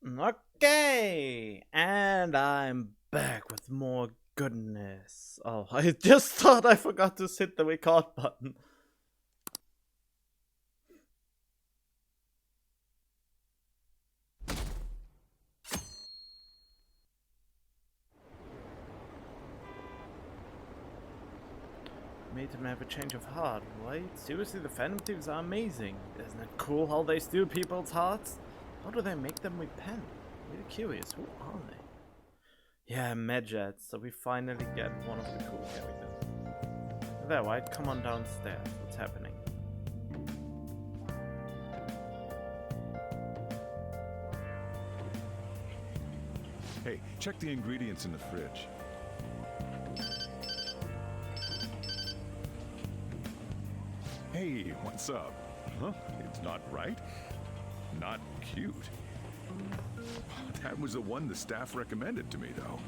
Okay, and I'm back with more goodness. Oh, I just thought I forgot to hit the record button. Made him have a change of heart, right? Seriously, the Phantom Thieves are amazing. Isn't it cool how they steal people's hearts? How do they make them repent? Really curious, who are they? Yeah, Medjed, so we finally get one of the cool characters. There, right? Come on downstairs. What's happening? Hey, check the ingredients in the fridge. Hey, what's up? Huh? It's not right? Not cute. That was the one the staff recommended to me, though.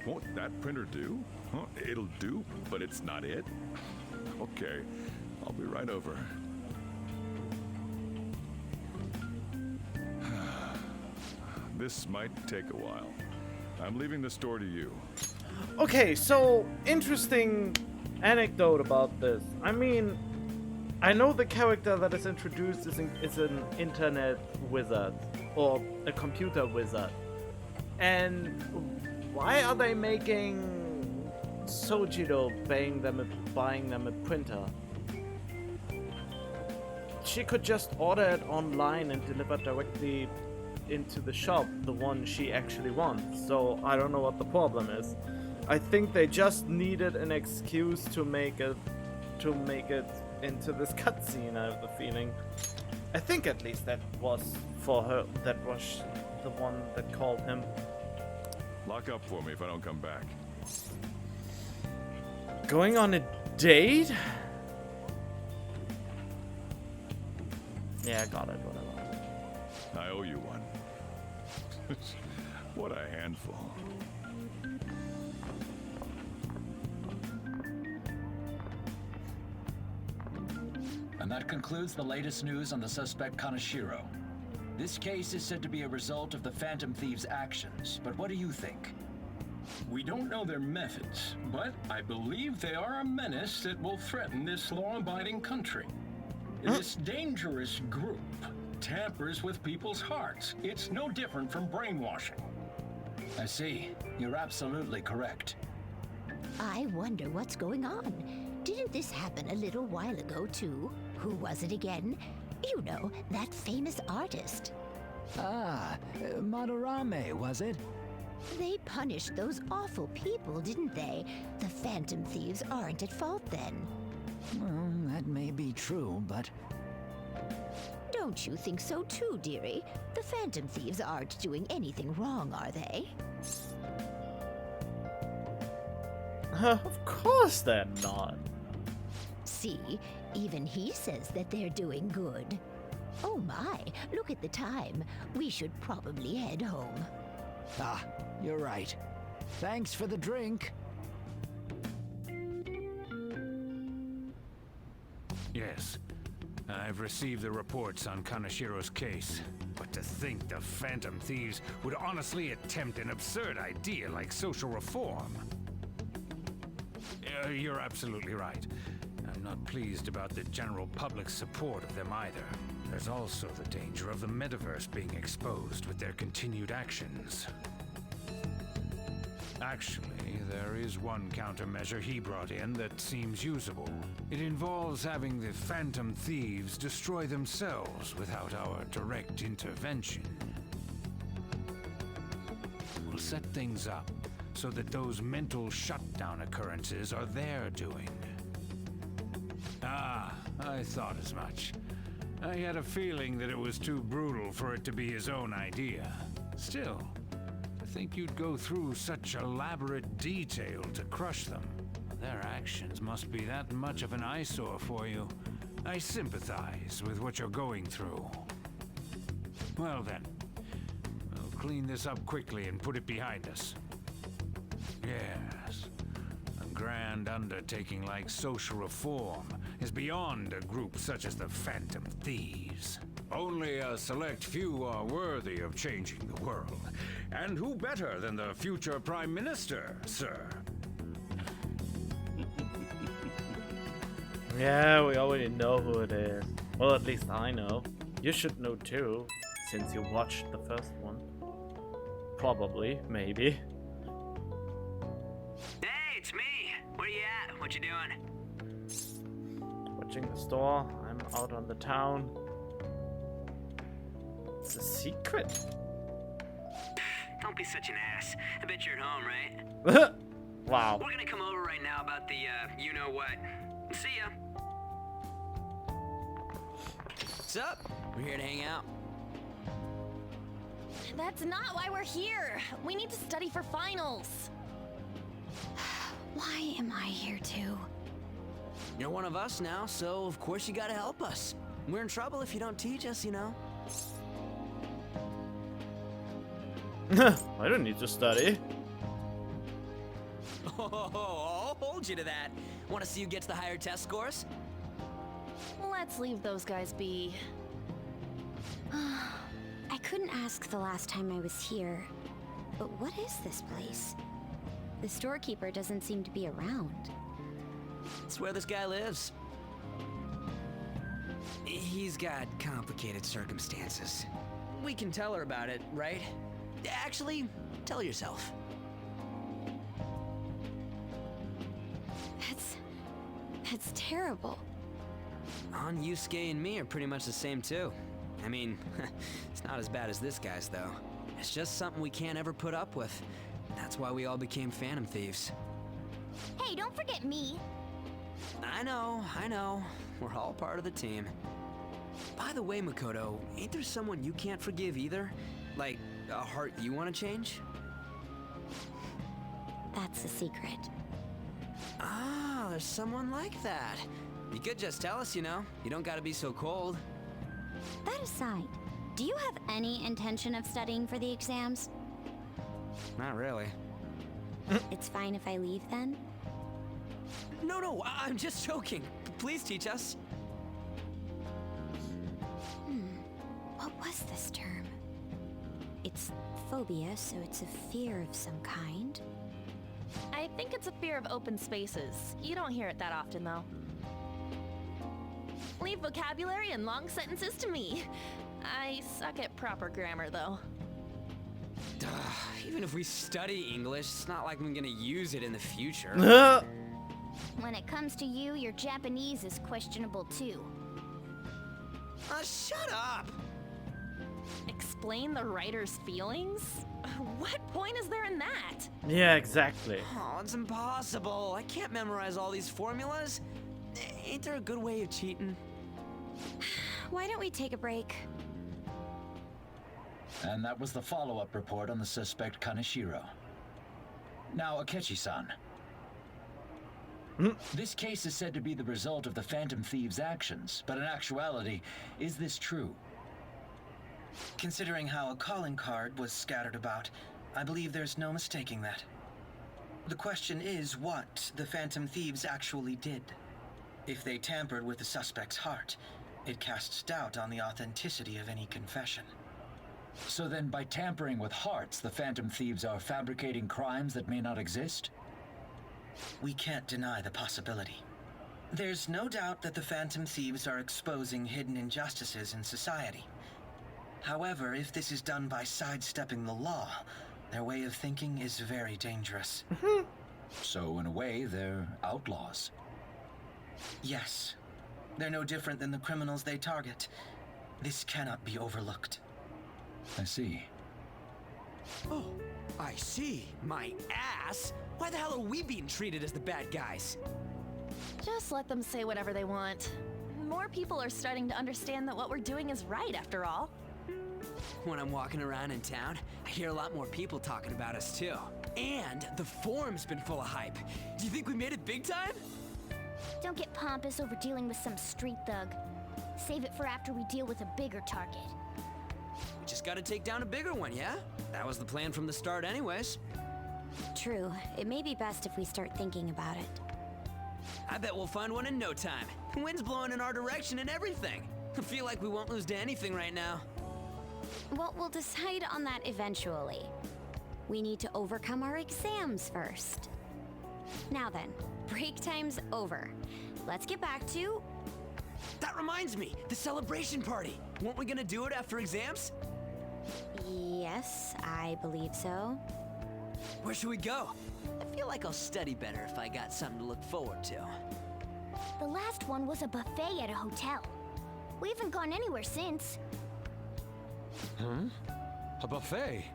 Won't that printer do? Huh? It'll do, but it's not it? Okay, I'll be right over. This might take a while. I'm leaving the store to you. Okay, so interesting anecdote about this. I mean, I know the character that is introduced is an internet wizard or a computer wizard. And why are they making Sojiro buying them a printer? She could just order it online and deliver directly into the shop, the one she actually wants. So I don't know what the problem is. I think they just needed an excuse to make it into this cutscene, I have the feeling. I think at least that was for her, that was the one that called him. Lock up for me if I don't come back. Going on a date? Yeah, got it, whatever. I owe you one. What a handful. And that concludes the latest news on the suspect Kaneshiro. This case is said to be a result of the Phantom Thieves' actions, but what do you think? We don't know their methods, but I believe they are a menace that will threaten this law-abiding country. This dangerous group tampers with people's hearts. It's no different from brainwashing. I see. You're absolutely correct. I wonder what's going on. Didn't this happen a little while ago, too? Who was it again? You know, that famous artist. Madarame, was it? They punished those awful people, didn't they? The Phantom Thieves aren't at fault then. Well, that may be true, but... Don't you think so too, dearie? The Phantom Thieves aren't doing anything wrong, are they? Of course they're not. See, even he says that they're doing good. Oh my, look at the time. We should probably head home. Ah, you're right. Thanks for the drink. Yes, I've received the reports on Kaneshiro's case. But to think the Phantom Thieves would honestly attempt an absurd idea like social reform. You're absolutely right. I'm not pleased about the general public's support of them either. There's also the danger of the metaverse being exposed with their continued actions. Actually, there is one countermeasure he brought in that seems usable. It involves having the Phantom Thieves destroy themselves without our direct intervention. We'll set things up so that those mental shutdown occurrences are their doing. Ah, I thought as much. I had a feeling that it was too brutal for it to be his own idea. Still, to think you'd go through such elaborate detail to crush them. Their actions must be that much of an eyesore for you. I sympathize with what you're going through. Well then, we'll clean this up quickly and put it behind us. Yes, a grand undertaking like social reform is beyond a group such as the Phantom Thieves. Only a select few are worthy of changing the world. And who better than the future Prime Minister, sir? Yeah, we already know who it is. Well, at least I know. You should know too, since you watched the first one. Probably, maybe. Hey, it's me. Where you at? What you doing? Watching the store. I'm out on the town. It's a secret. Don't be such an ass. I bet you're at home, right? Wow. We're gonna come over right now about the, you know what. See ya. What's up? We're here to hang out. That's not why we're here. We need to study for finals. Why am I here too? You're one of us now, so of course you gotta help us. We're in trouble if you don't teach us, you know. I don't need to study. Oh, I'll hold you to that. Want to see who gets the higher test scores? Let's leave those guys be. I couldn't ask the last time I was here, but what is this place? The storekeeper doesn't seem to be around. It's where this guy lives. He's got complicated circumstances. We can tell her about it, right? Actually, tell yourself. That's terrible. On Yusuke and me are pretty much the same too. I mean, it's not as bad as this guy's though. It's just something we can't ever put up with. That's why we all became Phantom Thieves. Hey, don't forget me. I know. We're all part of the team. By the way, Makoto, ain't there someone you can't forgive either? Like, a heart you want to change? That's the secret. Ah, there's someone like that. You could just tell us, you know. You don't gotta be so cold. That aside, do you have any intention of studying for the exams? Not really. It's fine if I leave then? No, I'm just joking. Please teach us. What was this term? It's phobia, so it's a fear of some kind. I think it's a fear of open spaces. You don't hear it that often, though. Leave vocabulary and long sentences to me. I suck at proper grammar, though. Even if we study English, it's not like I'm gonna use it in the future. When it comes to you, your Japanese is questionable too. Shut up! Explain the writer's feelings? What point is there in that? Yeah, exactly. Oh, it's impossible. I can't memorize all these formulas. Ain't there a good way of cheating? Why don't we take a break? And that was the follow-up report on the suspect Kaneshiro. Now, Akechi-san. This case is said to be the result of the Phantom Thieves' actions, but in actuality, is this true? Considering how a calling card was scattered about, I believe there's no mistaking that. The question is what the Phantom Thieves actually did. If they tampered with the suspect's heart, it casts doubt on the authenticity of any confession. So then, by tampering with hearts, the Phantom Thieves are fabricating crimes that may not exist? We can't deny the possibility. There's no doubt that the Phantom Thieves are exposing hidden injustices in society. However, if this is done by sidestepping the law, their way of thinking is very dangerous. So, in a way, they're outlaws. Yes. They're no different than the criminals they target. This cannot be overlooked. I see. Oh, I see. My ass? Why the hell are we being treated as the bad guys? Just let them say whatever they want. More people are starting to understand that what we're doing is right, after all. When I'm walking around in town, I hear a lot more people talking about us too. And the forum's been full of hype. Do you think we made it big time? Don't get pompous over dealing with some street thug. Save it for after we deal with a bigger target. We just gotta take down a bigger one, yeah? That was the plan from the start anyways. True. It may be best if we start thinking about it. I bet we'll find one in no time. Wind's blowing in our direction and everything. I feel like we won't lose to anything right now. Well, we'll decide on that eventually. We need to overcome our exams first. Now then, break time's over. Let's get back to... That reminds me, the celebration party. Weren't we gonna do it after exams? Yes, I believe so. Where should we go? I feel like I'll study better if I got something to look forward to. The last one was a buffet at a hotel. We haven't gone anywhere since. Huh? A buffet?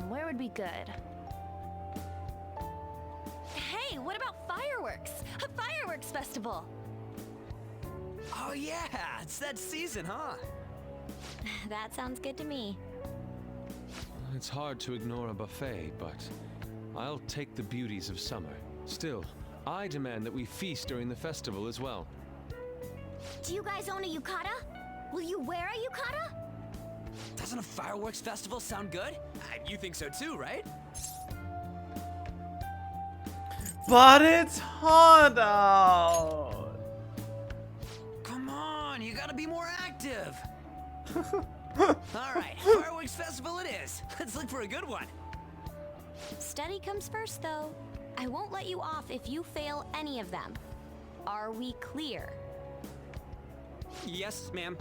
Where would be good? Hey, what about fireworks? A fireworks festival! Oh yeah, it's that season, huh? That sounds good to me. It's hard to ignore a buffet, but I'll take the beauties of summer. Still, I demand that we feast during the festival as well. Do you guys own a yukata? Will you wear a yukata? Doesn't a fireworks festival sound good? You think so too, right? But it's hot out! Come on, you gotta be more active! Alright, fireworks festival it is. Let's look for a good one. Study comes first, though. I won't let you off if you fail any of them. Are we clear? Yes, ma'am.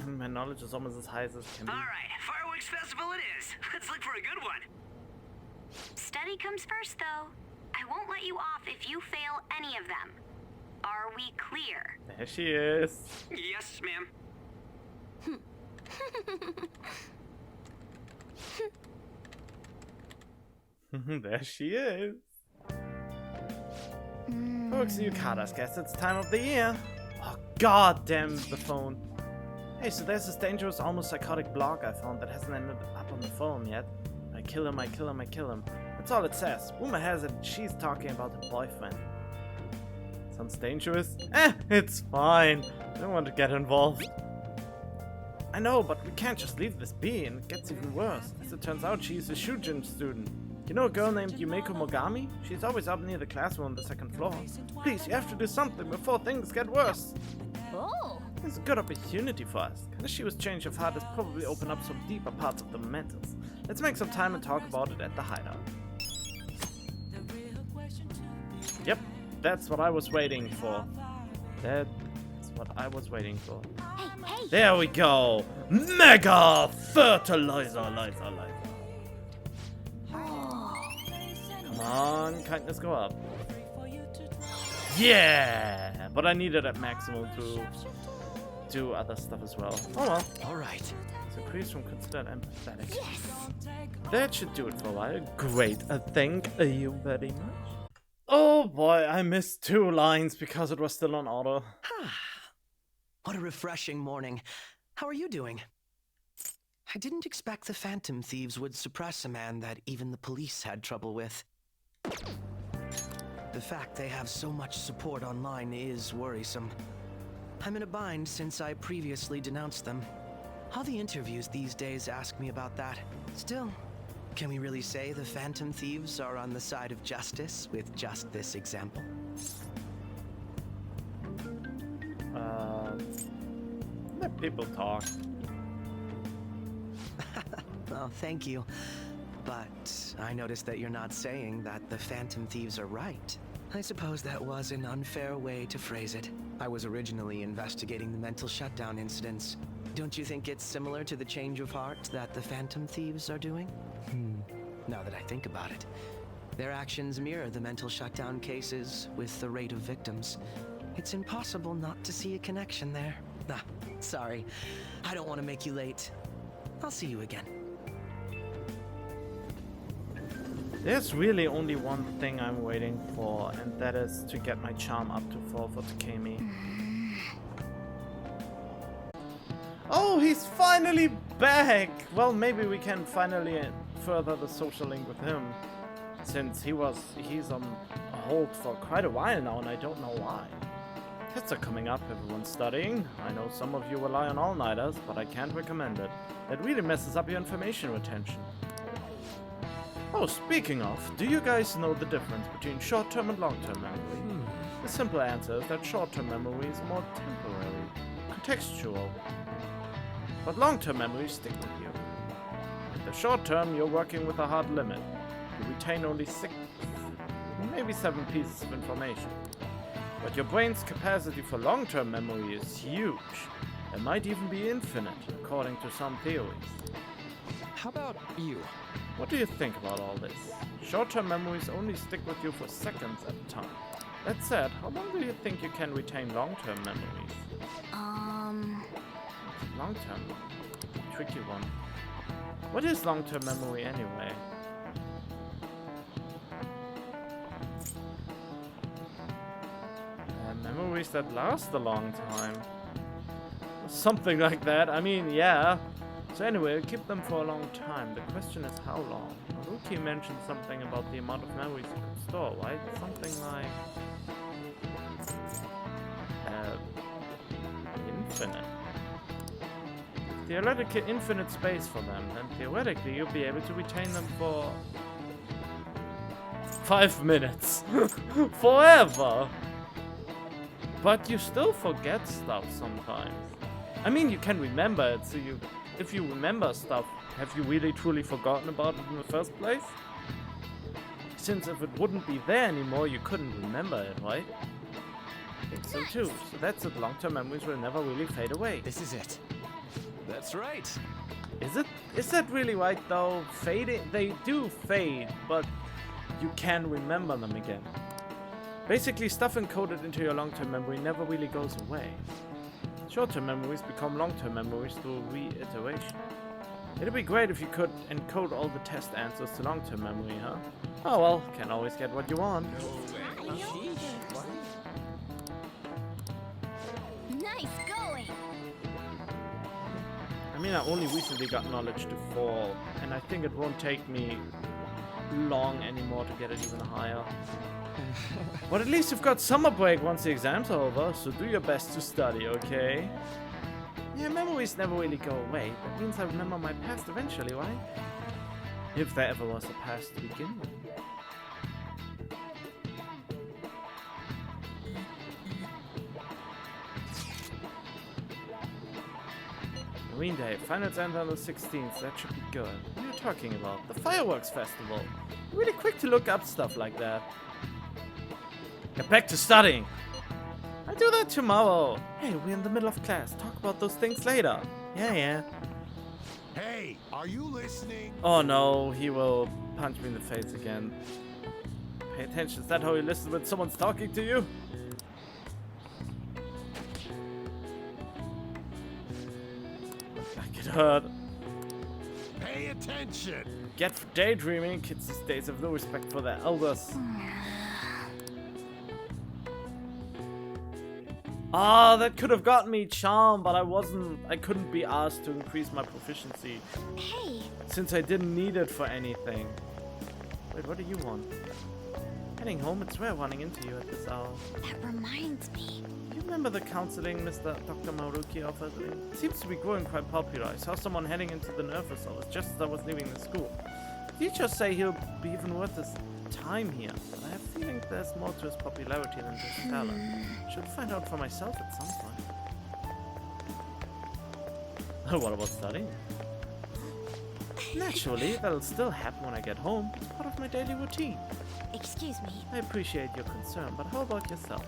My knowledge is almost as high as it can be. Alright, fireworks festival it is. Let's look for a good one. Study comes first, though. I won't let you off if you fail any of them. Are we clear? There she is. Yes, ma'am. There she is. Folks, yukatas, guess it's time of the year. Oh, god damn the phone. Hey, so there's this dangerous, almost psychotic blog I found that hasn't ended up on the phone yet. I kill him, I kill him, I kill him. That's all it says. Rumor has it she's talking about her boyfriend. Sounds dangerous? It's fine. I don't want to get involved. I know, but we can't just leave this be, and it gets even worse. As it turns out, she's a Shujin student. You know a girl named Yumeko Mogami? She's always up near the classroom on the second floor. Please, you have to do something before things get worse. Oh! It's a good opportunity for us. Kanashiro's change of heart has probably opened up some deeper parts of the mementos. Let's make some time and talk about it at the hideout. Yep, that's what I was waiting for. That's what I was waiting for. Hey! There we go! Mega fertilizer, lizer. Come on, kindness go up. Yeah! But I need it at maximum to do other stuff as well. Oh well. Alright. So increase from considered empathetic. Yes! That should do it for a while. Great, thank you very much. Oh boy, I missed 2 lines because it was still on auto. What a refreshing morning. How are you doing? I didn't expect the Phantom Thieves would suppress a man that even the police had trouble with. The fact they have so much support online is worrisome. I'm in a bind since I previously denounced them. All the interviews these days ask me about that. Still, can we really say the Phantom Thieves are on the side of justice with just this example? Let people talk. Oh, thank you. But I noticed that you're not saying that the Phantom Thieves are right. I suppose that was an unfair way to phrase it. I was originally investigating the mental shutdown incidents. Don't you think it's similar to the change of heart that the Phantom Thieves are doing? Now that I think about it, their actions mirror the mental shutdown cases with the rate of victims. It's impossible not to see a connection there. Sorry. I don't want to make you late. I'll see you again. There's really only one thing I'm waiting for, and that is to get my charm up to 4 for Takemi. Oh, he's finally back! Well, maybe we can finally further the social link with him, since he's on hold for quite a while now, and I don't know why. Tests are coming up, everyone's studying. I know some of you rely on all-nighters, but I can't recommend it. It really messes up your information retention. Oh, speaking of, do you guys know the difference between short-term and long-term memory? The simple answer is that short-term memory is more temporary, contextual. But long-term memories stick with you. In the short term, you're working with a hard limit. You retain only 6, maybe 7 pieces of information. But your brain's capacity for long-term memory is huge. It might even be infinite, according to some theories. How about you? What do you think about all this? Short-term memories only stick with you for seconds at a time. That said, how long do you think you can retain long-term memories? Long-term? Tricky one. What is long-term memory anyway? Memories that last a long time. Something like that. I mean, yeah. So anyway, keep them for a long time. The question is how long? Haruki mentioned something about the amount of memories you can store, right? Something like... infinite. Theoretically infinite space for them, and theoretically you'll be able to retain them for... 5 minutes. Forever! But you still forget stuff sometimes. I mean, you can remember it, so if you remember stuff, have you really truly forgotten about it in the first place? Since if it wouldn't be there anymore, you couldn't remember it, right? I think so too. So that's it, long-term memories will never really fade away. This is it. That's right. Is it? Is that really right though? Fading? They do fade, but you can remember them again. Basically, stuff encoded into your long-term memory never really goes away. Short-term memories become long-term memories through reiteration. It'd be great if you could encode all the test answers to long-term memory, huh? Oh well, can always get what you want. Nice going! I mean, I only recently got knowledge to fall, and I think it won't take me long anymore to get it even higher. But at least you've got summer break once the exams are over, so do your best to study, okay? Yeah, memories never really go away. That means I remember my past eventually, right? If there ever was a past to begin with. Marine Day, finals end on the 16th, that should be good. What are you talking about? The fireworks festival. Really quick to look up stuff like that. Get back to studying. I'll do that tomorrow. Hey, we're in the middle of class. Talk about those things later. Yeah. Hey, are you listening? Oh no, he will punch me in the face again. Pay attention. Is that how you listen when someone's talking to you? I get hurt. Pay attention. Get for daydreaming. Kids these days have no respect for their elders. Ah, that could have gotten me charm, but I couldn't be asked to increase my proficiency. Hey! Since I didn't need it for anything. Wait, what do you want? Heading home, it's rare running into you at this hour. That reminds me. Do you remember the counseling Dr. Maruki offered me? It seems to be growing quite popular. I saw someone heading into the nurse's office just as I was leaving the school. Teachers say he'll be even worth his time here, but I have a feeling there's more to his popularity than his talent. Should find out for myself at some point. What about studying? Naturally, that'll still happen when I get home. It's part of my daily routine. Excuse me. I appreciate your concern, but how about yourself?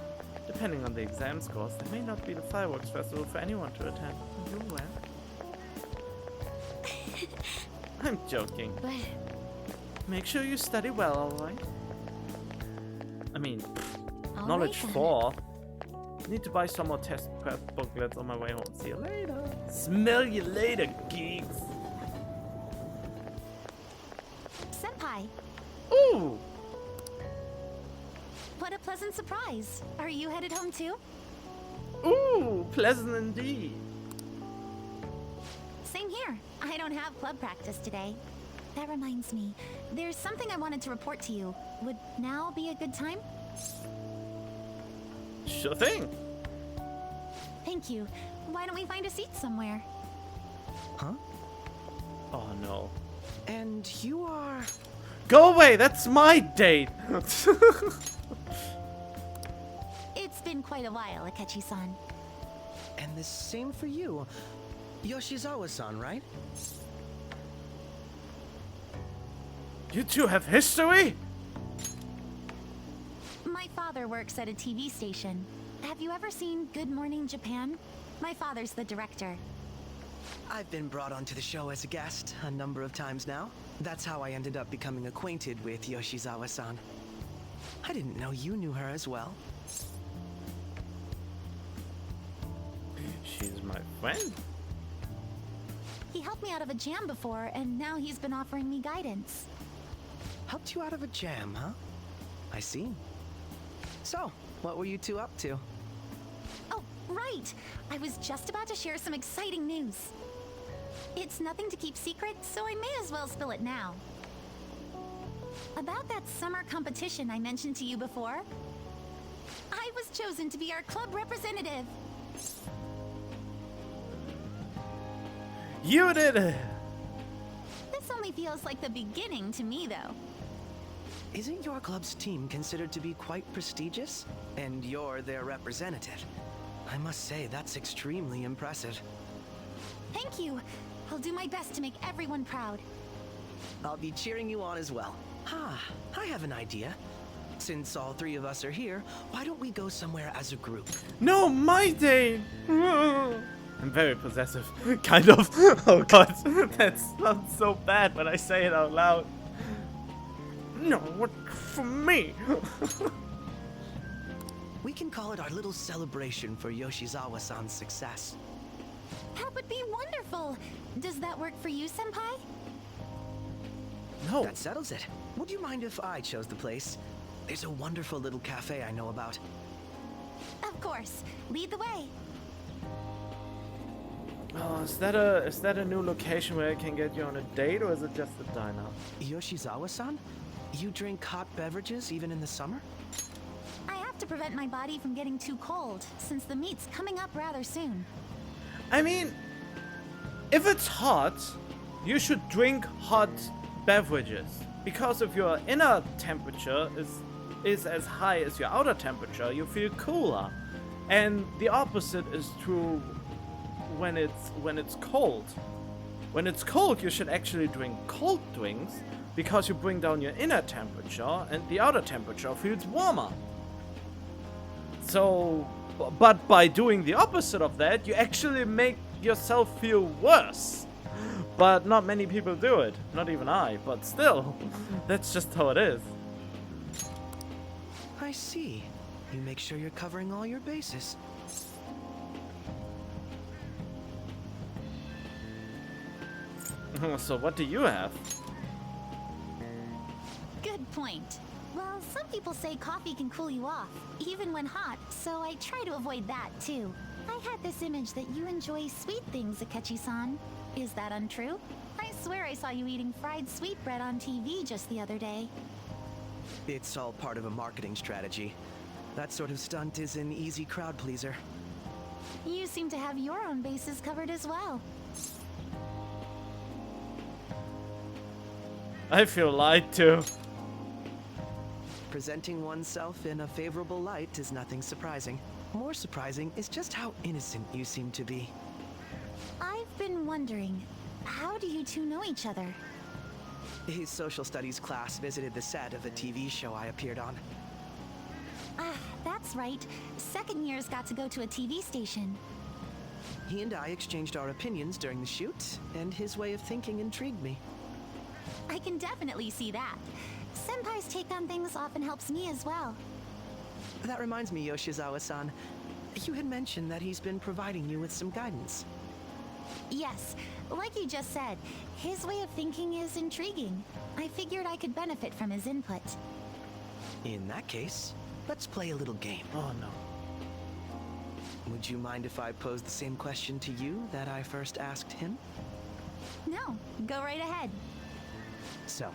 Depending on the exam scores, there may not be the fireworks festival for anyone to attend. Are you aware? I'm joking. But... Make sure you study well, alright? I mean, All knowledge right, 4. Need to buy some more test prep booklets on my way home. See you later. Smell you later, geeks. Senpai! Ooh! What a pleasant surprise. Are you headed home too? Ooh, pleasant indeed. Same here. I don't have club practice today. That reminds me, there's something I wanted to report to you. Would now be a good time? Sure thing. Thank you. Why don't we find a seat somewhere? Huh? Oh no. And you are... Go away, that's my date! been quite a while, Akechi-san. And the same for you. Yoshizawa-san, right? You two have history? My father works at a TV station. Have you ever seen Good Morning Japan? My father's the director. I've been brought onto the show as a guest a number of times now. That's how I ended up becoming acquainted with Yoshizawa-san. I didn't know you knew her as well. She's my friend. He helped me out of a jam before, and now he's been offering me guidance. Helped you out of a jam, huh? I see. So, what were you two up to? Oh, right! I was just about to share some exciting news. It's nothing to keep secret, so I may as well spill it now. About that summer competition I mentioned to you before, I was chosen to be our club representative. You did it! This only feels like the beginning to me, though. Isn't your club's team considered to be quite prestigious? And you're their representative. I must say, that's extremely impressive. Thank you. I'll do my best to make everyone proud. I'll be cheering you on as well. I have an idea. Since all three of us are here, why don't we go somewhere as a group? No, my day! I'm very possessive. Kind of. Oh god, that sounds so bad when I say it out loud. No, what for me? We can call it our little celebration for Yoshizawa-san's success. That would be wonderful. Does that work for you, Senpai? No. That settles it. Would you mind if I chose the place? There's a wonderful little cafe I know about. Of course. Lead the way. Oh, is that a new location where I can get you on a date, or is it just a diner? Yoshizawa-san? You drink hot beverages even in the summer? I have to prevent my body from getting too cold, since the meet's coming up rather soon. I mean, if it's hot, you should drink hot beverages. Because if your inner temperature is as high as your outer temperature, you feel cooler. And the opposite is true when it's cold. When it's cold, you should actually drink cold drinks because you bring down your inner temperature and the outer temperature feels warmer. So, but by doing the opposite of that, you actually make yourself feel worse. But not many people do it, not even I, but still, that's just how it is. I see. You make sure you're covering all your bases. So what do you have? Good point. Well, some people say coffee can cool you off, even when hot, so I try to avoid that too. I had this image that you enjoy sweet things, Akechi-san. Is that untrue? I swear I saw you eating fried sweetbread on TV just the other day. It's all part of a marketing strategy. That sort of stunt is an easy crowd pleaser. You seem to have your own bases covered as well. I feel lied to. Presenting oneself in a favorable light is nothing surprising. More surprising is just how innocent you seem to be. I've been wondering, how do you two know each other? His social studies class visited the set of a TV show I appeared on. That's right. Second years got to go to a TV station. He and I exchanged our opinions during the shoot, and his way of thinking intrigued me. I can definitely see that. Senpai's take on things often helps me as well. That reminds me, Yoshizawa-san. You had mentioned that he's been providing you with some guidance. Yes, like you just said, his way of thinking is intriguing. I figured I could benefit from his input. In that case, let's play a little game. Oh no. Would you mind if I posed the same question to you that I first asked him? No, go right ahead. So,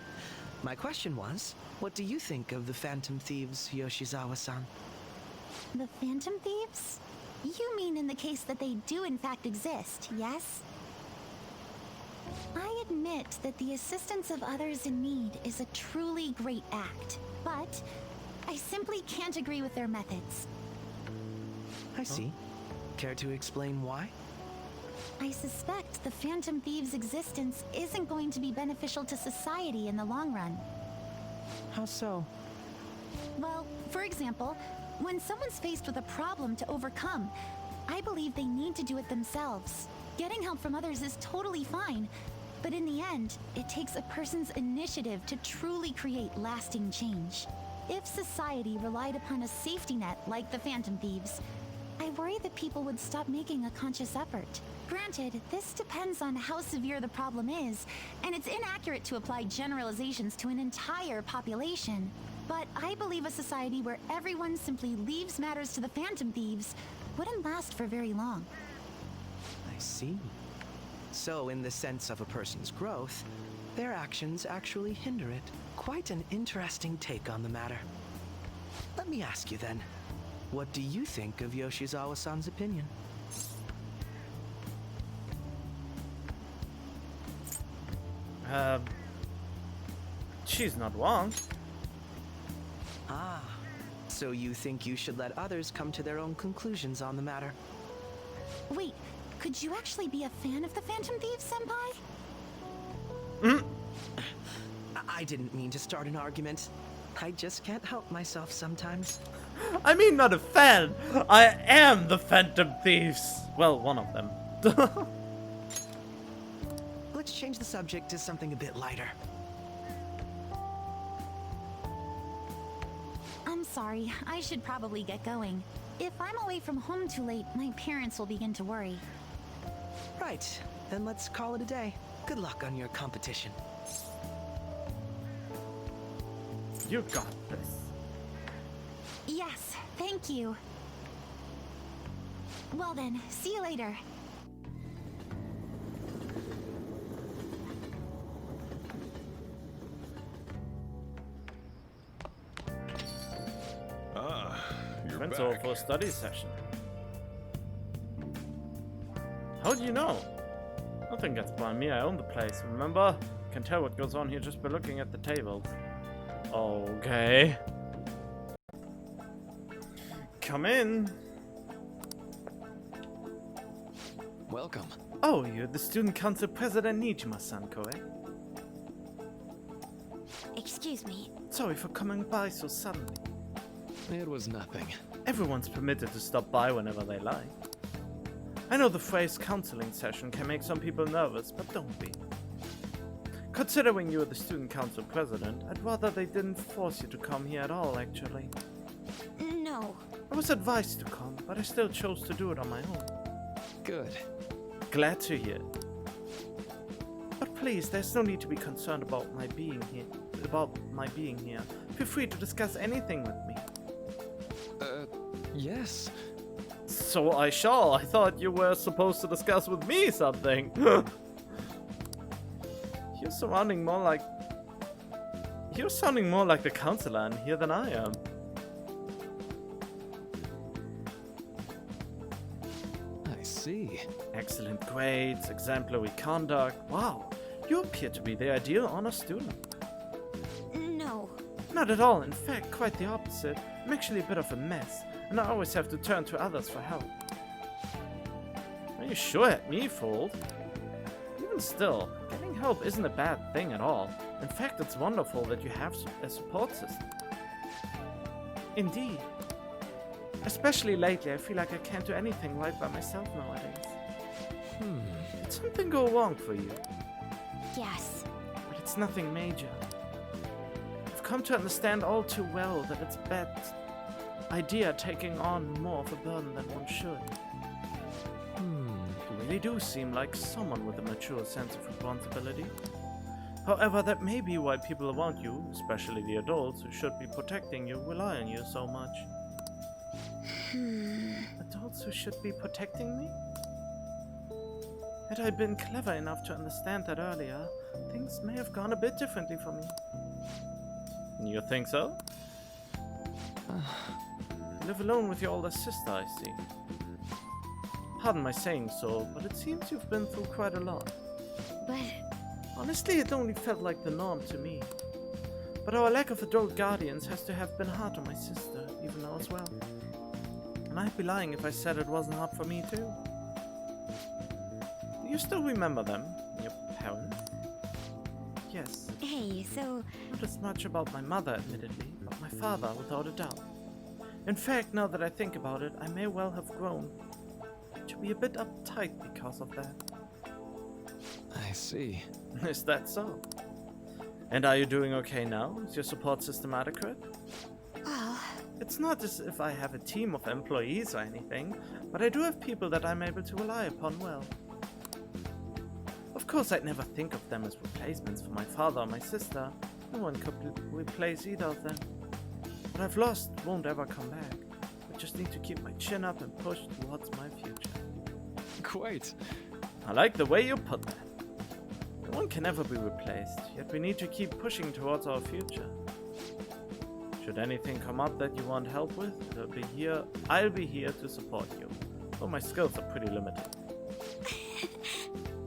my question was, what do you think of the Phantom Thieves, Yoshizawa-san? The Phantom Thieves? You mean in the case that they do in fact exist, yes? I admit that the assistance of others in need is a truly great act, but I simply can't agree with their methods. I see. Care to explain why? I suspect the Phantom Thieves' existence isn't going to be beneficial to society in the long run. How so? Well, for example, when someone's faced with a problem to overcome, I believe they need to do it themselves. Getting help from others is totally fine, but in the end, it takes a person's initiative to truly create lasting change. If society relied upon a safety net like the Phantom Thieves, I worry that people would stop making a conscious effort. Granted, this depends on how severe the problem is, and it's inaccurate to apply generalizations to an entire population. But I believe a society where everyone simply leaves matters to the Phantom Thieves wouldn't last for very long. I see. So, in the sense of a person's growth, their actions actually hinder it. Quite an interesting take on the matter. Let me ask you then, what do you think of Yoshizawa-san's opinion? She's not wrong. Ah, so you think you should let others come to their own conclusions on the matter? Wait, could you actually be a fan of the Phantom Thieves, Senpai? I didn't mean to start an argument. I just can't help myself sometimes. I mean, not a fan. I am the Phantom Thieves. Well, one of them. Let's change the subject to something a bit lighter. I'm sorry, I should probably get going. If I'm away from home too late, my parents will begin to worry. Right, then let's call it a day. Good luck on your competition. You got this. Yes, thank you. Well then, see you later. You're Went back. over for a study session. How do you know? Nothing gets by me, I own the place, remember? Can tell what goes on here just by looking at the tables. Okay. Come in. Welcome. Oh, you're the student council president Nijima-san, correct? Excuse me. Sorry for coming by so suddenly. It was nothing. Everyone's permitted to stop by whenever they like. I know the phrase counseling session can make some people nervous, but don't be. Considering you are the student council president, I'd rather they didn't force you to come here at all, actually. No. I was advised to come, but I still chose to do it on my own. Good. Glad to hear. But please, there's no need to be concerned about my being here. Feel free to discuss anything with me. Yes. So I shall. I thought you were supposed to discuss with me something. You're sounding more like the counselor in here than I am. I see. Excellent grades, exemplary conduct. Wow, you appear to be the ideal honor student. No. Not at all. In fact, quite the opposite. I'm actually a bit of a mess, and I always have to turn to others for help. Are you sure at me, fool? Even still, getting help isn't a bad thing at all. In fact, it's wonderful that you have a support system. Indeed. Especially lately, I feel like I can't do anything right by myself nowadays. Did something go wrong for you? Yes. But it's nothing major. I've come to understand all too well that it's a bad idea taking on more of a burden than one should. You really do seem like someone with a mature sense of responsibility. However, that may be why people around you, especially the adults who should be protecting you, rely on you so much. Adults who should be protecting me? Had I been clever enough to understand that earlier, things may have gone a bit differently for me. You think so? You live alone with your older sister, I see. Pardon my saying so, but it seems you've been through quite a lot. But... Honestly, it only felt like the norm to me. But our lack of adult guardians has to have been hard on my sister, even now as well. And I'd be lying if I said it wasn't hard for me too. Do you still remember them? Your parents? Yes. Hey, so... Not as much about my mother, admittedly, but my father, without a doubt. In fact, now that I think about it, I may well have grown to be a bit uptight because of that. I see. Is that so? And are you doing okay now? Is your support system adequate? Well... It's not as if I have a team of employees or anything, but I do have people that I'm able to rely upon well. Of course, I'd never think of them as replacements for my father or my sister. No one could replace either of them. What I've lost won't ever come back. I just need to keep my chin up and push towards my future. Quite. I like the way you put that. No one can ever be replaced, yet we need to keep pushing towards our future. Should anything come up that you want help with, I'll be here to support you. Though my skills are pretty limited.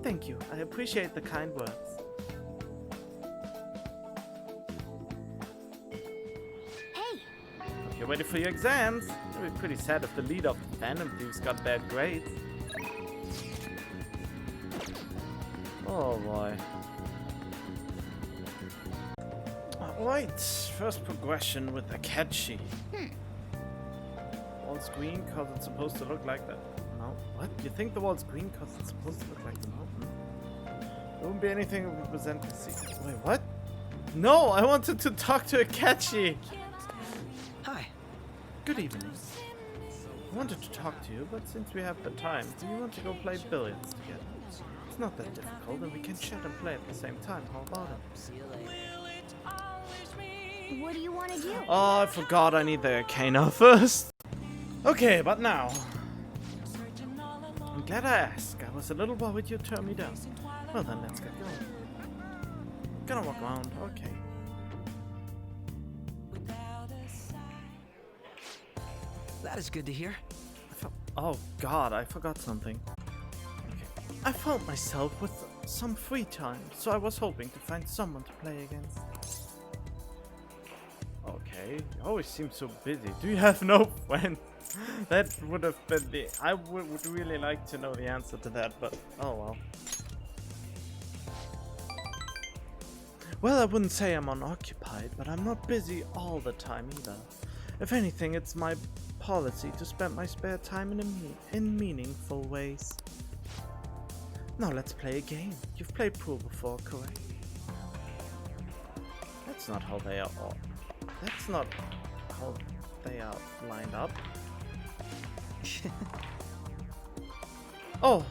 Thank you. I appreciate the kind words. Hey! Hope you're ready for your exams. It would be pretty sad if the leader of the Phantom Thieves got bad grades. Oh boy. Alright, first progression with Akechi. Wall's green cause it's supposed to look like that. No? What? You think the wall's green cause it's supposed to look like the mountain? There wouldn't be anything that would present the sea. Wait, what? No, I wanted to talk to Akechi! Hi. Good evening. I wanted to talk to you, but since we have the time, do you want to go play billiards together? It's not that difficult, and we can chat and play at the same time. How about it? What do you want to do? Oh, I forgot I need the Arcana first. Okay, but now. I'm glad I asked. I was a little worried you'd turn me down. Well then, let's get going. Gonna walk around, okay. That is good to hear. Oh god, I forgot something. Okay. I found myself with some free time, so I was hoping to find someone to play against. Okay, you always seem so busy. Do you have no friends? That would have been the... I would really like to know the answer to that, but oh well. Well, I wouldn't say I'm unoccupied, but I'm not busy all the time either. If anything, it's my policy to spend my spare time in meaningful ways. Now let's play a game. You've played pool before, correct? That's not how they are all... That's not how they are lined up. Oh,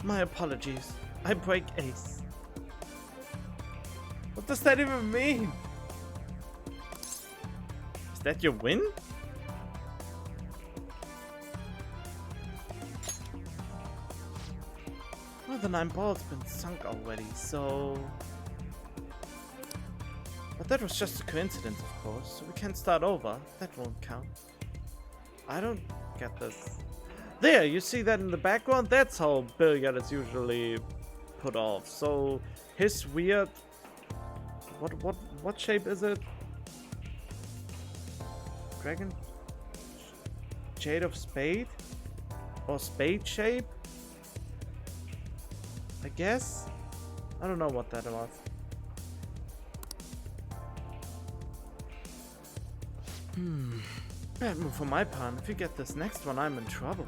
my apologies. I break ace. What does that even mean? Is that your win? Well, the 9 ball's been sunk already, so... But that was just a coincidence, of course, so we can start over. That won't count. I don't get this. There, you see that in the background? That's how billiard is usually put off. So his weird... What shape is it? Dragon? Jade of Spade? Or spade shape? I guess? I don't know what that was. Bad move for my pawn. If you get this next one, I'm in trouble.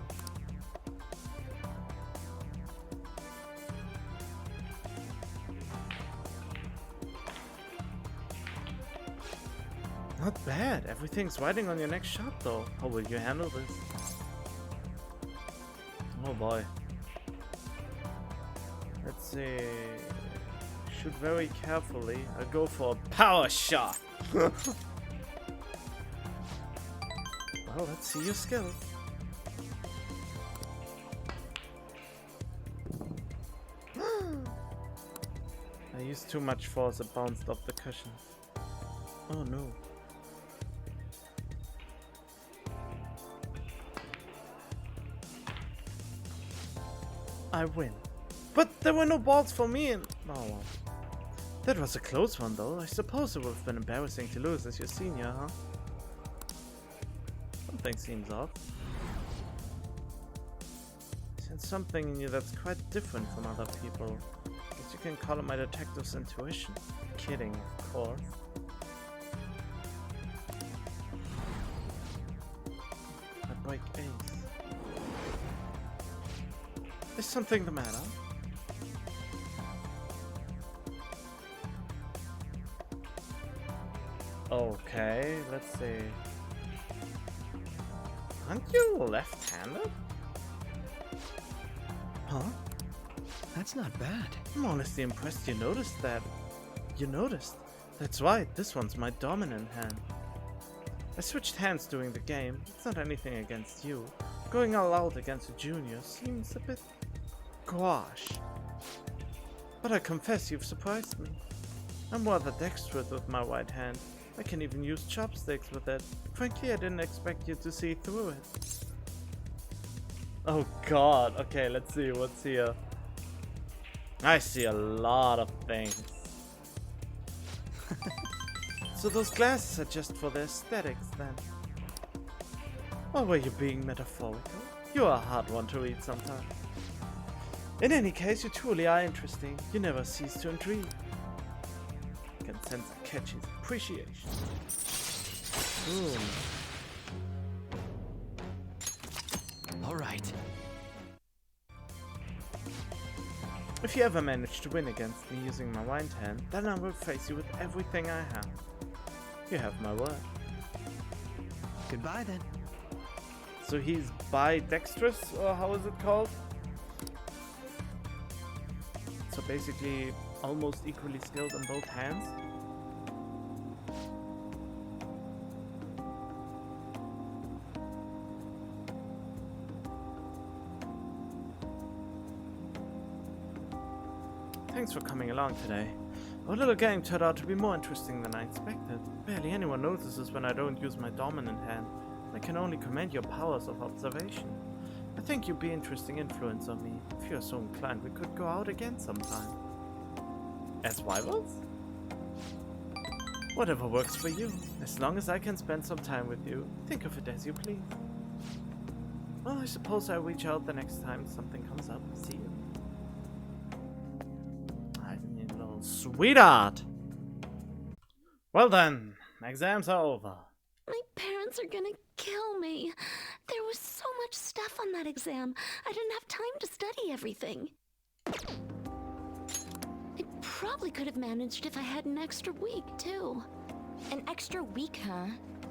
Not bad. Everything's riding on your next shot, though. How will you handle this? Oh boy. Let's see. Shoot very carefully. I'll go for a power shot. Well, let's see your skills. I used too much force, it bounced off the cushion. Oh no. I win. But there were no balls for me and... Oh well. That was a close one though. I suppose it would have been embarrassing to lose as your senior, huh? Something seems off. and something in you that's quite different from other people. Guess you can call it my detective's intuition. Kidding, of course. I break ace. Is something the matter? Okay, let's see. Aren't you left-handed? Huh? That's not bad. I'm honestly impressed you noticed that. You noticed. That's right, this one's my dominant hand. I switched hands during the game. It's not anything against you. Going all out against a junior seems a bit gouache. But I confess you've surprised me. I'm rather dexterous with my right hand. I can even use chopsticks with it. Frankly, I didn't expect you to see through it. Oh god, okay, let's see what's here. I see a lot of things. So those glasses are just for the aesthetics then? Or were you being metaphorical? You're a hard one to read sometimes. In any case, you truly are interesting. You never cease to intrigue. I can sense a catchy appreciation. Boom. All right. If you ever manage to win against me using my right hand, then I will face you with everything I have. You have my word. Goodbye then. So he's bidextrous, or how is it called? So basically almost equally skilled in both hands? Thanks for coming along today. Our little game turned out to be more interesting than I expected. Barely anyone notices when I don't use my dominant hand. I can only commend your powers of observation. I think you'd be an interesting influence on me. If you're so inclined, we could go out again sometime. As rivals? Whatever works for you. As long as I can spend some time with you, think of it as you please. Well, I suppose I'll reach out the next time something comes up. See you. I need a little sweetheart. Well then, exams are over. My parents are gonna kill me. There was so much stuff on that exam. I didn't have time to study everything. I probably could have managed if I had an extra week, too. An extra week, huh?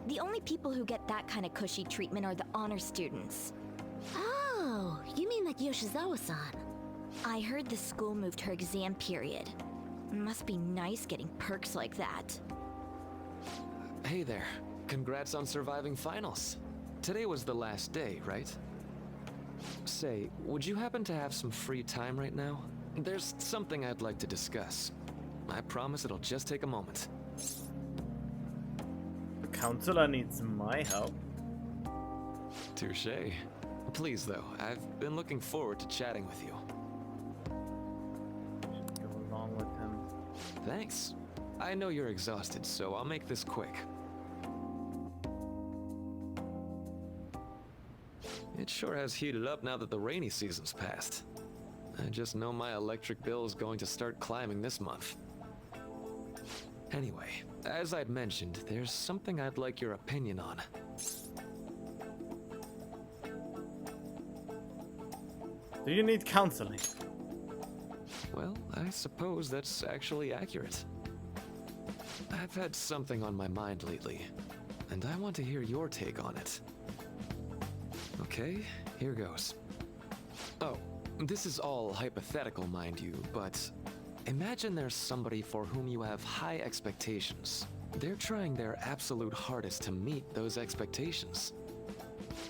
The only people who get that kind of cushy treatment are the honor students. Oh, you mean like Yoshizawa-san? I heard the school moved her exam period. Must be nice getting perks like that. Hey there. Congrats on surviving finals. Today was the last day, right? Say, would you happen to have some free time right now? There's something I'd like to discuss. I promise it'll just take a moment. The counselor needs my help. Touché. Please, though, I've been looking forward to chatting with you. Go along with him. Thanks. I know you're exhausted, so I'll make this quick. It sure has heated up now that the rainy season's passed. I just know my electric bill is going to start climbing this month. Anyway, as I'd mentioned, there's something I'd like your opinion on. Do you need counseling? Well, I suppose that's actually accurate. I've had something on my mind lately, and I want to hear your take on it. Okay, here goes. Oh, this is all hypothetical, mind you, but imagine there's somebody for whom you have high expectations. They're trying their absolute hardest to meet those expectations.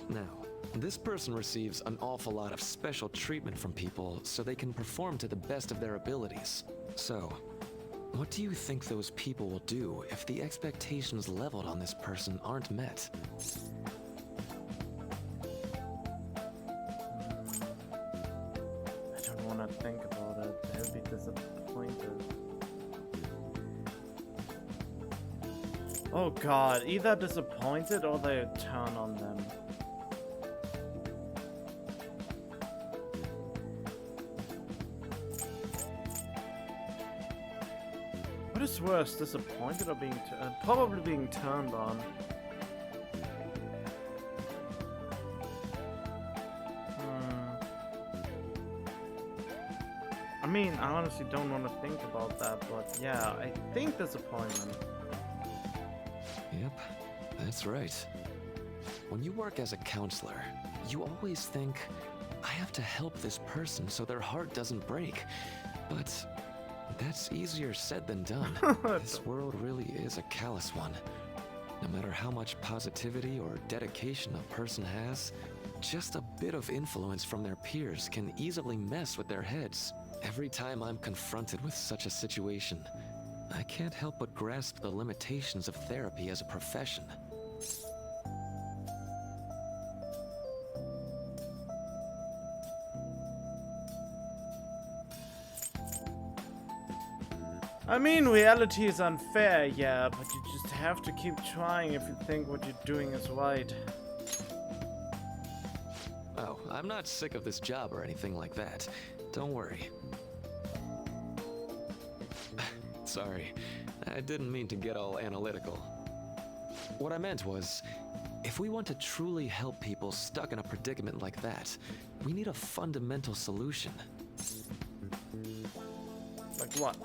Now, this person receives an awful lot of special treatment from people so they can perform to the best of their abilities. So, what do you think those people will do if the expectations leveled on this person aren't met? I don't want to think about it. They'll be disappointed. Oh god, either disappointed or they turn on them. is worse, disappointed or being probably being turned on? I mean, I honestly don't want to think about that, but yeah, I think disappointment. Yep, that's right. When you work as a counselor, you always think, I have to help this person so their heart doesn't break. But that's easier said than done. This world really is a callous one. No matter how much positivity or dedication a person has, just a bit of influence from their peers can easily mess with their heads. Every time I'm confronted with such a situation, I can't help but grasp the limitations of therapy as a profession. I mean, reality is unfair, yeah, but you just have to keep trying if you think what you're doing is right. Oh, I'm not sick of this job or anything like that. Don't worry. Sorry, I didn't mean to get all analytical. What I meant was, if we want to truly help people stuck in a predicament like that, we need a fundamental solution. Like what?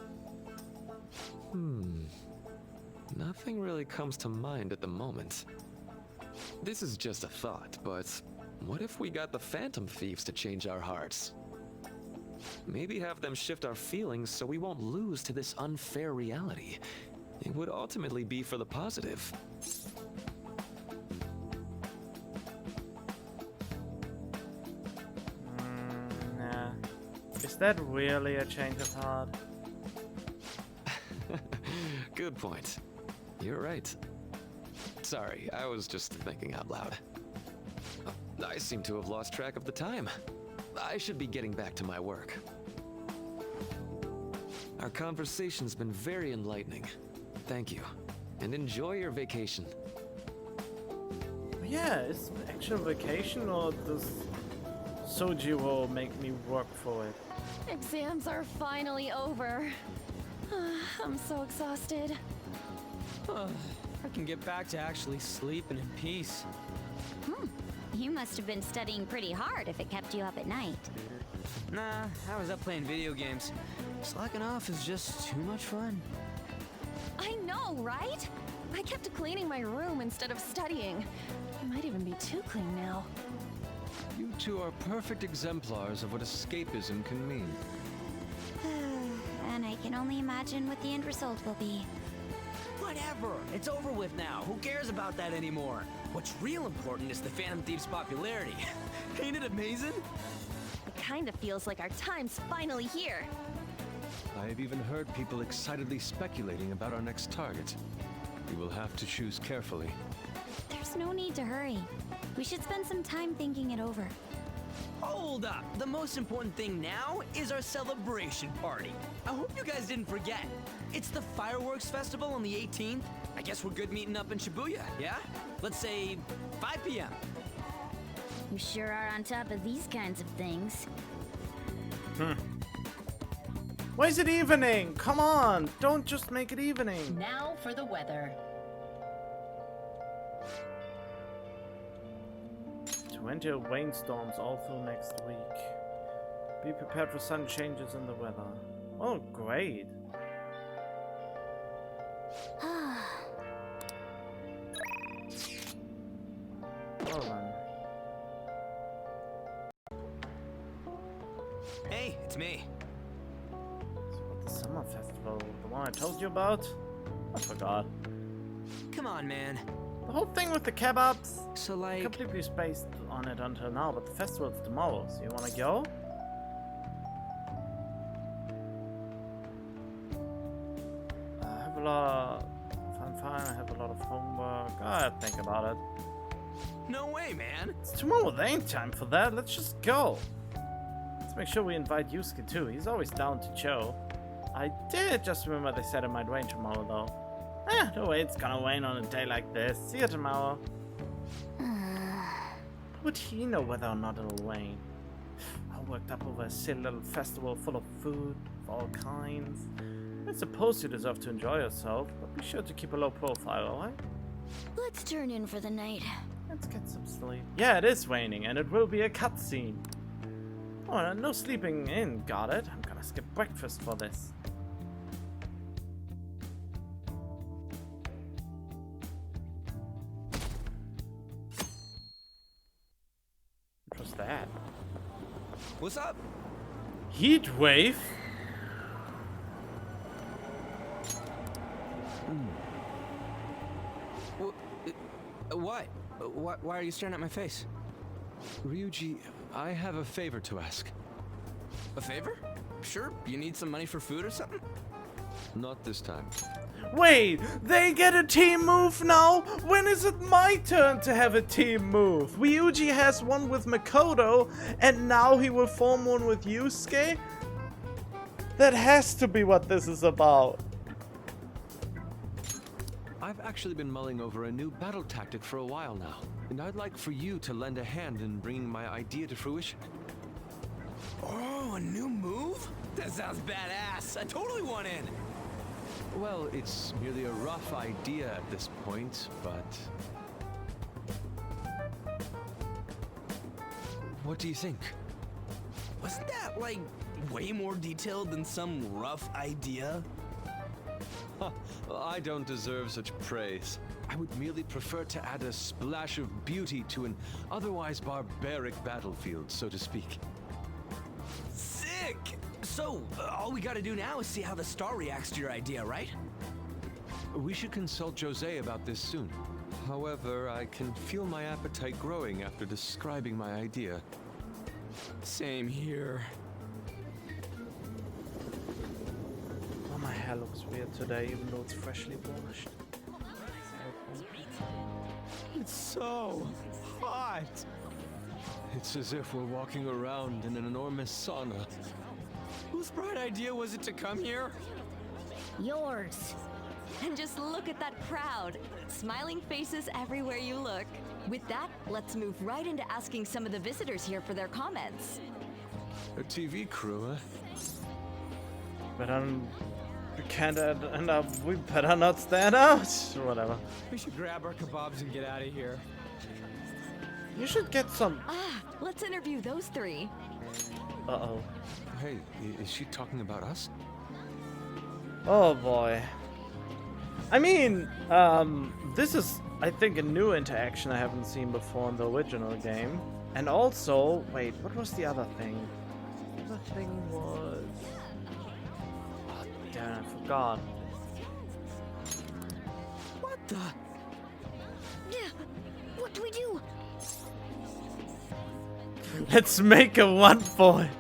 Nothing really comes to mind at the moment. This is just a thought, but what if we got the Phantom Thieves to change our hearts? Maybe have them shift our feelings so we won't lose to this unfair reality. It would ultimately be for the positive. Nah. Is that really a change of heart? Good point. You're right. Sorry, I was just thinking out loud. I seem to have lost track of the time. I should be getting back to my work. Our conversation's been very enlightening. Thank you, and enjoy your vacation. Yeah, is it actual vacation or does Sojiro make me work for it? Exams are finally over. I'm so exhausted. I can get back to actually sleeping in peace. You must have been studying pretty hard if it kept you up at night. Nah, I was up playing video games. Slacking off is just too much fun. I know, right? I kept cleaning my room instead of studying. It might even be too clean now. You two are perfect exemplars of what escapism can mean. And I can only imagine what the end result will be. Whatever! It's over with now. Who cares about that anymore? What's real important is the Phantom Thieves' popularity. Ain't it amazing? It kind of feels like our time's finally here. I have even heard people excitedly speculating about our next target. We will have to choose carefully. There's no need to hurry. We should spend some time thinking it over. Hold up! The most important thing now is our celebration party. I hope you guys didn't forget. It's the fireworks festival on the 18th. I guess we're good meeting up in Shibuya, yeah? Let's say 5 p.m. You sure are on top of these kinds of things. Why is it evening? Come on! Don't just make it evening! Now for the weather. Winter rainstorms all through next week. Be prepared for sudden changes in the weather. Oh, great. Well then. Hey, it's me. The summer festival, the one I told you about? I forgot. Come on, man. The whole thing with the kebabs? So, like... completely spaced on it until now, but the festival's tomorrow, so you wanna go? I have a lot of... If I'm fine, I have a lot of homework. I think about it. No way, man! It's tomorrow, there ain't time for that, let's just go! Let's make sure we invite Yusuke too, he's always down to chill. I did just remember they said it might rain tomorrow though. No way, it's gonna rain on a day like this. See you tomorrow. How would he know whether or not it'll rain? I worked up over a silly little festival full of food of all kinds. I suppose you deserve to enjoy yourself, but be sure to keep a low profile, alright? Let's turn in for the night. Let's get some sleep. Yeah, it is raining, and it will be a cutscene. Oh, no sleeping in, got it. I'm gonna skip breakfast for this. What was that? What's up? Heat wave? What? Why are you staring at my face? Ryuji, I have a favor to ask. A favor? Sure, you need some money for food or something? Not this time. Wait, they get a team move now? When is it my turn to have a team move? Ryuji has one with Makoto, and now he will form one with Yusuke? That has to be what this is about. I've actually been mulling over a new battle tactic for a while now, and I'd like for you to lend a hand in bringing my idea to fruition. Oh, a new move? That sounds badass. I totally want in. Well, it's merely a rough idea at this point, but... What do you think? Wasn't that, like, way more detailed than some rough idea? Huh, well, I don't deserve such praise. I would merely prefer to add a splash of beauty to an otherwise barbaric battlefield, so to speak. Sick! So, all we gotta do now is see how the star reacts to your idea, right? We should consult Jose about this soon. However, I can feel my appetite growing after describing my idea. Same here. Oh, my hair looks weird today, even though it's freshly washed. It's so hot. It's as if we're walking around in an enormous sauna. Whose bright idea was it to come here? Yours. And just look at that crowd. Smiling faces everywhere you look. With that, let's move right into asking some of the visitors here for their comments. A TV crew, huh? But we can't end up, we better not stand out. Whatever. We should grab our kebabs and get out of here. You should get some. Ah, let's interview those three. Uh-oh. Hey, is she talking about us? Oh boy. I mean, this is, I think, a new interaction I haven't seen before in the original game. And also, wait, what was the other thing? The other thing was... Oh, damn, I forgot. What the? Yeah, what do we do? Let's make a one point.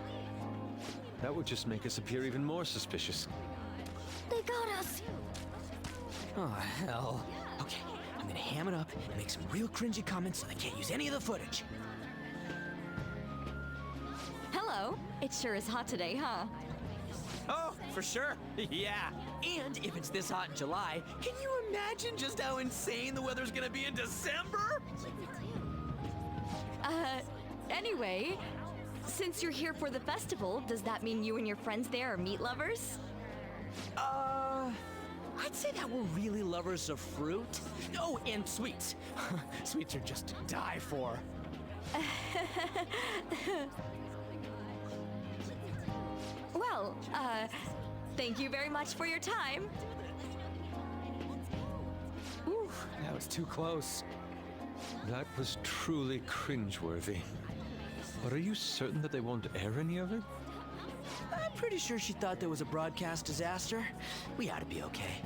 That would just make us appear even more suspicious. They got us. Oh, hell. Okay, I'm gonna ham it up and make some real cringy comments so they can't use any of the footage. Hello. It sure is hot today, huh? Oh, for sure. Yeah. And if it's this hot in July, can you imagine just how insane the weather's gonna be in December? Anyway, since you're here for the festival, does that mean you and your friends there are meat lovers? I'd say that we're really lovers of fruit. Oh, and sweets. Sweets are just to die for. Well, thank you very much for your time. Ooh, that was too close. That was truly cringeworthy. But are you certain that they won't air any of it? I'm pretty sure she thought there was a broadcast disaster. We ought to be okay.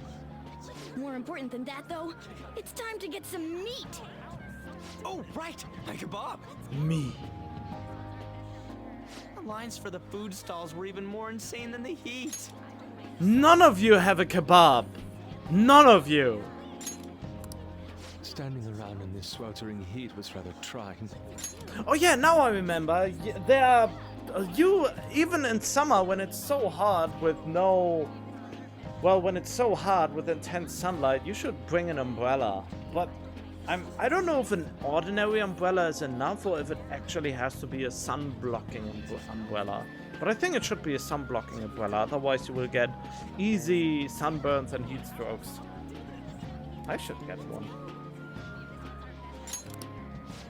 More important than that, though, it's time to get some meat. Oh, right, a kebab. Me. The lines for the food stalls were even more insane than the heat. None of you have a kebab. None of you. Standing around in this sweltering heat was rather trying. Oh yeah, now I remember. There are you even in summer when it's so hot with no. Well, when it's so hot with intense sunlight, you should bring an umbrella. But I don't know if an ordinary umbrella is enough or if it actually has to be a sun-blocking umbrella. But I think it should be a sun blocking as well, otherwise you will get easy sunburns and heat strokes. I should get one.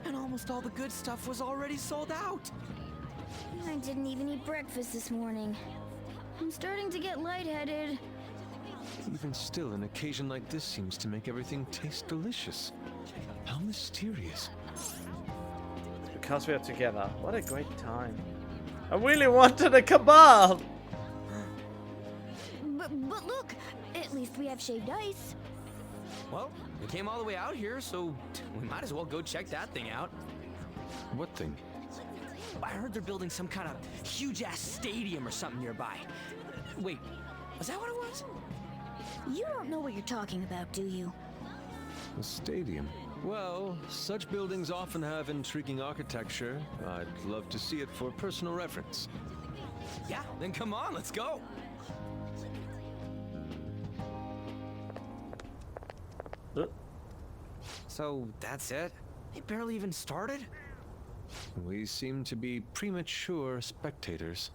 And almost all the good stuff was already sold out. I didn't even eat breakfast this morning. I'm starting to get lightheaded. Even still, an occasion like this seems to make everything taste delicious. How mysterious. Because we are together. What a great time. I really wanted a kebab! But look, at least we have shaved ice. Well, we came all the way out here, so we might as well go check that thing out. What thing? I heard they're building some kind of huge-ass stadium or something nearby. Wait, was that what it was? You don't know what you're talking about, do you? A stadium? Well, such buildings often have intriguing architecture. I'd love to see it for personal reference. Yeah, then come on, let's go. So, that's it? They barely even started? We seem to be premature spectators.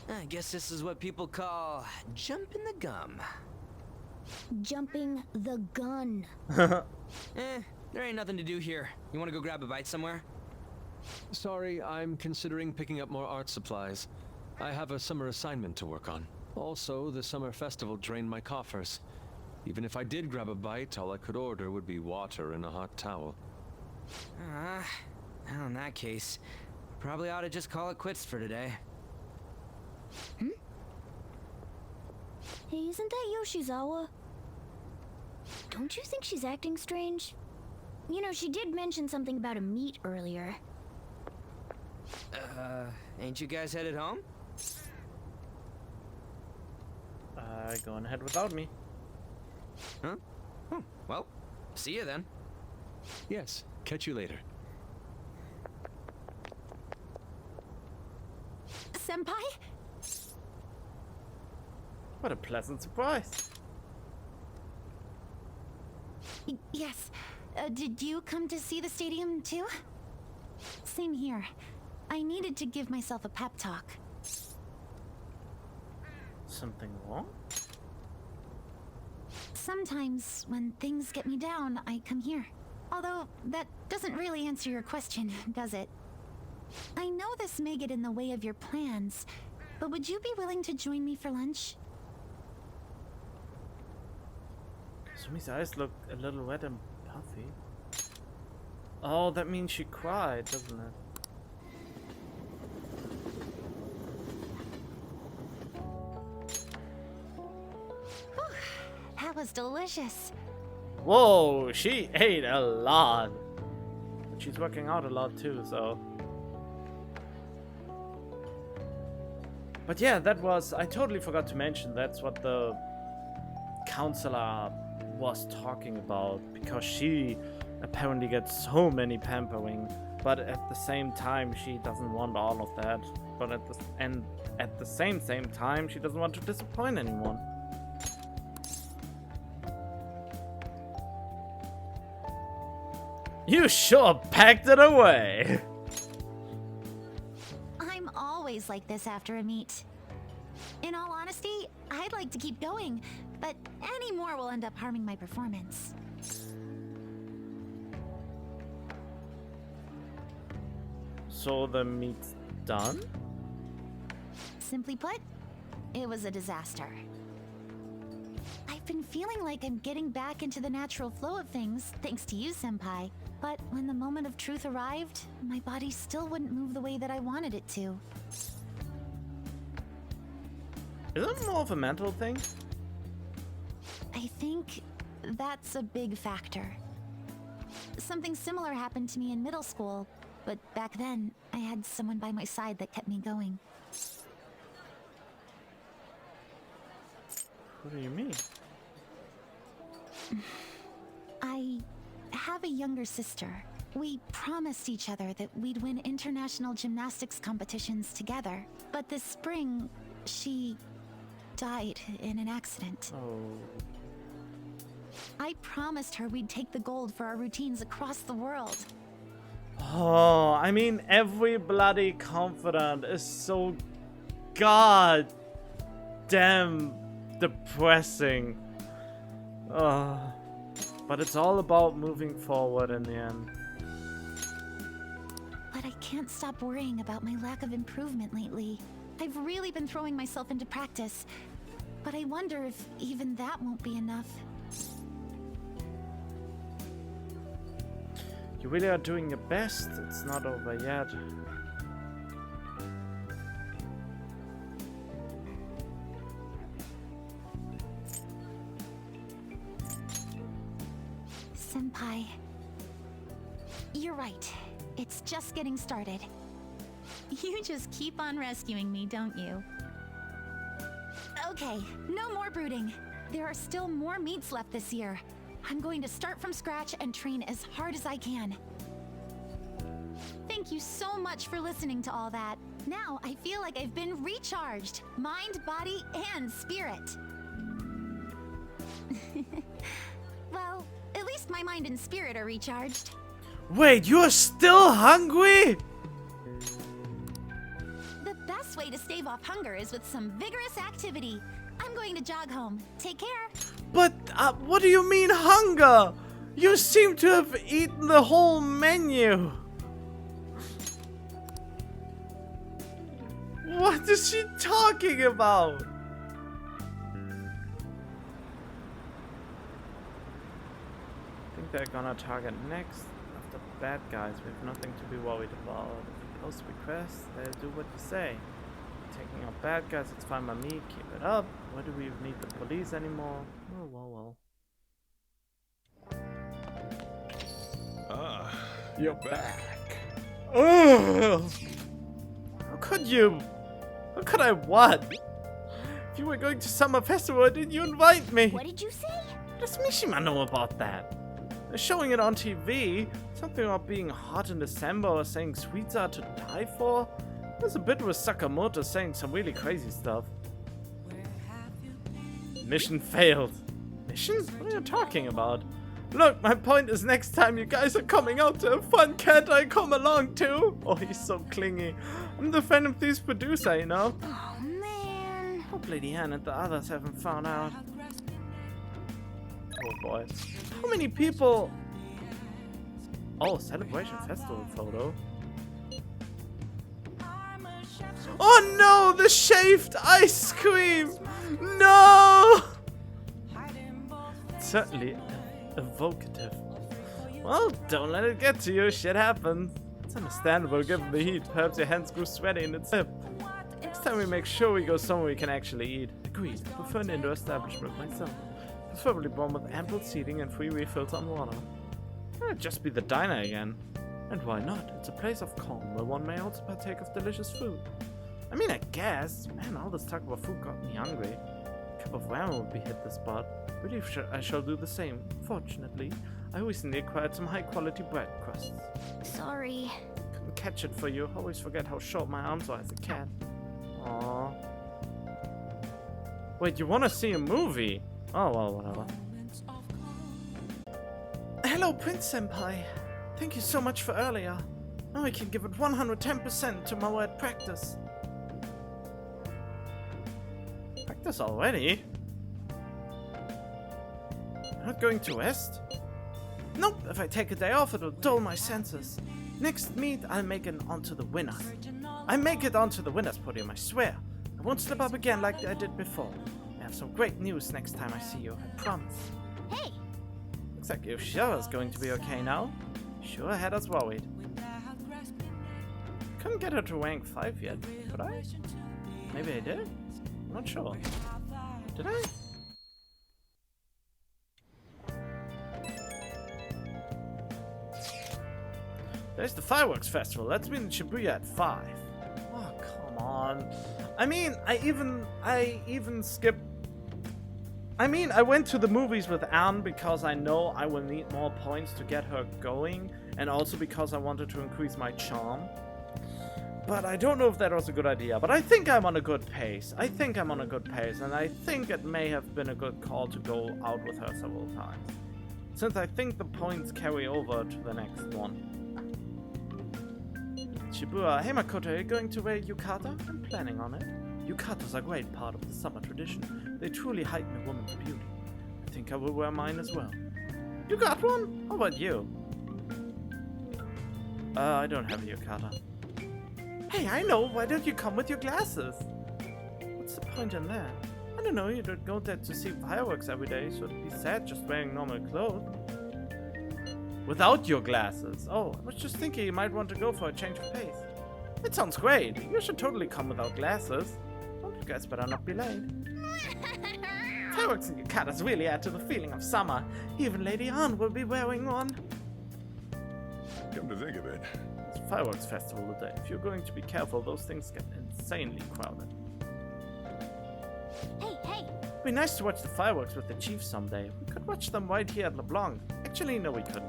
I guess this is what people call jumping the gum. Jumping the gun. There ain't nothing to do here. You want to go grab a bite somewhere? Sorry, I'm considering picking up more art supplies. I have a summer assignment to work on. Also, the summer festival drained my coffers. Even if I did grab a bite, all I could order would be water and a hot towel. Well, in that case, probably ought to just call it quits for today. Hey, isn't that Yoshizawa? Don't you think she's acting strange? You know, she did mention something about a meet earlier. Ain't you guys headed home? Going ahead without me. Huh? Well, see you then. Yes, catch you later. Senpai? What a pleasant surprise. Yes. Did you come to see the stadium too? Same here. I needed to give myself a pep talk. Something wrong? Sometimes, when things get me down, I come here. Although, that doesn't really answer your question, does it? I know this may get in the way of your plans, but would you be willing to join me for lunch? Sumi's eyes look a little wet and puffy. Oh, that means she cried, doesn't it? That was delicious. Whoa, she ate a lot. But she's working out a lot too, so. But yeah, that was, I totally forgot to mention, that's what the counselor was talking about, because she apparently gets so many pampering, but at the same time she doesn't want all of that. But at the same time she doesn't want to disappoint anyone. You sure packed it away. I'm always like this after a meet. In all honesty, I'd like to keep going, but any more will end up harming my performance. So the meet's done? Simply put, it was a disaster. I've been feeling like I'm getting back into the natural flow of things, thanks to you, Senpai. But when the moment of truth arrived, my body still wouldn't move the way that I wanted it to. Is it more of a mental thing? I think that's a big factor. Something similar happened to me in middle school, but back then, I had someone by my side that kept me going. What do you mean? I have a younger sister. We promised each other that we'd win international gymnastics competitions together. But this spring, she died in an accident. Oh. I promised her we'd take the gold for our routines across the world. Oh, I mean, every bloody confidant is so god damn depressing. But it's all about moving forward in the end. But I can't stop worrying about my lack of improvement lately. I've really been throwing myself into practice, but I wonder if even that won't be enough. You really are doing your best. It's not over yet. Senpai, you're right. It's just getting started. You just keep on rescuing me, don't you? Okay, no more brooding. There are still more meets left this year. I'm going to start from scratch and train as hard as I can. Thank you so much for listening to all that. Now I feel like I've been recharged. Mind, body, and spirit. Well, at least my mind and spirit are recharged. Wait, you're still hungry? The best way to stave off hunger is with some vigorous activity. I'm going to jog home. Take care. But what do you mean hunger? You seem to have eaten the whole menu. What is she talking about? I think they're gonna target next. After bad guys, we have nothing to be worried about. If you post requests, they'll do what you say. Taking out bad guys, it's fine by me. Keep it up. Why do we even need the police anymore? Oh, well. Ah, you're back. Ugh. How could you? How could I what? If you were going to Summer Festival, why didn't you invite me? What did you say? Does Mishima know about that? They're showing it on TV. Something about being hot in December or saying sweets are to die for. There's a bit with Sakamoto saying some really crazy stuff. Mission failed. Mission? What are you talking about? Look, my point is next time you guys are coming out to have fun, can't I come along too? Oh, he's so clingy. I'm the Phantom Thieves producer, you know? Oh, man. Hope Lady Anne and the others haven't found out. Oh boy. How many people... Oh, celebration festival photo. Oh no, the shaved ice cream! No! Certainly evocative. Well, don't let it get to you, shit happens. It's understandable given the heat. Perhaps your hands grew sweaty in its hip. Next time we make sure we go somewhere we can actually eat. Agreed, I prefer an indoor establishment myself. Preferably one with ample seating and free refills on water. It'd just be the diner again. And why not? It's a place of calm where one may also partake of delicious food. I mean, I guess. Man, all this talk about food got me hungry. A cup of ramen would be hit the spot. Really, I shall do the same. Fortunately, I recently acquired some high-quality bread crusts. Sorry. Couldn't catch it for you. Always forget how short my arms are as a cat. Aww. Wait, you want to see a movie? Oh, well, whatever. Hello, Prince Senpai. Thank you so much for earlier. Now I can give it 110% tomorrow at practice. Practice already? Not going to rest? Nope, if I take a day off it'll dull my senses. Next meet, I'll make it onto the winners. I make it onto the winners podium, I swear. I won't slip up again like I did before. I have some great news next time I see you, I promise. Hey! Looks like Yoshira's going to be okay now. Sure had us worried. Couldn't get her to rank 5 yet, could I? Maybe I did? I'm not sure. Did I? There's the fireworks festival. Let's be in Shibuya at 5. Oh, come on. I mean, I even skipped. I mean, I went to the movies with Anne because I know I will need more points to get her going, and also because I wanted to increase my charm. But I don't know if that was a good idea. But I think I'm on a good pace. And I think it may have been a good call to go out with her several times, since I think the points carry over to the next one. Shibuya, hey Makoto, are you going to wear yukata? I'm planning on it. Yukatas are a great part of the summer tradition. They truly heighten a woman's beauty. I think I will wear mine as well. You got one? How about you? I don't have a yukata. Hey, I know! Why don't you come with your glasses? What's the point in that? I don't know, you don't go there to see fireworks every day, so it'd be sad just wearing normal clothes. Without your glasses? Oh, I was just thinking you might want to go for a change of pace. It sounds great. You should totally come without glasses. Well, you guys better not be late. Fireworks and yukatas really add to the feeling of summer. Even Lady Anne will be wearing one. Come to think of it. It's a fireworks festival today. If you're going to be careful, those things get insanely crowded. Hey, hey! It'd be nice to watch the fireworks with the chief someday. We could watch them right here at LeBlanc. Actually, no, we couldn't.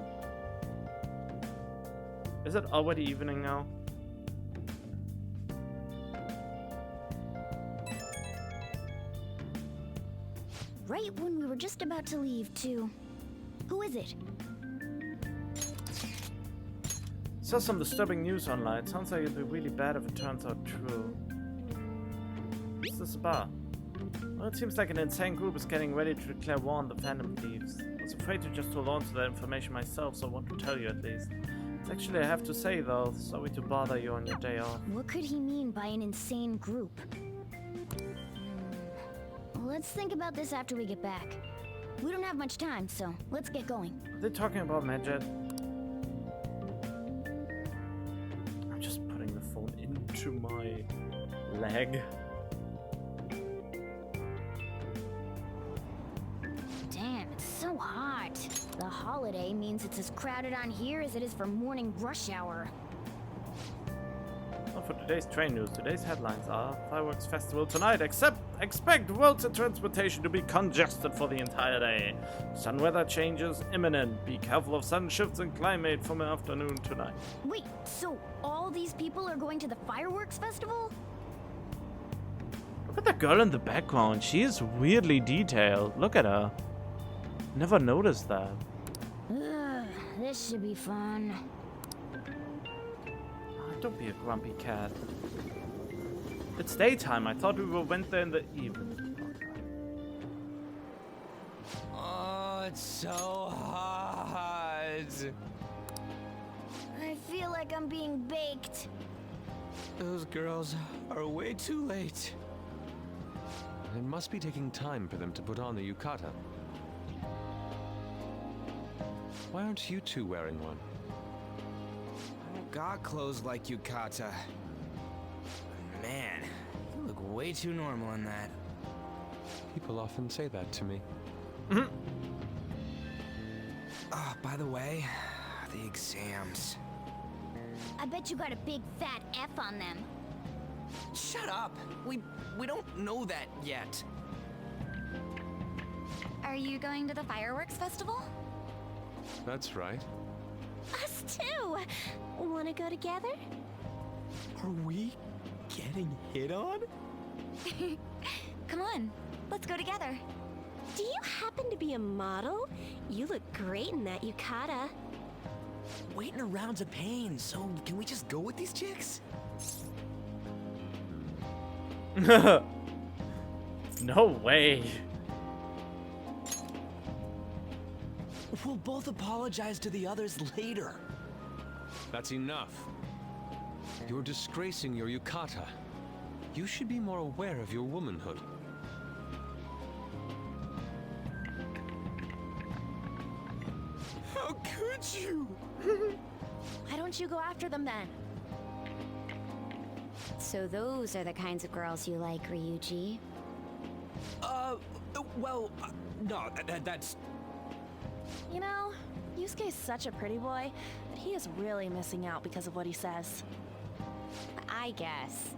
Is it already evening now? Right when we were just about to leave, too. Who is it? Saw some disturbing news online. It sounds like it'd be really bad if it turns out true. What's this about? Well, it seems like an insane group is getting ready to declare war on the Phantom Thieves. I was afraid to just hold on to that information myself, so I want to tell you at least. It's actually, I have to say though, sorry to bother you on your day off. What could he mean by an insane group? Let's think about this after we get back. We don't have much time, so let's get going. Are they talking about Medjed? I'm just putting the phone into my leg. Damn, it's so hot. The holiday means it's as crowded on here as it is for morning rush hour. Well, for today's train news, today's headlines are Fireworks Festival tonight, expect roads and transportation to be congested for the entire day. Sun weather changes imminent. Be careful of sun shifts in climate from afternoon tonight. Wait, so all these people are going to the fireworks festival? Look at the girl in the background. She is weirdly detailed. Look at her. Never noticed that. Ugh, this should be fun. Don't be a grumpy cat. It's daytime. I thought we went there in the evening. Oh, it's so hot. I feel like I'm being baked. Those girls are way too late. It must be taking time for them to put on the yukata. Why aren't you two wearing one? I don't got clothes like yukata. Man, you look way too normal in that. People often say that to me. Oh, by the way, the exams. I bet you got a big fat F on them. Shut up! We don't know that yet. Are you going to the fireworks festival? That's right. Us too! Wanna go together? Are we getting hit on? Come on, let's go together. Do you happen to be a model? You look great in that yukata. Waiting around's a pain, so can we just go with these chicks? No way. We'll both apologize to the others later. That's enough. You're disgracing your yukata. You should be more aware of your womanhood. How could you? Why don't you go after them then? So those are the kinds of girls you like, Ryuji. No, that's... You know, Yusuke's such a pretty boy, but he is really missing out because of what he says. I guess.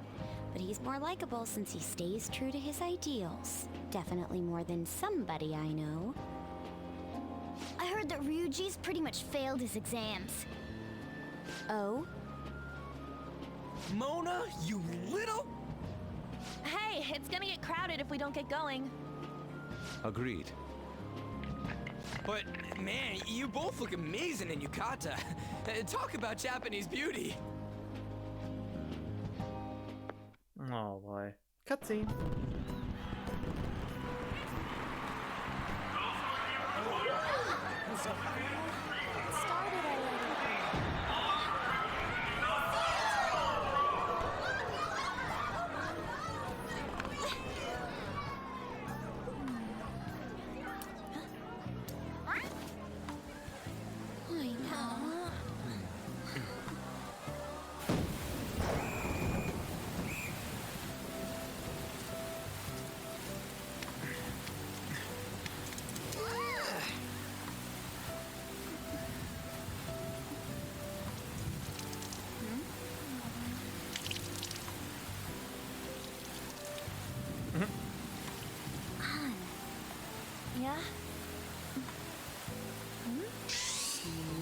But he's more likable since he stays true to his ideals. Definitely more than somebody I know. I heard that Ryuji's pretty much failed his exams. Oh? Mona, you little... Hey, it's gonna get crowded if we don't get going. Agreed. But, man, you both look amazing in yukata. Talk about Japanese beauty. Oh boy. Cutscene.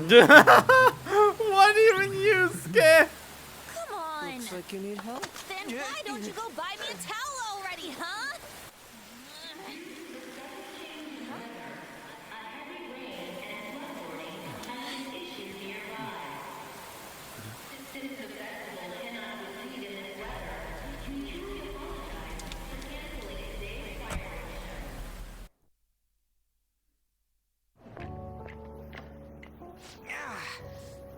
Yeah? What even Yusuke? Come on! Looks like you need help. Then why don't you go buy me a towel already, huh?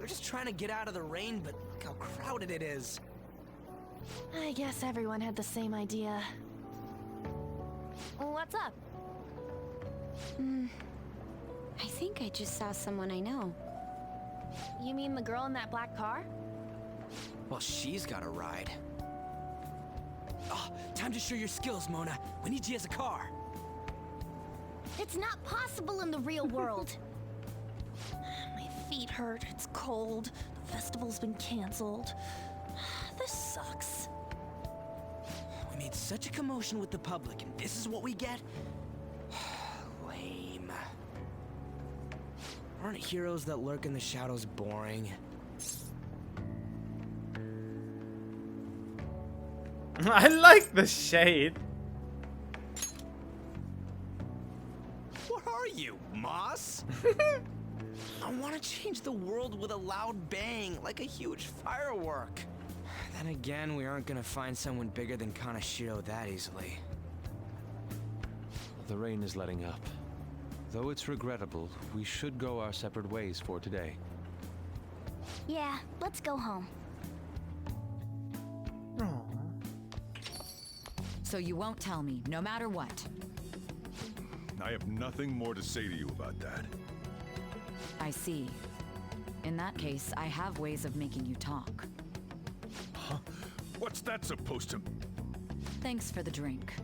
We're just trying to get out of the rain, but look how crowded it is. I guess everyone had the same idea. What's up? I think I just saw someone I know. You mean the girl in that black car? Well, she's got a ride. Oh, time to show your skills, Mona. We need you as a car. It's not possible in the real world. My feet hurt, it's cold, the festival's been canceled. This sucks. We made such a commotion with the public, and this is what we get? Lame. Aren't heroes that lurk in the shadows boring? I like the shade. What are you, Moss? I want to change the world with a loud bang, like a huge firework. Then again, we aren't gonna find someone bigger than Kanashiro that easily. The rain is letting up. Though it's regrettable, we should go our separate ways for today. Yeah, let's go home. So you won't tell me, no matter what. I have nothing more to say to you about that. I see. In that case, I have ways of making you talk. Huh? What's that supposed to... Thanks for the drink.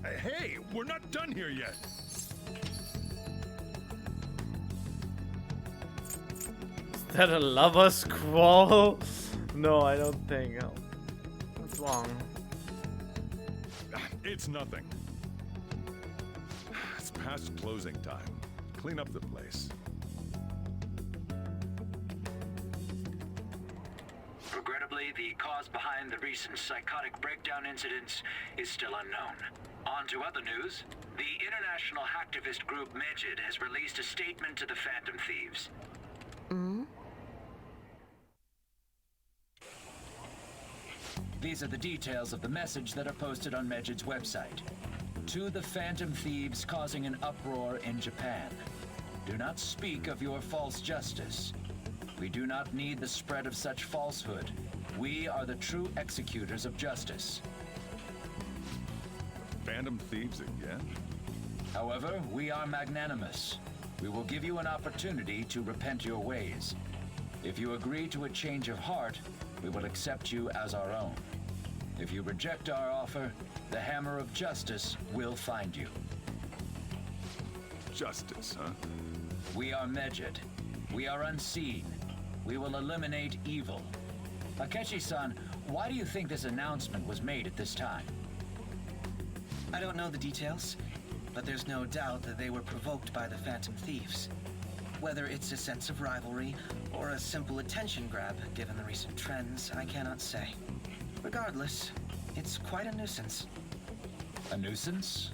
Hey, we're not done here yet. Is that a lover's quarrel? No, I don't think. Oh, what's wrong? It's nothing. It's past closing time. Clean up the place. Regrettably, the cause behind the recent psychotic breakdown incidents is still unknown. On to other news. The international hacktivist group Medjed has released a statement to the Phantom Thieves. These are the details of the message that are posted on Medjed's website. To the Phantom Thieves causing an uproar in Japan. Do not speak of your false justice. We do not need the spread of such falsehood. We are the true executors of justice. Phantom Thieves again? However, we are magnanimous. We will give you an opportunity to repent your ways. If you agree to a change of heart, we will accept you as our own. If you reject our offer, the hammer of justice will find you. Justice, huh? We are Medjed. We are unseen. We will eliminate evil. Akechi-san, why do you think this announcement was made at this time? I don't know the details, but there's no doubt that they were provoked by the Phantom Thieves. Whether it's a sense of rivalry or a simple attention grab, given the recent trends, I cannot say. Regardless, it's quite a nuisance. A nuisance?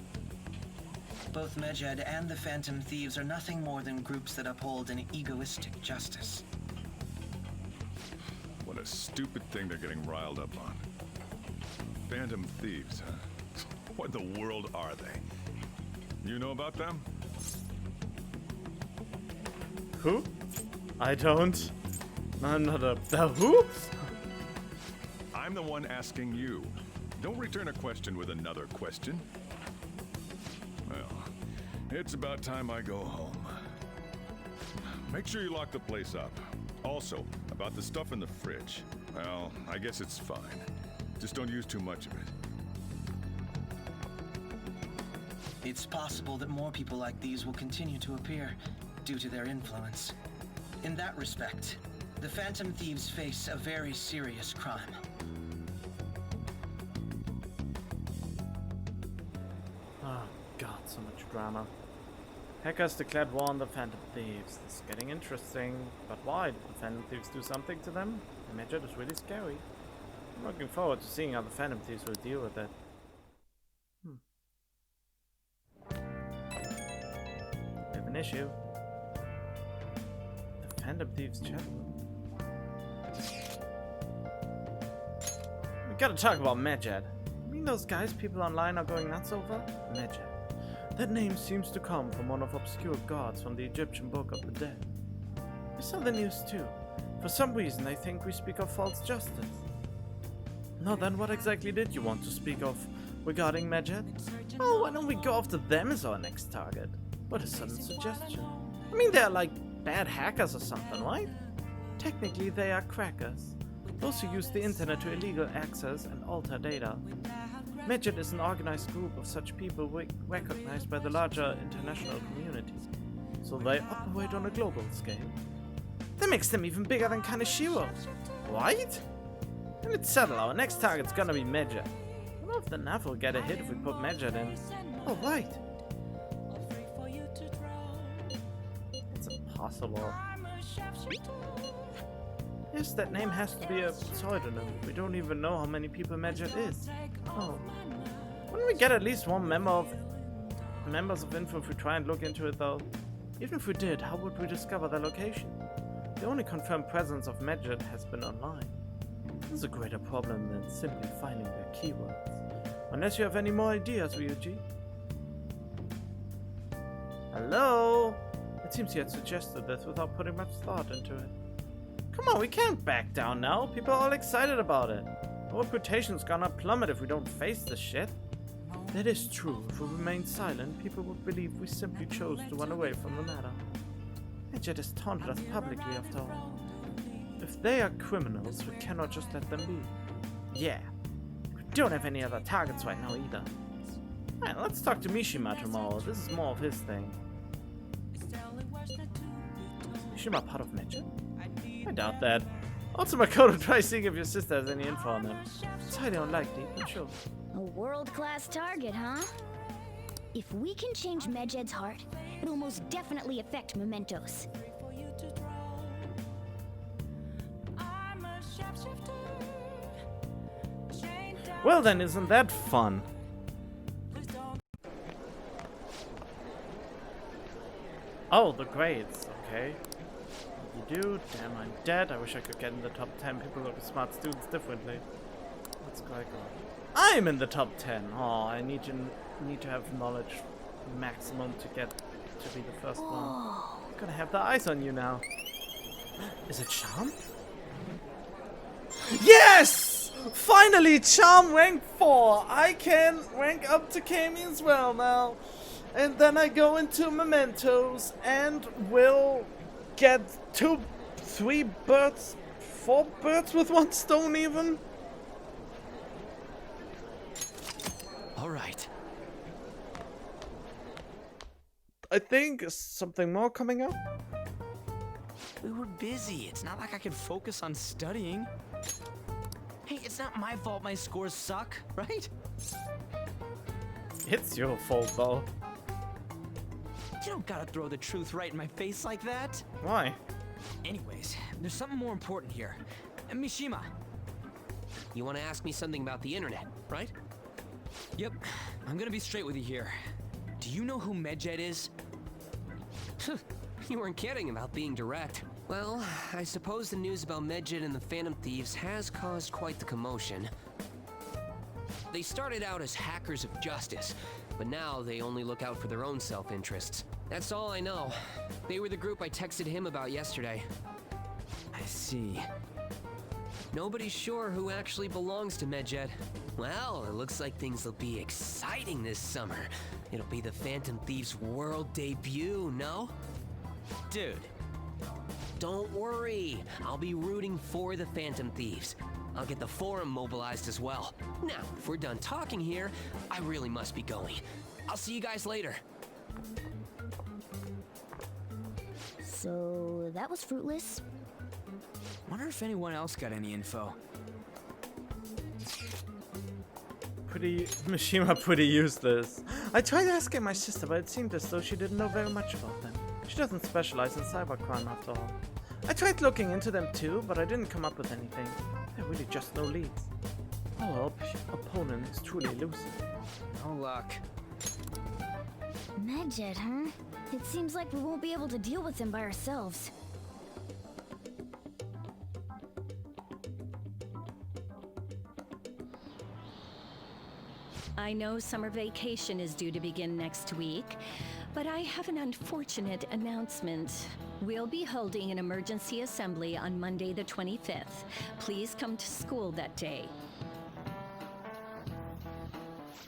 Both Medjed and the Phantom Thieves are nothing more than groups that uphold an egoistic justice. What a stupid thing they're getting riled up on. Phantom thieves, huh? What in the world are they? You know about them? Who? I don't. I'm not a... The who? I'm the one asking you. Don't return a question with another question. Well, it's about time I go home. Make sure you lock the place up. Also, about the stuff in the fridge. Well, I guess it's fine. Just don't use too much of it. It's possible that more people like these will continue to appear due to their influence. In that respect, the Phantom Thieves face a very serious crime. Oh god, so much drama. Hackers declared war on the Phantom Thieves. This is getting interesting. But why? Did the Phantom Thieves do something to them? Medjed is really scary. I'm looking forward to seeing how the Phantom Thieves will deal with it. We have an issue. The Phantom Thieves chat room. We gotta talk about Medjed. You mean those guys people online are going nuts over? Medjed. That name seems to come from one of obscure gods from the Egyptian Book of the Dead. I saw the news too. For some reason I think we speak of false justice. Now then, what exactly did you want to speak of regarding Medjed? Oh, why don't we go after them as our next target? What a sudden suggestion. I mean, they're like bad hackers or something, right? Technically, they are crackers. Those who use the internet to illegal access and alter data. Medjed is an organized group of such people recognized by the larger international community. So they operate on a global scale. That makes them even bigger than Kaneshiro. Right? And it's settled, our next target's gonna be Medjed. I wonder if the nav will get a hit if we put Medjed in. Oh, right. It's impossible. Yes, that name has to be a pseudonym. We don't even know how many people Medjed is. Oh. Wouldn't we get at least one members of info if we try and look into it though? Even if we did, how would we discover their location? The only confirmed presence of Medjed has been online. This is a greater problem than simply finding their keywords. Unless you have any more ideas, Ryuji. Hello? It seems you had suggested this without putting much thought into it. Come on, we can't back down now. People are all excited about it. Our reputation's gonna plummet if we don't face this shit. That is true. If we remain silent, people would believe we simply chose to run away from the matter. Medjed has taunted us publicly after all. If they are criminals, we cannot just let them be. Yeah. We don't have any other targets right now either. Alright, let's talk to Mishima tomorrow. This is more of his thing. Is Mishima part of Medjed? I doubt that. Also, Makoto, try seeing if your sister has any info on them. It's highly unlikely, I'm sure. A world-class target, huh? If we can change Medjed's heart, it'll most definitely affect Mementos. Well then, isn't that fun? Oh, the grades, okay. You do? Damn, I'm dead. I wish I could get in the top 10. People look at smart students differently. What's going on? I'm in the top 10! Oh, I need to have knowledge maximum to get to be the first one. I'm gonna have the eyes on you now. Is it Charm? Yes! Finally, Charm rank 4! I can rank up to Kami as well now. And then I go into Mementos and will get 4 birds with one stone even. All right. I think something more coming up. We were busy. It's not like I could focus on studying. Hey, it's not my fault my scores suck, right? It's your fault, though. You don't gotta throw the truth right in my face like that. Why? Anyways, there's something more important here. Mishima. You want to ask me something about the internet, right? Yep. I'm gonna be straight with you here. Do you know who Medjed is? You weren't kidding about being direct. Well, I suppose the news about Medjed and the Phantom Thieves has caused quite the commotion. They started out as hackers of justice, but now they only look out for their own self-interests. That's all I know. They were the group I texted him about yesterday. I see. Nobody's sure who actually belongs to Medjed. Well, it looks like things will be exciting this summer. It'll be the Phantom Thieves' world debut, no? Dude. Don't worry. I'll be rooting for the Phantom Thieves. I'll get the forum mobilized as well. Now, if we're done talking here, I really must be going. I'll see you guys later. So, that was fruitless. Wonder if anyone else got any info. Mishima pretty useless. I tried asking my sister, but it seemed as though she didn't know very much about them. She doesn't specialize in cybercrime after all. I tried looking into them too, but I didn't come up with anything. There really just no leads. Our opponent is truly elusive. No luck. Medjed, huh? It seems like we won't be able to deal with him by ourselves. I know summer vacation is due to begin next week, but I have an unfortunate announcement. We'll be holding an emergency assembly on Monday the 25th. Please come to school that day.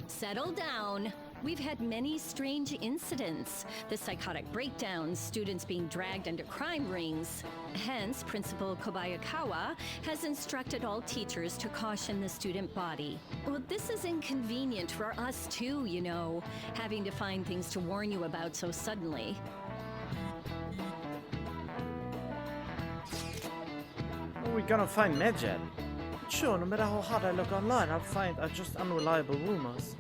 Settle down. We've had many strange incidents. The psychotic breakdowns, students being dragged into crime rings. Hence, Principal Kobayakawa has instructed all teachers to caution the student body. Well, this is inconvenient for us too, you know, having to find things to warn you about so suddenly. How are we gonna find Medjed? Sure, no matter how hard I look online, I'll find just unreliable rumors.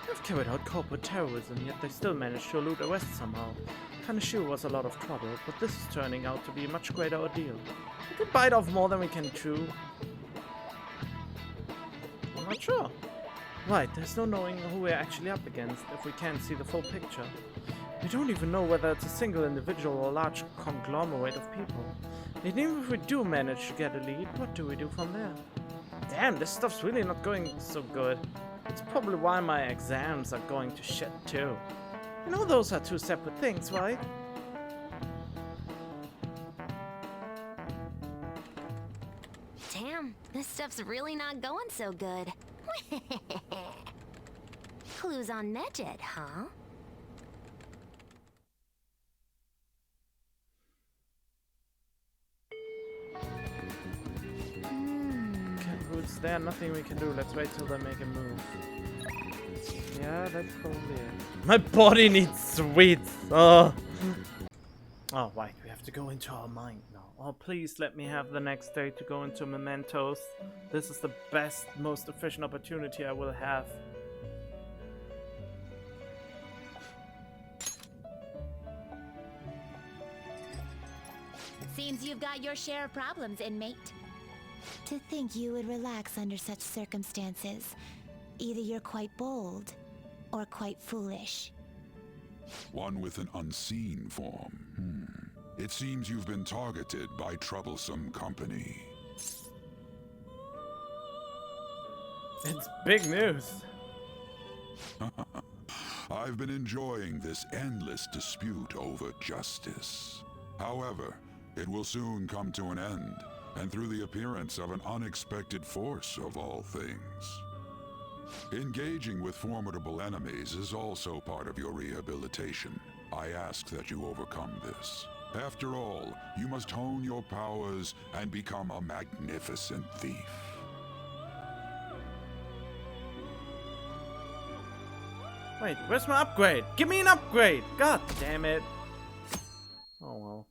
They've carried out corporate terrorism, yet they still managed to elude arrest somehow. Kinda sure was a lot of trouble, but this is turning out to be a much greater ordeal. We could bite off more than we can chew. I'm not sure. Right, there's no knowing who we're actually up against if we can't see the full picture. We don't even know whether it's a single individual or a large conglomerate of people. And even if we do manage to get a lead, what do we do from there? Damn, this stuff's really not going so good. It's probably why my exams are going to shit too. You know those are two separate things, right? Damn, this stuff's really not going so good. Clues on Medjed, huh? Roots there, nothing we can do. Let's wait till they make a move. Yeah, that's probably it. My body needs sweets. Oh, right, we have to go into our mind now. Oh, please let me have the next day to go into mementos. This is the best, most efficient opportunity I will have. Seems you've got your share of problems, inmate. To think you would relax under such circumstances. Either you're quite bold, or quite foolish. One with an unseen form. It seems you've been targeted by troublesome company. It's big news. I've been enjoying this endless dispute over justice. However, it will soon come to an end, and through the appearance of an unexpected force of all things. Engaging with formidable enemies is also part of your rehabilitation. I ask that you overcome this. After all, you must hone your powers and become a magnificent thief. Wait, where's my upgrade? Give me an upgrade! God damn it! Oh well.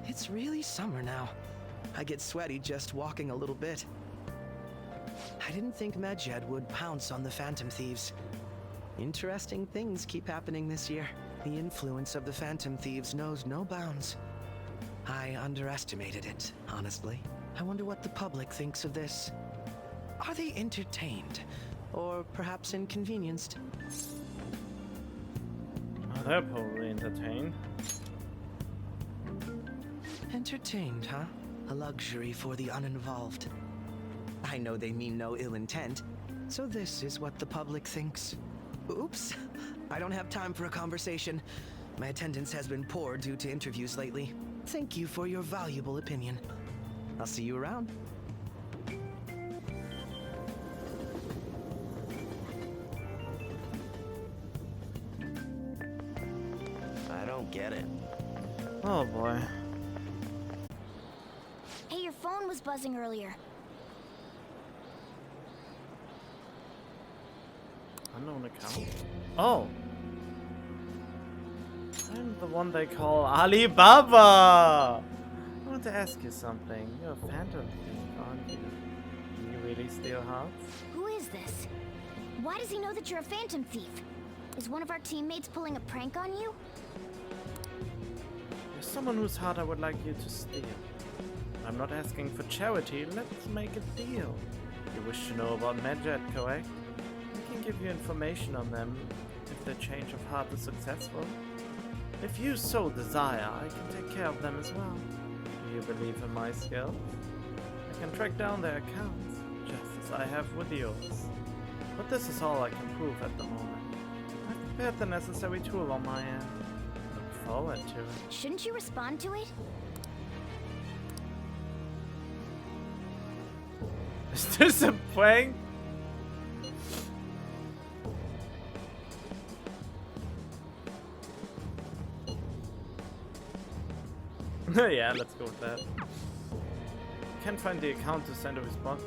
It's really summer now. I get sweaty just walking a little bit. I didn't think Medjed would pounce on the Phantom Thieves. Interesting things keep happening this year. The influence of the Phantom Thieves knows no bounds. I underestimated it, honestly. I wonder what the public thinks of this. Are they entertained? Or perhaps inconvenienced? they're probably entertained. Entertained, huh? A luxury for the uninvolved. I know they mean no ill intent, so this is what the public thinks. Oops, I don't have time for a conversation. My attendance has been poor due to interviews lately. Thank you for your valuable opinion. I'll see you around. I don't get it. Oh boy. Hey, your phone was buzzing earlier. Unknown account. Oh! I'm the one they call Alibaba! I want to ask you something. You're a phantom thief, aren't you? Can you really steal hearts? Who is this? Why does he know that you're a phantom thief? Is one of our teammates pulling a prank on you? You're someone whose heart I would like you to steal. I'm not asking for charity, let's make a deal. You wish to know about Medjed, correct? I can give you information on them if their change of heart is successful. If you so desire, I can take care of them as well. Do you believe in my skills? I can track down their accounts, just as I have with yours. But this is all I can prove at the moment. I've prepared the necessary tool on my end. Look forward to it. Shouldn't you respond to it? Is this a prank? Yeah, let's go with that. Can't find the account to send a response.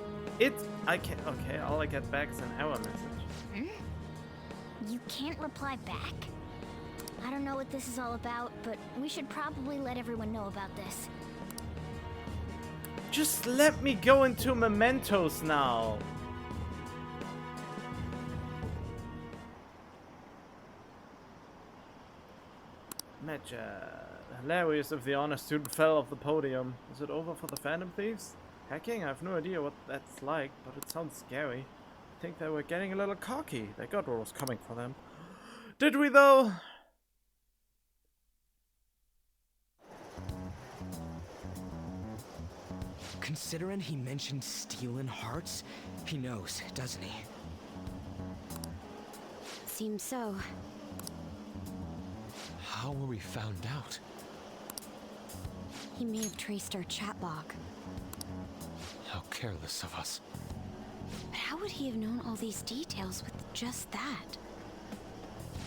I can't. Okay, all I get back is an error message. You can't reply back? I don't know what this is all about, but we should probably let everyone know about this. Just let me go into mementos now. Medjed. Hilarious if the honor student fell off the podium. Is it over for the Phantom Thieves? Hacking? I have no idea what that's like, but it sounds scary. I think they were getting a little cocky. They got what was coming for them. Did we though? Considering he mentioned stealing hearts, he knows, doesn't he? Seems so. How were we found out? He may have traced our chat log. How careless of us. But how would he have known all these details with just that?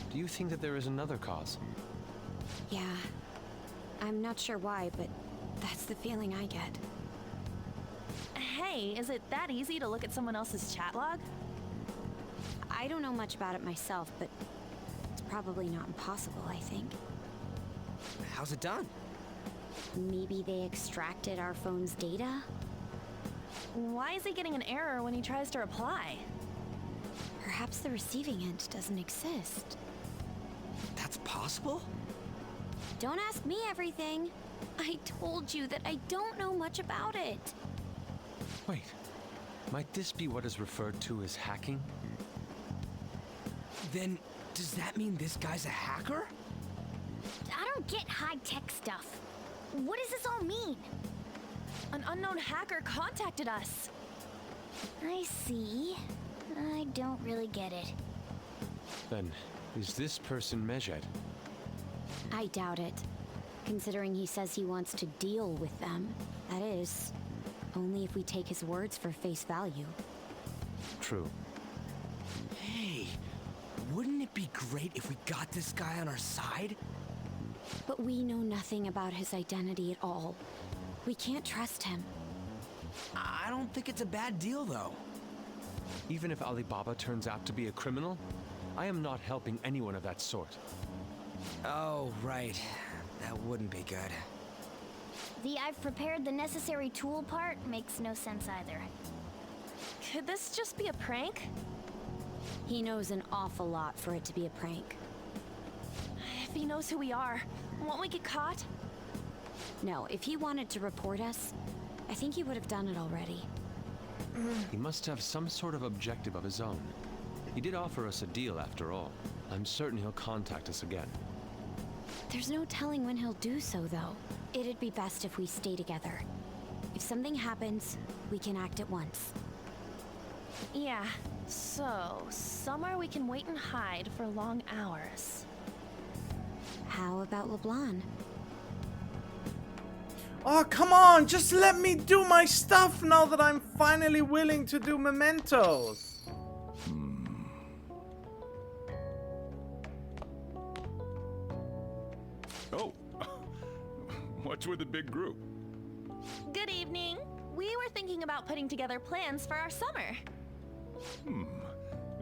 Do you think that there is another cause? Yeah. I'm not sure why, but that's the feeling I get. Hey, is it that easy to look at someone else's chat log? I don't know much about it myself, but it's probably not impossible, I think. How's it done? Maybe they extracted our phone's data? Why is he getting an error when he tries to reply? Perhaps the receiving end doesn't exist. That's possible? Don't ask me everything. I told you that I don't know much about it. Wait, might this be what is referred to as hacking? Then, does that mean this guy's a hacker? I don't get high-tech stuff. What does this all mean? An unknown hacker contacted us. I see. I don't really get it. Then, is this person Medjed? I doubt it. Considering he says he wants to deal with them. That is, only if we take his words for face value. True. Hey, wouldn't it be great if we got this guy on our side? But we know nothing about his identity at all. We can't trust him. I don't think it's a bad deal, though. Even if Alibaba turns out to be a criminal, I am not helping anyone of that sort. Oh, right. That wouldn't be good. The I've prepared the necessary tool part makes no sense either. Could this just be a prank? He knows an awful lot for it to be a prank. If he knows who we are, won't we get caught? No, if he wanted to report us, I think he would have done it already. He must have some sort of objective of his own. He did offer us a deal after all. I'm certain he'll contact us again. There's no telling when he'll do so, though. It'd be best if we stay together. If something happens, we can act at once. Yeah, so somewhere we can wait and hide for long hours. How about LeBlanc? Oh, come on! Just let me do my stuff now that I'm finally willing to do mementos! Oh, what's with the big group? Good evening. We were thinking about putting together plans for our summer.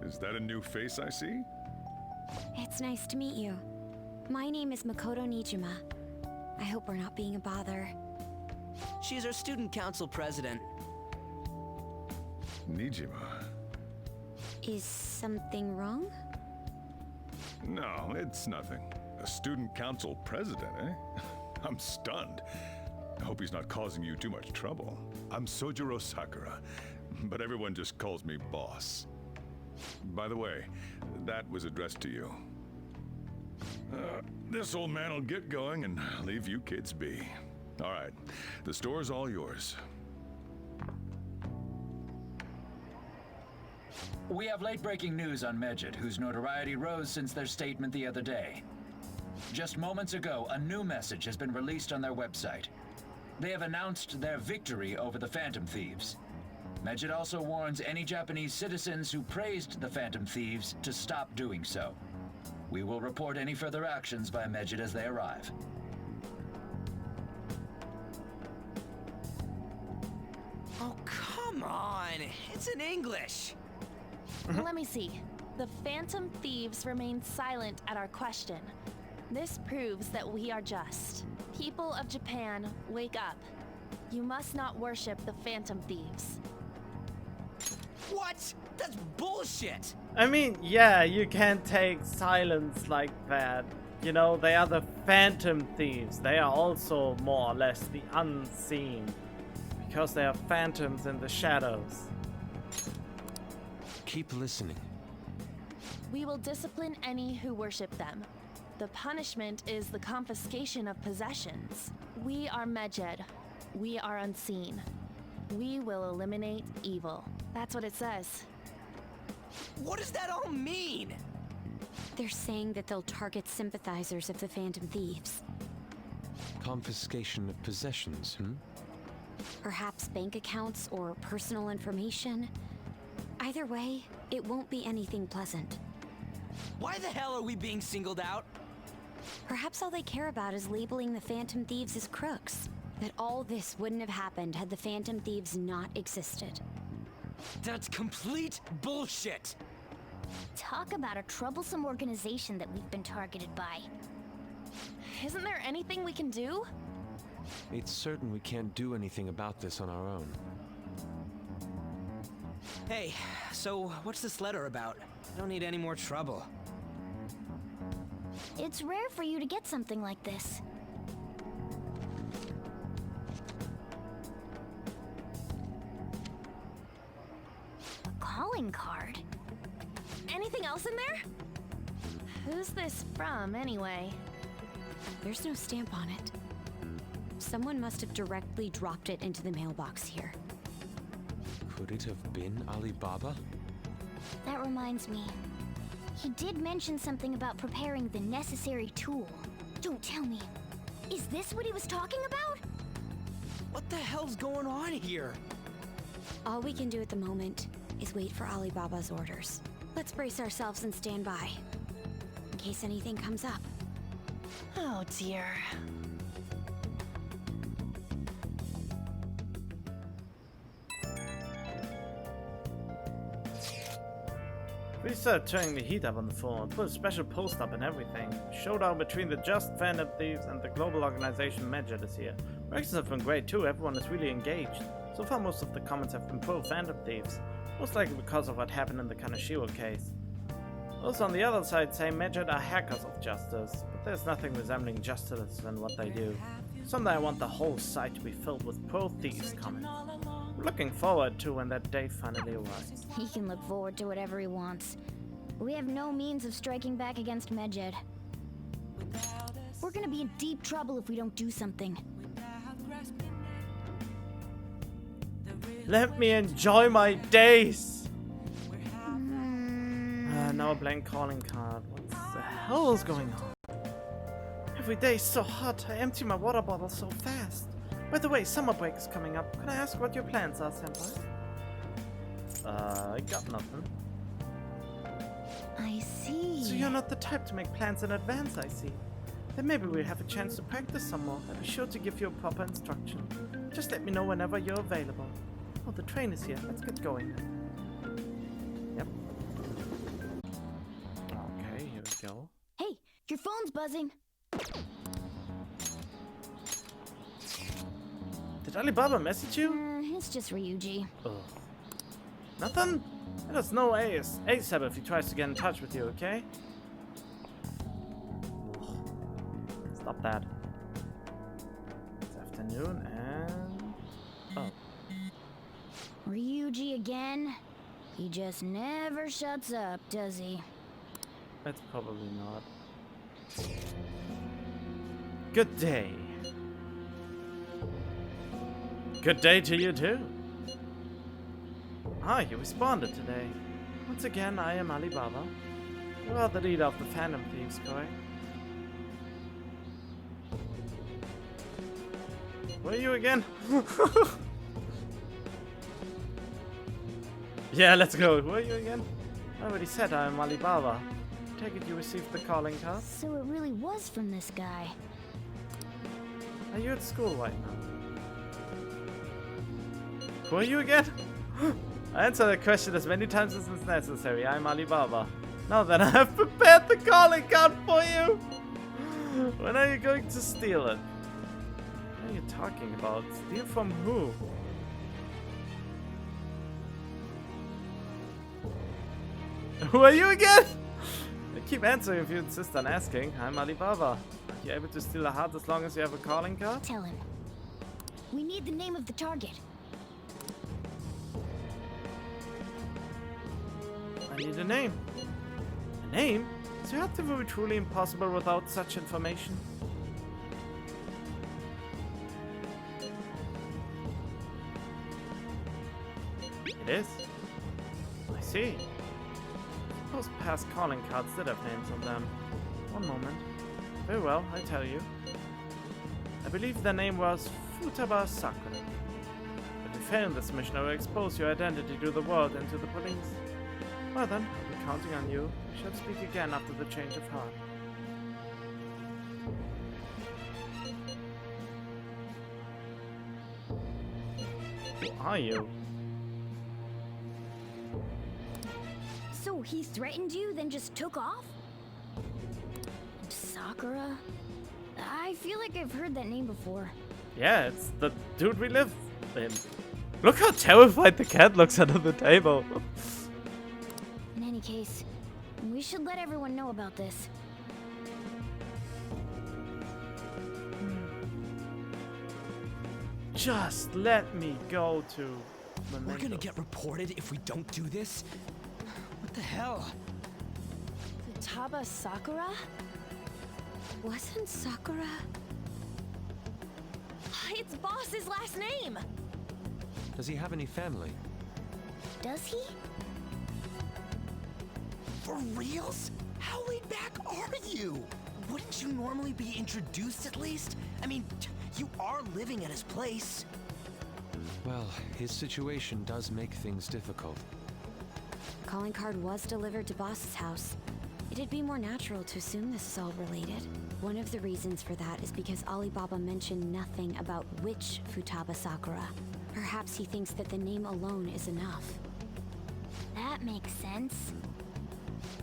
Is that a new face I see? It's nice to meet you. My name is Makoto Nijima. I hope we're not being a bother. She's our student council president. Nijima? Is something wrong? No, it's nothing. A student council president, eh? I'm stunned. I hope he's not causing you too much trouble. I'm Sojiro Sakura, but everyone just calls me boss. By the way, that was addressed to you. This old man will get going and leave you kids be. All right, the store's all yours. We have late-breaking news on Medjed, whose notoriety rose since their statement the other day. Just moments ago, a new message has been released on their website. They have announced their victory over the Phantom Thieves. Medjed also warns any Japanese citizens who praised the Phantom Thieves to stop doing so. We will report any further actions by Medjed as they arrive. Oh, come on! It's in English! Let me see. The Phantom Thieves remain silent at our question. This proves that we are just. People of Japan, wake up. You must not worship the Phantom Thieves. What? That's bullshit! I mean, yeah, you can't take silence like that. You know, they are the Phantom Thieves. They are also more or less the unseen. Because they are phantoms in the shadows. Keep listening. We will discipline any who worship them. The punishment is the confiscation of possessions. We are Medjed. We are unseen. We will eliminate evil. That's what it says. What does that all mean? They're saying that they'll target sympathizers of the Phantom Thieves. Confiscation of possessions, Perhaps bank accounts or personal information. Either way, it won't be anything pleasant. Why the hell are we being singled out? Perhaps all they care about is labeling the Phantom Thieves as crooks. That all this wouldn't have happened had the Phantom Thieves not existed. That's complete bullshit! Talk about a troublesome organization that we've been targeted by. Isn't there anything we can do? It's certain we can't do anything about this on our own. Hey, so what's this letter about? I don't need any more trouble. It's rare for you to get something like this. A calling card? Anything else in there? Who's this from, anyway? There's no stamp on it. Someone must have directly dropped it into the mailbox here. Could it have been Alibaba? That reminds me. He did mention something about preparing the necessary tool. Don't tell me. Is this what he was talking about? What the hell's going on here? All we can do at the moment is wait for Alibaba's orders. Let's brace ourselves and stand by, in case anything comes up. Oh dear. We started turning the heat up on the phone, put a special post up and everything. Showdown between the Just Phantom Thieves and the global organization Medjed is here. Reactions have been great too, everyone is really engaged. So far most of the comments have been pro Phantom Thieves, most likely because of what happened in the Kaneshiro case. Those on the other side say Medjed are hackers of justice, but there's nothing resembling justice in what they do. Someday I want the whole site to be filled with pro thieves comments. We're looking forward to when that day finally arrives. He can look forward to whatever he wants. We have no means of striking back against Medjed. We're gonna be in deep trouble if we don't do something. Let me enjoy my days! Now a blank calling card. What the hell is going on? Every day is so hot. I empty my water bottle so fast. By the way, summer break is coming up. Can I ask what your plans are, Senpai? I got nothing. I see. So you're not the type to make plans in advance, I see. Then maybe we'll have a chance to practice some more. I'll be sure to give you a proper instruction. Just let me know whenever you're available. Oh, the train is here. Let's get going then. Yep. Okay, here we go. Hey, your phone's buzzing. Did Alibaba message you? It's just Ryuji. Ugh. Nothing? Let us know ASAP if he tries to get in touch with you, okay? Stop that. It's afternoon and... Oh. Ryuji again? He just never shuts up, does he? That's probably not. Good day. Good day to you too. Ah, you responded today. Once again, I am Alibaba. You are the leader of the Phantom Thieves, correct? Where are you again? Yeah, let's go. Who are you again? I already said I am Alibaba. Take it you received the calling card? So it really was from this guy. Are you at school right now? Who are you again? Answer the question as many times as is necessary. I'm Alibaba. Now then, I have prepared the calling card for you! When are you going to steal it? What are you talking about? Steal from who? Who are you again? I keep answering if you insist on asking. I'm Alibaba. Are you able to steal a heart as long as you have a calling card? Tell him. We need the name of the target. I need a name. A name? Is your activity truly impossible without such information? It is. I see. Those past calling cards did have names on them. One moment. Very well, I tell you. I believe the name was Futaba Sakura. If you fail in this mission, I will expose your identity to the world and to the police. Well then, I'll be counting on you. We shall speak again after the change of heart. Who are you? So he threatened you, then just took off? Sakura? I feel like I've heard that name before. Yeah, it's the dude we live in. Look how terrified the cat looks under the table. In any case, we should let everyone know about this. Just let me go to We're gonna get reported if we don't do this? What the hell? Futaba Sakura? Wasn't Sakura? It's Boss's last name! Does he have any family? Does he? For reals? How laid back are you? Wouldn't you normally be introduced at least? I mean, you are living at his place. Well, his situation does make things difficult. Calling card was delivered to Boss's house. It'd be more natural to assume this is all related. One of the reasons for that is because Alibaba mentioned nothing about which Futaba Sakura. Perhaps he thinks that the name alone is enough. That makes sense.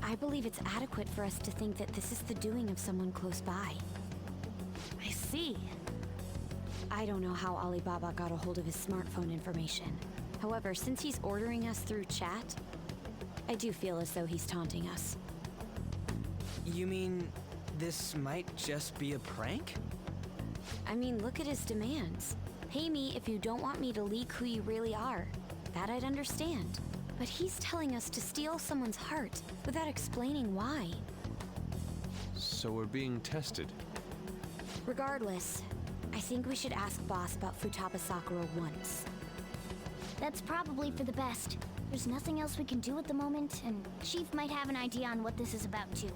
I believe it's adequate for us to think that this is the doing of someone close by. I see. I don't know how Alibaba got a hold of his smartphone information. However, since he's ordering us through chat, I do feel as though he's taunting us. You mean this might just be a prank? I mean, look at his demands. Pay me if you don't want me to leak who you really are. That I'd understand. But he's telling us to steal someone's heart without explaining why. So we're being tested. Regardless, I think we should ask Boss about Futaba Sakura once. That's probably for the best. There's nothing else we can do at the moment, and Chief might have an idea on what this is about too.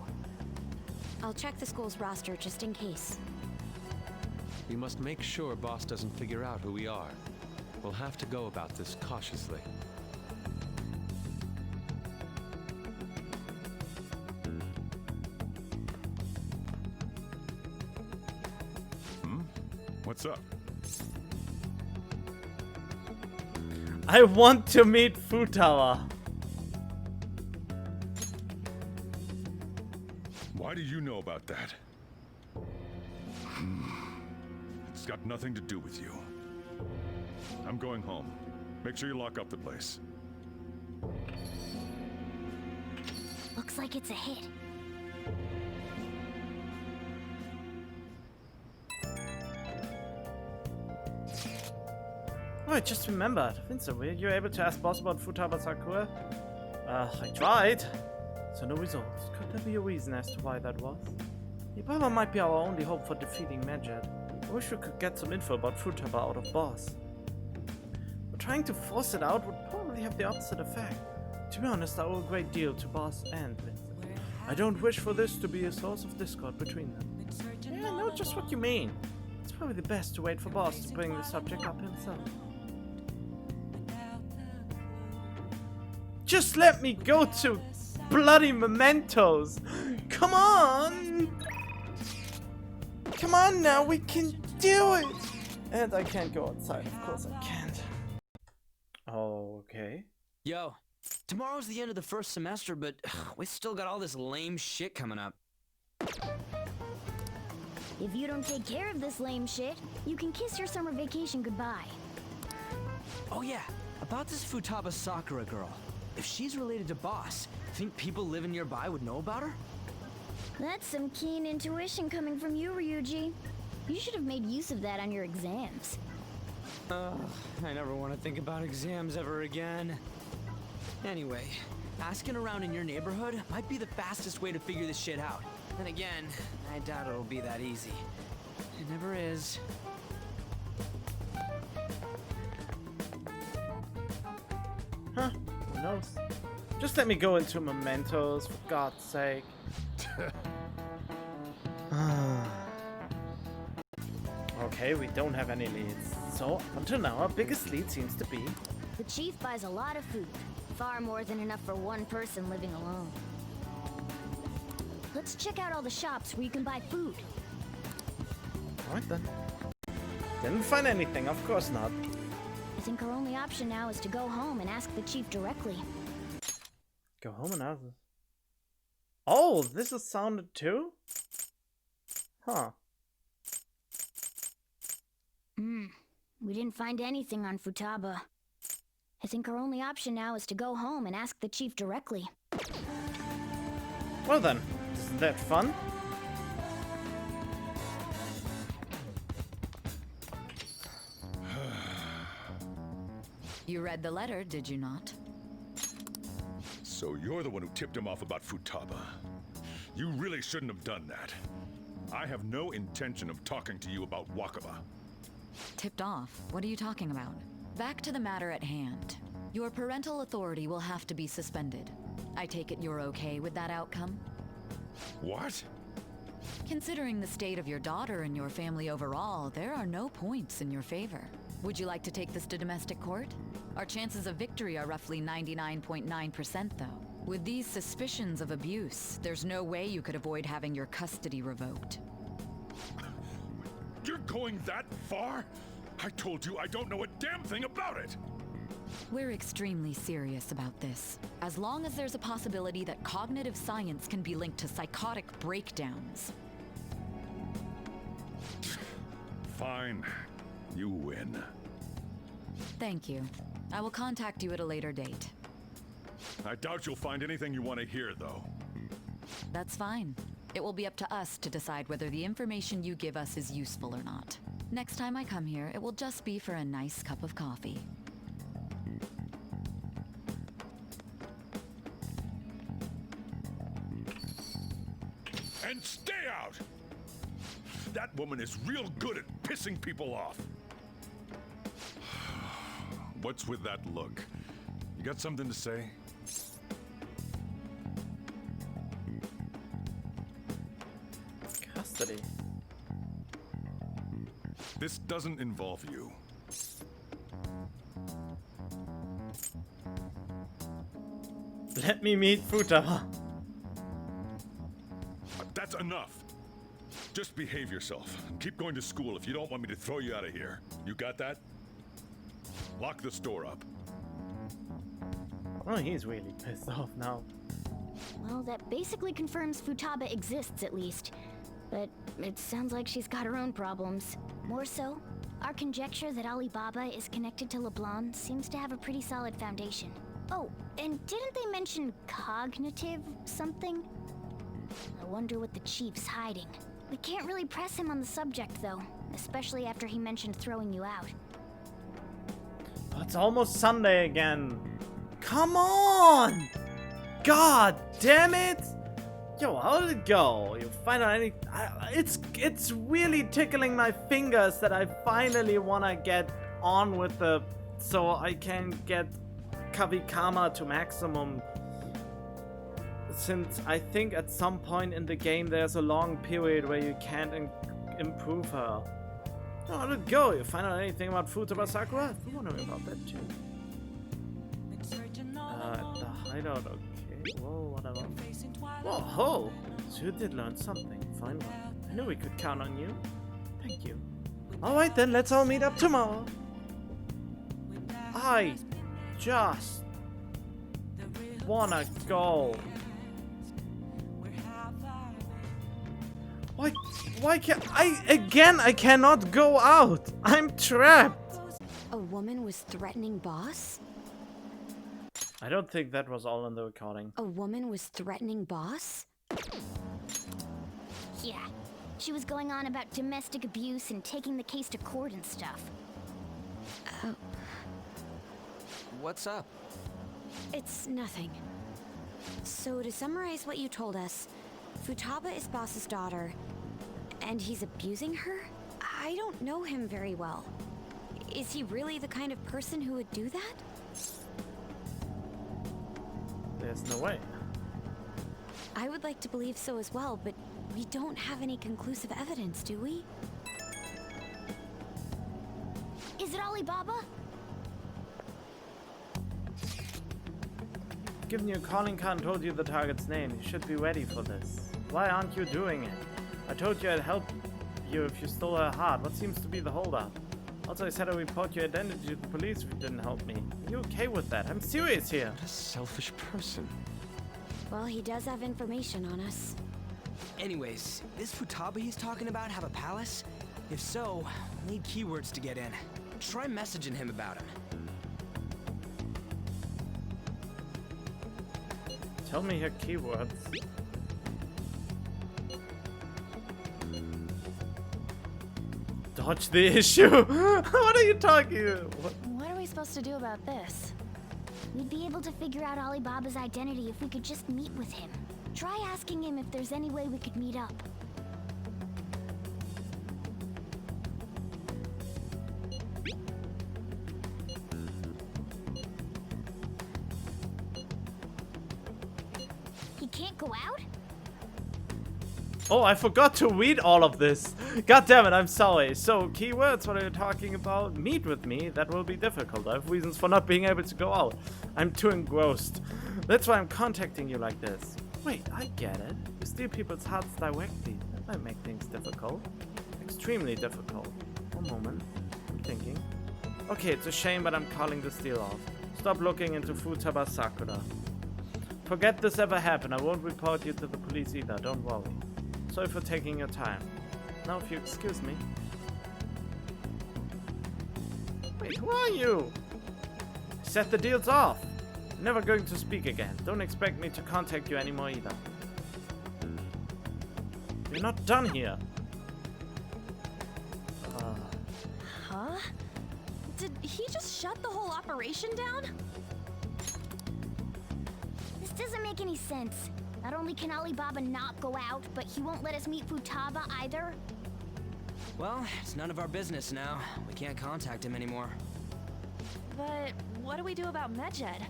I'll check the school's roster just in case. We must make sure Boss doesn't figure out who we are. We'll have to go about this cautiously. What's up? I want to meet Futaba. Why do you know about that? It's got nothing to do with you. I'm going home. Make sure you lock up the place. Looks like it's a hit. Oh, I just remembered. Vincent, were you able to ask Boss about Futaba Sakura? I tried. So no results. Could there be a reason as to why that was? Ibaba might be our only hope for defeating Medjed. I wish we could get some info about Futaba out of Boss. But trying to force it out would probably have the opposite effect. To be honest, I owe a great deal to Boss and Vincent. I don't wish for this to be a source of discord between them. Yeah, I know just what you mean. It's probably the best to wait for Boss to bring the subject up himself. Just let me go to bloody mementos. Come on. Come on now, we can do it. And I can't go outside, of course I can't. Okay. Yo, tomorrow's the end of the first semester, but we still got all this lame shit coming up. If you don't take care of this lame shit, you can kiss your summer vacation goodbye. Oh yeah, about this Futaba Sakura girl. If she's related to Boss, think people living nearby would know about her? That's some keen intuition coming from you, Ryuji. You should have made use of that on your exams. I never want to think about exams ever again. Anyway, asking around in your neighborhood might be the fastest way to figure this shit out. Then again, I doubt it'll be that easy. It never is. Huh? Who knows? Just let me go into mementos, for God's sake. Okay, we don't have any leads. So, until now, our biggest lead seems to be... The chief buys a lot of food. Far more than enough for one person living alone. Let's check out all the shops where you can buy food. Alright then. Didn't find anything, of course not. I think our only option now is to go home and ask the chief directly. Go home and ask. Oh, this is sounded too? Huh. We didn't find anything on Futaba. I think our only option now is to go home and ask the chief directly. Well then, isn't that fun? You read the letter, did you not? So you're the one who tipped him off about Futaba. You really shouldn't have done that. I have no intention of talking to you about Wakaba. Tipped off? What are you talking about? Back to the matter at hand. Your parental authority will have to be suspended. I take it you're okay with that outcome? What? Considering the state of your daughter and your family overall, there are no points in your favor. Would you like to take this to domestic court? Our chances of victory are roughly 99.9% though. With these suspicions of abuse, there's no way you could avoid having your custody revoked. You're going that far? I told you I don't know a damn thing about it! We're extremely serious about this. As long as there's a possibility that cognitive science can be linked to psychotic breakdowns. Fine. You win. Thank you. I will contact you at a later date. I doubt you'll find anything you want to hear, though. That's fine. It will be up to us to decide whether the information you give us is useful or not. Next time I come here, it will just be for a nice cup of coffee. And stay out! That woman is real good at pissing people off. What's with that look? You got something to say? Custody. This doesn't involve you. Let me meet Futaba. That's enough. Just behave yourself. Keep going to school if you don't want me to throw you out of here. You got that? Lock the store up. Oh, he's really pissed off now. Well, that basically confirms Futaba exists, at least. But it sounds like she's got her own problems. More so, our conjecture that Alibaba is connected to LeBlanc seems to have a pretty solid foundation. Oh, and didn't they mention cognitive something? I wonder what the chief's hiding. We can't really press him on the subject, though, especially after he mentioned throwing you out. Oh, it's almost Sunday again. Come on! God damn it! Yo, how did it go? You find out any? It's really tickling my fingers that I finally wanna get on with the, so I can get Kavikama to maximum. Since I think at some point in the game there's a long period where you can't improve her. Oh, how did it go? You find out anything about Futaba Sakura? I'm wondering about that too. The hideout, okay. Whoa, whatever. Whoa, ho! So you did learn something. Fine one. I knew we could count on you. Thank you. Alright then, let's all meet up tomorrow. I just wanna go. Why can't I cannot go out. I'm trapped. A woman was threatening Boss? I don't think that was all in the recording. A woman was threatening Boss? Yeah, she was going on about domestic abuse and taking the case to court and stuff. Oh. What's up? It's nothing. So to summarize what you told us, Futaba is Boss's daughter, and he's abusing her? I don't know him very well. Is he really the kind of person who would do that? There's no way. I would like to believe so as well, but we don't have any conclusive evidence, do we? Is it Alibaba? Given you a calling card and told you the target's name, you should be ready for this. Why aren't you doing it? I told you I'd help you if you stole her heart. What seems to be the holdup? Also, I said I'd report your identity to the police if you didn't help me. Are you okay with that? I'm serious here. What a selfish person. Well, he does have information on us. Anyways, this Futaba he's talking about have a palace? If so, we'll need keywords to get in. Try messaging him about him. Tell me her keywords. Dodge the issue? What are you talking about? What are we supposed to do about this? We'd be able to figure out Alibaba's identity if we could just meet with him. Try asking him if there's any way we could meet up. He can't go out? Oh, I forgot to read all of this. God damn it, I'm sorry. So, keywords, what are you talking about? Meet with me? That will be difficult. I have reasons for not being able to go out. I'm too engrossed. That's why I'm contacting you like this. Wait, I get it. You steal people's hearts directly. That might make things difficult. Extremely difficult. One moment. I'm thinking. Okay, it's a shame, but I'm calling this deal off. Stop looking into Futaba Sakura. Forget this ever happened. I won't report you to the police either. Don't worry. Sorry for taking your time. Now, if you excuse me. Wait, who are you? Set the deals off. Never going to speak again. Don't expect me to contact you anymore either. You're not done here. Huh? Did he just shut the whole operation down? This doesn't make any sense. Not only can Alibaba not go out, but he won't let us meet Futaba either. Well, it's none of our business now. We can't contact him anymore. But what do we do about Medjed?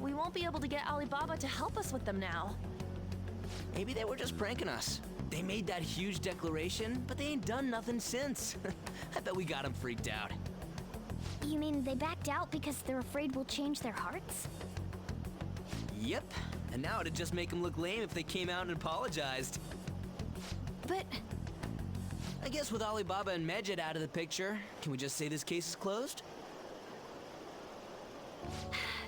We won't be able to get Alibaba to help us with them now. Maybe they were just pranking us. They made that huge declaration, but they ain't done nothing since. I bet we got them freaked out. You mean they backed out because they're afraid we'll change their hearts? Yep. And now it'd just make them look lame if they came out and apologized. But... I guess with Alibaba and Medjed out of the picture, can we just say this case is closed?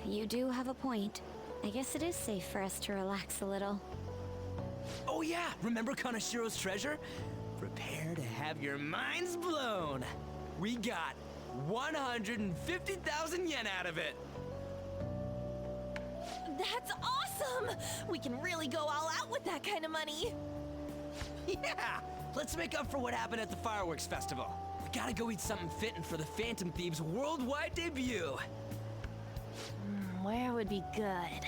You do have a point. I guess it is safe for us to relax a little. Oh yeah, remember Kanashiro's treasure? Prepare to have your minds blown. We got 150,000 yen out of it. That's awesome! We can really go all out with that kind of money. Yeah! Let's make up for what happened at the fireworks festival. We gotta go eat something fitting for the Phantom Thieves' worldwide debut. Where would be good?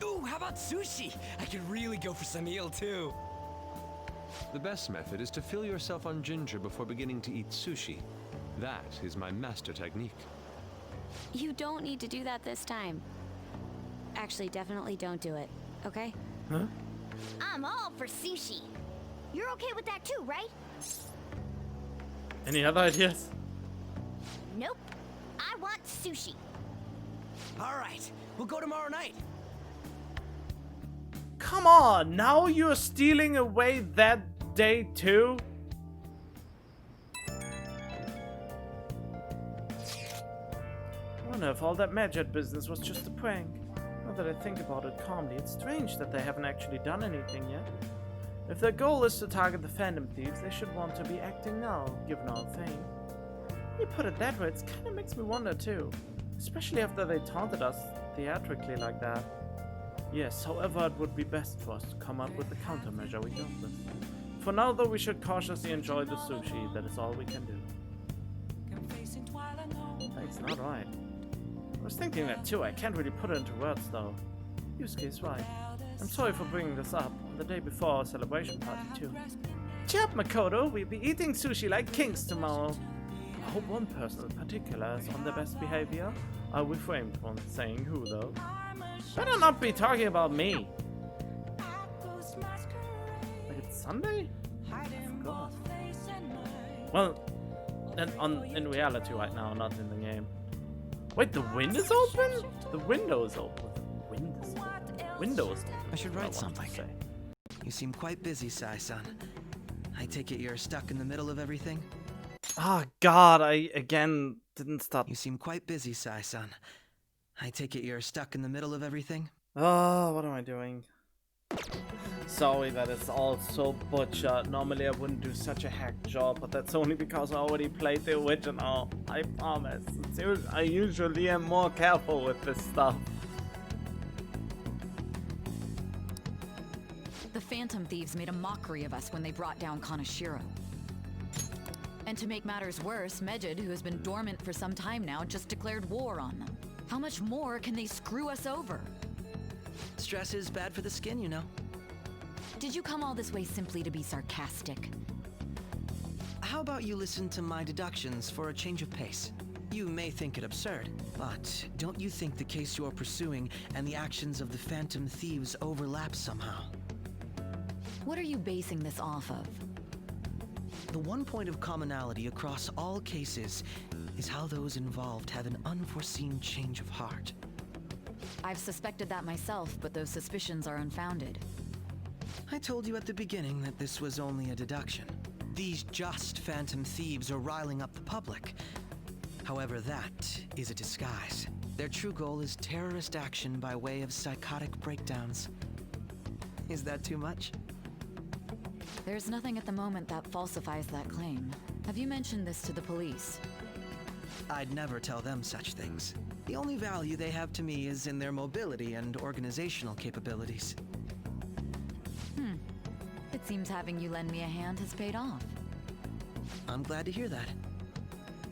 Ooh, how about sushi? I could really go for some eel too. The best method is to fill yourself on ginger before beginning to eat sushi. That is my master technique. You don't need to do that this time. Actually, definitely don't do it, okay? Huh? I'm all for sushi. You're okay with that too, right? Any other ideas? Nope. I want sushi. All right, we'll go tomorrow night. Come on, now you're stealing away that day too? I wonder if all that Medjed business was just a prank. Now that I think about it calmly, it's strange that they haven't actually done anything yet. If their goal is to target the Phantom Thieves, they should want to be acting now, given our fame. When you put it that way, it kind of makes me wonder too. Especially after they taunted us theatrically like that. Yes, however, it would be best for us to come up with a countermeasure regardless. For now, though, we should cautiously enjoy the sushi. That is all we can do. That's not right. I was thinking that too. I can't really put it into words, though. Yusuke is right. I'm sorry for bringing this up on the day before our celebration party, too. Cheer up, Makoto. We'll be eating sushi like kings tomorrow. I hope one person in particular is on their best behavior. I refrain from saying who, though. Better not be talking about me. Like it's Sunday? I forgot. Well, in reality right now, not in the game. Wait, the wind is open? The window is open. Window is open. I should write something. You seem quite busy, Sai-san. I take it you're stuck in the middle of everything? Oh god, I again didn't stop. You seem quite busy, Sai-san. I take it you're stuck in the middle of everything? Oh, what am I doing? Sorry that it's all so butchered. Normally I wouldn't do such a hacked job, but that's only because I already played the original. I promise. I usually am more careful with this stuff. The Phantom Thieves made a mockery of us when they brought down Kanashiro. And to make matters worse, Medjed, who has been dormant for some time now, just declared war on them. How much more can they screw us over? Stress is bad for the skin, you know. Did you come all this way simply to be sarcastic? How about you listen to my deductions for a change of pace? You may think it absurd, but don't you think the case you're pursuing and the actions of the Phantom Thieves overlap somehow? What are you basing this off of? The one point of commonality across all cases is how those involved have an unforeseen change of heart. I've suspected that myself, but those suspicions are unfounded. I told you at the beginning that this was only a deduction. These just Phantom Thieves are riling up the public. However, that is a disguise. Their true goal is terrorist action by way of psychotic breakdowns. Is that too much? There's nothing at the moment that falsifies that claim. Have you mentioned this to the police? I'd never tell them such things. The only value they have to me is in their mobility and organizational capabilities. It seems having you lend me a hand has paid off. I'm glad to hear that.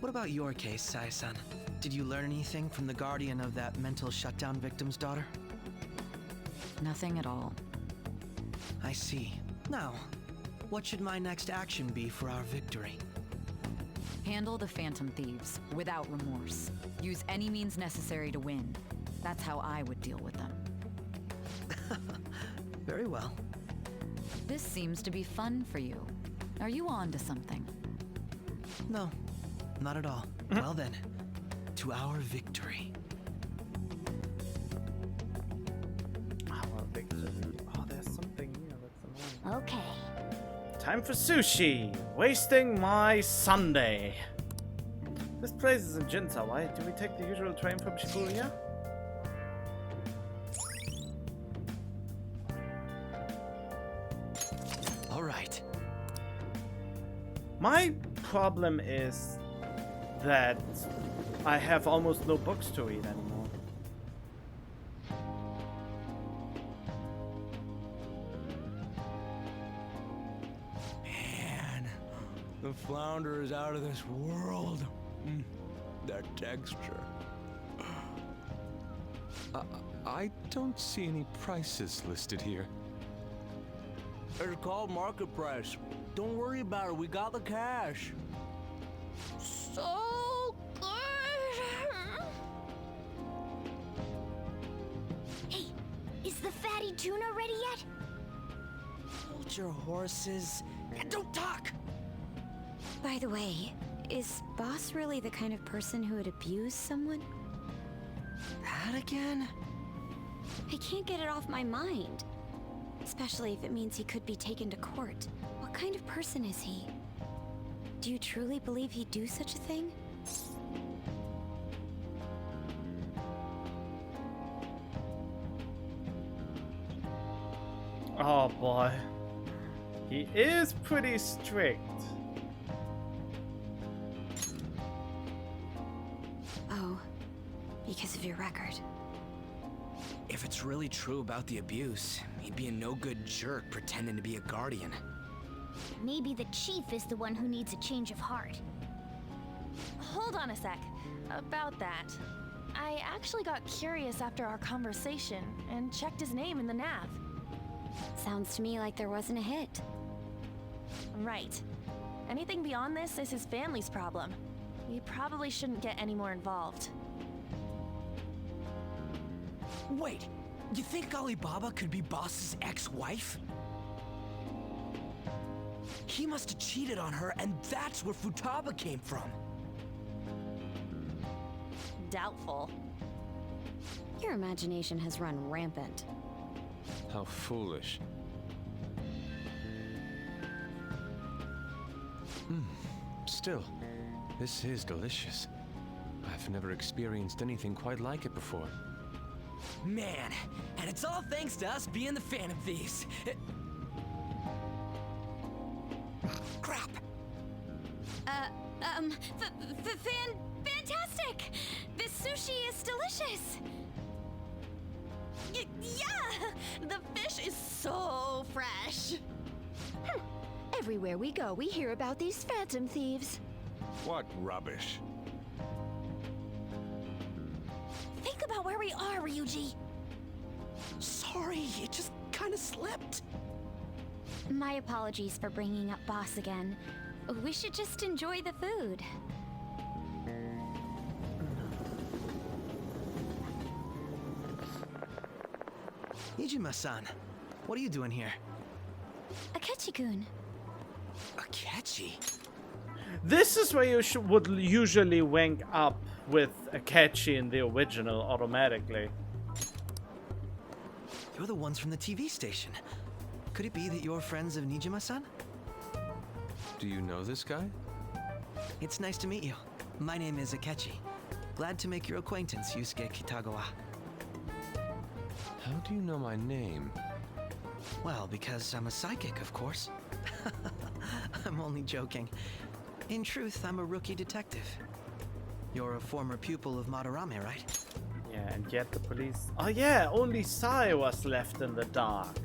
What about your case, Sai-san? Did you learn anything from the guardian of that mental shutdown victim's daughter? Nothing at all. I see. Now, What should my next action be for our victory? Handle the Phantom Thieves without remorse. Use any means necessary to win. That's how I would deal with them. Very well. This seems to be fun for you. Are you on to something? No, not at all. Well then, to our victory. Our victory. Oh, there's something here that's annoying. Okay. Time for sushi! Wasting my Sunday. This place is in Jinza. Why do we take the usual train from Shibuya? All right. My problem is that I have almost no books to read anymore. Man, the flounder is out of this world. That texture. I don't see any prices listed here. It's called market price. Don't worry about it. We got the cash. So good. Hey, is the fatty tuna ready yet? Hold your horses and don't talk. By the way, is Boss really the kind of person who would abuse someone? That again? I can't get it off my mind. Especially if it means he could be taken to court. What kind of person is he? Do you truly believe he'd do such a thing? Oh boy. He is pretty strict. Oh, because of your record. If it's really true about the abuse, he'd be a no-good jerk pretending to be a guardian. Maybe the chief is the one who needs a change of heart. Hold on a sec. About that. I actually got curious after our conversation and checked his name in the nav. Sounds to me like there wasn't a hit. Right. Anything beyond this is his family's problem. We probably shouldn't get any more involved. Wait, you think Alibaba could be Boss's ex-wife? He must have cheated on her, and that's where Futaba came from. Doubtful. Your imagination has run rampant. How foolish. Still, this is delicious. I've never experienced anything quite like it before. Man, and it's all thanks to us being the Phantom Thieves. Crap. Fantastic! This sushi is delicious! Yeah! The fish is so fresh. Everywhere we go, we hear about these Phantom Thieves. What rubbish. Think about where we are, Ryuji. Sorry, it just kind of slipped. My apologies for bringing up Boss again. We should just enjoy the food. Nijima-san, what are you doing here? Akechi-kun. Akechi? This is where you would usually rank up with Akechi in the original automatically. You're the ones from the TV station. Could it be that you're friends of Nijima-san? Do you know this guy? It's nice to meet you. My name is Akechi. Glad to make your acquaintance, Yusuke Kitagawa. How do you know my name? Well, because I'm a psychic, of course. I'm only joking. In truth, I'm a rookie detective. You're a former pupil of Madarame, right? Yeah, and yet the police... Oh yeah, only Sai was left in the dark.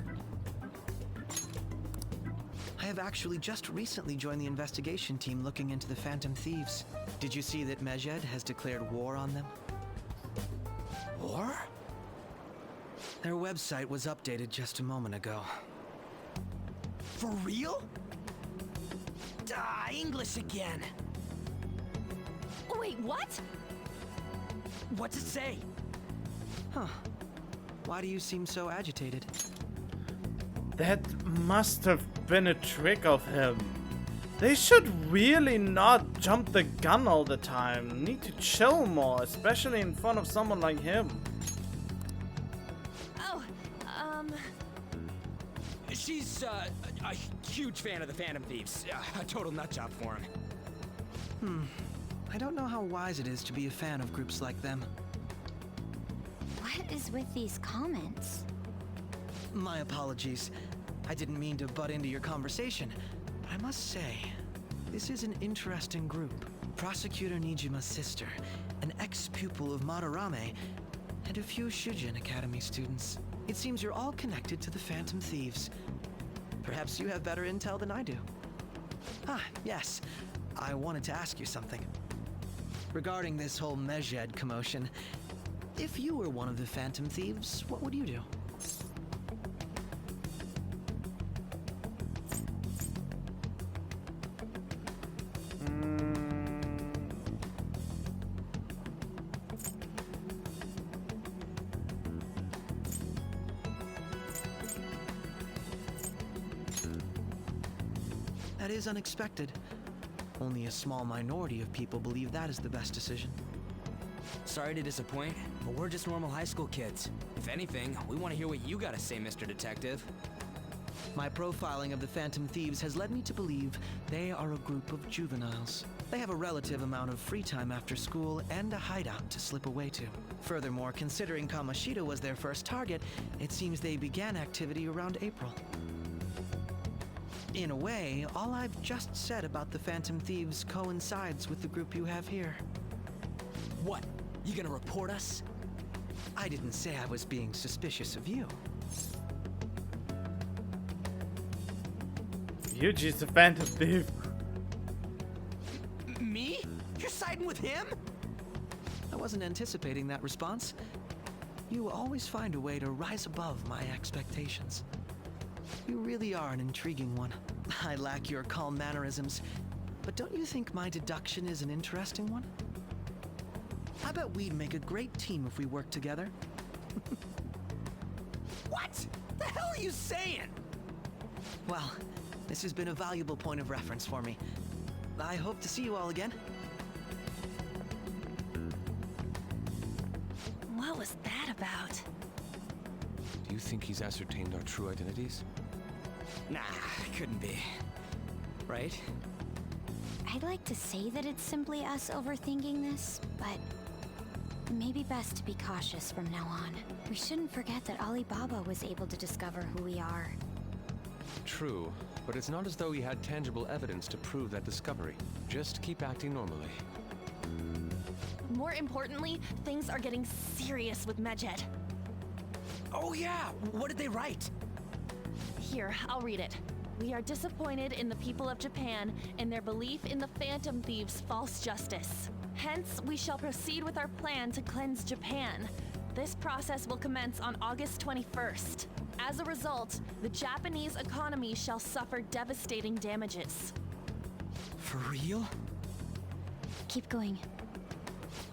I have actually just recently joined the investigation team looking into the Phantom Thieves. Did you see that Medjed has declared war on them? War? Their website was updated just a moment ago. For real? English again. Wait, what? What's it say? Huh. Why do you seem so agitated? That must have been a trick of him. They should really not jump the gun all the time. Need to chill more, especially in front of someone like him. Oh, She's a huge fan of the Phantom Thieves. A total nutjob for him. I don't know how wise it is to be a fan of groups like them. What is with these comments? My apologies. I didn't mean to butt into your conversation, but I must say, this is an interesting group. Prosecutor Nijima's sister, an ex-pupil of Madarame, and a few Shujin Academy students. It seems you're all connected to the Phantom Thieves. Perhaps you have better intel than I do. Ah, yes. I wanted to ask you something. Regarding this whole Medjed commotion, if you were one of the Phantom Thieves, what would you do? That is unexpected. Only a small minority of people believe that is the best decision. Sorry to disappoint, but we're just normal high school kids. If anything, we want to hear what you gotta say, Mr. Detective. My profiling of the Phantom Thieves has led me to believe they are a group of juveniles. They have a relative amount of free time after school and a hideout to slip away to. Furthermore, considering Kamoshida was their first target, it seems they began activity around April. In a way, all I've just said about the Phantom Thieves coincides with the group you have here. What? You gonna report us? I didn't say I was being suspicious of you. Yuji's a Phantom Thief. Me? You're siding with him? I wasn't anticipating that response. You always find a way to rise above my expectations. You really are an intriguing one. I lack your calm mannerisms, but don't you think my deduction is an interesting one? I bet we'd make a great team if we worked together. What the hell are you saying? Well, this has been a valuable point of reference for me. I hope to see you all again. What was that about? Do you think he's ascertained our true identities? Nah, couldn't be. Right? I'd like to say that it's simply us overthinking this, but maybe best to be cautious from now on. We shouldn't forget that Alibaba was able to discover who we are. True, but it's not as though he had tangible evidence to prove that discovery. Just keep acting normally. More importantly, things are getting serious with Medjed. Oh yeah, what did they write? Here, I'll read it. We are disappointed in the people of Japan and their belief in the Phantom Thieves' false justice. Hence, we shall proceed with our plan to cleanse Japan. This process will commence on August 21st. As a result, the Japanese economy shall suffer devastating damages. For real? Keep going.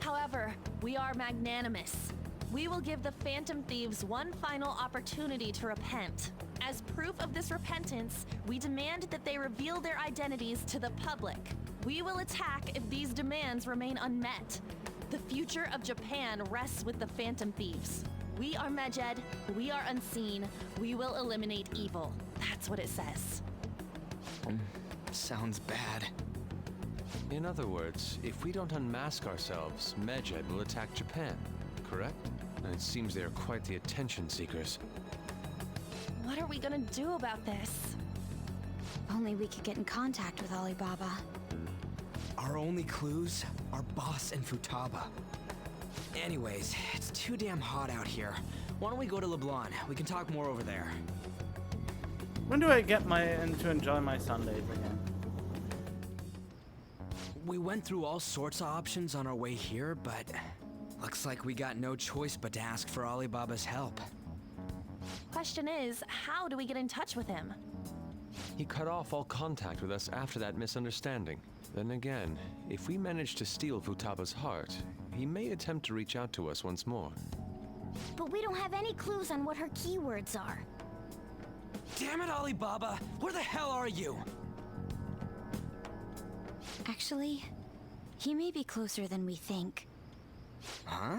However, we are magnanimous. We will give the Phantom Thieves one final opportunity to repent. As proof of this repentance, we demand that they reveal their identities to the public. We will attack if these demands remain unmet. The future of Japan rests with the Phantom Thieves. We are Medjed, we are unseen, we will eliminate evil. That's what it says. Sounds bad. In other words, if we don't unmask ourselves, Medjed will attack Japan, correct? And it seems they are quite the attention seekers. What are we gonna do about this? Only we could get in contact with Alibaba. Our only clues are Boss and Futaba. Anyways, it's too damn hot out here. Why don't we go to LeBlanc? We can talk more over there. When do I get to enjoy my Sundays again? We went through all sorts of options on our way here, but looks like we got no choice but to ask for Alibaba's help. Question is, how do we get in touch with him? He cut off all contact with us after that misunderstanding. Then again, if we manage to steal Futaba's heart, he may attempt to reach out to us once more. But we don't have any clues on what her keywords are. Damn it, Alibaba! Where the hell are you? Actually, he may be closer than we think. Huh?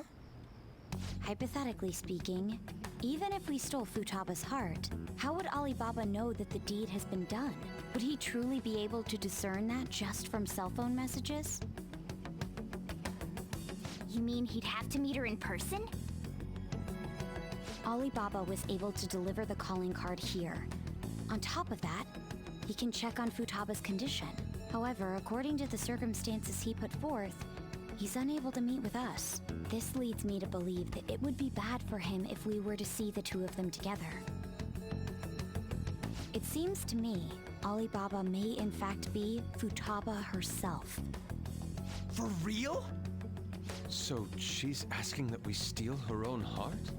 Hypothetically speaking, even if we stole Futaba's heart, how would Alibaba know that the deed has been done? Would he truly be able to discern that just from cell phone messages? You mean he'd have to meet her in person? Alibaba was able to deliver the calling card here. On top of that, he can check on Futaba's condition. However, according to the circumstances he put forth, he's unable to meet with us. This leads me to believe that it would be bad for him if we were to see the two of them together. It seems to me Alibaba may in fact be Futaba herself. For real? So she's asking that we steal her own heart?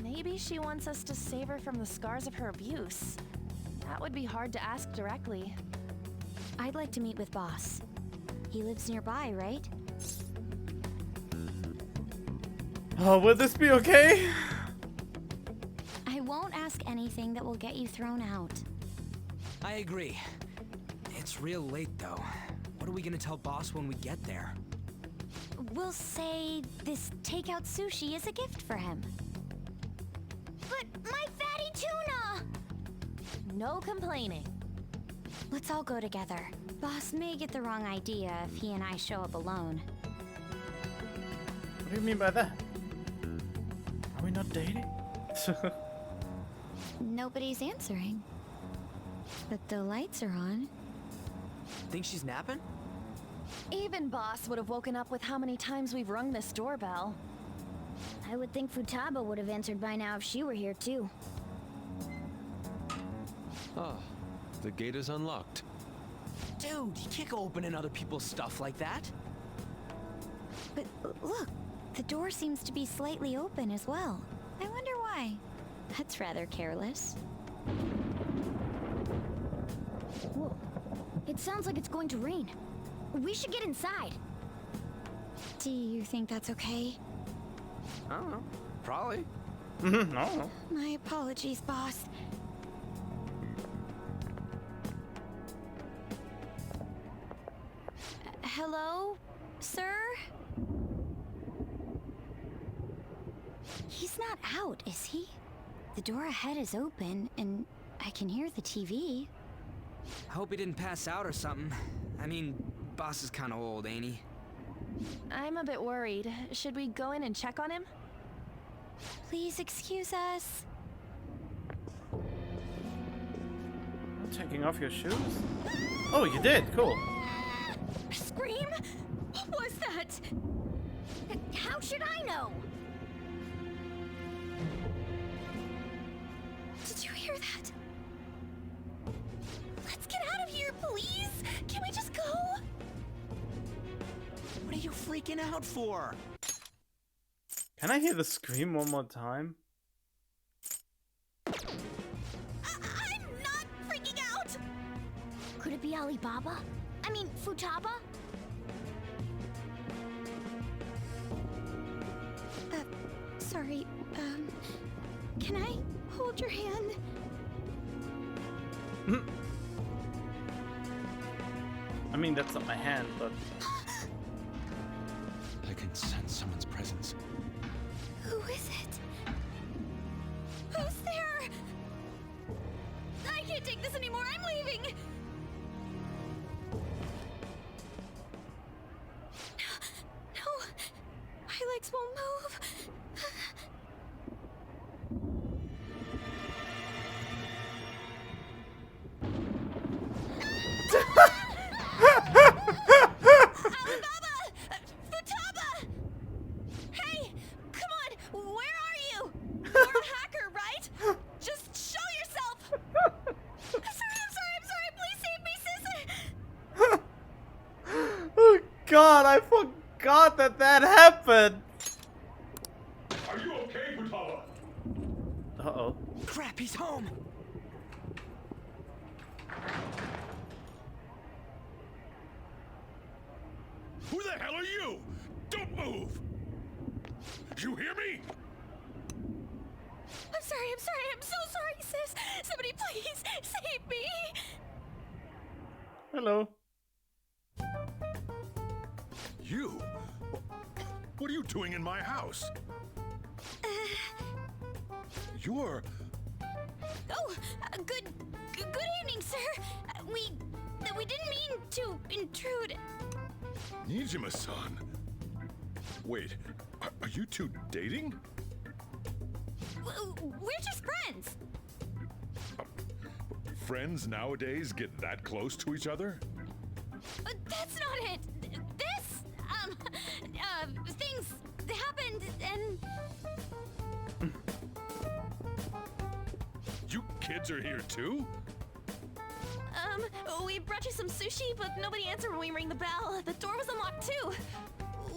Maybe she wants us to save her from the scars of her abuse. That would be hard to ask directly. I'd like to meet with Boss. He lives nearby, right? Oh, will this be okay? I won't ask anything that will get you thrown out. I agree. It's real late, though. What are we gonna tell Boss when we get there? We'll say this takeout sushi is a gift for him. But my fatty tuna! No complaining. Let's all go together. Boss may get the wrong idea if he and I show up alone. What do you mean by that? Are we not dating? Nobody's answering. But the lights are on. Think she's napping? Even Boss would have woken up with how many times we've rung this doorbell. I would think Futaba would have answered by now if she were here too. Ah, the gate is unlocked. Dude, you can't go opening other people's stuff like that. But look, the door seems to be slightly open as well. I wonder why. That's rather careless. Whoa. It sounds like it's going to rain. We should get inside. Do you think that's okay? I don't know. Probably. No. My apologies, Boss. Hello, sir? He's not out, is he? The door ahead is open, and I can hear the TV. I hope he didn't pass out or something. I mean, Boss is kind of old, ain't he? I'm a bit worried. Should we go in and check on him? Please excuse us. I'm taking off your shoes? Oh, you did? Cool. Scream? What was that? How should I know? Did you hear that? Let's get out of here, please! Can we just go? What are you freaking out for? Can I hear the scream one more time? I'm not freaking out! Could it be Alibaba? I mean, Futaba? Sorry, can I hold your hand? I mean, that's not my hand, but... I can sense someone's presence. Who is it? Who's there? I can't take this anymore. I'm leaving. No, my legs won't move. God, I forgot that happened. Are you okay, Futaba? Uh-oh. Crap, he's home. Who the hell are you? Don't move! You hear me? I'm sorry, I'm so sorry, sis. Somebody please save me. Hello. You? What are you doing in my house? You're... Oh, good evening, sir. We didn't mean to intrude. Nijima-san. Wait, are you two dating? We're just friends. Friends nowadays get that close to each other? That's not it. This, things happened and... You kids are here too? We brought you some sushi, but nobody answered when we rang the bell. The door was unlocked too.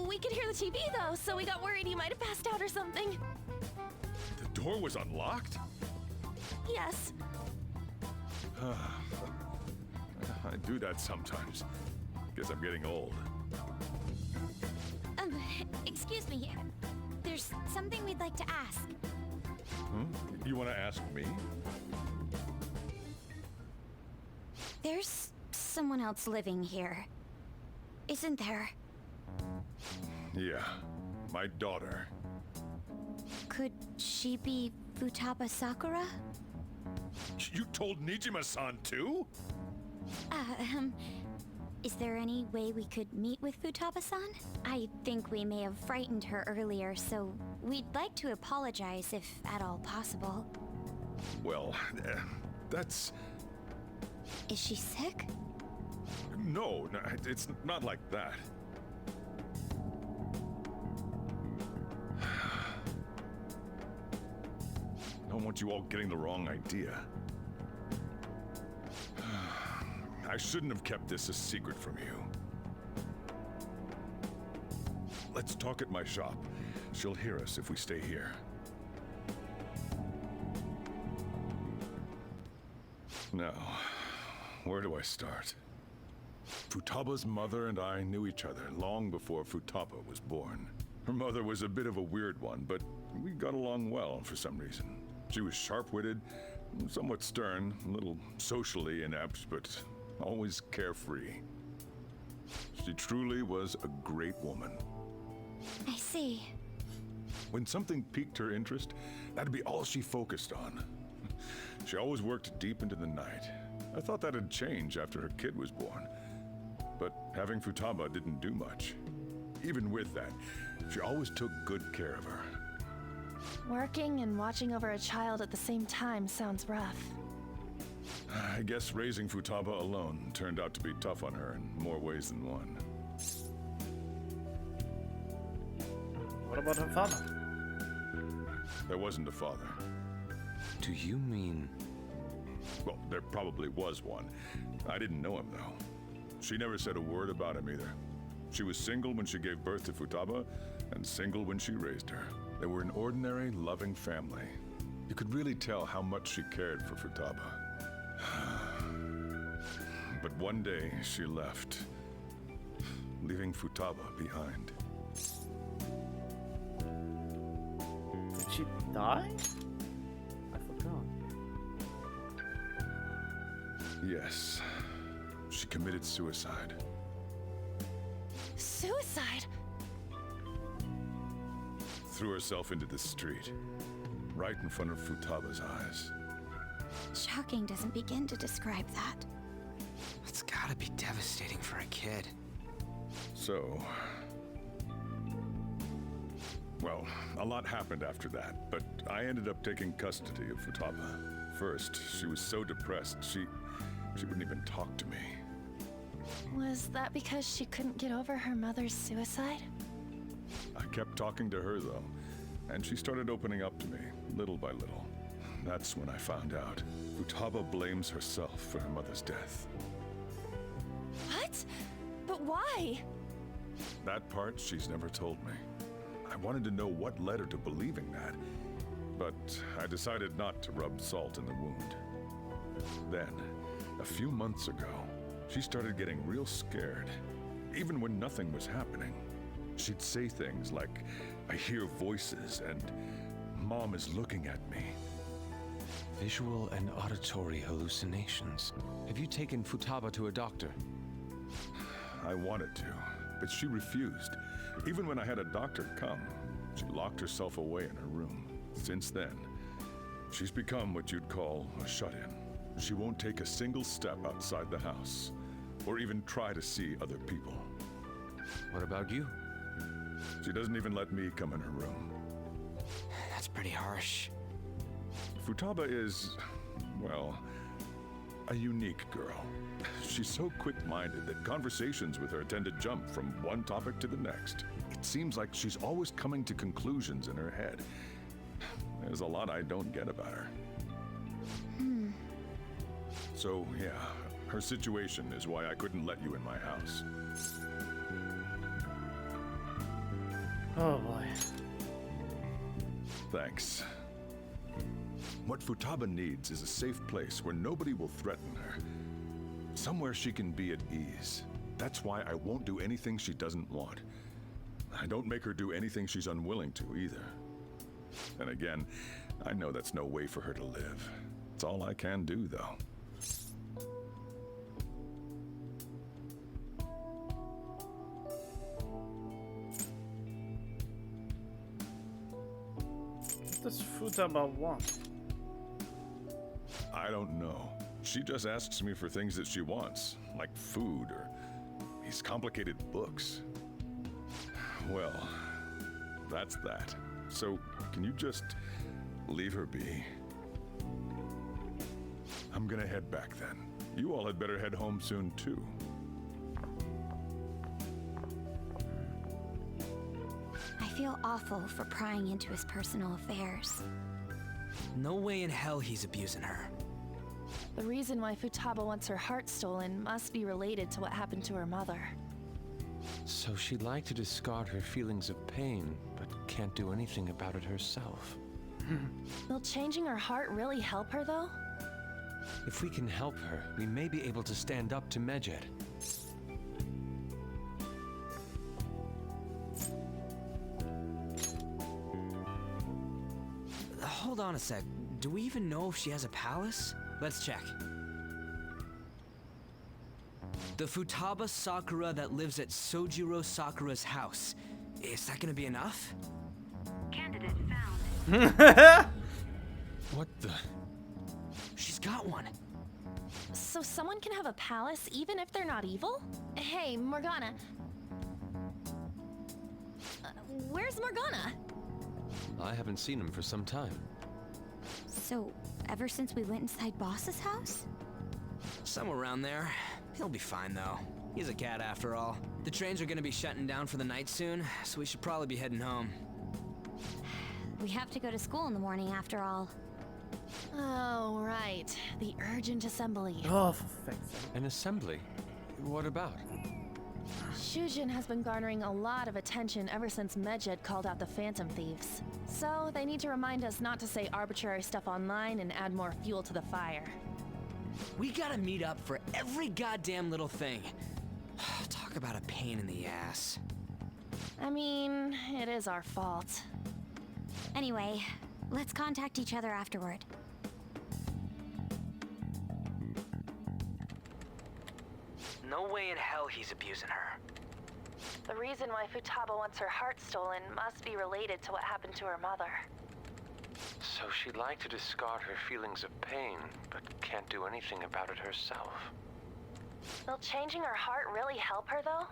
We could hear the TV though, so we got worried you might have passed out or something. The door was unlocked? Yes. I do that sometimes. Guess I'm getting old. Excuse me. There's something we'd like to ask. You want to ask me? There's someone else living here, isn't there? Yeah, my daughter. Could she be Futaba Sakura? You told Nijima-san too? Is there any way we could meet with Futaba-san? I think we may have frightened her earlier, so we'd like to apologize if at all possible. Well, that's... Is she sick? No, it's not like that. I don't want you all getting the wrong idea. I shouldn't have kept this a secret from you. Let's talk at my shop. She'll hear us if we stay here. Now, where do I start? Futaba's mother and I knew each other long before Futaba was born. Her mother was a bit of a weird one, but we got along well for some reason. She was sharp-witted, somewhat stern, a little socially inept, but always carefree. She truly was a great woman. I see. When something piqued her interest, that'd be all she focused on. She always worked deep into the night. I thought that'd change after her kid was born. But having Futaba didn't do much. Even with that, she always took good care of her. Working and watching over a child at the same time sounds rough. I guess raising Futaba alone turned out to be tough on her in more ways than one. What about her father? There wasn't a father. Do you mean... Well, there probably was one. I didn't know him, though. She never said a word about him either. She was single when she gave birth to Futaba, and single when she raised her. They were an ordinary, loving family. You could really tell how much she cared for Futaba. But one day, she left, leaving Futaba behind. Did she die? I forgot. Yes. She committed suicide. Suicide? Threw herself into the street, right in front of Futaba's eyes. Shocking doesn't begin to describe that. It's gotta be devastating for a kid. So... Well, a lot happened after that, but I ended up taking custody of Futaba. First, she was so depressed, she wouldn't even talk to me. Was that because she couldn't get over her mother's suicide? I kept talking to her, though, and she started opening up to me, little by little. That's when I found out. Futaba blames herself for her mother's death. What? But why? That part she's never told me. I wanted to know what led her to believing that, but I decided not to rub salt in the wound. Then, a few months ago, she started getting real scared. even when nothing was happening. She'd say things like, "I hear voices," and "Mom is looking at me." Visual and auditory hallucinations. Have you taken Futaba to a doctor? I wanted to, but she refused. Even when I had a doctor come, she locked herself away in her room. Since then, she's become what you'd call a shut-in. She won't take a single step outside the house, or even try to see other people. What about you? She doesn't even let me come in her room. That's pretty harsh. Futaba is, well, a unique girl. She's so quick-minded that conversations with her tend to jump from one topic to the next. It seems like she's always coming to conclusions in her head. There's a lot I don't get about her. So, yeah, her situation is why I couldn't let you in my house. Oh boy. Thanks. What Futaba needs is a safe place where nobody will threaten her. Somewhere she can be at ease. That's why I won't do anything she doesn't want. I don't make her do anything she's unwilling to either. And again, I know that's no way for her to live. It's all I can do, though. What does Futaba want? I don't know. She just asks me for things that she wants, like food or these complicated books. Well, that's that. So, can you just leave her be? I'm gonna head back then. You all had better head home soon, too. I feel awful for prying into his personal affairs. No way in hell he's abusing her. The reason why Futaba wants her heart stolen must be related to what happened to her mother. So she'd like to discard her feelings of pain, but can't do anything about it herself. Will changing her heart really help her, though? If we can help her, we may be able to stand up to Medjed. Hold on a sec. Do we even know if she has a palace? Let's check. The Futaba Sakura that lives at Sojiro Sakura's house. Is that gonna be enough? Candidate found. What the? She's got one. So someone can have a palace even if they're not evil? Hey, Morgana. Where's Morgana? I haven't seen him for some time. So, ever since we went inside Boss's house? Somewhere around there. He'll be fine, though. He's a cat after all. The trains are gonna be shutting down for the night soon, so we should probably be heading home. We have to go to school in the morning after all. Oh, right. The urgent assembly. Oh, for fuck's sake. An assembly? What about? Shujin has been garnering a lot of attention ever since Medjed called out the Phantom Thieves. So they need to remind us not to say arbitrary stuff online and add more fuel to the fire. We gotta meet up for every goddamn little thing. Talk about a pain in the ass. I mean, it is our fault. Anyway, let's contact each other afterward. No way in hell he's abusing her. The reason why Futaba wants her heart stolen must be related to what happened to her mother. So she'd like to discard her feelings of pain, but can't do anything about it herself. Will changing her heart really help her, though?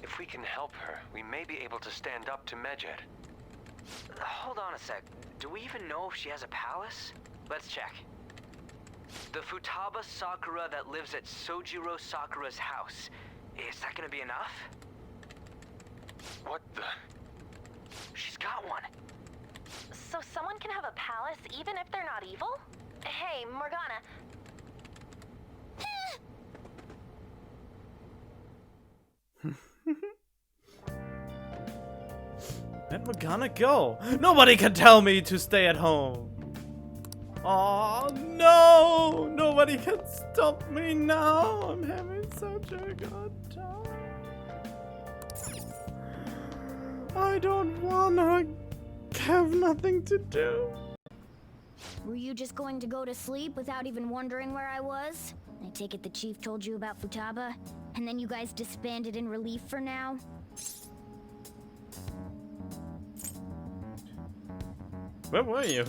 If we can help her, we may be able to stand up to Medjed. Hold on a sec. Do we even know if she has a palace? Let's check. The Futaba Sakura that lives at Sojiro Sakura's house. Is that gonna be enough? What the? She's got one. So someone can have a palace even if they're not evil? Hey, Morgana. Where'd Morgana go? Nobody can tell me to stay at home. Oh no! Nobody can stop me now. I'm having such a good time. I don't wanna have nothing to do. Were you just going to go to sleep without even wondering where I was? I take it the chief told you about Futaba, and then you guys disbanded in relief for now? Where were you?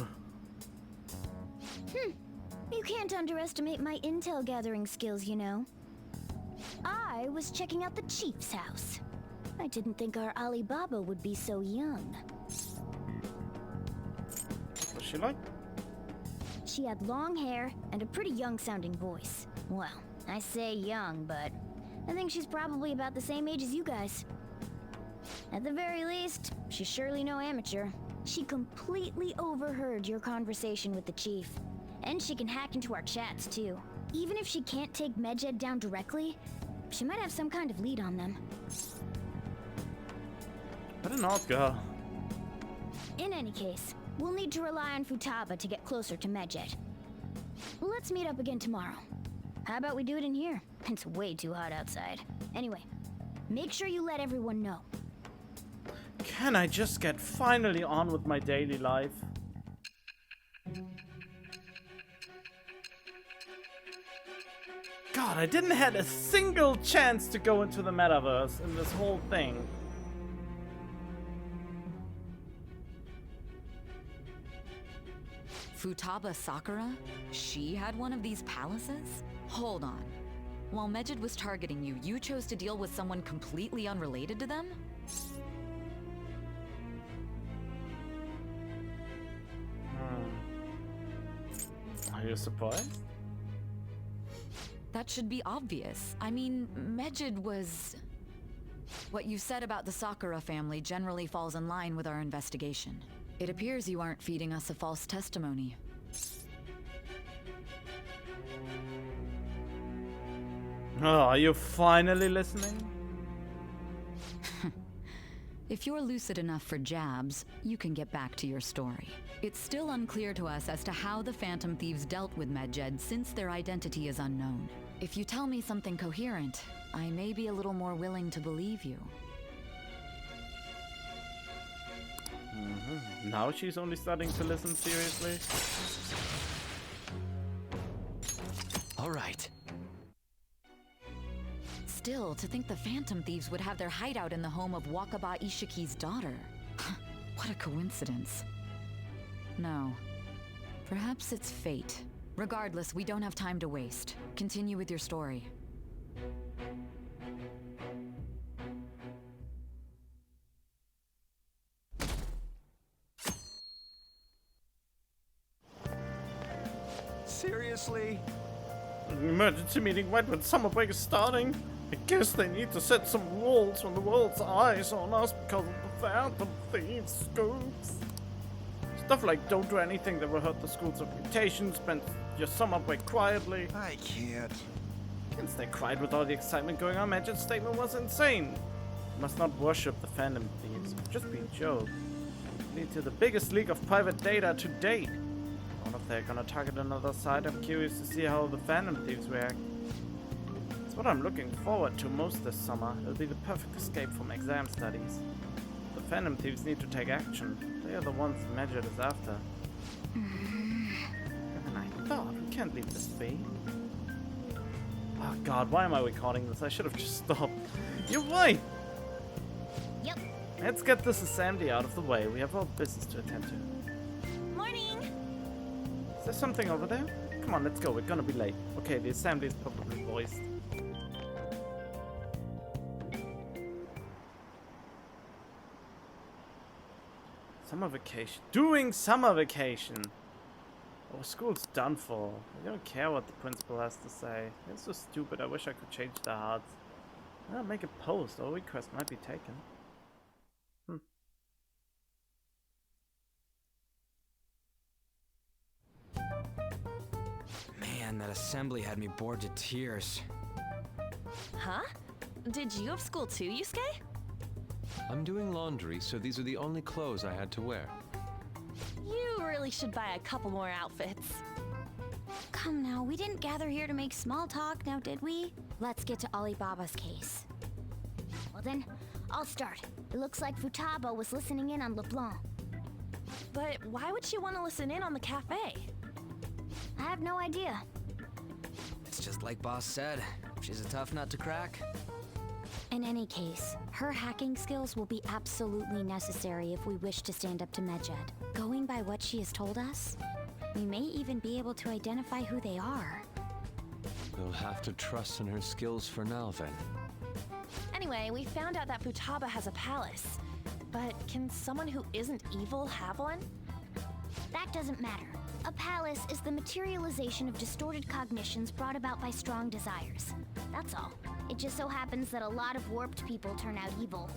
You can't underestimate my intel gathering skills, you know. I was checking out the chief's house. I didn't think our Alibaba would be so young. What's she like? She had long hair and a pretty young-sounding voice. Well, I say young, but I think she's probably about the same age as you guys. At the very least, she's surely no amateur. She completely overheard your conversation with the chief. And she can hack into our chats, too. Even if she can't take Medjed down directly, she might have some kind of lead on them. What an odd girl. In any case, we'll need to rely on Futaba to get closer to Medjed. Let's meet up again tomorrow. How about we do it in here? It's way too hot outside. Anyway, make sure you let everyone know. Can I just get finally on with my daily life? God, I didn't have a single chance to go into the metaverse in this whole thing. Futaba Sakura? She had one of these palaces? Hold on. While Medjed was targeting you, you chose to deal with someone completely unrelated to them? Are you surprised? That should be obvious. I mean, Medjed was... What you said about the Sakura family generally falls in line with our investigation. It appears you aren't feeding us a false testimony. Oh, are you finally listening? If you're lucid enough for jabs, you can get back to your story. It's still unclear to us as to how the Phantom Thieves dealt with Medjed since their identity is unknown. If you tell me something coherent, I may be a little more willing to believe you. Now she's only starting to listen seriously. All right. Still, to think the Phantom Thieves would have their hideout in the home of Wakaba Ishiki's daughter. What a coincidence. No. Perhaps it's fate. Regardless, we don't have time to waste. Continue with your story. Seriously? Emergency meeting right when summer break is starting? I guess they need to set some rules when the world's eyes on us because of the Phantom Thieves scoops. Stuff like don't do anything that will hurt the school's reputation, spend your summer break quietly. I can't. Can't stay quiet with all the excitement going on. Medjed's statement was insane. You must not worship the Phantom Thieves. Just be a joke. Lead to the biggest leak of private data to date. I wonder if they're gonna target another site. I'm curious to see how the Phantom Thieves react. It's what I'm looking forward to most this summer. It'll be the perfect escape from exam studies. The Phantom Thieves need to take action. They are the ones Medjed is after. And I thought we can't leave this be. Oh god, why am I recording this? I should have just stopped. You're right! Yep. Let's get this assembly out of the way. We have our business to attend to. Morning! Is there something over there? Come on, let's go. We're gonna be late. Okay, the assembly is probably voiced. Summer vacation. Doing summer vacation! Oh, school's done for. I don't care what the principal has to say. It's so stupid. I wish I could change the hearts. I'll make a post. All requests might be taken. Man, that assembly had me bored to tears. Huh? Did you have school too, Yusuke? I'm doing laundry, so these are the only clothes I had to wear. You really should buy a couple more outfits. Come now, we didn't gather here to make small talk now, did we? Let's get to Alibaba's case. Well then, I'll start. It looks like Futaba was listening in on LeBlanc. But why would she want to listen in on the cafe? I have no idea. It's just like Boss said. She's a tough nut to crack. In any case, her hacking skills will be absolutely necessary if we wish to stand up to Medjed. Going by what she has told us, we may even be able to identify who they are. We'll have to trust in her skills for now, then. Anyway, we found out that Futaba has a palace. But can someone who isn't evil have one? That doesn't matter. A palace is the materialization of distorted cognitions brought about by strong desires. That's all. It just so happens that a lot of warped people turn out evil.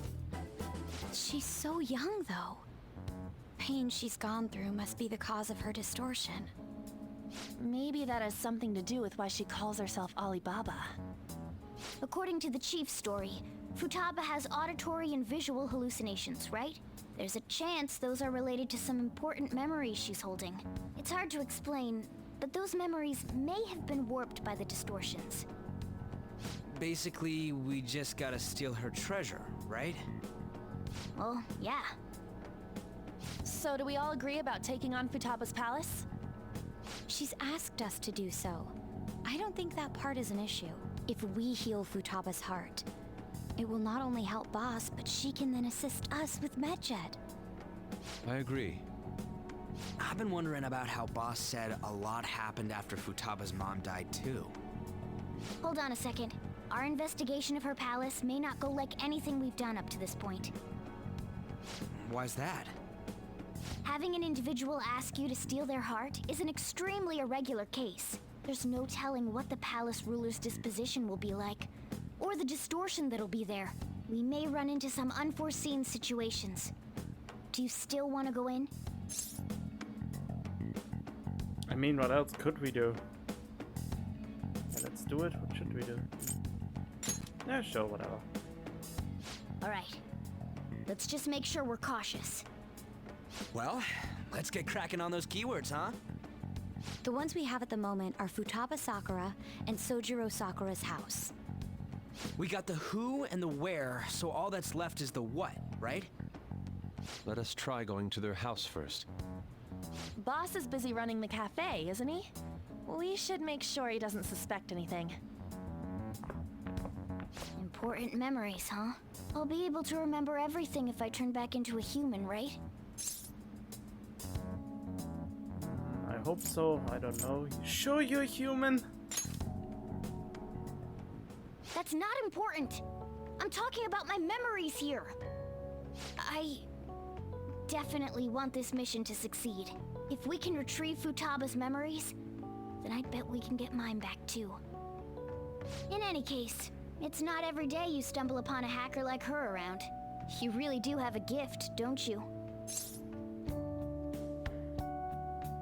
She's so young, though. Pain she's gone through must be the cause of her distortion. Maybe that has something to do with why she calls herself Alibaba. According to the chief's story, Futaba has auditory and visual hallucinations, right? There's a chance those are related to some important memories she's holding. It's hard to explain, but those memories may have been warped by the distortions. Basically, we just gotta steal her treasure, right? Well, yeah. So do we all agree about taking on Futaba's palace? She's asked us to do so. I don't think that part is an issue. If we heal Futaba's heart, it will not only help Boss, but she can then assist us with Medjed. I agree. I've been wondering about how Boss said a lot happened after Futaba's mom died too. Hold on a second. Our investigation of her palace may not go like anything we've done up to this point. Why's that? Having an individual ask you to steal their heart is an extremely irregular case. There's no telling what the palace ruler's disposition will be like, or the distortion that'll be there. We may run into some unforeseen situations. Do you still want to go in? I mean, what else could we do? Yeah, let's do it. What should we do? Yeah, sure, whatever. Alright. Let's just make sure we're cautious. Well, let's get cracking on those keywords, huh? The ones we have at the moment are Futaba Sakura and Sojiro Sakura's house. We got the who and the where, so all that's left is the what, right? Let us try going to their house first. Boss is busy running the cafe, isn't he? We should make sure he doesn't suspect anything. Important memories, huh? I'll be able to remember everything if I turn back into a human, right? I hope so. I don't know. You sure you're human? That's not important. I'm talking about my memories here. I definitely want this mission to succeed. If we can retrieve Futaba's memories, then I'd bet we can get mine back too. In any case, it's not every day you stumble upon a hacker like her around. You really do have a gift, don't you?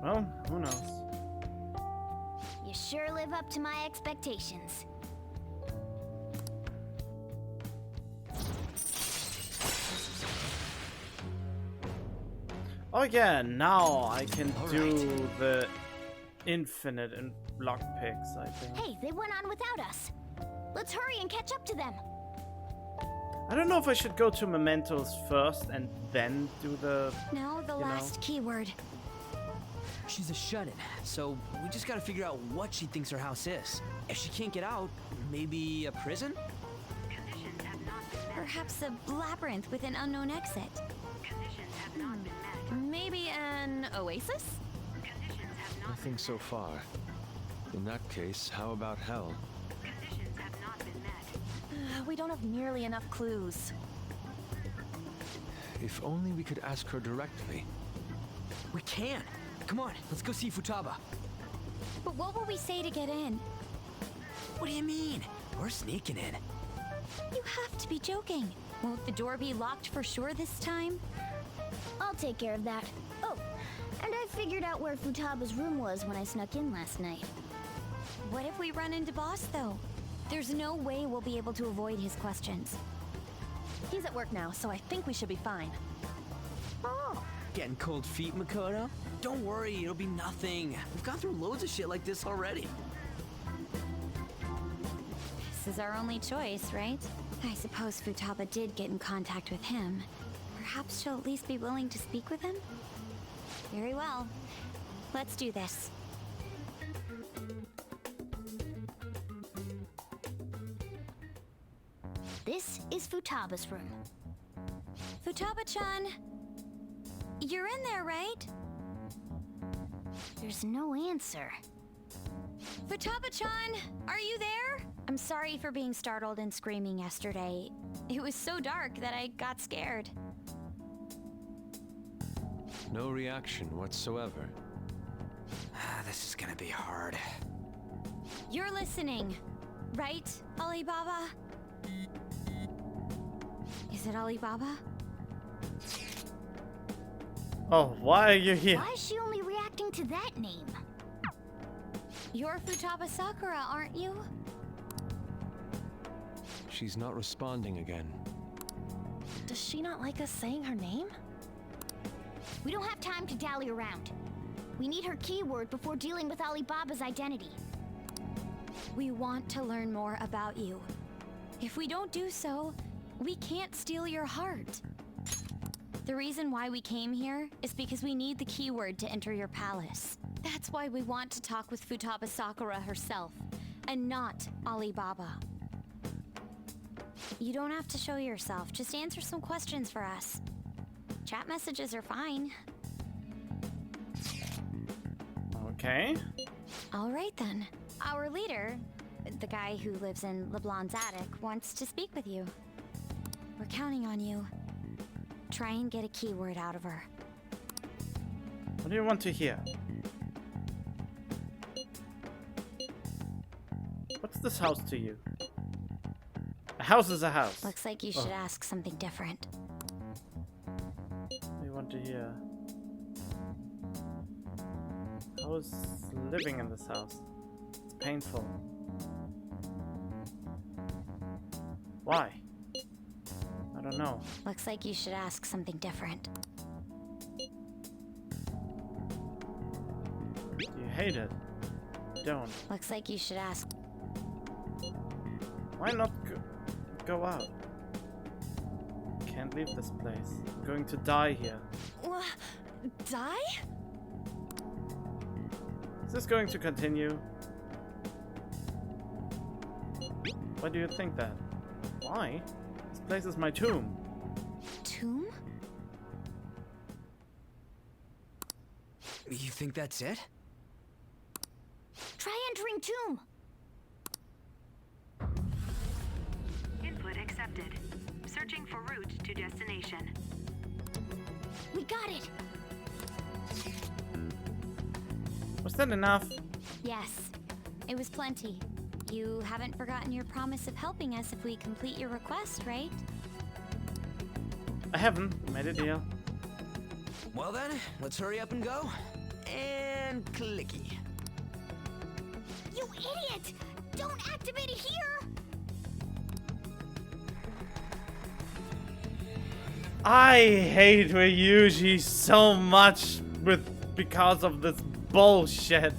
Well, who knows? You sure live up to my expectations. Oh yeah, now I can do the infinite and lockpicks, I think. Hey, they went on without us. Let's hurry and catch up to them. I don't know if I should go to mementos first and then do the... Now the last keyword. She's a shut-in, so we just gotta figure out what she thinks her house is. If she can't get out, maybe a prison? Perhaps a labyrinth with an unknown exit. Maybe an oasis? Nothing so far. In that case, how about hell? We don't have nearly enough clues. If only we could ask her directly. We can! Come on, let's go see Futaba. But what will we say to get in? What do you mean? We're sneaking in. You have to be joking. Won't the door be locked for sure this time? I'll take care of that. Oh, and I figured out where Futaba's room was when I snuck in last night. What if we run into Boss, though? There's no way we'll be able to avoid his questions. He's at work now, so I think we should be fine. Oh, getting cold feet, Makoto? Don't worry, it'll be nothing. We've gone through loads of shit like this already. This is our only choice, right? I suppose Futaba did get in contact with him. Perhaps she'll at least be willing to speak with him? Very well. Let's do this. This is Futaba's room. Futaba-chan, you're in there, right? There's no answer. Futaba-chan, are you there? I'm sorry for being startled and screaming yesterday. It was so dark that I got scared. No reaction whatsoever. This is gonna be hard. You're listening, right, Alibaba? Is it Alibaba? Oh, why are you here? Why is she only reacting to that name? You're Futaba Sakura, aren't you? She's not responding again. Does she not like us saying her name? We don't have time to dally around. We need her keyword before dealing with Alibaba's identity. We want to learn more about you. If we don't do so, we can't steal your heart. The reason why we came here is because we need the keyword to enter your palace. That's why we want to talk with Futaba Sakura herself, and not Alibaba. You don't have to show yourself, just answer some questions for us. Chat messages are fine. Okay. All right then. Our leader, the guy who lives in LeBlanc's attic, wants to speak with you. We're counting on you. Try and get a keyword out of her. What do you want to hear? What's this house to you? A house is a house. Looks like you should ask something different. What do you want to hear? How is living in this house? It's painful. Why? I don't know. Looks like you should ask something different. Do you hate it? Don't. Looks like you should ask. Why not go out? Can't leave this place. I'm going to die here. Die? Is this going to continue? Why do you think that? Why? This place is my tomb. Tomb? You think that's it? Try entering tomb. Input accepted. Searching for route to destination. We got it. Was that enough? Yes, it was plenty. You haven't forgotten your promise of helping us if we complete your request, right? I haven't. Made a deal. Well then, let's hurry up and go. And clicky. You idiot! Don't activate it here! I hate Ryuji so much because of this bullshit.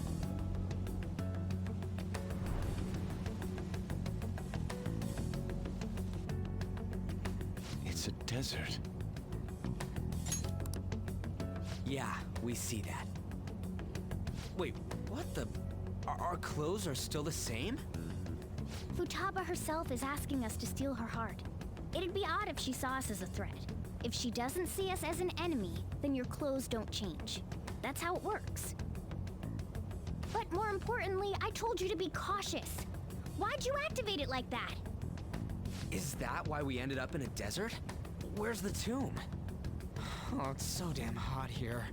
It's a desert. Yeah, we see that. Wait, what the? Our clothes are still the same? Futaba herself is asking us to steal her heart. It'd be odd if she saw us as a threat. If she doesn't see us as an enemy, then your clothes don't change. That's how it works. But more importantly, I told you to be cautious. Why'd you activate it like that? Is that why we ended up in a desert? Where's the tomb? Oh, it's so damn hot here.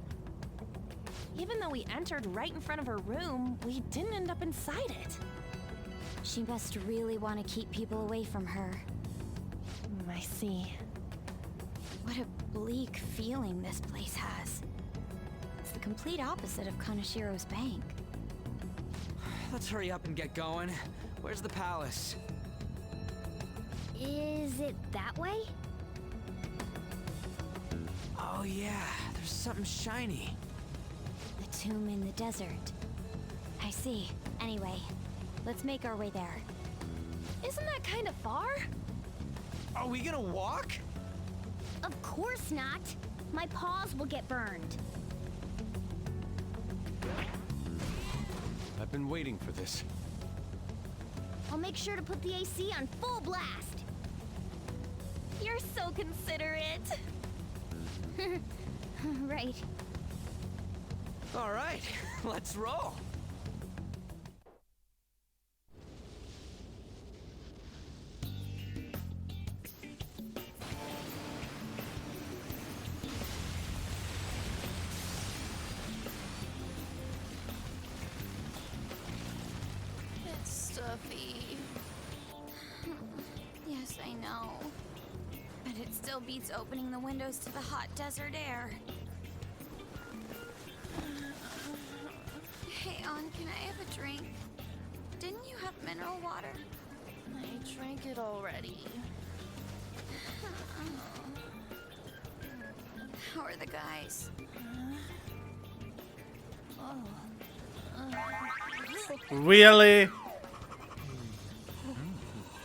Even though we entered right in front of her room, we didn't end up inside it. She must really want to keep people away from her. I see. What a bleak feeling this place has. It's the complete opposite of Kanashiro's bank. Let's hurry up and get going. Where's the palace? Is it that way? Oh yeah, there's something shiny. The tomb in the desert. I see. Anyway, let's make our way there. Isn't that kind of far? Are we gonna walk? Of course not. My paws will get burned. I've been waiting for this. I'll make sure to put the AC on full blast. You're so considerate. Right. All right, let's roll. It's stuffy. Yes, I know. But it still beats opening the windows to the hot desert air. Hey, On, can I have a drink? Didn't you have mineral water? I drank it already. How are the guys? Really?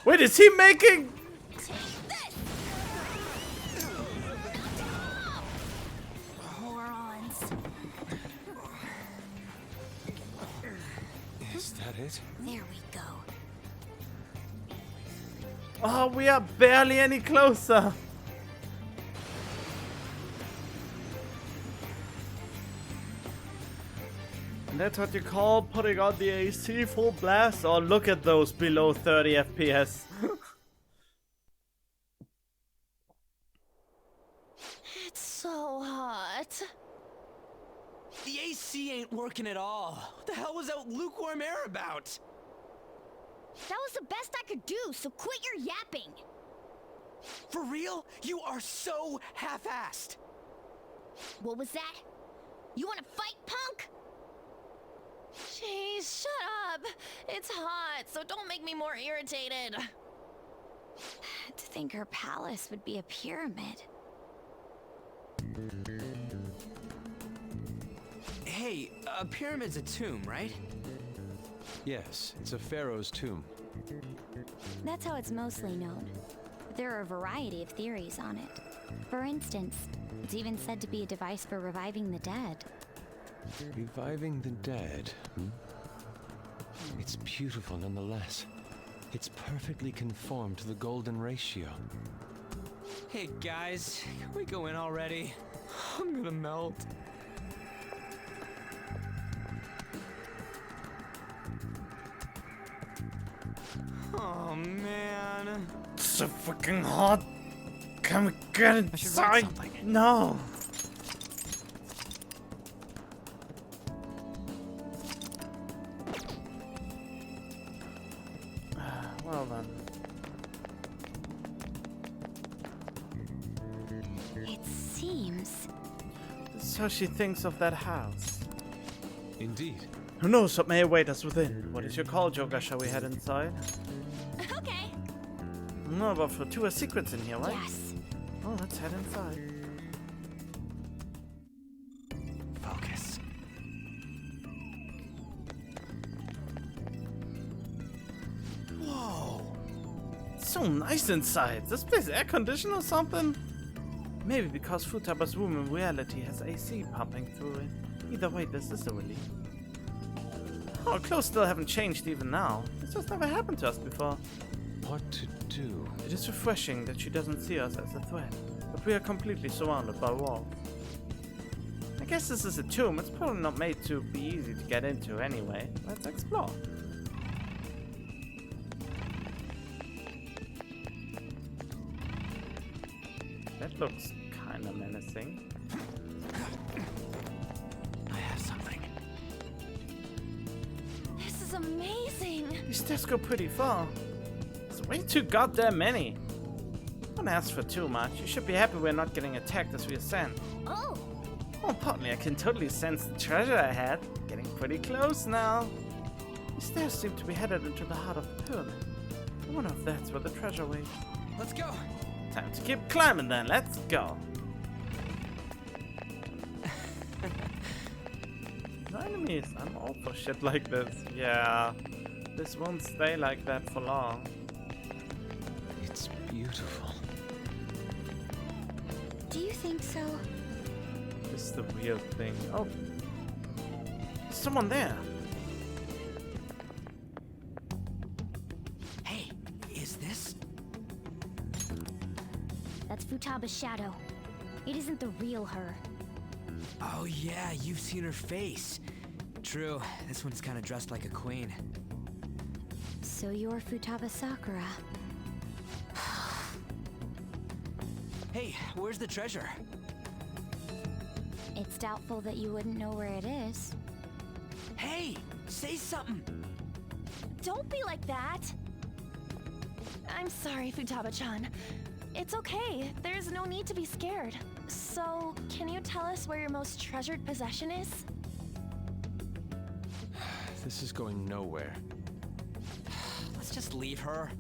Wait, is he making? Morons. Is that it? There we go. Oh, we are barely any closer. And that's what you call putting on the AC full blast? Or look at those below 30 FPS. It's so hot. The AC ain't working at all. What the hell was that lukewarm air about? That was the best I could do, so quit your yapping. For real? You are so half-assed. What was that? You want to fight, punk? Jeez, shut up. It's hot, so don't make me more irritated. To think her palace would be a pyramid. Hey, a pyramid's a tomb, right? Yes, it's a pharaoh's tomb. That's how it's mostly known. But there are a variety of theories on it. For instance, it's even said to be a device for reviving the dead. Reviving the dead, hmm? It's beautiful nonetheless. It's perfectly conformed to the golden ratio. Hey guys, can we go in already? I'm gonna melt. Oh man. It's so freaking hot. Can we get inside? No. Well then. It seems. So she thinks of that house. Indeed. Who knows what may await us within? What is your call, Joker? Shall we head inside? Okay. No, but for two secrets in here, right? Yes. Oh, let's head inside. Focus. Whoa. It's so nice inside. This place air conditioned or something? Maybe because Futaba's room in reality has AC pumping through it. Either way, this is a relief. Our clothes still haven't changed even now. This has never happened to us before. What to do? It is refreshing that she doesn't see us as a threat, but we are completely surrounded by walls. I guess this is a tomb. It's probably not made to be easy to get into anyway. Let's explore. That looks kinda menacing. I have something. This is amazing. These steps go pretty far. It's way too goddamn many. Don't ask for too much. You should be happy we're not getting attacked as we ascend. Oh. Oh, partly I can totally sense the treasure I had. Getting pretty close now. These stairs seem to be headed into the heart of the pyramid. I wonder if that's where the treasure waits. Let's go. Time to keep climbing then. Let's go. No enemies. I'm all for shit like this. Yeah. This won't stay like that for long. It's beautiful. Do you think so? This is the weird thing. Oh. Someone there. Hey, is this? That's Futaba's shadow. It isn't the real her. Oh yeah, you've seen her face. True, this one's kind of dressed like a queen. So you're Futaba Sakura. Hey, where's the treasure? It's doubtful that you wouldn't know where it is. Hey, say something. Don't be like that. I'm sorry, Futaba-chan. It's okay. There's no need to be scared. So, can you tell us where your most treasured possession is? This is going nowhere. Let's just leave her.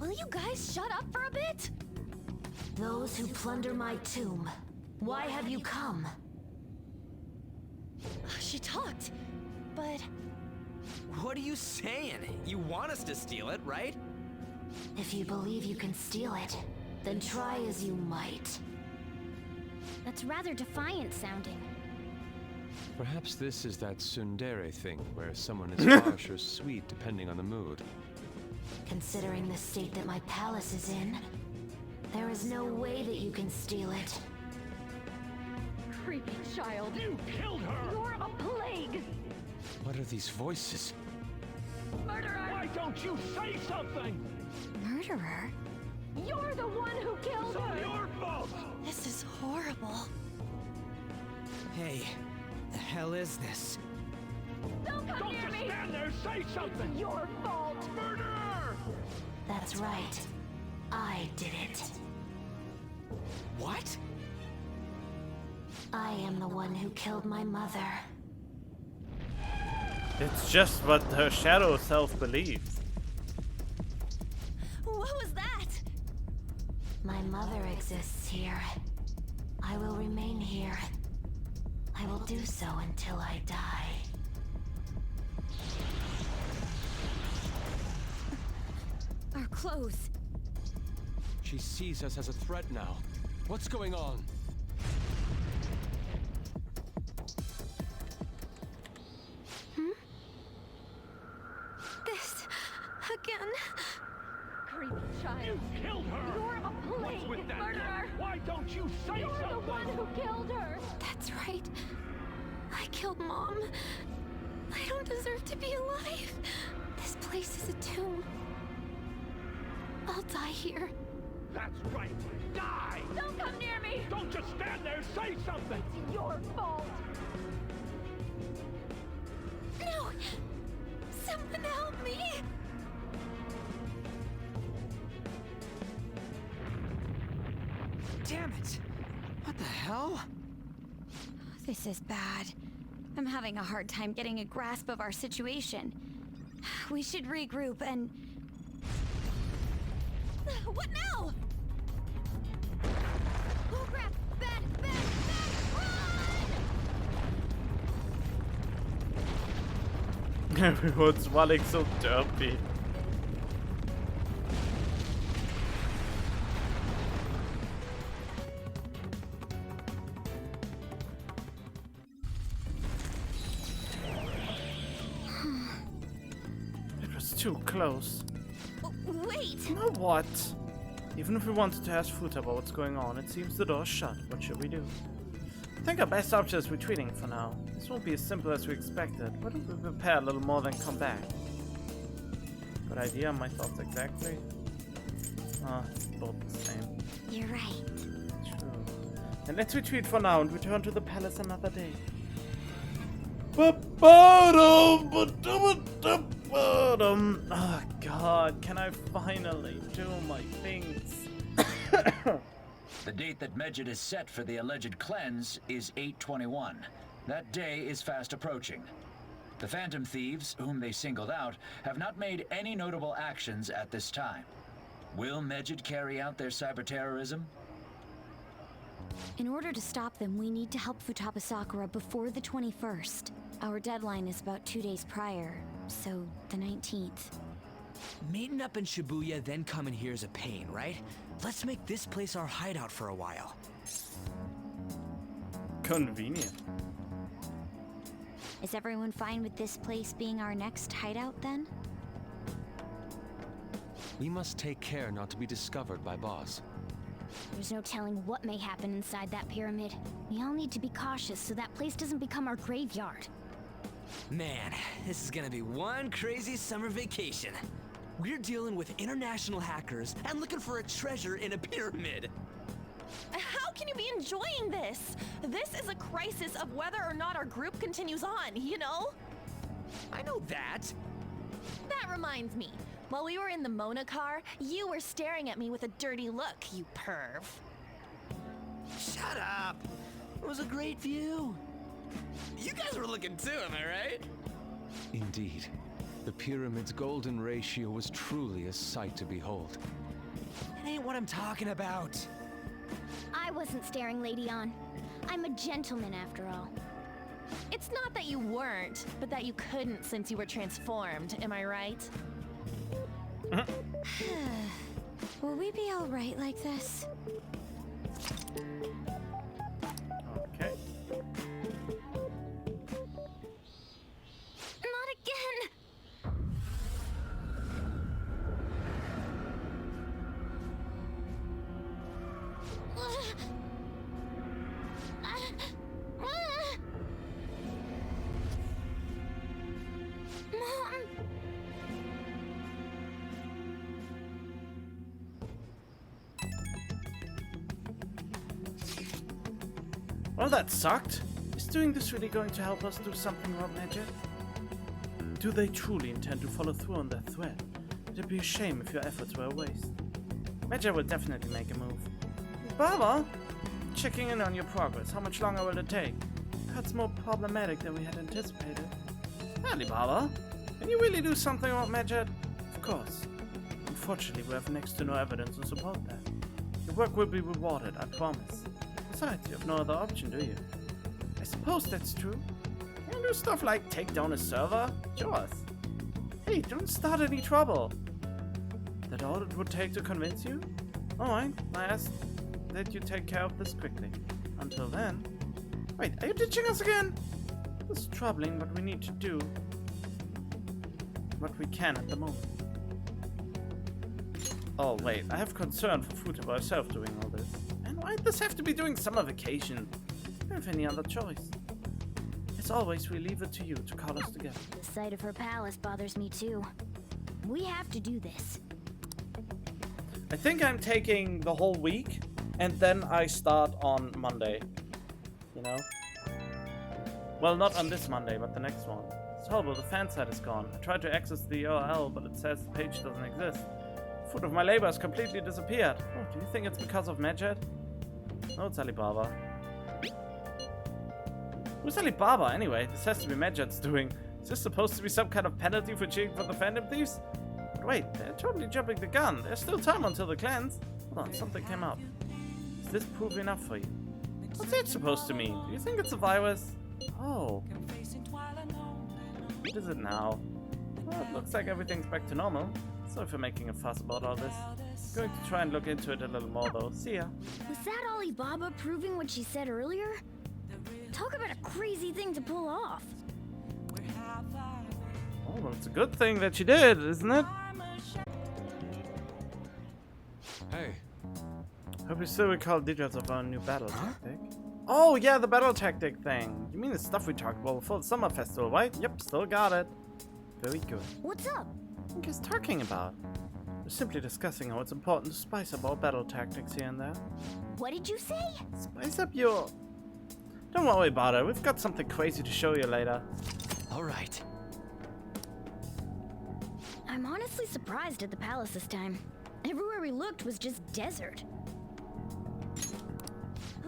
Will you guys shut up for a bit? Those who plunder my tomb, why have you come? She talked, but... What are you saying? You want us to steal it, right? If you believe you can steal it, then try as you might. That's rather defiant sounding. Perhaps this is that tsundere thing, where someone is harsh or sweet depending on the mood. Considering the state that my palace is in, there is no way that you can steal it. Creepy child. You killed her! You're a plague! What are these voices? Murderer! Why don't you say something? Murderer? You're the one who killed her! Your fault! This is horrible. Hey, the hell is this? Don't come near me! Stand there, say something! It's your fault! Murderer! That's right. I did it. What? I am the one who killed my mother. It's just what her shadow self believes. What was that? My mother exists here. I will remain here. I will do so until I die. Our clothes. She sees us as a threat now. What's going on? This... again... Creepy child. You killed her! You're a plague, What's with that? murderer! Why don't you say You're something? the one who killed her! That's right. I killed Mom. I don't deserve to be alive. This place is a tomb. I'll die here. That's right. Die! Don't come near me! Don't just stand there, say something! It's your fault! No! Someone help me! Damn it! What the hell? This is bad. I'm having a hard time getting a grasp of our situation. We should regroup and... What now? Oh crap! Bad! Run! Everyone's running so derpy. It was too close. Wait! You know what? Even if we wanted to ask Futaba what's going on, it seems the door's shut. What should we do? I think our best option is retreating for now. This won't be as simple as we expected. What if we prepare a little more then come back? Good idea, my thoughts exactly. It's both the same. You're right. True. And let's retreat for now and return to the palace another day. Oh god, can I finally do my things? The date that Medjed is set for the alleged cleanse is 8/21. That day is fast approaching. The Phantom Thieves, whom they singled out, have not made any notable actions at this time. Will Medjed carry out their cyber-terrorism? In order to stop them, we need to help Futaba Sakura before the 21st. Our deadline is about 2 days prior, so the 19th. Meeting up in Shibuya, then coming here is a pain, right? Let's make this place our hideout for a while. Convenient. Is everyone fine with this place being our next hideout then? We must take care not to be discovered by Boss. There's no telling what may happen inside that pyramid. We all need to be cautious so that place doesn't become our graveyard. Man, this is gonna be one crazy summer vacation. We're dealing with international hackers and looking for a treasure in a pyramid. How can you be enjoying this? This is a crisis of whether or not our group continues on, you know? I know that. That reminds me. While we were in the Mona car, you were staring at me with a dirty look, you perv. Shut up. It was a great view. You guys were looking too, am I right? Indeed. The pyramid's golden ratio was truly a sight to behold. That ain't what I'm talking about. I wasn't staring, Lady On. I'm a gentleman after all. It's not that you weren't, but that you couldn't since you were transformed, am I right? Will we be alright like this? Okay. Not again! Mom! Well, that sucked. Is doing this really going to help us do something about Medjed? Do they truly intend to follow through on their threat? It'd be a shame if your efforts were a waste. Medjed will definitely make a move. Baba, checking in on your progress. How much longer will it take? That's more problematic than we had anticipated. Alibaba, can you really do something about Medjed? Of course. Unfortunately, we have next to no evidence to support that. Your work will be rewarded, I promise. Besides, you have no other option, do you? I suppose that's true. You do stuff like take down a server? Show us. Hey, don't start any trouble. That all it would take to convince you? Alright, I ask that you take care of this quickly. Until then... Wait, are you ditching us again? This is troubling, but we need to do what we can at the moment. Oh wait, I have concern for Futaba herself doing all this. And why'd this have to be during summer vacation? I don't have any other choice. As always, we leave it to you to call us together. The sight of her palace bothers me too. We have to do this. I think I'm taking the whole week, and then I start on Monday. You know? Well, not on this Monday, but the next one. It's horrible, the fan site is gone. I tried to access the URL, but it says the page doesn't exist. The fruit of my labor has completely disappeared. Oh, do you think it's because of Medjed? No, it's Alibaba. Who's Alibaba, anyway? This has to be Medjed's doing. Is this supposed to be some kind of penalty for cheating for the Phantom Thieves? But wait, they're totally jumping the gun. There's still time until the cleanse. Hold on, something came up. Is this proof enough for you? What's it supposed to mean? Do you think it's a virus? Oh. What is it now? Well, it looks like everything's back to normal. Sorry for making a fuss about all this. I'm going to try and look into it a little more though. See ya. Was that Alibaba proving what she said earlier? Talk about a crazy thing to pull off. Oh, well, it's a good thing that she did, isn't it? Hey. Hope you still recall details of our new battle tactic. Oh, yeah, the battle tactic thing. You mean the stuff we talked about before the summer festival, right? Yep, still got it. Very good. What's up? What are you guys talking about? We're simply discussing how it's important to spice up our battle tactics here and there. What did you say? Spice up your... Don't worry about it. We've got something crazy to show you later. Alright. I'm honestly surprised at the palace this time. Everywhere we looked was just desert.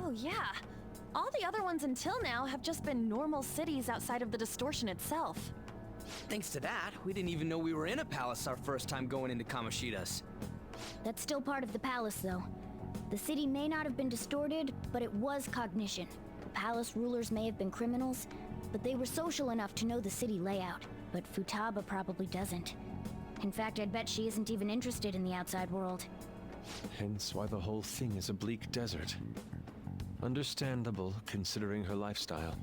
Oh yeah. All the other ones until now have just been normal cities outside of the distortion itself. Thanks to that, we didn't even know we were in a palace our first time going into Kamoshida's. That's still part of the palace, though. The city may not have been distorted, but it was cognition. The palace rulers may have been criminals, but they were social enough to know the city layout. But Futaba probably doesn't. In fact, I'd bet she isn't even interested in the outside world. Hence why the whole thing is a bleak desert. Understandable, considering her lifestyle.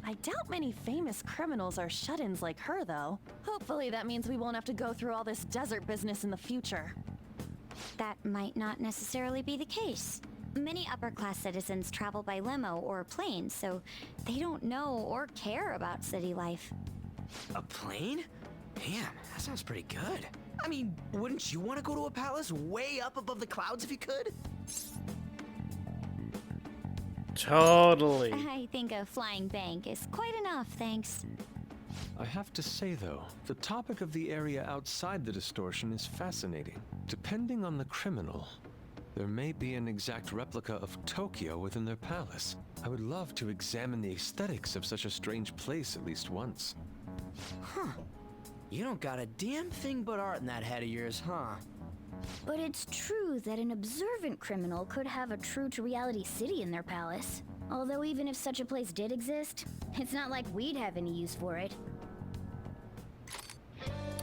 I doubt many famous criminals are shut-ins like her, though. Hopefully that means we won't have to go through all this desert business in the future. That might not necessarily be the case. Many upper-class citizens travel by limo or plane, so they don't know or care about city life. A plane? Man, that sounds pretty good. I mean, wouldn't you want to go to a palace way up above the clouds if you could? Totally. I think a flying bank is quite enough, thanks. I have to say, though, the topic of the area outside the distortion is fascinating. Depending on the criminal, there may be an exact replica of Tokyo within their palace. I would love to examine the aesthetics of such a strange place at least once. Huh. You don't got a damn thing but art in that head of yours, huh? But it's true that an observant criminal could have a true-to-reality city in their palace. Although even if such a place did exist, it's not like we'd have any use for it.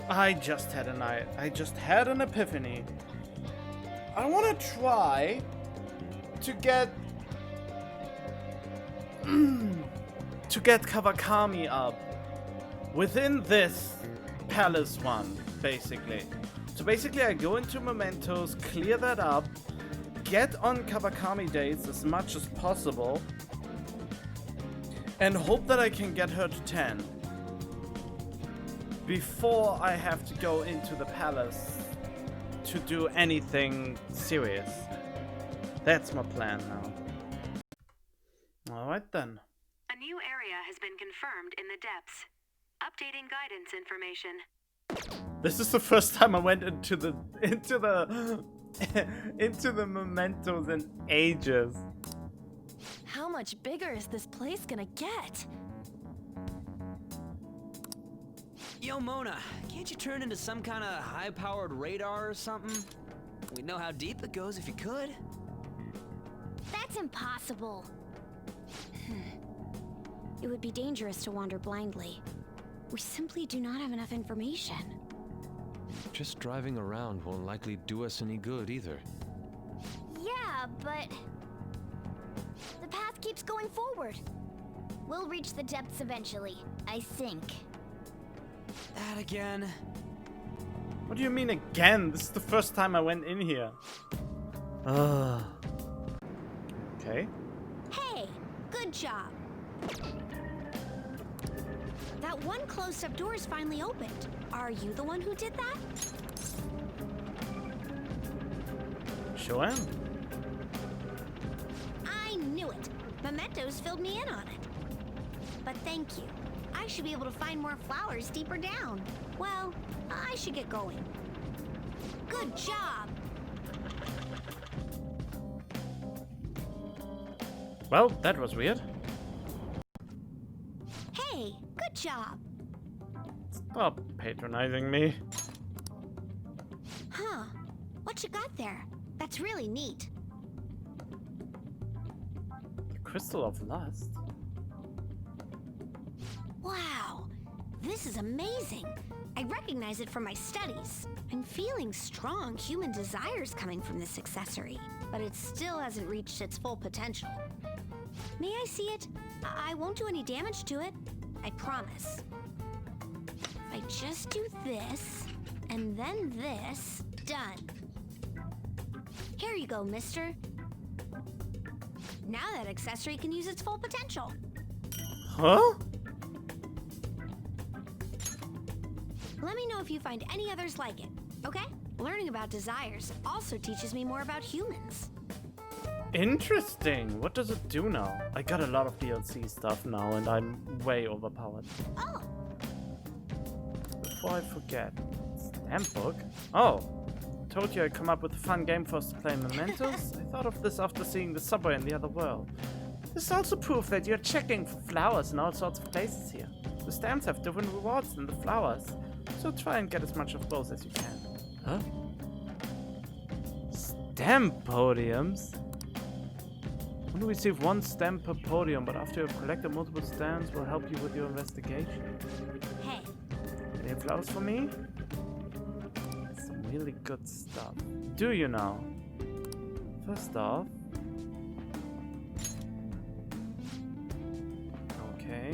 I just had an epiphany. I want to try to get Kawakami up within this palace one, basically. So basically I go into Mementos, clear that up, get on Kawakami dates as much as possible, and hope that I can get her to 10 before I have to go into the palace to do anything serious. That's my plan now. Alright then. A new area has been confirmed in the depths. Updating guidance information. This is the first time I went into the mementos in ages. How much bigger is this place gonna get? Yo, Mona, can't you turn into some kind of high-powered radar or something? We'd know how deep it goes if you could. That's impossible. It would be dangerous to wander blindly. We simply do not have enough information. Just driving around won't likely do us any good either. Yeah, but the path keeps going forward. We'll reach the depths eventually, I think. That again? What do you mean again? This is the first time I went in here. Ugh. Okay. Hey, good job. That one closed-up door is finally opened. Are you the one who did that? Sure am. I knew it. Mementos filled me in on it. But thank you. I should be able to find more flowers deeper down. Well, I should get going. Good job! Well, that was weird. Hey, good job! Stop patronizing me. Huh. What you got there? That's really neat. Crystal of Lust? Wow, this is amazing. I recognize it from my studies. I'm feeling strong human desires coming from this accessory, but it still hasn't reached its full potential. May I see it? I won't do any damage to it. I promise. If I just do this, and then this, done. Here you go, mister. Now that accessory can use its full potential. Huh? Let me know if you find any others like it, okay? Learning about desires also teaches me more about humans. Interesting. What does it do now? I got a lot of DLC stuff now and I'm way overpowered. Oh. Before I forget. Stamp book? Oh. Told you I'd come up with a fun game for us to play Mementos. I thought of this after seeing the subway in the other world. This is also proof that you're checking for flowers in all sorts of places here. The stamps have different rewards than the flowers. So try and get as much of both as you can. Huh? Stamp podiums? Only receive one stamp per podium, but after you've collected multiple stamps, will help you with your investigation. Hey. Any flowers for me? really good stuff. Do you now? First off... Okay.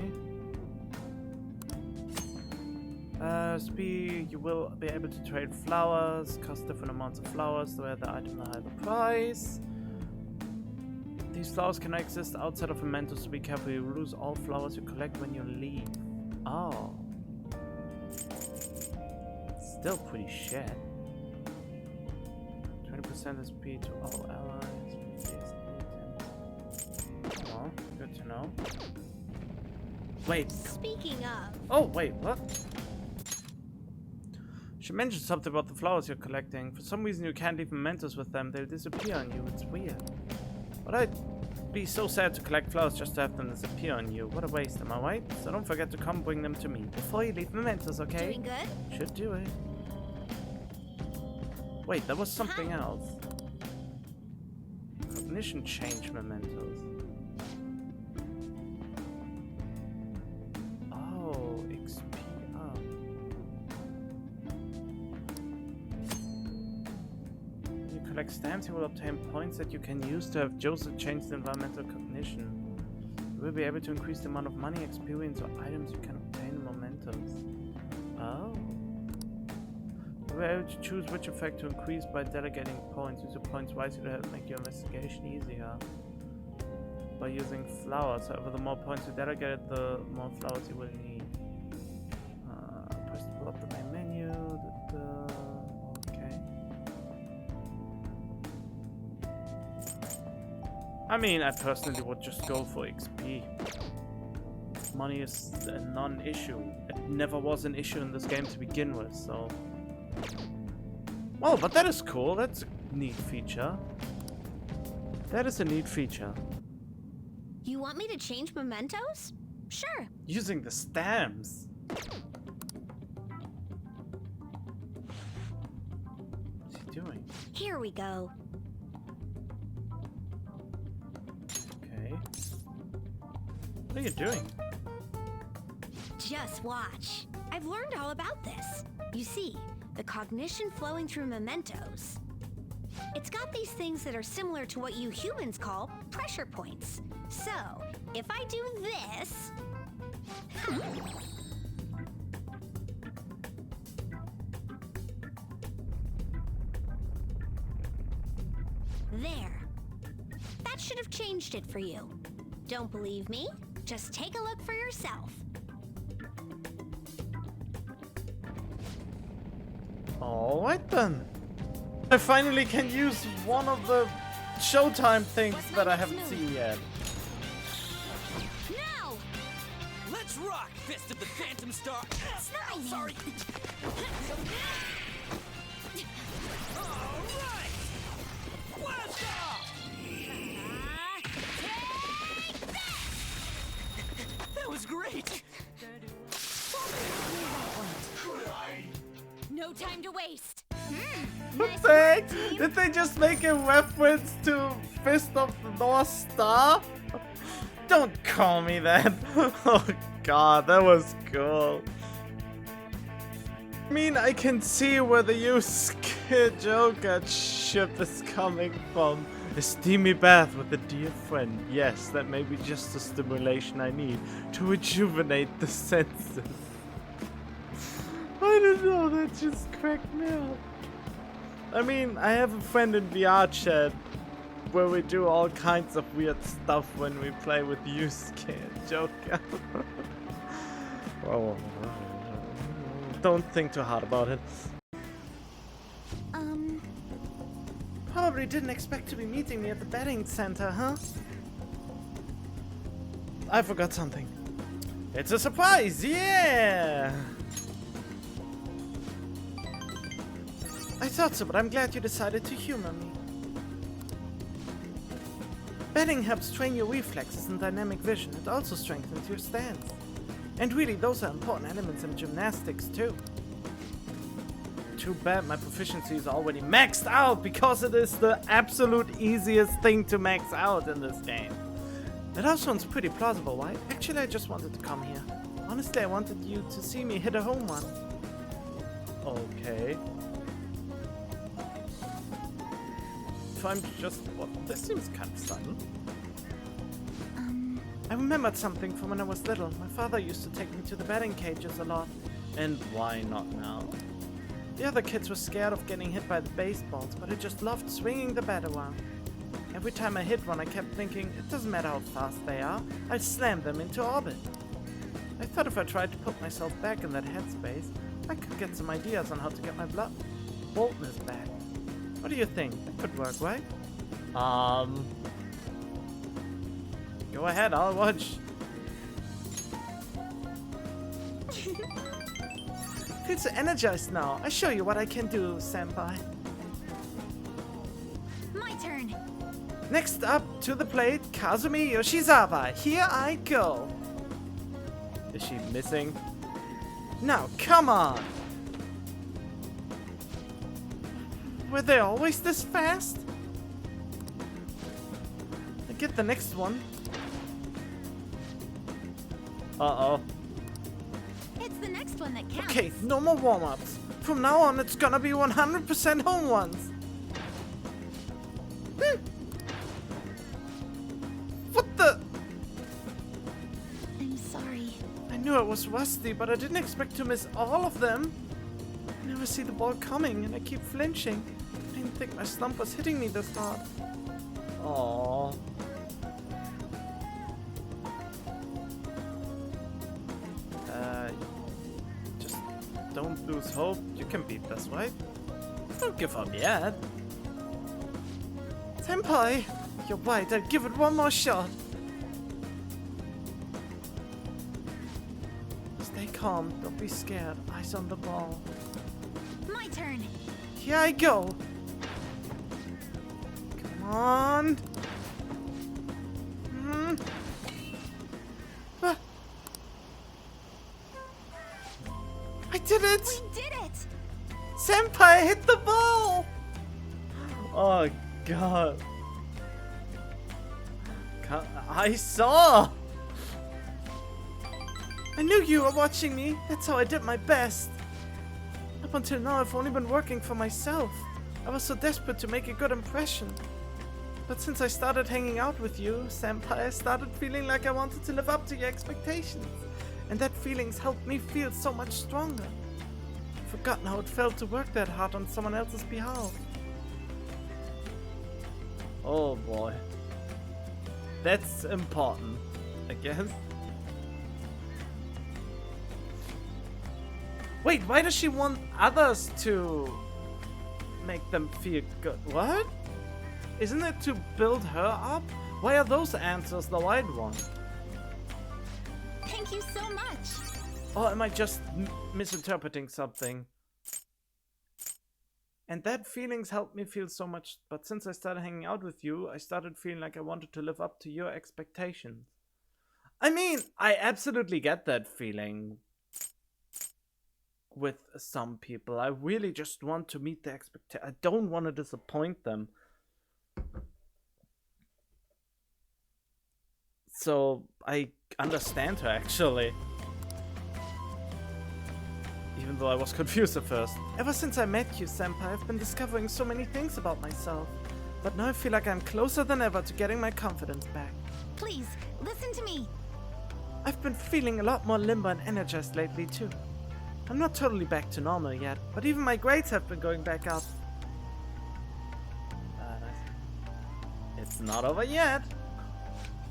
Speed, you will be able to trade flowers, cost different amounts of flowers, the higher the item, the higher the price. These flowers cannot exist outside of mementos, so be careful, you lose all flowers you collect when you leave. Oh. Still pretty shit. 20% SP to all allies. Oh, good to know. Wait. Speaking of... Oh, wait, what? She mentioned something about the flowers you're collecting. For some reason you can't leave mementos with them. They'll disappear on you. It's weird. But I'd be so sad to collect flowers just to have them disappear on you. What a waste, am I right? So don't forget to come bring them to me before you leave mementos, okay? Doing good? Should do it. Wait, there was something else. Cognition change mementos. Oh, XP up. When you collect stamps, you will obtain points that you can use to have Joseph change the environmental cognition. You will be able to increase the amount of money, experience, or items you can obtain in mementos. Oh. You will be able to choose which effect to increase by delegating points. Use your points wisely to help make your investigation easier. By using flowers. However, the more points you delegate, the more flowers you will need. Press to pull up the main menu. Okay. I mean, I personally would just go for XP. Money is a non-issue. It never was an issue in this game to begin with, so... Oh, but that is cool. That's a neat feature. That is a neat feature. You want me to change mementos? Sure. Using the stamps. What's he doing? Here we go. Okay. What are you doing? Just watch. I've learned all about this. You see, the cognition flowing through mementos. It's got these things that are similar to what you humans call pressure points. So, if I do this... There. That should have changed it for you. Don't believe me? Just take a look for yourself. Alright then. I finally can use one of the Showtime things that I haven't seen yet. Now! Let's rock, Fist of the Phantom Star. Oh, sorry. Alright! Blast off! That was great! No time to waste. What the heck? Did they just make a reference to Fist of the North Star? Don't call me that. Oh god, that was cool. I mean, I can see where the Yusuke Joker ship is coming from. A steamy bath with a dear friend. Yes, that may be just the stimulation I need to rejuvenate the senses. I don't know, that just cracked me up. I mean, I have a friend in VR chat where we do all kinds of weird stuff when we play with Yusuke and Joker. Well, don't think too hard about it. Probably didn't expect to be meeting me at the betting center, huh? I forgot something. It's a surprise, yeah! I thought so, but I'm glad you decided to humor me. Betting helps train your reflexes and dynamic vision. It also strengthens your stance. And really, those are important elements in gymnastics too. Too bad my proficiency is already maxed out, because it is the absolute easiest thing to max out in this game. It all sounds pretty plausible, right? Actually, I just wanted to come here. Honestly, I wanted you to see me hit a home run. Okay. if I'm just... Well, this seems kind of sudden. I remembered something from when I was little. My father used to take me to the batting cages a lot. And why not now? The other kids were scared of getting hit by the baseballs, but I just loved swinging the bat around. Every time I hit one, I kept thinking, it doesn't matter how fast they are, I'll slam them into orbit. I thought if I tried to put myself back in that headspace, I could get some ideas on how to get my boldness back. What do you think? That could work, right? Go ahead, I'll watch. Feel so energized now. I show you what I can do, senpai. My turn. Next up to the plate, Kazumi Yoshizawa. Here I go. Is she missing? Now, come on. Were they always this fast? I get the next one. Uh-oh. It's the next one that counts. Okay, no more warm-ups. From now on, it's gonna be 100% home runs. What the? I'm sorry. I knew it was rusty, but I didn't expect to miss all of them. I never see the ball coming, and I keep flinching. I didn't think my slump was hitting me this hard. Aww. Just don't lose hope. You can beat this, right? Don't give up yet. Senpai, you're right. I'll give it one more shot. Stay calm. Don't be scared. Eyes on the ball. My turn. Here I go. Come on. I did it! We did it! Senpai hit the ball! Oh god. I saw! I knew you were watching me. That's how I did my best. Up until now, I've only been working for myself. I was so desperate to make a good impression. But since I started hanging out with you, Senpai, I started feeling like I wanted to live up to your expectations. And that feeling's helped me feel so much stronger. I've forgotten how it felt to work that hard on someone else's behalf. Oh boy. That's important, I guess. Wait, why does she want others to make them feel good? What? Isn't it to build her up? Why are those answers the right one? Thank you so much. Or am I just misinterpreting something? And that feelings helped me feel so much, but since I started hanging out with you, I started feeling like I wanted to live up to your expectations. I mean, I absolutely get that feeling with some people. I really just want to meet the expectations. I don't want to disappoint them. So I understand her actually. Even though I was confused at first. Ever since I met you, Senpai, I've been discovering so many things about myself. But now I feel like I'm closer than ever to getting my confidence back. Please, listen to me. I've been feeling a lot more limber and energized lately too. I'm not totally back to normal yet, but even my grades have been going back up. It's not over yet.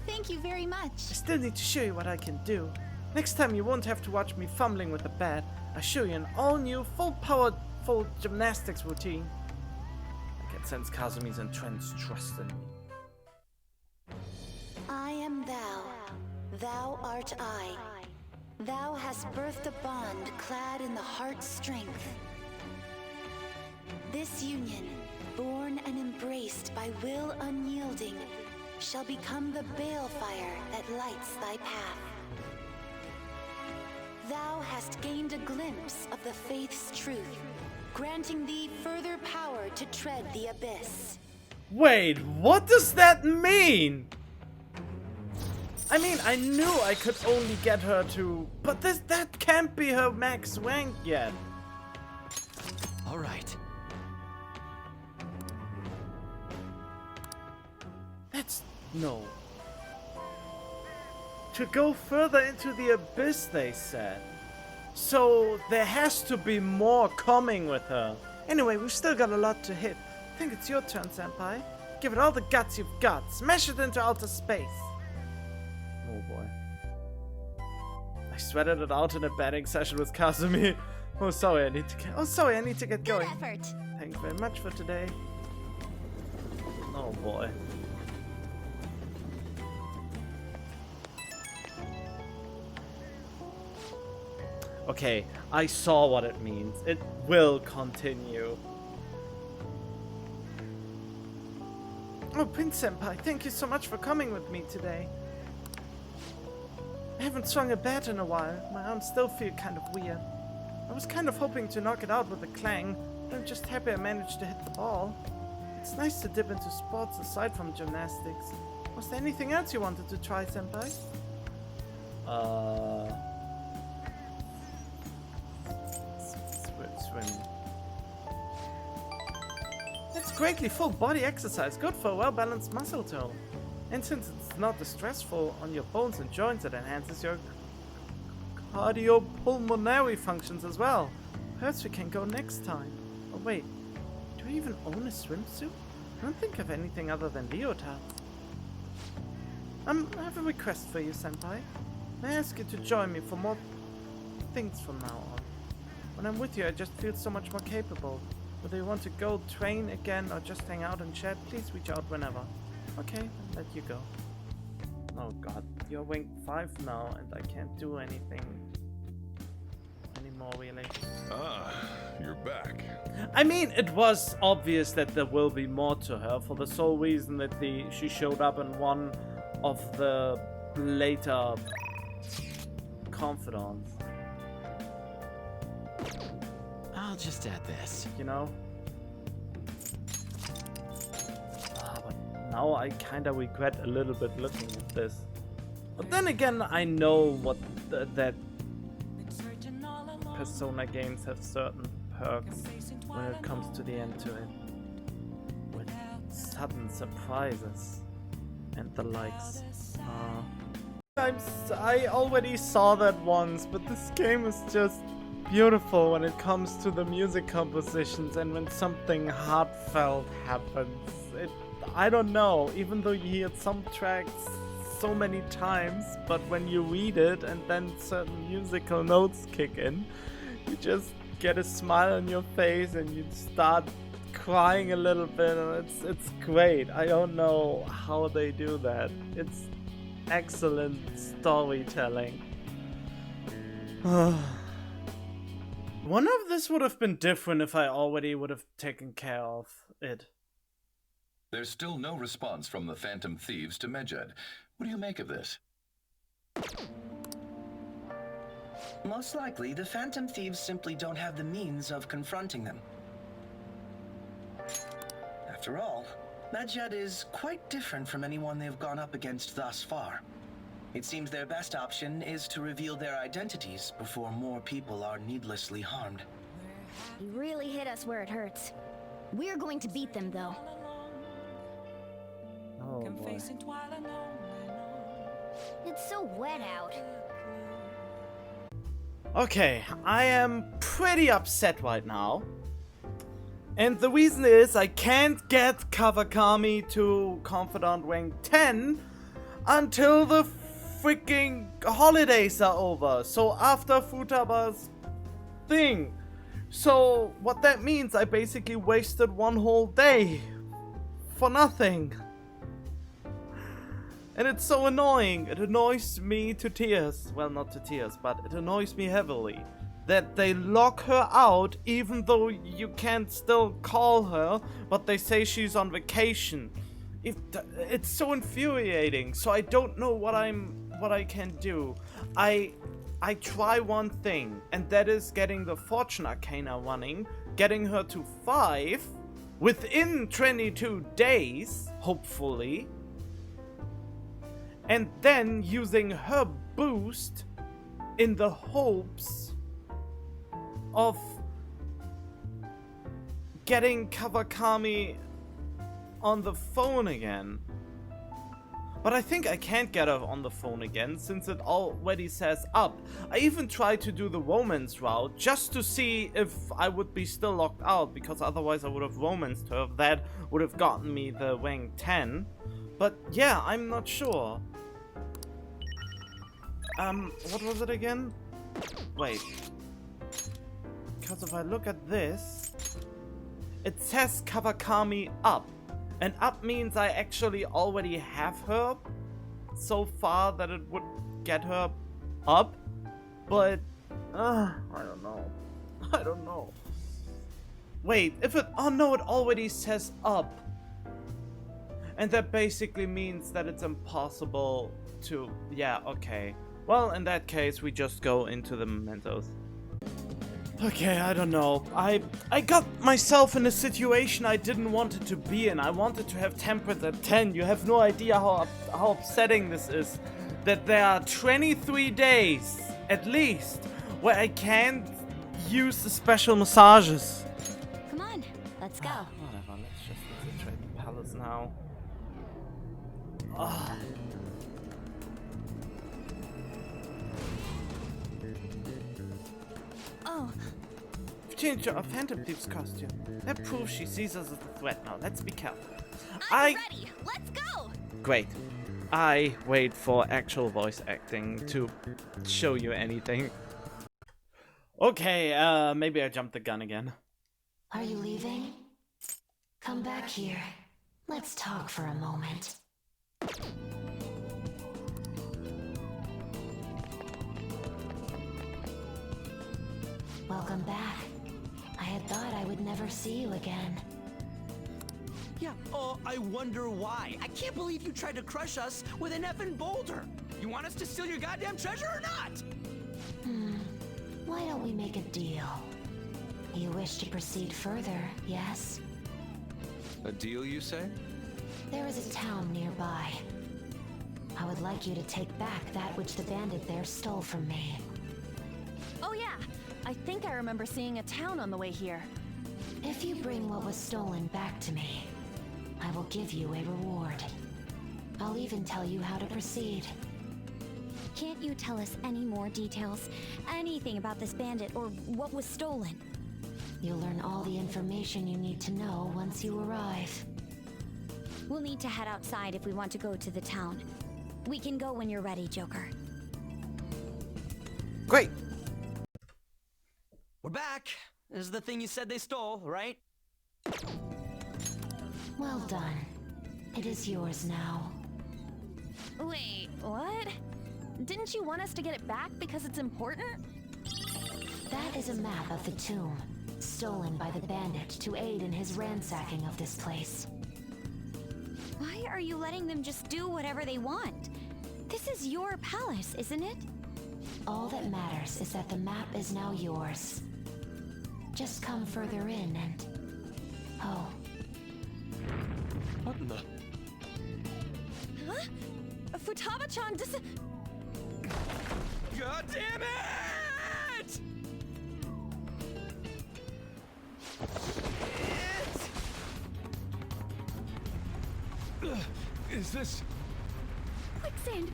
Thank you very much. I still need to show you what I can do. Next time you won't have to watch me fumbling with the bat. I'll show you an all-new, full-powered, full gymnastics routine. I can sense Kazumi's intense trust in me. I am thou. Thou art I. Thou hast birthed a bond clad in the heart's strength. This union, born and embraced by will unyielding, shall become the balefire that lights thy path. Thou hast gained a glimpse of the faith's truth, granting thee further power to tread the abyss. Wait, what does that mean? I mean, I knew I could only get her to... But that can't be her max rank yet. All right. No. To go further into the abyss, they said. So there has to be more coming with her. Anyway, we've still got a lot to hit. I think it's your turn, Senpai. Give it all the guts you've got. Smash it into outer space. Oh boy. I sweated it out in a batting session with Kazumi. Oh sorry, I need to get going. Good effort. Thanks very much for today. Oh boy. Okay, I saw what it means. It will continue. Oh, Prince Senpai, thank you so much for coming with me today. I haven't swung a bat in a while. My arms still feel kind of weird. I was kind of hoping to knock it out with a clang, but I'm just happy I managed to hit the ball. It's nice to dip into sports aside from gymnastics. Was there anything else you wanted to try, Senpai? Swim. It's greatly full body exercise, good for a well-balanced muscle tone. And since it's not as stressful on your bones and joints, it enhances your cardiopulmonary functions as well. Perhaps we can go next time. Oh wait, do I even own a swimsuit? I don't think of anything other than leotards. I have a request for you, Senpai. May I ask you to join me for more things from now on? When I'm with you, I just feel so much more capable. Whether you want to go train again or just hang out and chat, please reach out whenever. Okay, I'll let you go. Oh god, you're rank 5 now and I can't do anything anymore, really. Ah, you're back. I mean, it was obvious that there will be more to her for the sole reason that she showed up in one of the later confidants. I'll just add this. You know? But now I kinda regret a little bit looking at this. But then again, I know what that Persona games have certain perks when it comes to the end to it. With sudden surprises and the likes. I already saw that once, but this game is just beautiful when it comes to the music compositions and when something heartfelt happens. I don't know, even though you hear some tracks so many times, but when you read it and then certain musical notes kick in, you just get a smile on your face and you start crying a little bit, and it's great. I don't know how they do that. It's excellent storytelling. One of this would have been different if I already would have taken care of it. There's still no response from the Phantom Thieves to Medjed. What do you make of this? Most likely, the Phantom Thieves simply don't have the means of confronting them. After all, Medjed is quite different from anyone they've gone up against thus far. It seems their best option is to reveal their identities before more people are needlessly harmed. You really hit us where it hurts. We're going to beat them, though. Oh boy. It's so wet out. Okay, I am pretty upset right now. And the reason is I can't get Kawakami to Confidant rank 10 until the freaking holidays are over. So after Futaba's thing. So what that means, I basically wasted one whole day for nothing. And it's so annoying. It annoys me to tears. Well, not to tears, but it annoys me heavily that they lock her out even though you can't still call her, but they say she's on vacation. It's so infuriating. So I don't know what I can do. I try one thing, and that is getting the Fortune Arcana running, getting her to 5 within 22 days, hopefully. And then using her boost in the hopes of getting Kawakami on the phone again. But I think I can't get her on the phone again since it already says up. I even tried to do the romance route just to see if I would be still locked out, because otherwise I would have romanced her. That would have gotten me the rank 10. But yeah, I'm not sure. What was it again? Wait. Because if I look at this, it says Kawakami up. And up means I actually already have her so far that it would get her up. But, I don't know. I don't know. Wait, if it... Oh no, it already says up. And that basically means that it's impossible to... Yeah, okay. Well, in that case, we just go into the mementos. Okay, I don't know. I got myself in a situation I didn't want it to be in. I wanted to have temperance at 10. You have no idea how upsetting this is. That there are 23 days, at least, where I can't use the special massages. Come on, let's go. Whatever, let's just infiltrate the palace now. Ugh. Oh. We've changed our Phantom Thief's costume. That proves she sees us as a threat now. Let's be careful. I'm ready. Let's go. Great. I wait for actual voice acting to show you anything. Okay, maybe I jumped the gun again. Are you leaving? Come back here. Let's talk for a moment. Welcome back. I had thought I would never see you again. Yeah, oh, I wonder why. I can't believe you tried to crush us with an effing boulder. You want us to steal your goddamn treasure or not? Why don't we make a deal? You wish to proceed further, yes? A deal, you say? There is a town nearby. I would like you to take back that which the bandit there stole from me. Oh yeah, I think I remember seeing a town on the way here. If you bring what was stolen back to me, I will give you a reward. I'll even tell you how to proceed. Can't you tell us any more details? Anything about this bandit or what was stolen? You'll learn all the information you need to know once you arrive. We'll need to head outside if we want to go to the town. We can go when you're ready, Joker. Great. We're back. This is the thing you said they stole, right? Well done. It is yours now. Wait, what? Didn't you want us to get it back because it's important? That is a map of the tomb, stolen by the bandit to aid in his ransacking of this place. Why are you letting them just do whatever they want? This is your palace, isn't it? All that matters is that the map is now yours. Just come further in and... Oh. What in the... Huh? Futaba-chan God damn it! Is this... Quicksand!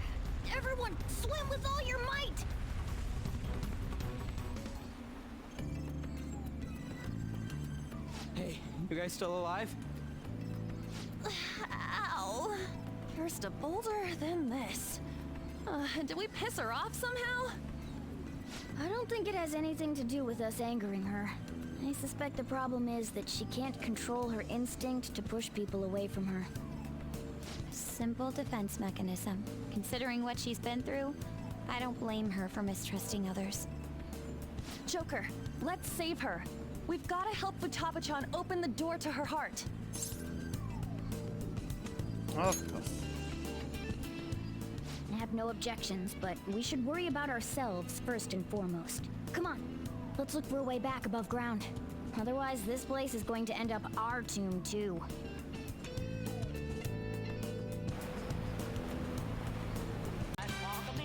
Everyone, swim with all your might! Hey, you guys still alive? Ow. First a boulder, then this. Did we piss her off somehow? I don't think it has anything to do with us angering her. I suspect the problem is that she can't control her instinct to push people away from her. Simple defense mechanism. Considering what she's been through, I don't blame her for mistrusting others. Joker, let's save her. We've got to help Futaba-chan open the door to her heart. Of course. I have no objections, but we should worry about ourselves first and foremost. Come on, let's look for a way back above ground. Otherwise, this place is going to end up our tomb, too.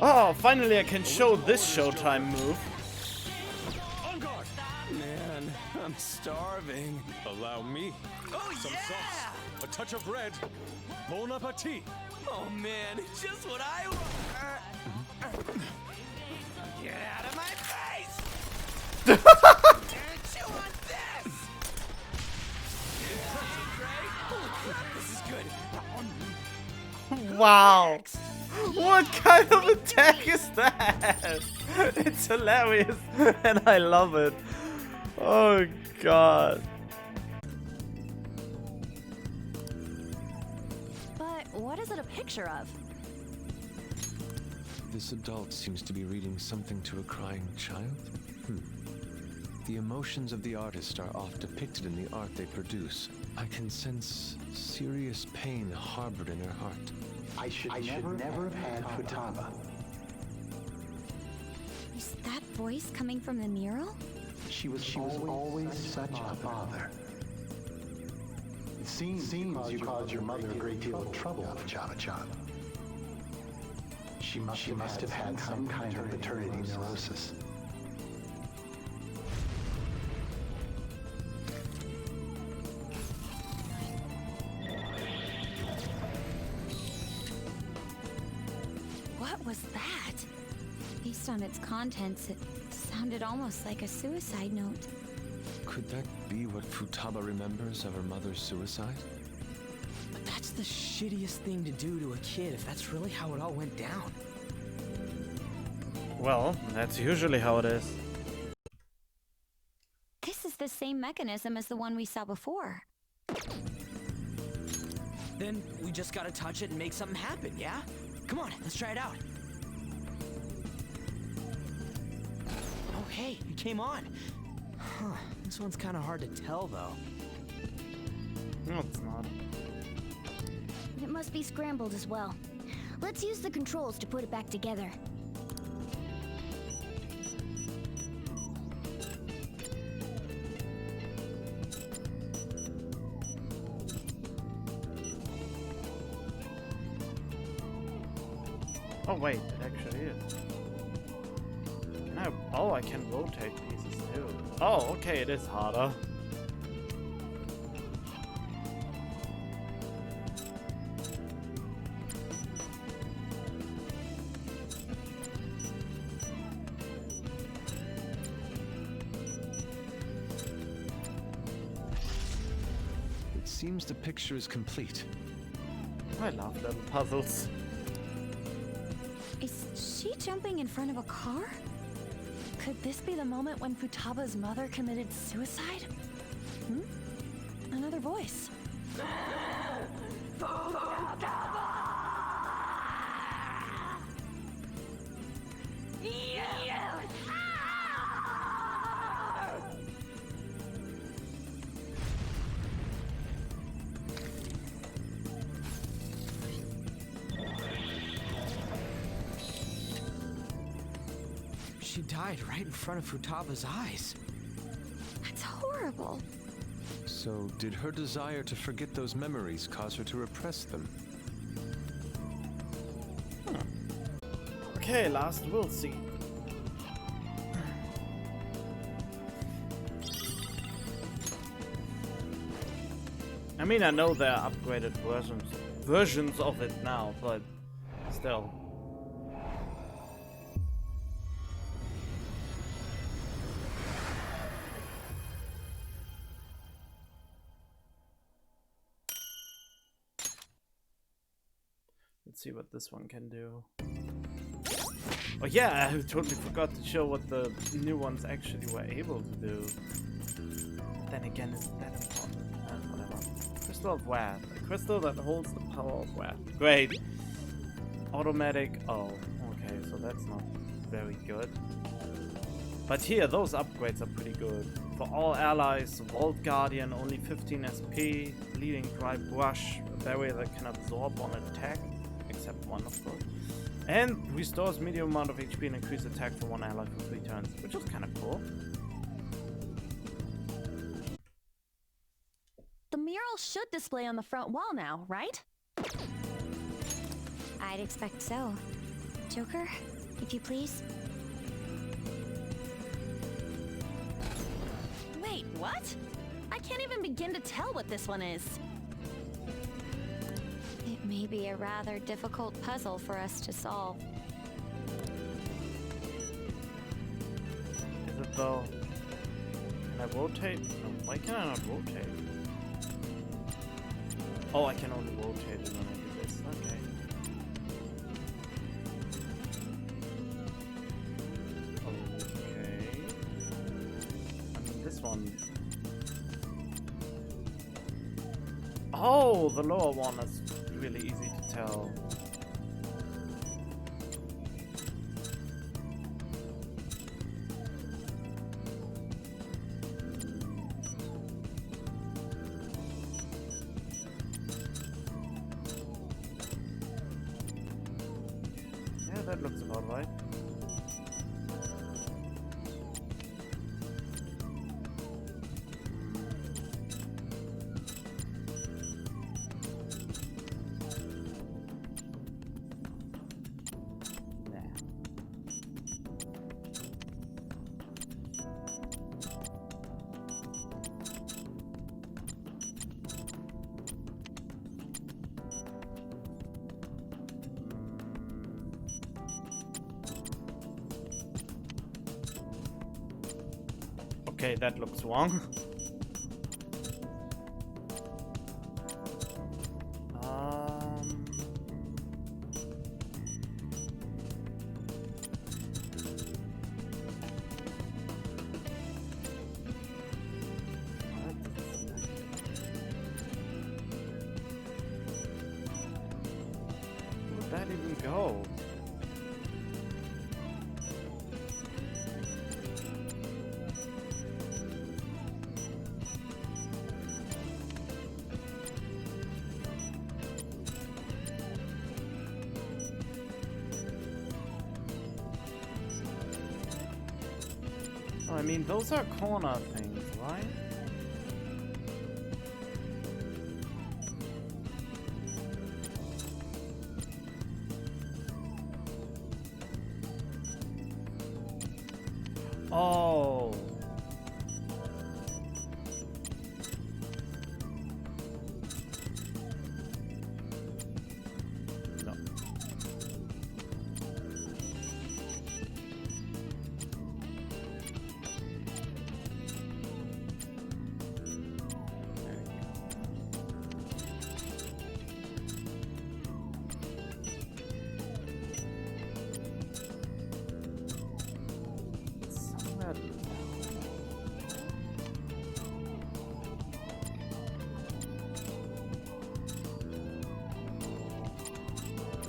Oh, finally I can show this Showtime move. Man, on. I'm starving. Allow me. Oh, Some yeah! sauce, a touch of red. Bon appetit. Oh, man, just what I want. Get out of my face! Chew on this! Holy crap, this is good. Wow. What kind of attack is that? It's hilarious and I love it. Oh god. But what is it a picture of? This adult seems to be reading something to a crying child. The emotions of the artist are oft depicted in the art they produce. I can sense serious pain harbored in her heart. I should never have had Futaba. Is that voice coming from the mural? She was always such a bother. It seems you caused your mother a great deal of trouble, Futaba-chan. She must have had some kind of paternity neurosis. What was that? Based on its contents, it sounded almost like a suicide note. Could that be what Futaba remembers of her mother's suicide? But that's the shittiest thing to do to a kid if that's really how it all went down. Well, that's usually how it is. This is the same mechanism as the one we saw before. Then we just gotta touch it and make something happen, yeah? Come on, let's try it out. Oh, hey, it came on. Huh, this one's kind of hard to tell, though. No, it's not. It must be scrambled as well. Let's use the controls to put it back together. Oh wait, it actually is. Can I? Oh, I can rotate pieces too. Oh, okay, it is harder. It seems the picture is complete. I love little puzzles. Is she jumping in front of a car? Could this be the moment when Futaba's mother committed suicide? Another voice. She died right in front of Futaba's eyes. That's horrible. So, did her desire to forget those memories cause her to repress them? Okay, last we'll see. I mean, I know there are upgraded versions of it now, but still. Let's see what this one can do. Oh yeah, I totally forgot to show what the new ones actually were able to do. Then again, isn't that important? Whatever. Crystal of Wrath. A crystal that holds the power of Wrath. Great. Automatic. Oh, okay, so that's not very good. But here, those upgrades are pretty good. For all allies, Vault Guardian, only 15 SP, Bleeding Dry Brush, a barrier that can absorb on attack, except one of course. And restores medium amount of HP and increase attack for one ally for 3 turns, which is kind of cool. The mural should display on the front wall now, right? I'd expect so. Joker, if you please. Wait, What? I can't even begin to tell what this one is. It may be a rather difficult puzzle for us to solve. Is it though? Can I rotate? No, why can I not rotate? Oh, I can only rotate it when I do this. Okay. Okay. I mean, this one. Oh, the lower one is really easy to tell. Yeah, that looks about right. Okay, that looks wrong. Where would that even go? I mean, those are corner things, right? Oh. No.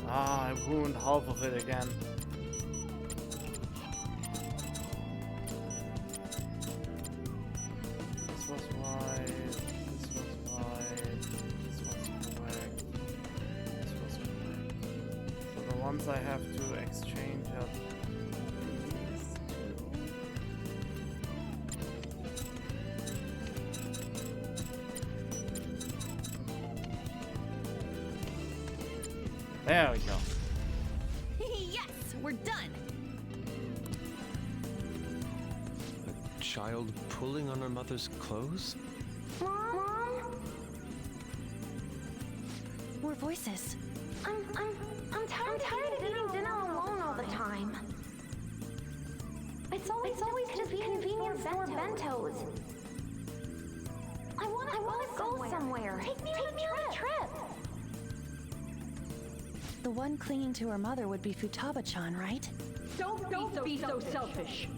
Ah, I ruined half of it again. This was right, this was right, this was correct, this was correct. So the ones I have to exchange are these two. There we go. Yes, we're done. A child pulling on her mother's clothes? Mom? More voices. I'm tired of eating dinner alone all the time. It's always just convenience store bentos. I want to go somewhere. Take me on a trip. The one clinging to her mother would be Futaba-chan, right? Don't be so selfish.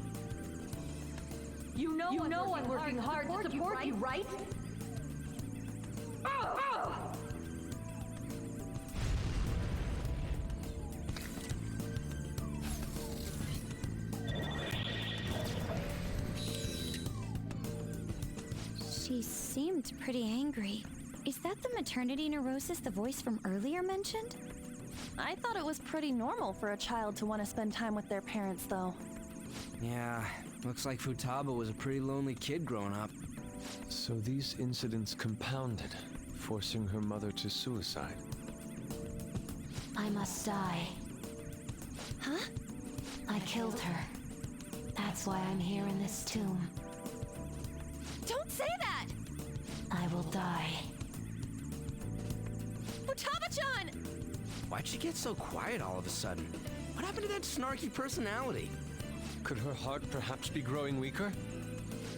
You know I'm working hard to support you, right? She seemed pretty angry. Is that the maternity neurosis the voice from earlier mentioned? I thought it was pretty normal for a child to want to spend time with their parents, though. Yeah, looks like Futaba was a pretty lonely kid growing up. So these incidents compounded, forcing her mother to suicide. I must die. Huh? I killed her. That's why I'm here in this tomb. Don't Why'd she get so quiet all of a sudden? What happened to that snarky personality? Could her heart perhaps be growing weaker?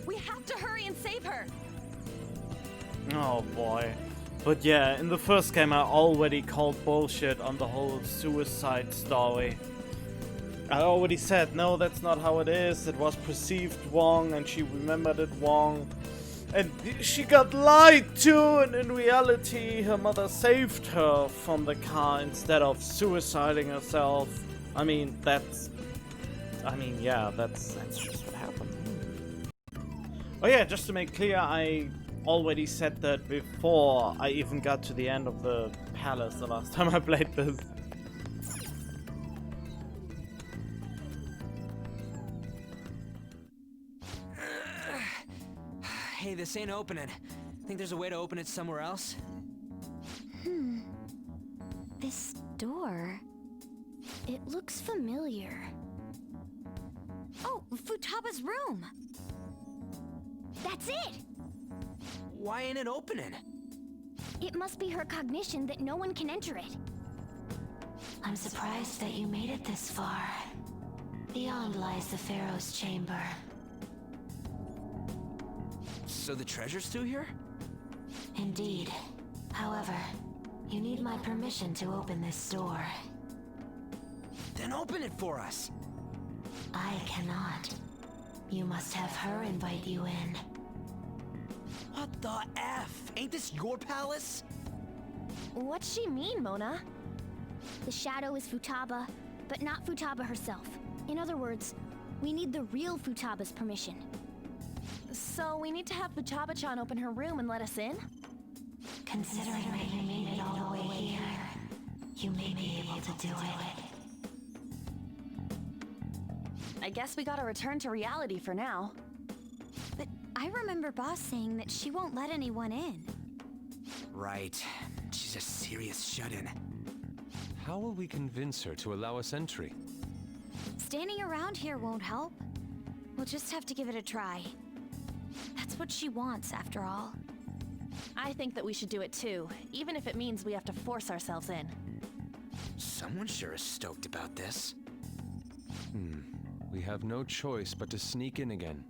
We have to hurry and save her! Oh boy. But yeah, in the first game I already called bullshit on the whole suicide story. I already said, no, that's not how it is. It was perceived wrong and she remembered it wrong. And she got lied to, and in reality her mother saved her from the car instead of suiciding herself. I mean, yeah, that's just what happened. Oh yeah, just to make clear, I already said that before I even got to the end of the palace the last time I played this. Hey, this ain't opening. Think there's a way to open it somewhere else? This door... it looks familiar. Oh, Futaba's room! That's it! Why ain't it opening? It must be her cognition that no one can enter it. I'm surprised that you made it this far. Beyond lies the Pharaoh's chamber. So the treasure's still here? Indeed. However, you need my permission to open this door. Then open it for us! I cannot. You must have her invite you in. What the F? Ain't this your palace? What's she mean, Mona? The shadow is Futaba, but not Futaba herself. In other words, we need the real Futaba's permission. So we need to have Futaba-chan open her room and let us in? Considering that you made it all the way here, you may be able to do it. I guess we gotta return to reality for now. But I remember Boss saying that she won't let anyone in. Right. She's a serious shut-in. How will we convince her to allow us entry? Standing around here won't help. We'll just have to give it a try. That's what she wants, after all. I think that we should do it too, even if it means we have to force ourselves in. Someone sure is stoked about this. We have no choice but to sneak in again.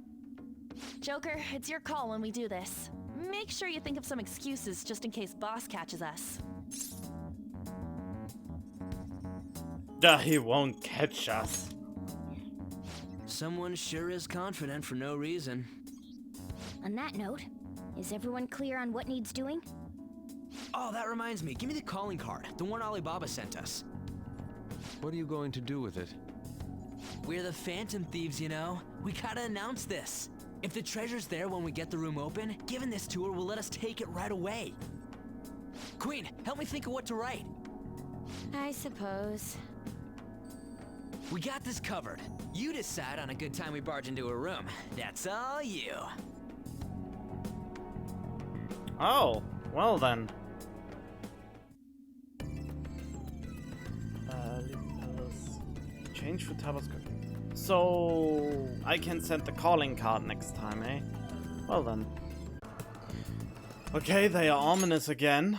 Joker, it's your call when we do this. Make sure you think of some excuses just in case Boss catches us. He won't catch us. Someone sure is confident for no reason. On that note, is everyone clear on what needs doing? Oh, that reminds me. Give me the calling card, the one Alibaba sent us. What are you going to do with it? We're the Phantom Thieves, you know. We gotta announce this. If the treasure's there when we get the room open, giving this to her will let us take it right away. Queen, help me think of what to write. I suppose. We got this covered. You decide on a good time we barge into a room. That's all you. Oh, well then. Change for Tabasco. So I can send the calling card next time, eh? Well then. Okay, they are ominous again.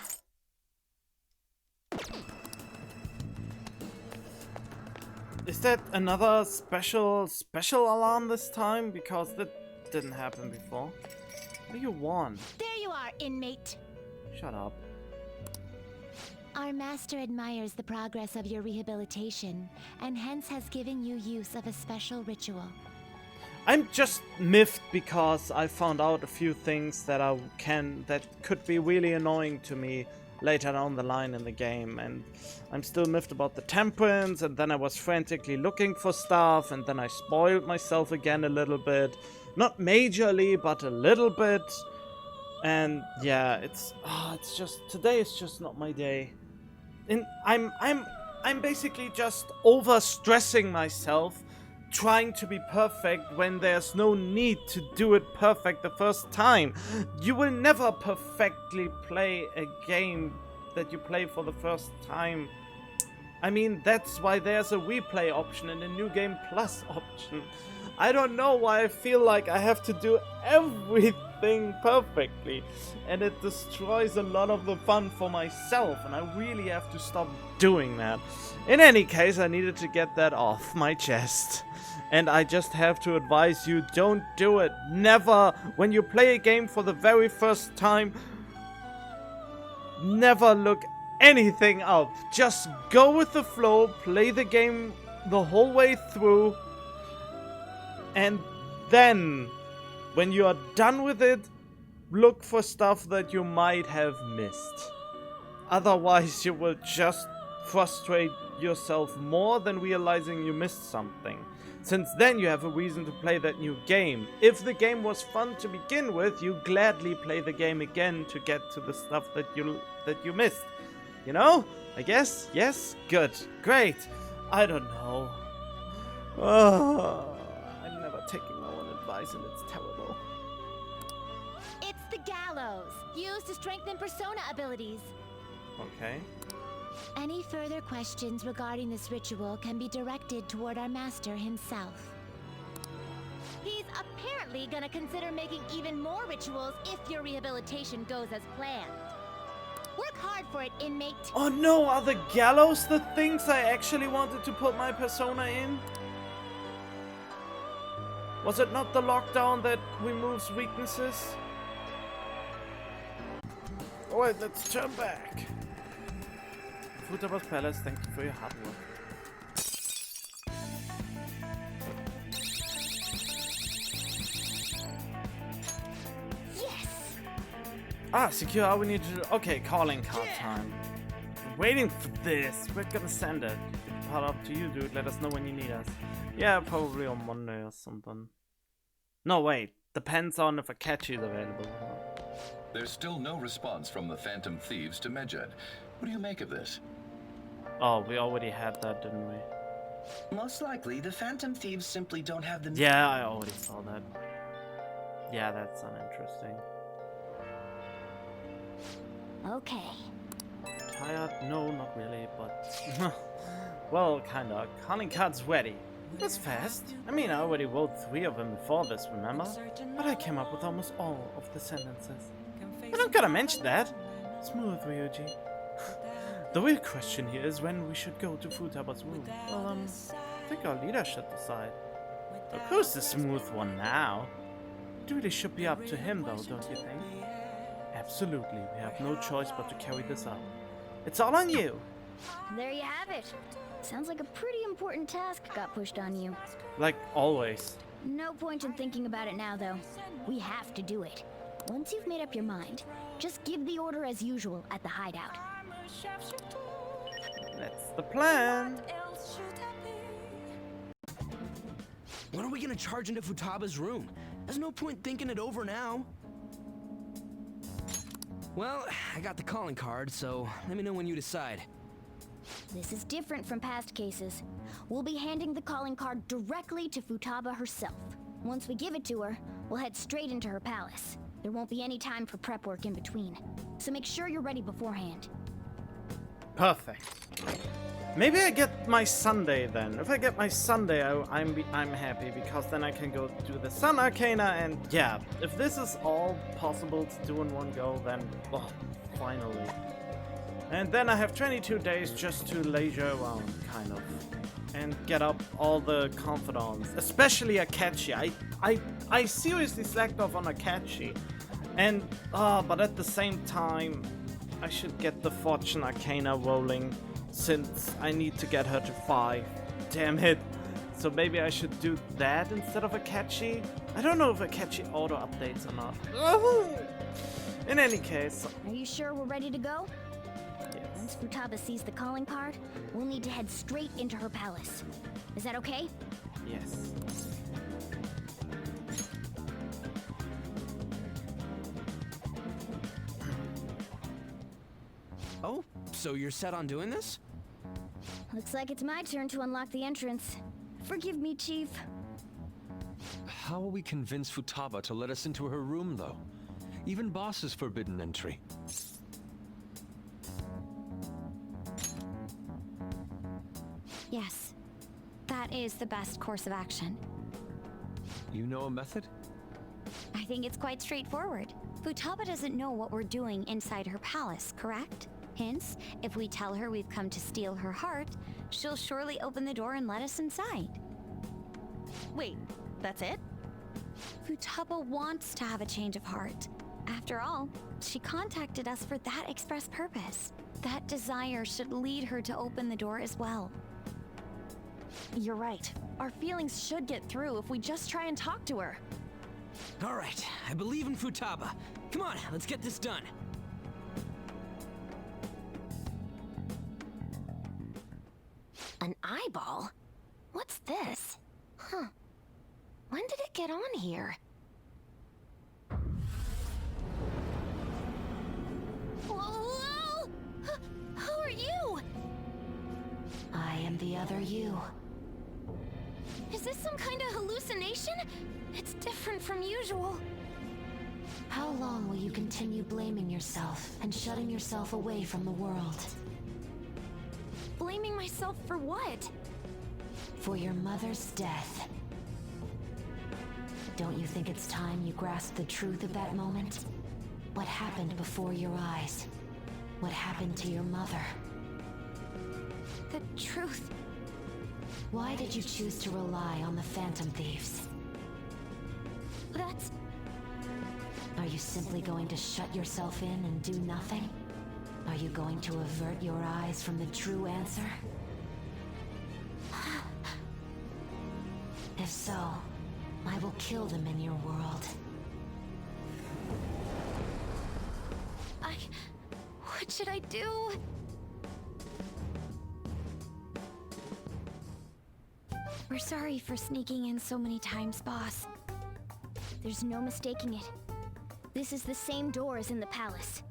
Is that another special alarm this time? Because that didn't happen before. What do you want? There you are, inmate. Shut up. Our master admires the progress of your rehabilitation, and hence has given you use of a special ritual. I'm just miffed because I found out a few things that could be really annoying to me later down the line in the game, and I'm still miffed about the temperance, and then I was frantically looking for stuff, and then I spoiled myself again a little bit. Not majorly, but a little bit. And yeah, it's just today is just not my day. And I'm basically just overstressing myself trying to be perfect when there's no need to do it perfect the first time. You will never perfectly play a game that you play for the first time. I mean, that's why there's a replay option and a New Game Plus option. I don't know why I feel like I have to do everything perfectly, and it destroys a lot of the fun for myself, and I really have to stop doing that. In any case, I needed to get that off my chest. And I just have to advise you, don't do it. Never, when you play a game for the very first time, never look anything up. Just go with the flow, play the game the whole way through, and then, when you are done with it, look for stuff that you might have missed. Otherwise, you will just frustrate yourself more than realizing you missed something. Since then, you have a reason to play that new game. If the game was fun to begin with, you gladly play the game again to get to the stuff that you missed. You know? I guess? Yes? Good. Great. I don't know. I'm never taking no one advice, and it's terrible. It's the gallows, used to strengthen persona abilities. Okay. Any further questions regarding this ritual can be directed toward our master himself. He's apparently gonna consider making even more rituals if your rehabilitation goes as planned. Work hard for it, inmate. Oh no, are the gallows the things I actually wanted to put my persona in? Was it not the lockdown that removes weaknesses? Alright, let's turn back. Futaba's Palace, thank you for your hard work. Yes! Ah, secure all we need to do. Okay, calling card time. Waiting for this. We're gonna send it. Part up to you, dude. Let us know when you need us. Yeah, probably on Monday or something. No, wait. Depends on if a catch is available. There's still no response from the Phantom Thieves to Medjed. What do you make of this? Oh, we already had that, didn't we? Most likely, the Phantom Thieves simply don't have the... Yeah, I already saw that. Yeah, that's uninteresting. Okay. Tired? No, not really, but... well, kinda. Calling card's ready. That's fast. I mean, I already wrote 3 of them before this, remember? But I came up with almost all of the sentences. I don't gotta mention that. Smooth, Ryuji. The real question here is when we should go to Futaba's room. Well, I think our leader should decide. Of course, the smooth one now. It really should be up to him, though, don't you think? Absolutely. We have no choice but to carry this out. It's all on you. There you have it. Sounds like a pretty important task got pushed on you. Like always. No point in thinking about it now, though. We have to do it. Once you've made up your mind, just give the order as usual at the hideout. That's the plan. When are we gonna charge into Futaba's room? There's no point thinking it over now. Well, I got the calling card, so let me know when you decide. This is different from past cases. We'll be handing the calling card directly to Futaba herself. Once we give it to her, we'll head straight into her palace. There won't be any time for prep work in between, so make sure you're ready beforehand. Perfect. Maybe I get my Sunday then. If I get my Sunday, I'm happy, because then I can go do the Sun Arcana, and yeah, if this is all possible to do in one go, then oh, finally. And then I have 22 days just to leisure around, kind of, and get up all the confidants, especially Akachi. I seriously slacked off on Akachi, and but at the same time, I should get the Fortune Arcana rolling, since I need to get her to 5. Damn it. So maybe I should do that instead of Akachi? I don't know if Akachi auto updates or not. In any case. Are you sure we're ready to go? Yes. Once Futaba sees the calling card, we'll need to head straight into her palace. Is that okay? Yes. Oh, so you're set on doing this? Looks like it's my turn to unlock the entrance. Forgive me, Chief. How will we convince Futaba to let us into her room, though? Even Boss is forbidden entry. Yes, that is the best course of action. You know a method? I think it's quite straightforward. Futaba doesn't know what we're doing inside her palace, correct? Hence, if we tell her we've come to steal her heart, she'll surely open the door and let us inside. Wait, that's it? Futaba wants to have a change of heart. After all, she contacted us for that express purpose. That desire should lead her to open the door as well. You're right. Our feelings should get through if we just try and talk to her. All right, I believe in Futaba. Come on, let's get this done. An eyeball? What's this? Huh. When did it get on here? Whoa! Who are you? I am the other you. Is this some kind of hallucination? It's different from usual. How long will you continue blaming yourself and shutting yourself away from the world? Blaming myself for what? For your mother's death. Don't you think it's time you grasp the truth of that moment? What happened before your eyes? What happened to your mother? The truth. Why did you choose to rely on the Phantom Thieves? That's... Are you simply going to shut yourself in and do nothing? Are you going to avert your eyes from the true answer? If so, I will kill them in your world. What should I do? We're sorry for sneaking in so many times, boss. There's no mistaking it. This is the same door as in the palace.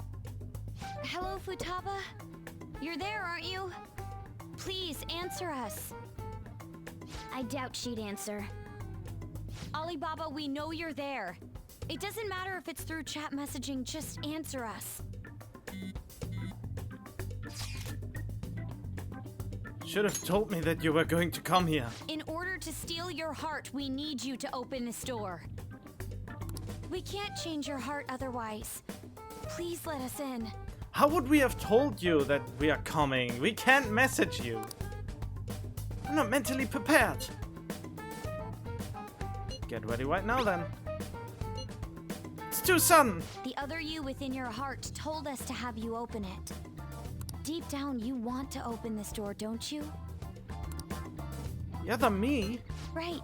Hello, Futaba? You're there, aren't you? Please, answer us. I doubt she'd answer. Alibaba, we know you're there. It doesn't matter if it's through chat messaging, just answer us. Should have told me that you were going to come here. In order to steal your heart, we need you to open this door. We can't change your heart otherwise. Please let us in. How would we have told you that we are coming? We can't message you. I'm not mentally prepared. Get ready right now then. It's too sudden. The other you within your heart told us to have you open it. Deep down, you want to open this door, don't you? The other me? Right.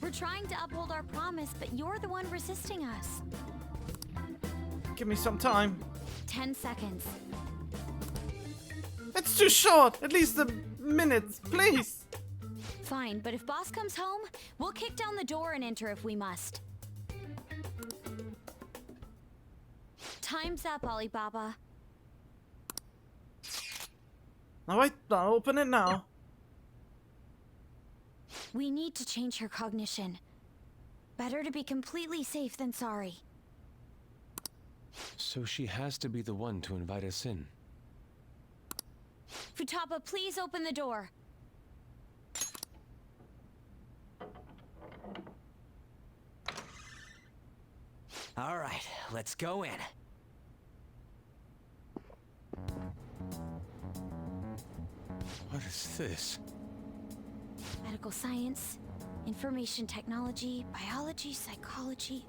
We're trying to uphold our promise, but you're the one resisting us. Give me some time. 10 seconds. It's too short. At least a minute, please. Fine, but if boss comes home, we'll kick down the door and enter if we must. Time's up, Alibaba. Alright, I'll open it now. We need to change her cognition. Better to be completely safe than sorry. So she has to be the one to invite us in. Futaba, please open the door. All right, let's go in. What is this? Medical science, information technology, biology, psychology.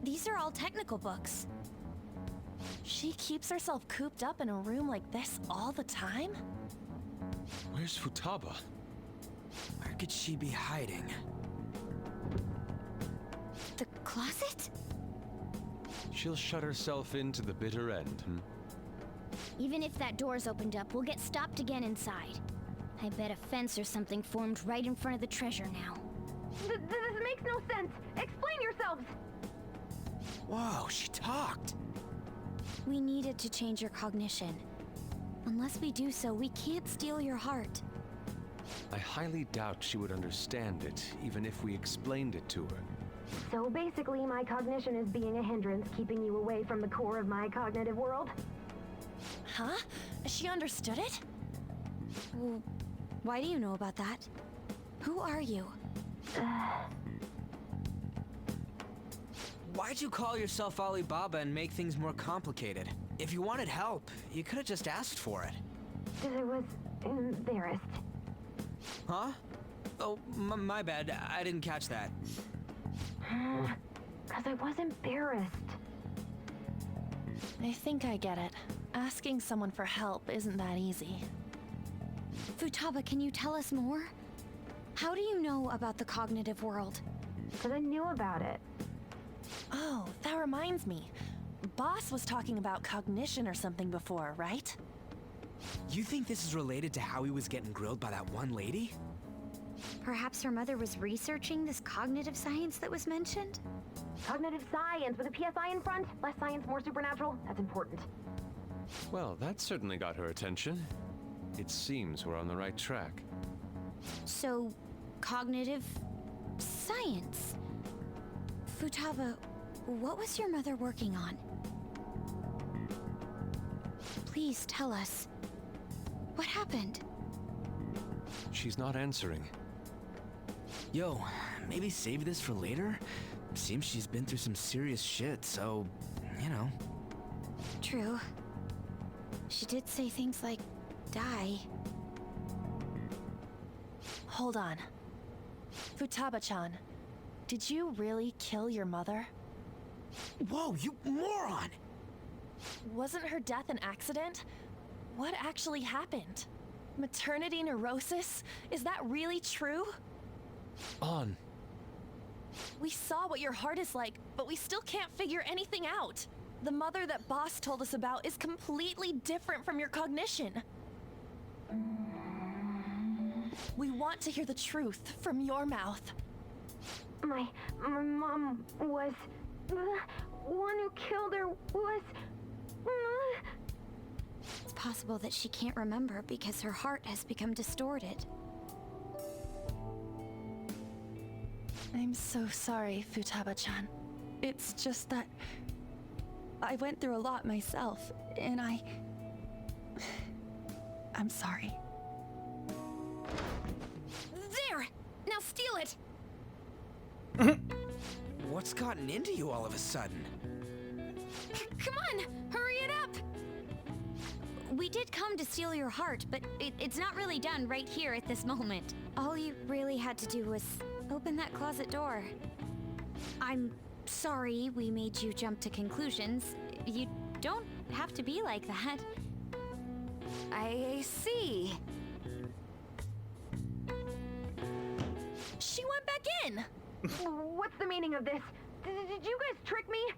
These are all technical books. She keeps herself cooped up in a room like this all the time? Where's Futaba? Where could she be hiding? The closet? She'll shut herself into the bitter end, Even if that door's opened up, we'll get stopped again inside. I bet a fence or something formed right in front of the treasure now. This makes no sense. Explain yourselves. Whoa, she talked. We needed to change your cognition. Unless we do so, we can't steal your heart. I highly doubt she would understand it, even if we explained it to her. So basically, my cognition is being a hindrance, keeping you away from the core of my cognitive world? Huh? She understood it? Why do you know about that? Who are you? Why'd you call yourself Alibaba and make things more complicated? If you wanted help, you could have just asked for it. I was embarrassed. Huh? Oh, my bad. I didn't catch that. Because I was embarrassed. I think I get it. Asking someone for help isn't that easy. Futaba, can you tell us more? How do you know about the cognitive world? Because I knew about it. Oh, that reminds me. Boss was talking about cognition or something before, right? You think this is related to how he was getting grilled by that one lady? Perhaps her mother was researching this cognitive science that was mentioned? Cognitive science with a PSI in front. Less science, more supernatural. That's important. Well, that certainly got her attention. It seems we're on the right track. So, cognitive science. Futaba, what was your mother working on? Please tell us. What happened? She's not answering. Yo, maybe save this for later? Seems she's been through some serious shit, so, you know. True. She did say things like, die. Hold on. Futaba-chan, did you really kill your mother? Whoa, you moron! Wasn't her death an accident? What actually happened? Maternity neurosis? Is that really true? On. We saw what your heart is like, but we still can't figure anything out. The mother that Boss told us about is completely different from your cognition. We want to hear the truth from your mouth. My mom was... The one who killed her was... It's possible that she can't remember because her heart has become distorted. I'm so sorry, Futaba-chan. It's just that... I went through a lot myself, and I'm sorry. There! Now steal it! What's gotten into you all of a sudden? Come on! Hurry it up! We did come to steal your heart, but it's not really done right here at this moment. All you really had to do was open that closet door. I'm sorry we made you jump to conclusions. You don't have to be like that. I see. She went back in! What's the meaning of this? Did you guys trick me?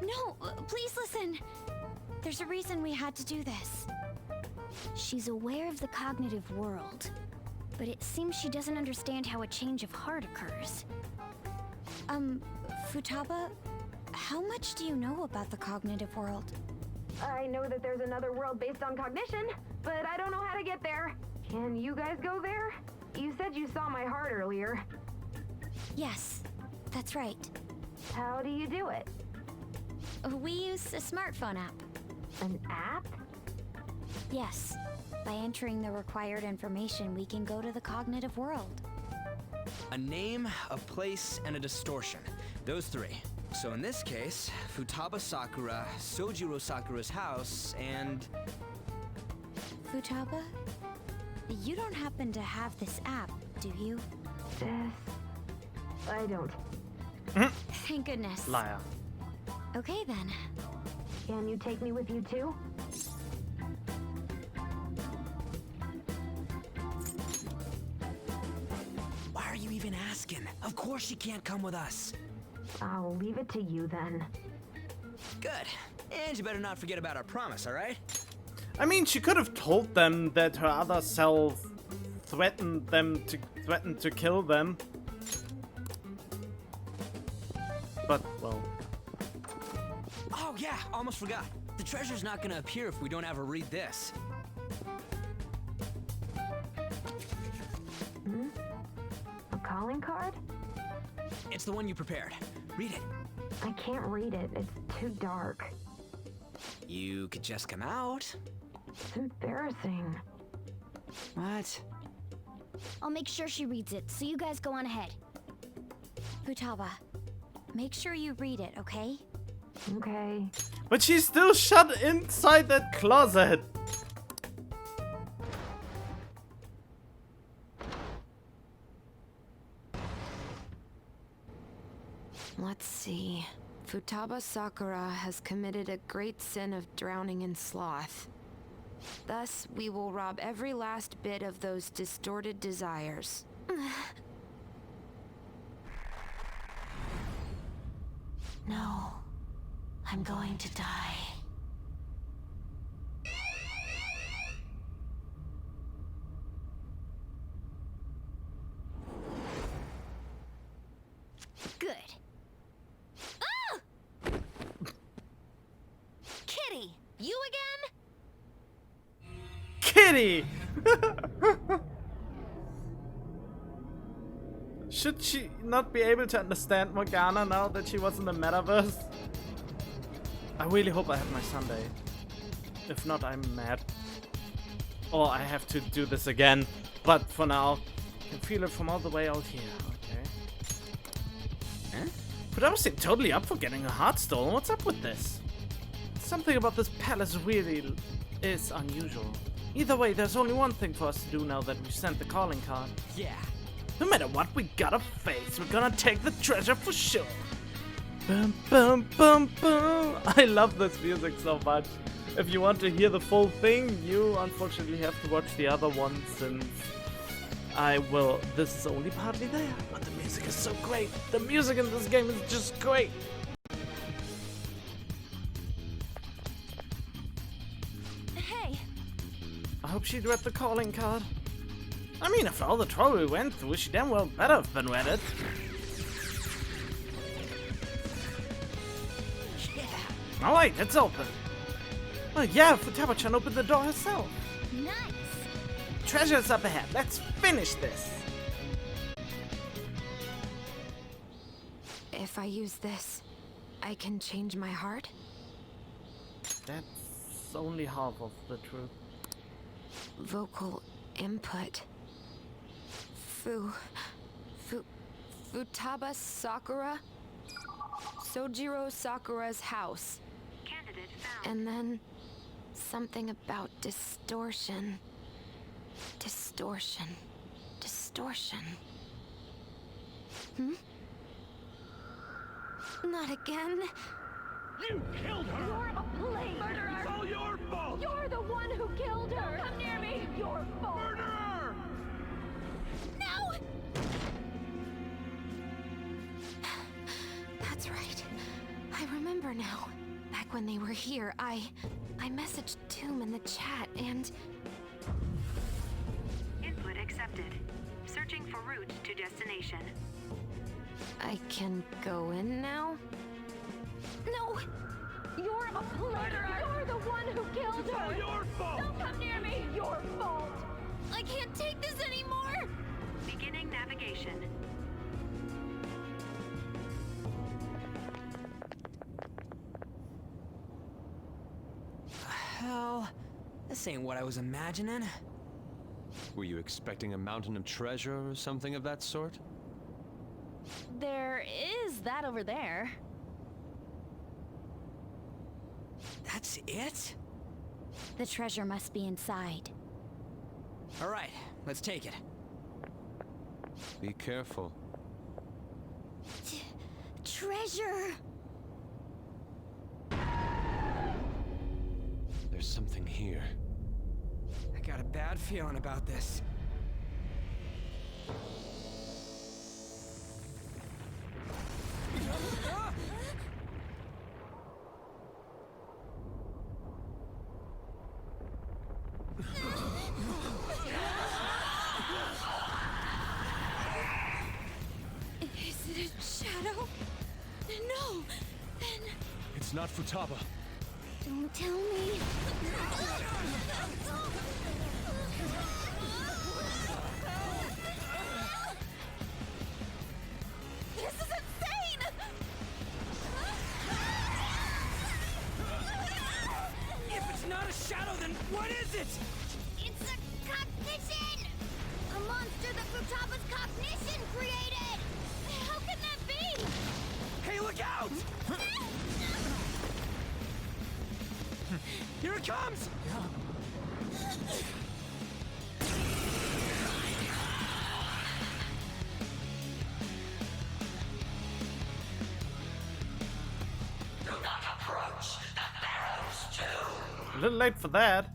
No, please listen. There's a reason we had to do this. She's aware of the cognitive world, but it seems she doesn't understand how a change of heart occurs. Futaba, how much do you know about the cognitive world? I know that there's another world based on cognition, but I don't know how to get there. Can you guys go there? You said you saw my heart earlier. Yes, that's right. How do you do it? We use a smartphone app. An app? Yes. By entering the required information, we can go to the cognitive world. A name, a place, and a distortion. Those three. So in this case, Futaba Sakura, Sojiro Sakura's house, and... Futaba? You don't happen to have this app, do you? I don't. Thank goodness. Liar. Okay then. Can you take me with you too? Why are you even asking? Of course she can't come with us. I'll leave it to you then. Good. And you better not forget about our promise, alright? I mean, she could have told them that her other self threatened to kill them. But, well. Oh yeah, almost forgot. The treasure's not gonna appear if we don't ever read this. A calling card? It's the one you prepared. Read it. I can't read it. It's too dark. You could just come out. It's embarrassing. What? I'll make sure she reads it, so you guys go on ahead. Futaba, make sure you read it, okay? Okay. But she's still shut inside that closet. Let's see. Futaba Sakura has committed a great sin of drowning in sloth. Thus, we will rob every last bit of those distorted desires. No. I'm going to die. Good. Ah! Kitty, you again? Kitty! Should she not be able to understand Morgana now that she was in the metaverse? I really hope I have my Sunday. If not, I'm mad. Or I have to do this again. But for now, I can feel it from all the way out here. Okay. Huh? But I was totally up for getting a heart stolen. What's up with this? Something about this palace really is unusual. Either way, there's only one thing for us to do now that we've sent the calling card. Yeah. No matter what we gotta face, we're gonna take the treasure for sure. Bum, bum, bum, bum. I love this music so much. If you want to hear the full thing, you unfortunately have to watch the other one, since this is only partly there. But the music is so great. The music in this game is just great. Hey. I hope she'd read the calling card. I mean, after all the trouble we went through, she damn well better have been read it. Yeah. Alright, it's open. Oh yeah, Futaba-chan opened the door herself. Nice. Treasure's up ahead. Let's finish this. If I use this, I can change my heart? That's only half of the truth. Vocal input. Futaba Sakura? Sojiro Sakura's house. Candidate found. And then something about distortion. Distortion. Hmm? Not again. You killed her! You're a plague murderer! It's all your fault! You're the one who killed her! Don't come near me! Your fault! Murderer! No! That's right. I remember now. Back when they were here, I messaged Tomb in the chat and... Input accepted. Searching for route to destination. I can go in now? No! You're a murderer! You're the one who killed her! It's all your fault! Don't come near me! Your fault! I can't take this anymore! Beginning navigation. Hell, this ain't what I was imagining. Were you expecting a mountain of treasure or something of that sort? There is that over there. That's it? The treasure must be inside. All right, let's take it. Be careful. Treasure! There's something here. I got a bad feeling about this. Is it a shadow? No! Then... It's not Futaba. Don't tell me. This is insane! If it's not a shadow, then what is it? It's a cognition! A monster Here it comes! Do not approach the Pharaoh's tomb. A little late for that.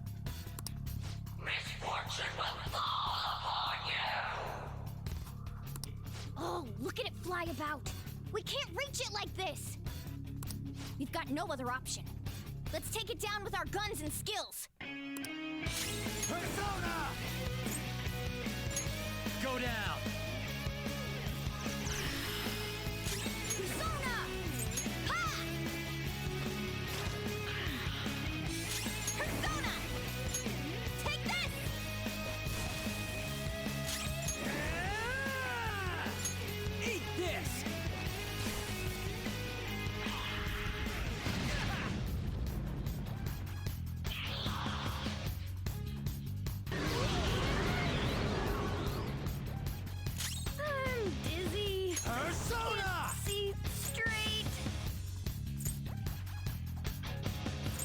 Misfortune will fall upon you. Oh, look at it fly about. We can't reach it like this. We've got no other option. Let's take it down with our guns and skills. Persona! Go down. Persona! Ha! Persona! Take this! Eat this! I'm dizzy. Persona! Can't see straight.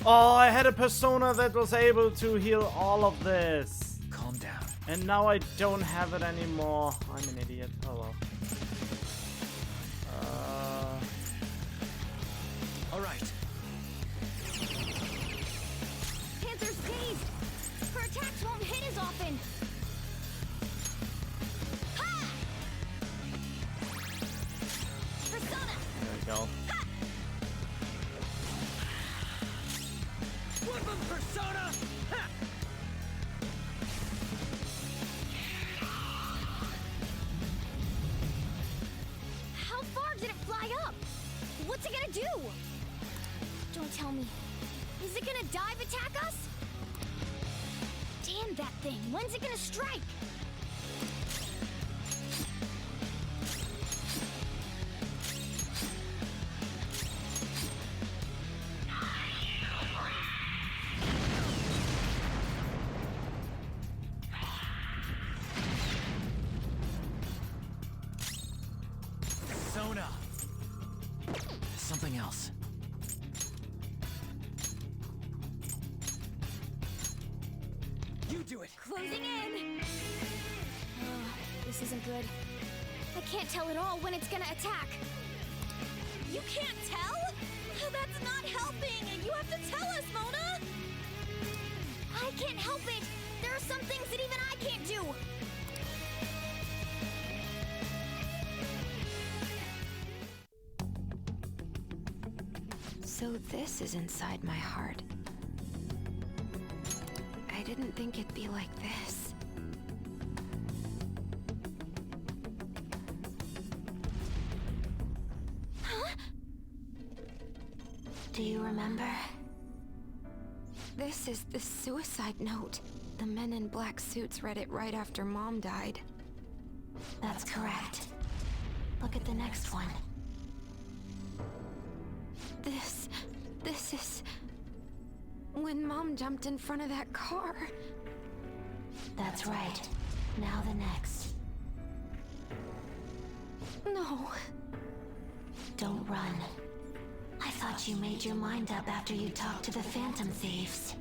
Oh, I had a persona that was able to heal all of this. Calm down. And now I don't have it anymore. I'm an idiot. Oh well. All right. Panther's dazed. Her attacks won't hit as often. Ha! Persona! There we go. Woodman Persona! Ha! How far did it fly up? What's it gonna do? Don't tell me. Is it gonna dive attack us? Damn that thing. When's it gonna strike? Persona! Something else. You do it! Closing in. Oh, this isn't good. I can't tell at all when it's gonna attack. You can't tell? That's not helping. You have to tell us, Mona. I can't help it. There are some things that even I can't do. So this is inside my heart. I didn't think it'd be like this. Huh? Do you remember? This is the suicide note. The men in black suits read it right after Mom died. That's correct. Look at the next one. This is... when Mom jumped in front of that car. That's right. Now the next. No. Don't run. I thought you made your mind up after you talked to the Phantom Thieves.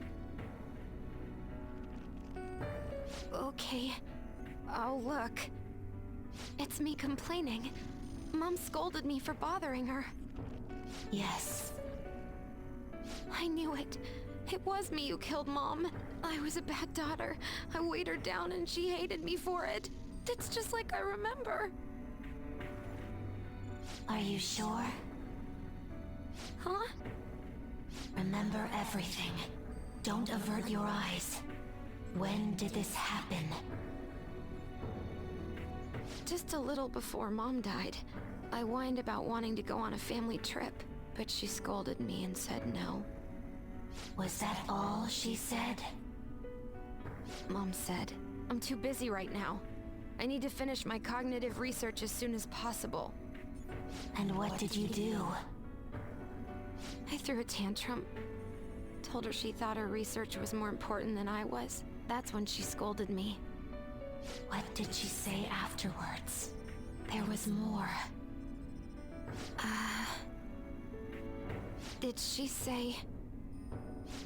Okay. I'll look. It's me complaining. Mom scolded me for bothering her. Yes. I knew it. It was me who killed Mom. I was a bad daughter. I weighed her down and she hated me for it. It's just like I remember. Are you sure? Huh? Remember everything. Don't avert your eyes. When did this happen? Just a little before Mom died. I whined about wanting to go on a family trip, but she scolded me and said no. Was that all she said? Mom said, I'm too busy right now. I need to finish my cognitive research as soon as possible. And what did you do? I threw a tantrum. Told her she thought her research was more important than I was. That's when she scolded me. What did she say afterwards? There was more. Did she say...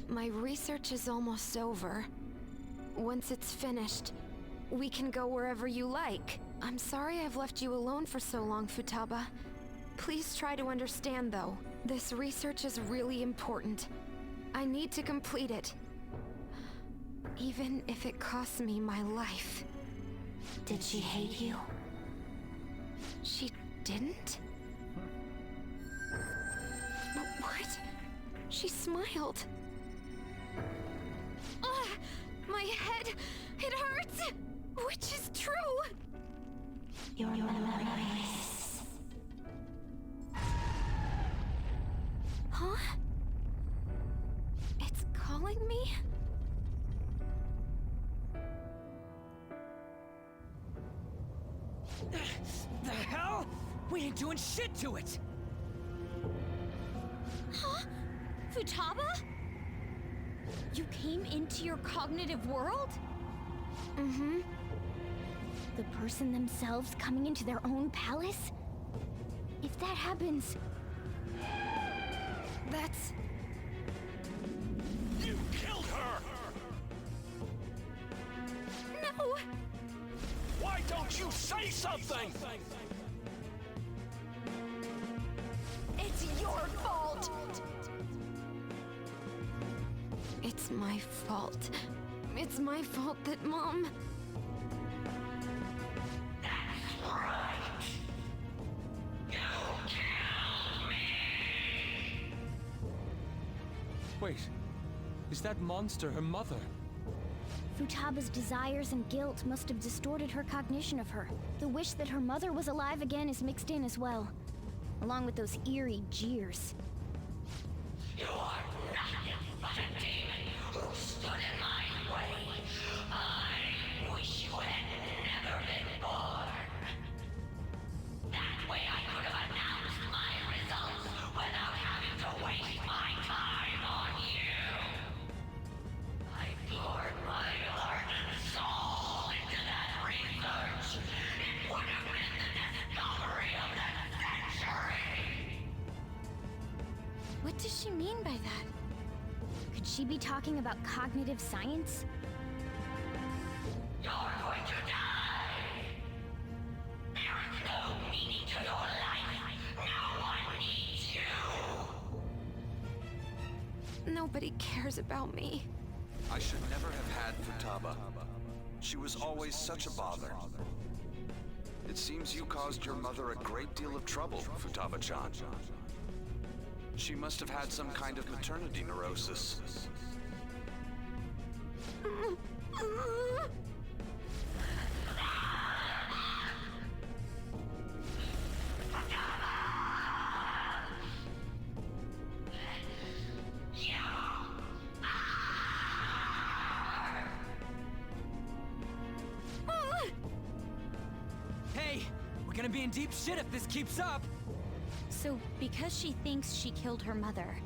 My research is almost over. Once it's finished, we can go wherever you like. I'm sorry I've left you alone for so long, Futaba. Please try to understand, though. This research is really important. I need to complete it. Even if it costs me my life. Did she hate you? She didn't? What? She smiled. Ugh! My head! It hurts! Which is true! Your memories. Huh? It's calling me? The hell? We ain't doing shit to it! Huh? Futaba? You came into your cognitive world? Mm-hmm. The person themselves coming into their own palace? If that happens... That's... You killed her! No! Why don't you say something? It's your fault! It's my fault. It's my fault that Mom... That's right. You killed me. Wait, is that monster her mother? Futaba's desires and guilt must have distorted her cognition of her. The wish that her mother was alive again is mixed in as well, along with those eerie jeers. You are nothing but a demon who stood in my way. I wish you had never been born. That way I could have announced my results without having to waste my time on you. I poured my heart and soul into that research. It would have been the discovery of the century. What does she mean by that? Could she be talking about cognitive science? You're going to die. There is no meaning to your life. No one needs you. Nobody cares about me. I should never have had Futaba. She was always such a bother. It seems you caused your mother a great deal of trouble, Futaba-chan. She must have had some kind of maternity neurosis. Hey, we're gonna be in deep shit if this keeps up! So, because she thinks she killed her mother,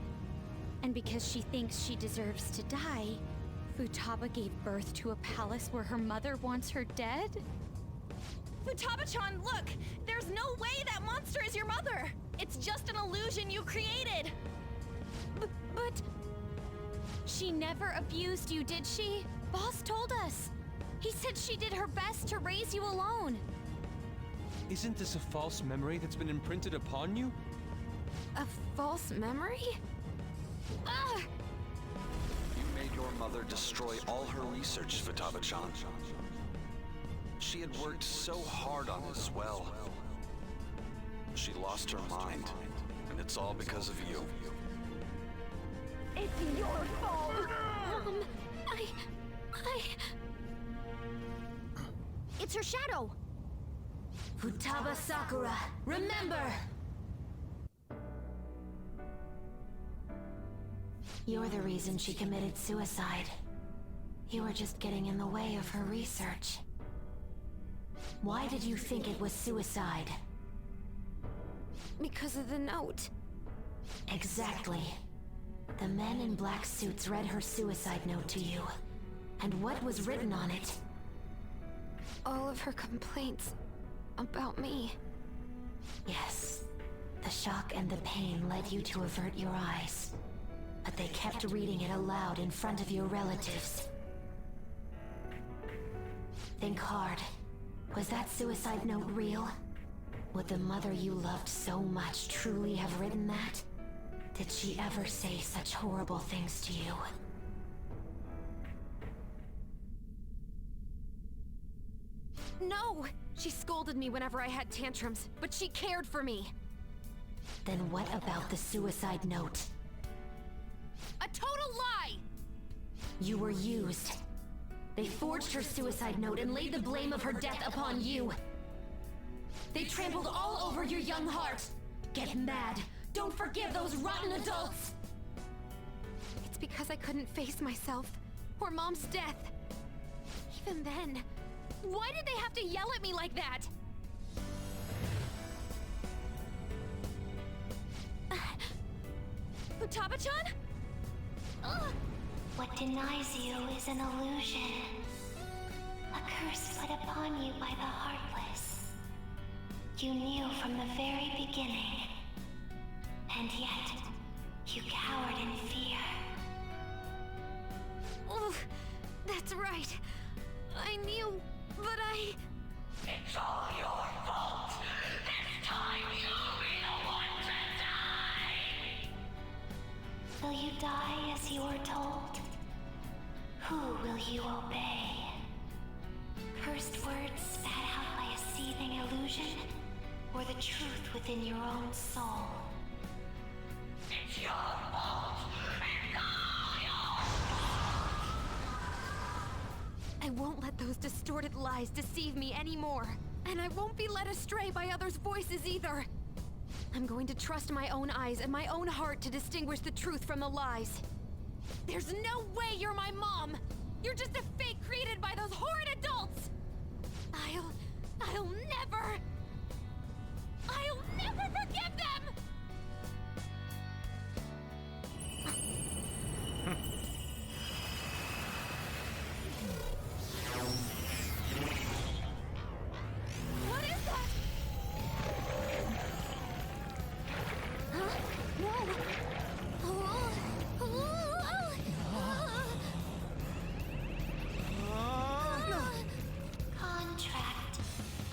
and because she thinks she deserves to die, Futaba gave birth to a palace where her mother wants her dead? Futaba-chan, look! There's no way that monster is your mother! It's just an illusion you created! But... She never abused you, did she? Boss told us. He said she did her best to raise you alone. Isn't this a false memory that's been imprinted upon you? A false memory? Ah! You made your mother destroy all her research, Futaba-chan. She had worked so hard on it as well. She lost her mind, and it's all because of you. It's your fault! It's her shadow! Futaba Sakura, remember! You're the reason she committed suicide. You were just getting in the way of her research. Why did you think it was suicide? Because of the note. Exactly. The men in black suits read her suicide note to you. And what was written on it? All of her complaints about me. Yes. The shock and the pain led you to avert your eyes. but they kept reading it aloud in front of your relatives. Think hard. Was that suicide note real? Would the mother you loved so much truly have written that? Did she ever say such horrible things to you? No! She scolded me whenever I had tantrums, but she cared for me. Then what about the suicide note? A total lie! You were used. They forged her suicide note and laid the blame of her death upon you. They trampled all over your young heart. Get mad. Don't forgive those rotten adults! It's because I couldn't face myself, or Mom's death. Even then, why did they have to yell at me like that? Futaba-chan? What denies you is an illusion. A curse put upon you by the Heartless. You knew from the very beginning. And yet, you cowered in fear. Oh, that's right. I knew, but I... It's all your fault. This time you'll be the one to die. Will you die as you were told? Who will you obey? Cursed words spat out by a seething illusion? Or the truth within your own soul? It's your fault. It's all your fault. I won't let those distorted lies deceive me anymore. And I won't be led astray by others' voices either. I'm going to trust my own eyes and my own heart to distinguish the truth from the lies. There's no way you're my mom! You're just a fake created by those horrid adults! I'll never forgive them! What is that? Huh? Whoa! Contract.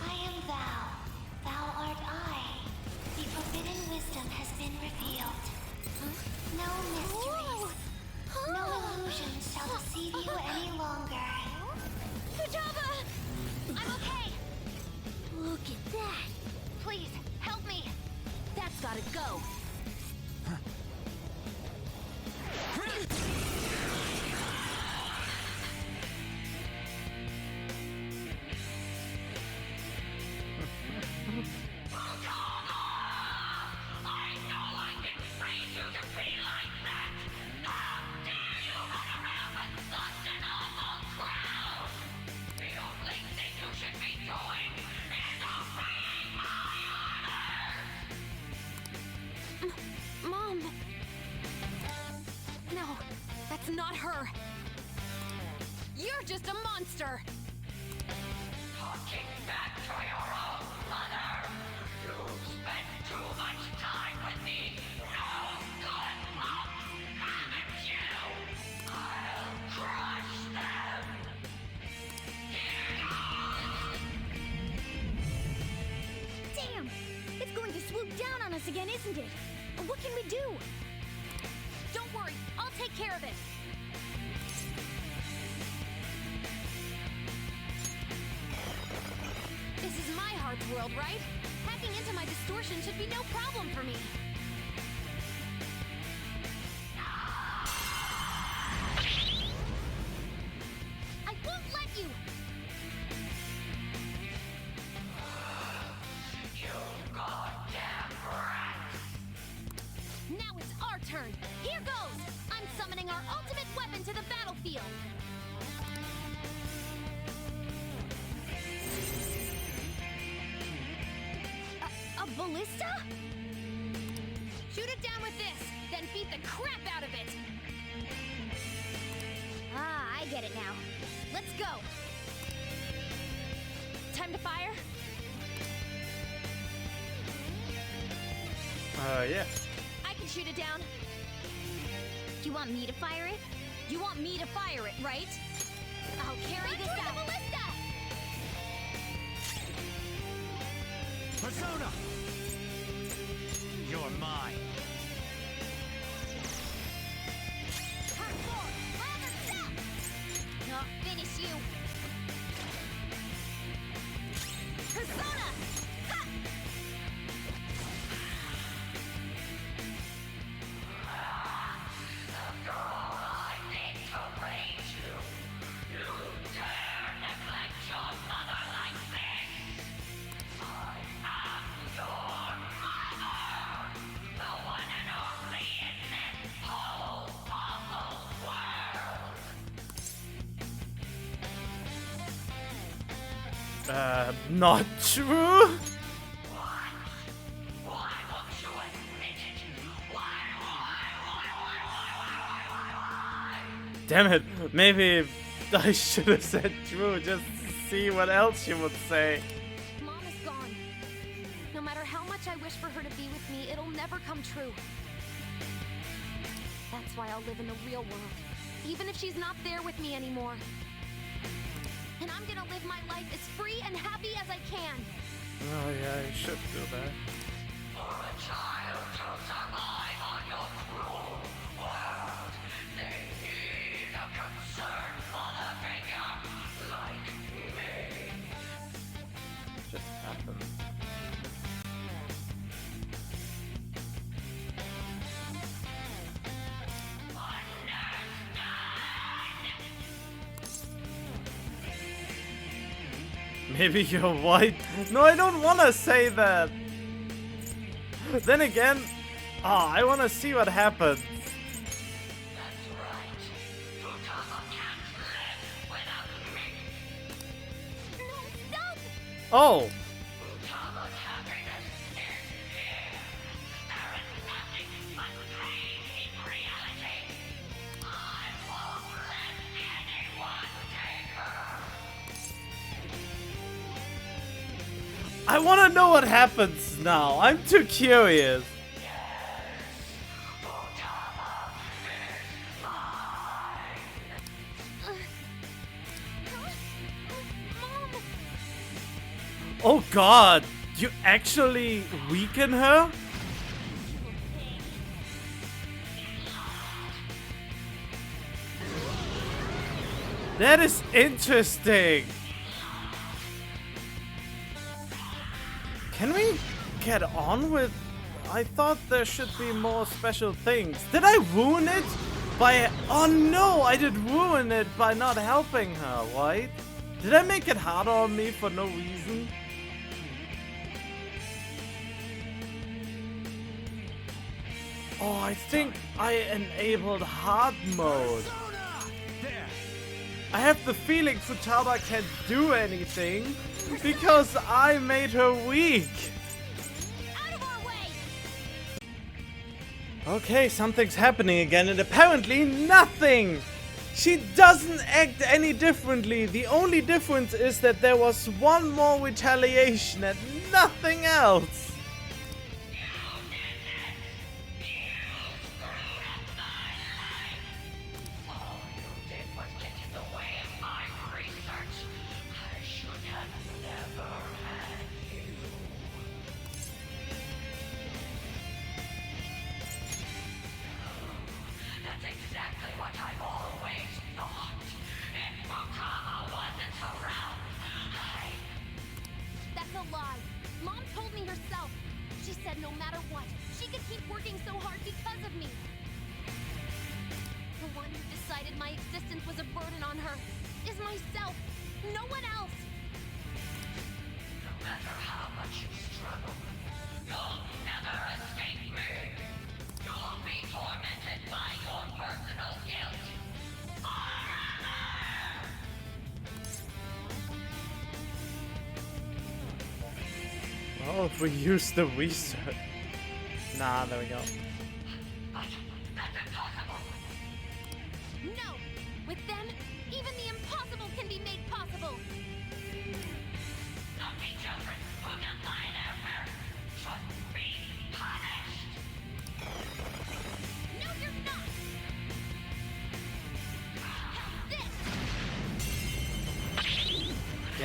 I am thou. Thou art I. The forbidden wisdom has been revealed. No mysteries. No illusions shall deceive you any longer. Futaba! I'm okay! Look at that. Please, help me! That's gotta go. I know I didn't raise you to be like that. How dare you run around with such an awful crowd? The only thing you should be doing is obeying my orders. Mom! No, that's not her. You're just a monster! Talking back to your own mother. You've spent too much time with me. No good luck, haven't you? I'll crush them. Damn! It's going to swoop down on us again, isn't it? What can we do? Don't worry, I'll take care of it. This is my heart's world, right? Hacking into my distortion should be no problem for me. I won't let you! You goddamn rat. Now it's our turn. Here goes! I'm summoning our ultimate weapon to the battlefield. A ballista? Shoot it down with this, then beat the crap out of it. Ah, I get it now. Let's go. Time to fire? Yes. I can shoot it down. You want me to fire it? You want me to fire it, right? I'll carry this out. Persona! You're mine. I'll finish you. Persona! Ha! Not true? Damn it, maybe I should have said true just to see what else she would say. Mom is gone. No matter how much I wish for her to be with me, it'll never come true. That's why I'll live in the real world, even if she's not there with me anymore. And I'm gonna live my life as free and happy as I can. Oh yeah, you should do that. For a child to survive on your cruel world, they need a concerned mother figure like me. Just happened. Maybe you're white. No, I don't want to say that. Then again, I want to see what happens. That's right. Futaba can't live without me. Oh. Futaba's happiness is here. There is nothing but pain in reality. I won't let anyone take her. I want to know what happens now. I'm too curious. Oh god, you actually weaken her? That is interesting. Can we get on with... I thought there should be more special things. Did I ruin it by... Oh no, I did ruin it by not helping her, right? Did I make it harder on me for no reason? Oh, I think I enabled hard mode. I have the feeling Futaba can't do anything because I made her weak. Okay, something's happening again, and apparently nothing! She doesn't act any differently. The only difference is that there was one more retaliation and nothing else. No matter what, she could keep working so hard because of me. The one who decided my existence was a burden on her is myself, no one else. No matter how much you struggle, you'll never escape me. You'll be tormented by your personal guilt. Oh, if we use the research. Nah, there we go. No! With them, even the impossible can be made possible! Naughty children who defy their parents should be punished. No, you're not!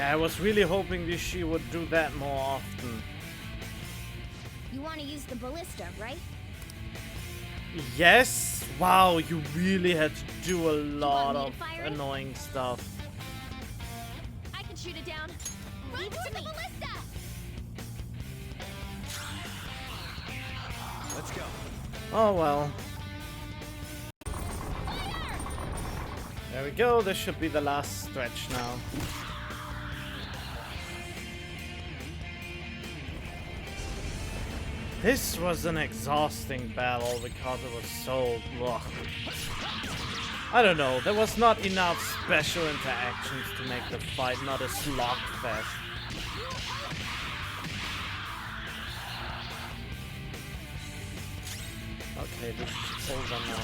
Yeah, I was really hoping that she would do that more often. You want to use the ballista, right? Yes? Wow, you really had to do a lot of fire it? annoying stuff. I can shoot it down. Leave it to me. Ballista! Let's go. Oh well. There we go, this should be the last stretch now. This was an exhausting battle because it was so... ugh. I don't know, there was not enough special interactions to make the fight not a slogfest. Okay, this is over now.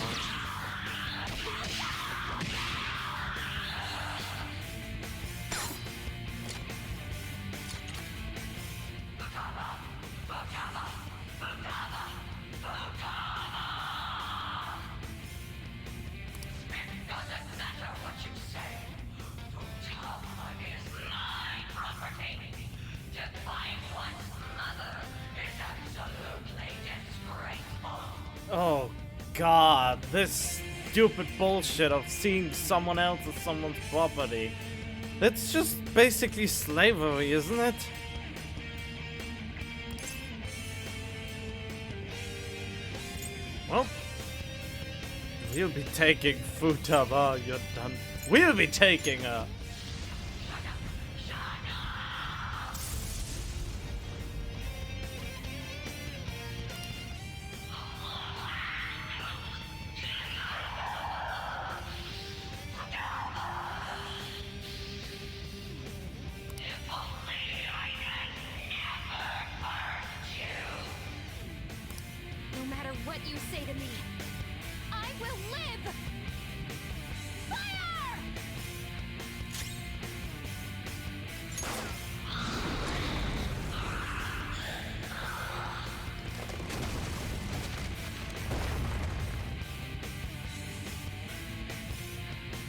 Oh god, this stupid bullshit of seeing someone else as someone's property. That's just basically slavery, isn't it? Well, we'll be taking Futaba, you're done. We'll be taking her. No matter what you say to me, I will live! Fire!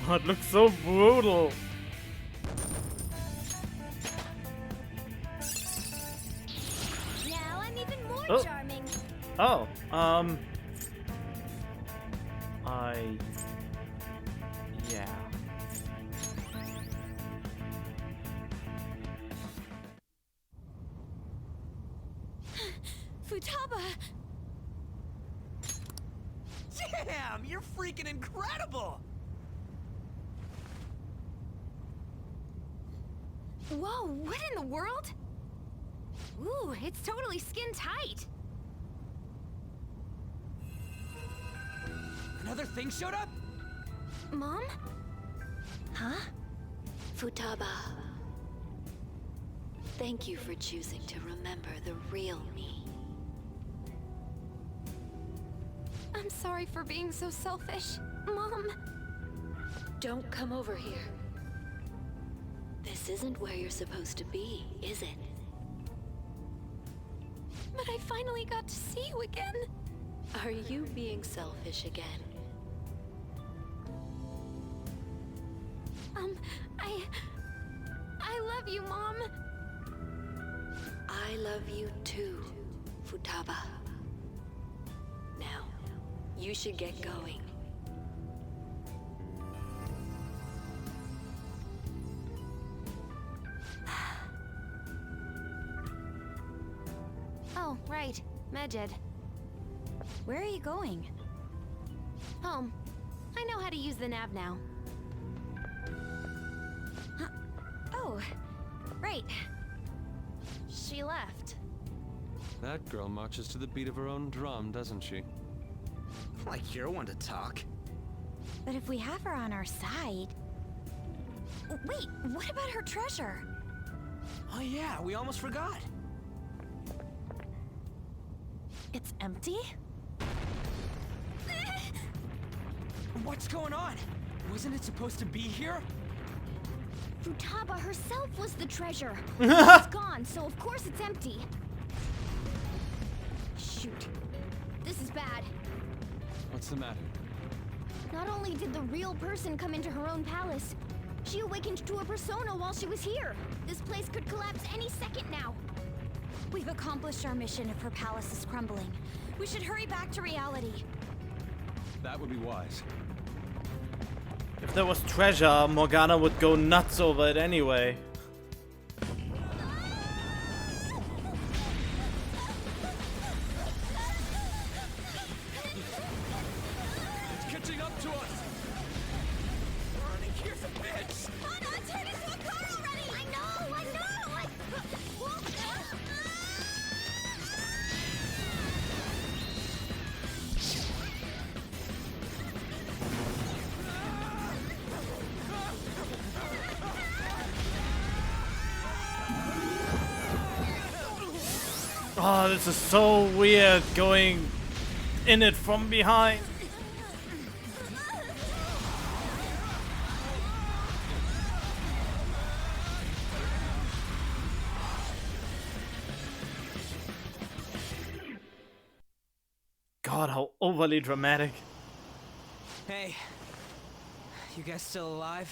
Oh, it looks so brutal. Now I'm even more Oh. charming. Oh, yeah. Futaba! Damn, you're freaking incredible! Whoa, what in the world? Ooh, it's totally skin tight. Another thing showed up? Mom? Huh? Futaba. Thank you for choosing to remember the real me. I'm sorry for being so selfish. Mom! Don't come over here. This isn't where you're supposed to be, is it? But I finally got to see you again. Are you being selfish again? I love you, Mom. I love you too, Futaba. Now, you should get going. Oh, right. Medjed. Where are you going? Home. I know how to use the nav now. Oh, right. She left. That girl marches to the beat of her own drum, doesn't she? Like you're one to talk. But if we have her on our side... Wait, what about her treasure? Oh yeah, we almost forgot. It's empty? What's going on? Wasn't it supposed to be here? Futaba herself was the treasure. It's gone, so of course it's empty. Shoot. This is bad. What's the matter? Not only did the real person come into her own palace, She awakened to a persona while she was here. This place could collapse any second now. We've accomplished our mission if her palace is crumbling. We should hurry back to reality. That would be wise. If there was treasure, Morgana would go nuts over it anyway. It's catching up to us! Running here's a bitch! Oh no, it turned into a car already! I know! Oh, this is so weird going in it from behind. God, how overly dramatic. Hey, you guys still alive?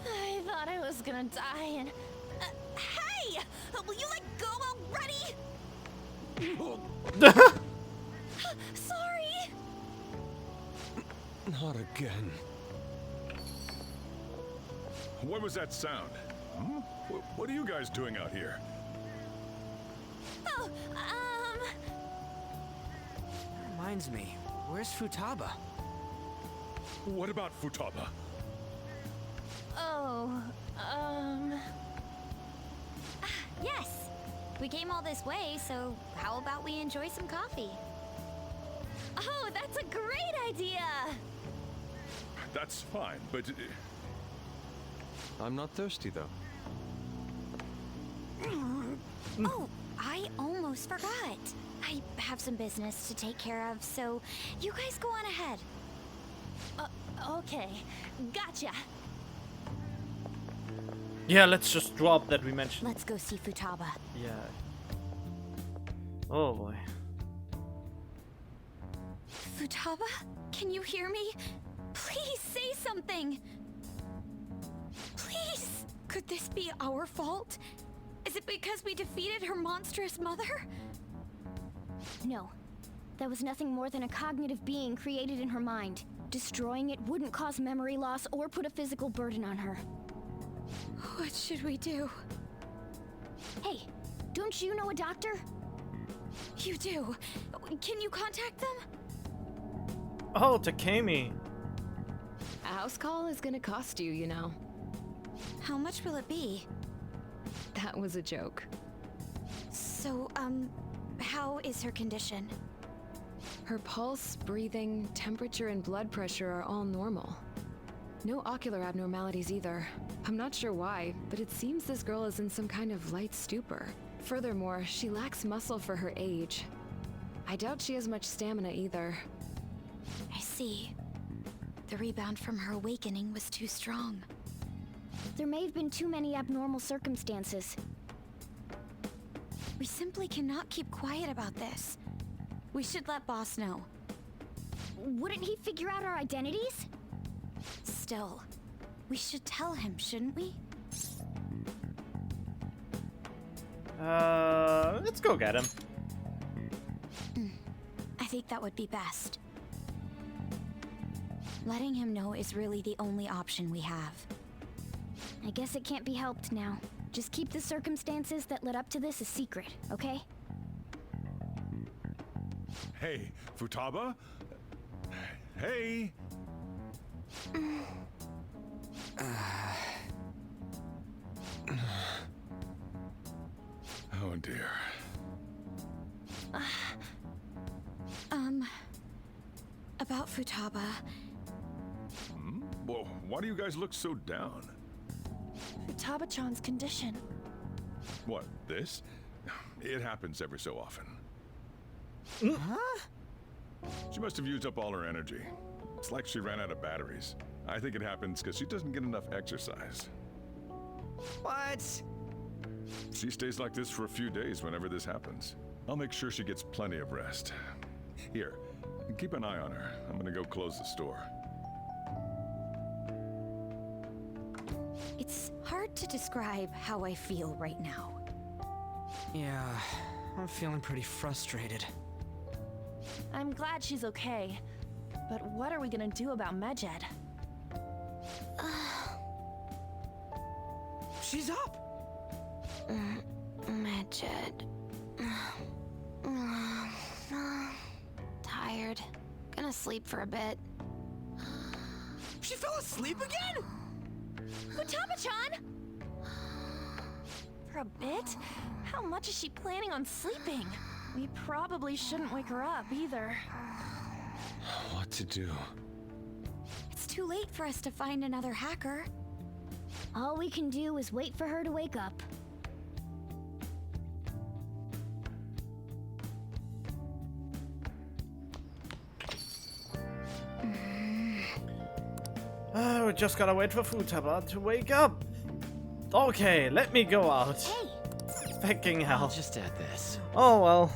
I thought I was gonna die and... hey! Will you let go already? Sorry! Not again. What was that sound? Hmm? What are you guys doing out here? Oh, Reminds me, where's Futaba? What about Futaba? Yes! We came all this way, so how about we enjoy some coffee? Oh, that's a great idea! That's fine, but... I'm not thirsty, though. Oh, I almost forgot. I have some business to take care of, so you guys go on ahead. Okay. Gotcha. Yeah, let's just drop that we mentioned. Let's go see Futaba. Yeah. Oh boy. Futaba? Can you hear me? Please say something! Please! Could this be our fault? Is it because we defeated her monstrous mother? No. That was nothing more than a cognitive being created in her mind. Destroying it wouldn't cause memory loss or put a physical burden on her. What should we do? Hey, don't you know a doctor? You do. Can you contact them? Oh, Takemi. A house call is gonna cost you, you know. How much will it be? That was a joke. So, how is her condition? Her pulse, breathing, temperature, and blood pressure are all normal. No ocular abnormalities either. I'm not sure why, but it seems this girl is in some kind of light stupor. Furthermore, she lacks muscle for her age. I doubt she has much stamina either. I see. The rebound from her awakening was too strong. There may have been too many abnormal circumstances. We simply cannot keep quiet about this. We should let Boss know. Wouldn't he figure out our identities? Still, we should tell him, shouldn't we? Let's go get him. I think that would be best. Letting him know is really the only option we have. I guess it can't be helped now. Just keep the circumstances that led up to this a secret, okay? Hey, Futaba? Hey! Oh dear. About Futaba. Hmm? Well, why do you guys look so down? Futaba-chan's condition. What, this? It happens every so often. Huh? She must have used up all her energy. It's like she ran out of batteries. I think it happens because she doesn't get enough exercise. What? She stays like this for a few days whenever this happens. I'll make sure she gets plenty of rest. Here, keep an eye on her. I'm gonna go close the store. It's hard to describe how I feel right now. Yeah, I'm feeling pretty frustrated. I'm glad she's okay. But what are we gonna do about Medjed? She's up! Medjed. Tired. Gonna sleep for a bit. She fell asleep again? Futaba-chan! For a bit? How much is she planning on sleeping? We probably shouldn't wake her up either. What to do? It's too late for us to find another hacker. All we can do is wait for her to wake up. We just gotta wait for Futaba to wake up. Okay, let me go out. Hey! Fucking hell. I'll just add this. Oh well.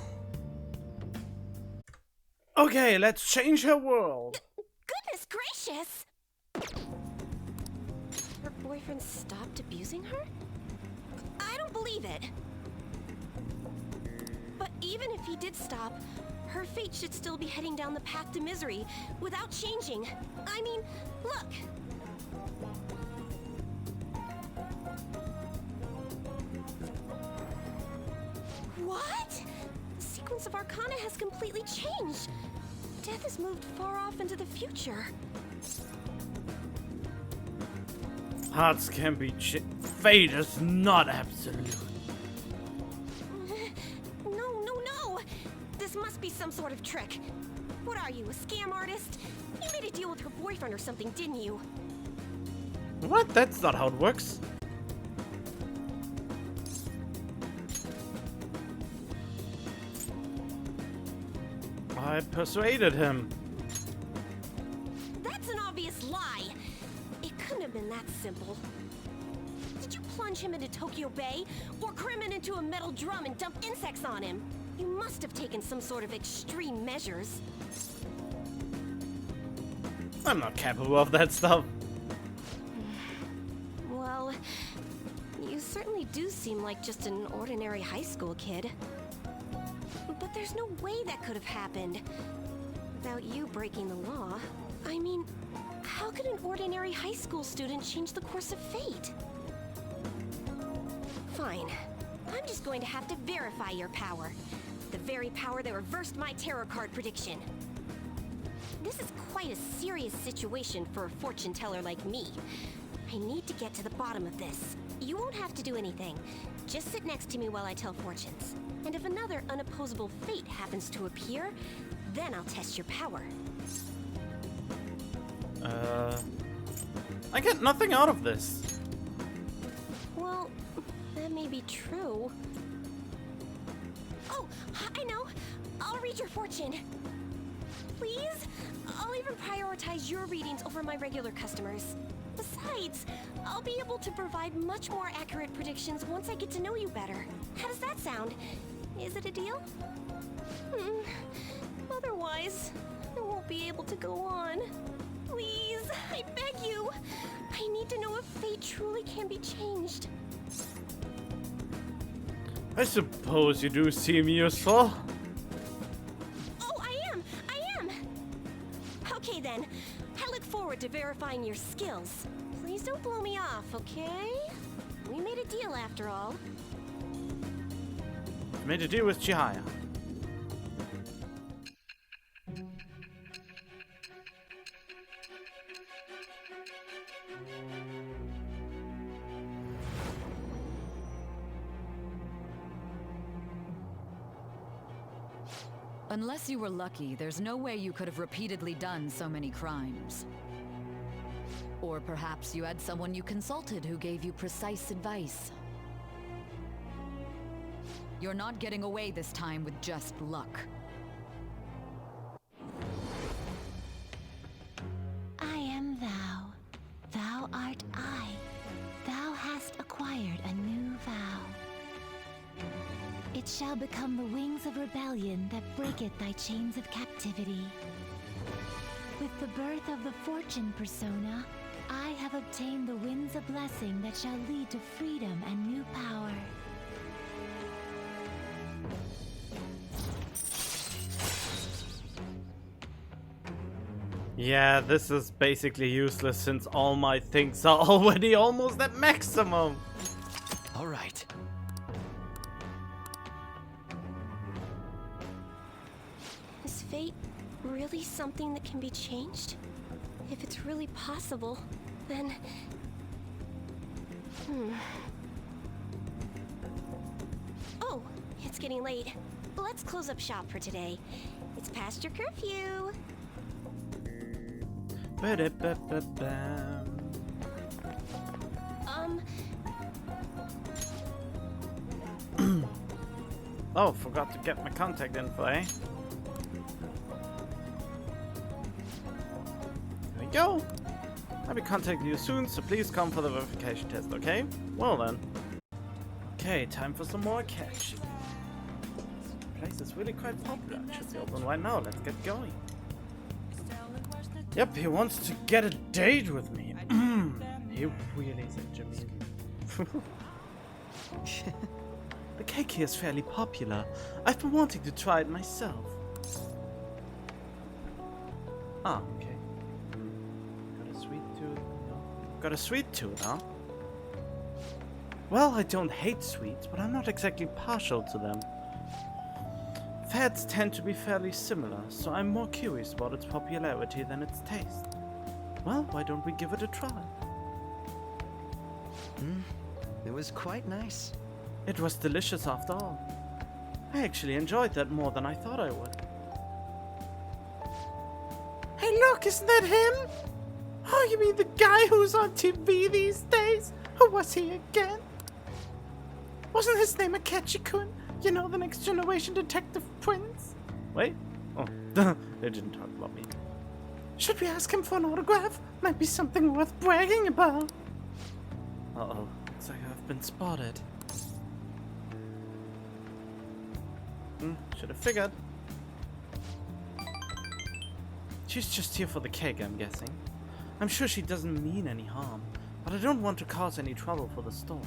Okay, let's change her world. Goodness gracious! Her boyfriend stopped abusing her? I don't believe it. But even if he did stop, her fate should still be heading down the path to misery without changing. I mean, look! What? The sequence of Arcana has completely changed. Death has moved far off into the future. Hearts can be fate is not absolute. No! This must be some sort of trick. What are you, a scam artist? You made a deal with her boyfriend or something, didn't you? What? That's not how it works. I persuaded him. That's an obvious lie. It couldn't have been that simple. Did you plunge him into Tokyo Bay? Or cram him into a metal drum and dump insects on him? You must have taken some sort of extreme measures. I'm not capable of that stuff. Well, you certainly do seem like just an ordinary high school kid. But there's no way that could have happened without you breaking the law. I mean, how could an ordinary high school student change the course of fate? Fine. I'm just going to have to verify your power. The very power that reversed my tarot card prediction. This is quite a serious situation for a fortune teller like me. I need to get to the bottom of this. You won't have to do anything. Just sit next to me while I tell fortunes. And if another unopposable fate happens to appear, then I'll test your power. I get nothing out of this. Well, that may be true. Oh, I know. I'll read your fortune. Please? I'll even prioritize your readings over my regular customers. Besides, I'll be able to provide much more accurate predictions once I get to know you better. How does that sound? Is it a deal? Otherwise, I won't be able to go on. Please, I beg you. I need to know if fate truly can be changed. I suppose you do seem useful. Oh, I am! Okay then. I look forward to verifying your skills. Please don't blow me off, okay? We made a deal after all. Made a deal with Chihaya. Unless you were lucky, there's no way you could have repeatedly done so many crimes. Or perhaps you had someone you consulted who gave you precise advice. You're not getting away this time with just luck. I am thou. Thou art I. Thou hast acquired a new vow. It shall become the wings of rebellion that breaketh thy chains of captivity. With the birth of the fortune persona, I have obtained the winds of blessing that shall lead to freedom and new power. Yeah, this is basically useless since all my things are already almost at maximum. All right. Is fate really something that can be changed? If it's really possible, then... Oh, it's getting late. Let's close up shop for today. It's past your curfew. Oh, forgot to get my contact info, eh? There we go. I'll be contacting you soon, so please come for the verification test, okay? Well then. Okay, time for some more cash. This place is really quite popular. It should be open right now. Let's get going. Yep, he wants to get a date with me. He really is a Jamil. The cake here is fairly popular. I've been wanting to try it myself. Ah, okay. Got a sweet tooth? No. Got a sweet tooth, huh? Well, I don't hate sweets, but I'm not exactly partial to them. Fads tend to be fairly similar, so I'm more curious about its popularity than its taste. Well, why don't we give it a try? It was quite nice. It was delicious after all. I actually enjoyed that more than I thought I would. Hey look, isn't that him? Oh, you mean the guy who's on TV these days? Who was he again? Wasn't his name Akechi-kun? You know, the Next Generation Detective Prince? Wait. Oh, they didn't talk about me. Should we ask him for an autograph? Might be something worth bragging about. Uh-oh. Looks like I've been spotted. Should have figured. She's just here for the cake, I'm guessing. I'm sure she doesn't mean any harm, but I don't want to cause any trouble for the store.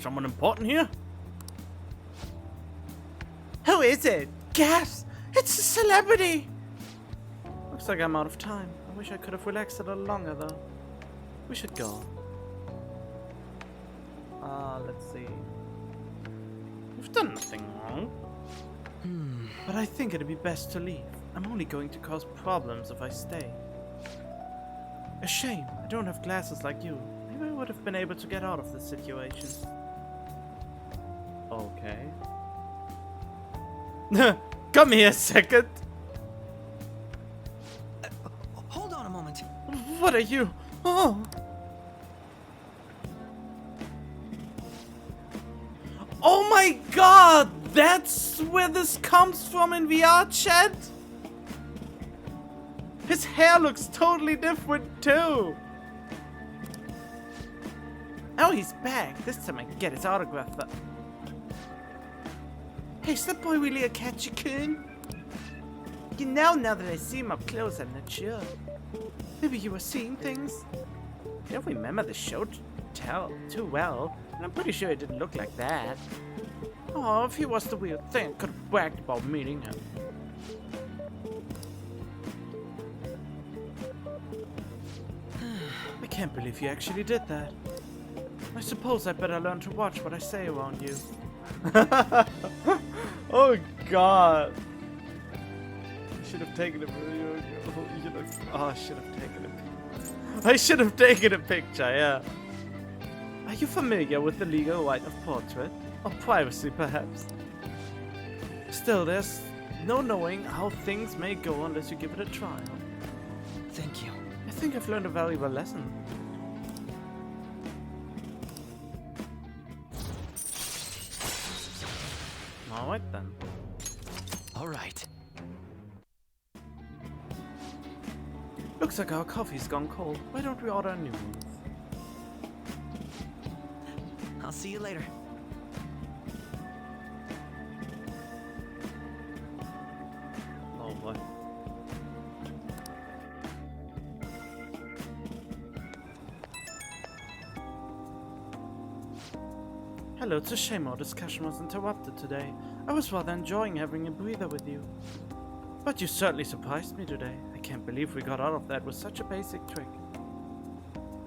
Someone important here? Who is it? Gas! It's a celebrity! Looks like I'm out of time. I wish I could have relaxed a little longer, though. We should go. Let's see. We've done nothing wrong. But I think it'd be best to leave. I'm only going to cause problems if I stay. A shame. I don't have glasses like you. Maybe I would have been able to get out of this situation. Okay. Come here a second. Hold on a moment. What are you? Oh. Oh my god! That's where this comes from in VR chat? His hair looks totally different too. Oh, he's back. This time I can get his autograph though. Hey, is that boy really Akechi-kun? You know, now that I see him up close, I'm not sure. Maybe you were seeing things? I don't remember the show too well, and I'm pretty sure it didn't look like that. Oh, if he was the weird thing, I could have bragged about meeting him. I can't believe you actually did that. I suppose I better learn to watch what I say around you. Oh god. I should have taken a video. Oh, I should have taken a picture. I should have taken a picture, yeah. Are you familiar with the legal right of portrait? Or privacy, perhaps? Still, there's no knowing how things may go unless you give it a try. Thank you. I think I've learned a valuable lesson. Alright then. Alright. Looks like our coffee's gone cold. Why don't we order a new one? I'll see you later. Oh boy. Hello, it's a shame our discussion was interrupted today. I was rather enjoying having a breather with you. But you certainly surprised me today. I can't believe we got out of that with such a basic trick.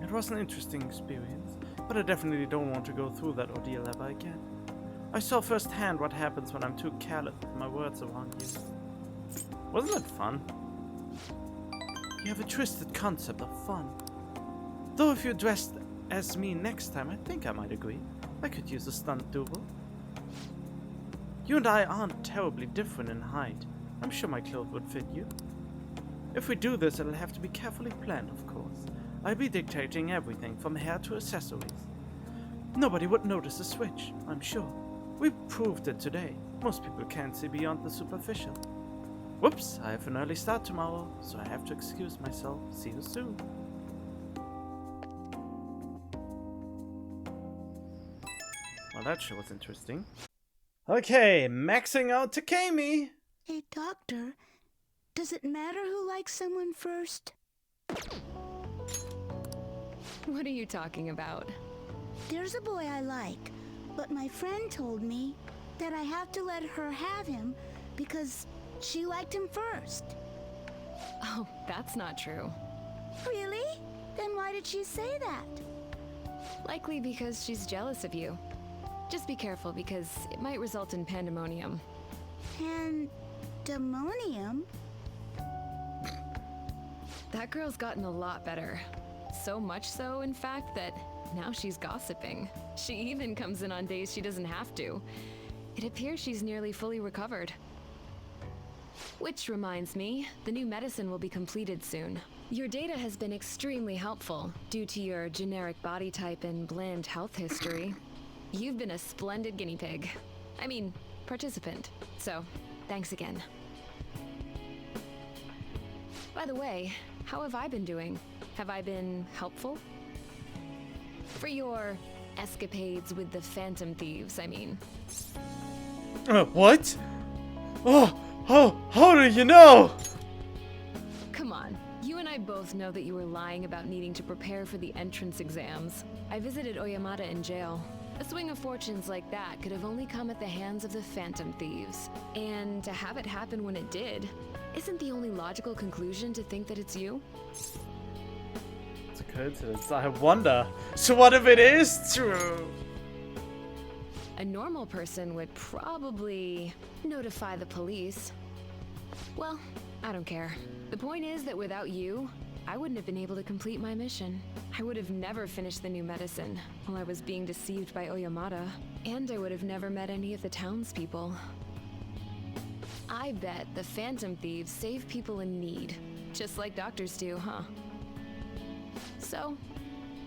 It was an interesting experience, but I definitely don't want to go through that ordeal ever again. I saw firsthand what happens when I'm too careless with my words around you. Wasn't it fun? You have a twisted concept of fun. Though if you're dressed as me next time, I think I might agree. I could use a stunt double. You and I aren't terribly different in height. I'm sure my clothes would fit you. If we do this, it'll have to be carefully planned, of course. I'll be dictating everything from hair to accessories. Nobody would notice a switch, I'm sure. We proved it today. Most people can't see beyond the superficial. Whoops, I have an early start tomorrow, so I have to excuse myself. See you soon. Well, that sure was interesting. Okay, maxing out Takemi. Hey, Doctor, does it matter who likes someone first? What are you talking about? There's a boy I like, but my friend told me that I have to let her have him because she liked him first. Oh, that's not true. Really? Then why did she say that? Likely because she's jealous of you. Just be careful because it might result in pandemonium. Pandemonium? That girl's gotten a lot better. So much so, in fact, that now she's gossiping. She even comes in on days she doesn't have to. It appears she's nearly fully recovered. Which reminds me, the new medicine will be completed soon. Your data has been extremely helpful due to your generic body type and bland health history. You've been a splendid guinea pig. I mean, participant. So, thanks again. By the way, how have I been doing? Have I been helpful? For your escapades with the Phantom Thieves, I mean. What? How do you know? Come on, you and I both know that you were lying about needing to prepare for the entrance exams. I visited Oyamada in jail. A swing of fortunes like that could have only come at the hands of the Phantom Thieves. And to have it happen when it did, isn't the only logical conclusion to think that it's you? It's a coincidence. I wonder. So what if it is true? A normal person would probably notify the police. Well, I don't care. The point is that without you, I wouldn't have been able to complete my mission. I would have never finished the new medicine while I was being deceived by Oyamada, and I would have never met any of the townspeople. I bet the Phantom Thieves save people in need, just like doctors do, huh? So,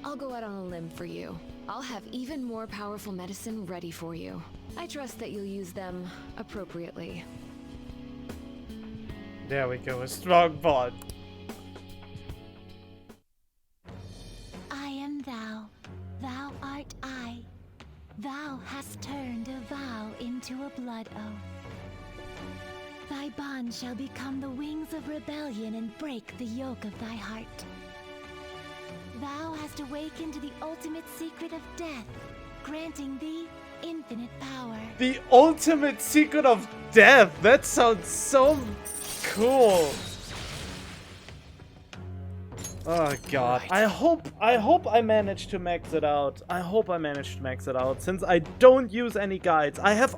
I'll go out on a limb for you. I'll have even more powerful medicine ready for you. I trust that you'll use them appropriately. There we go, a strong bond. I am thou, thou art I. Thou hast turned a vow into a blood oath. Thy bond shall become the wings of rebellion and break the yoke of thy heart. Thou hast awakened to the ultimate secret of death, granting thee infinite power. The ultimate secret of death? That sounds so cool. Oh god. Right. I hope I managed to max it out. I hope I managed to max it out since I don't use any guides. I have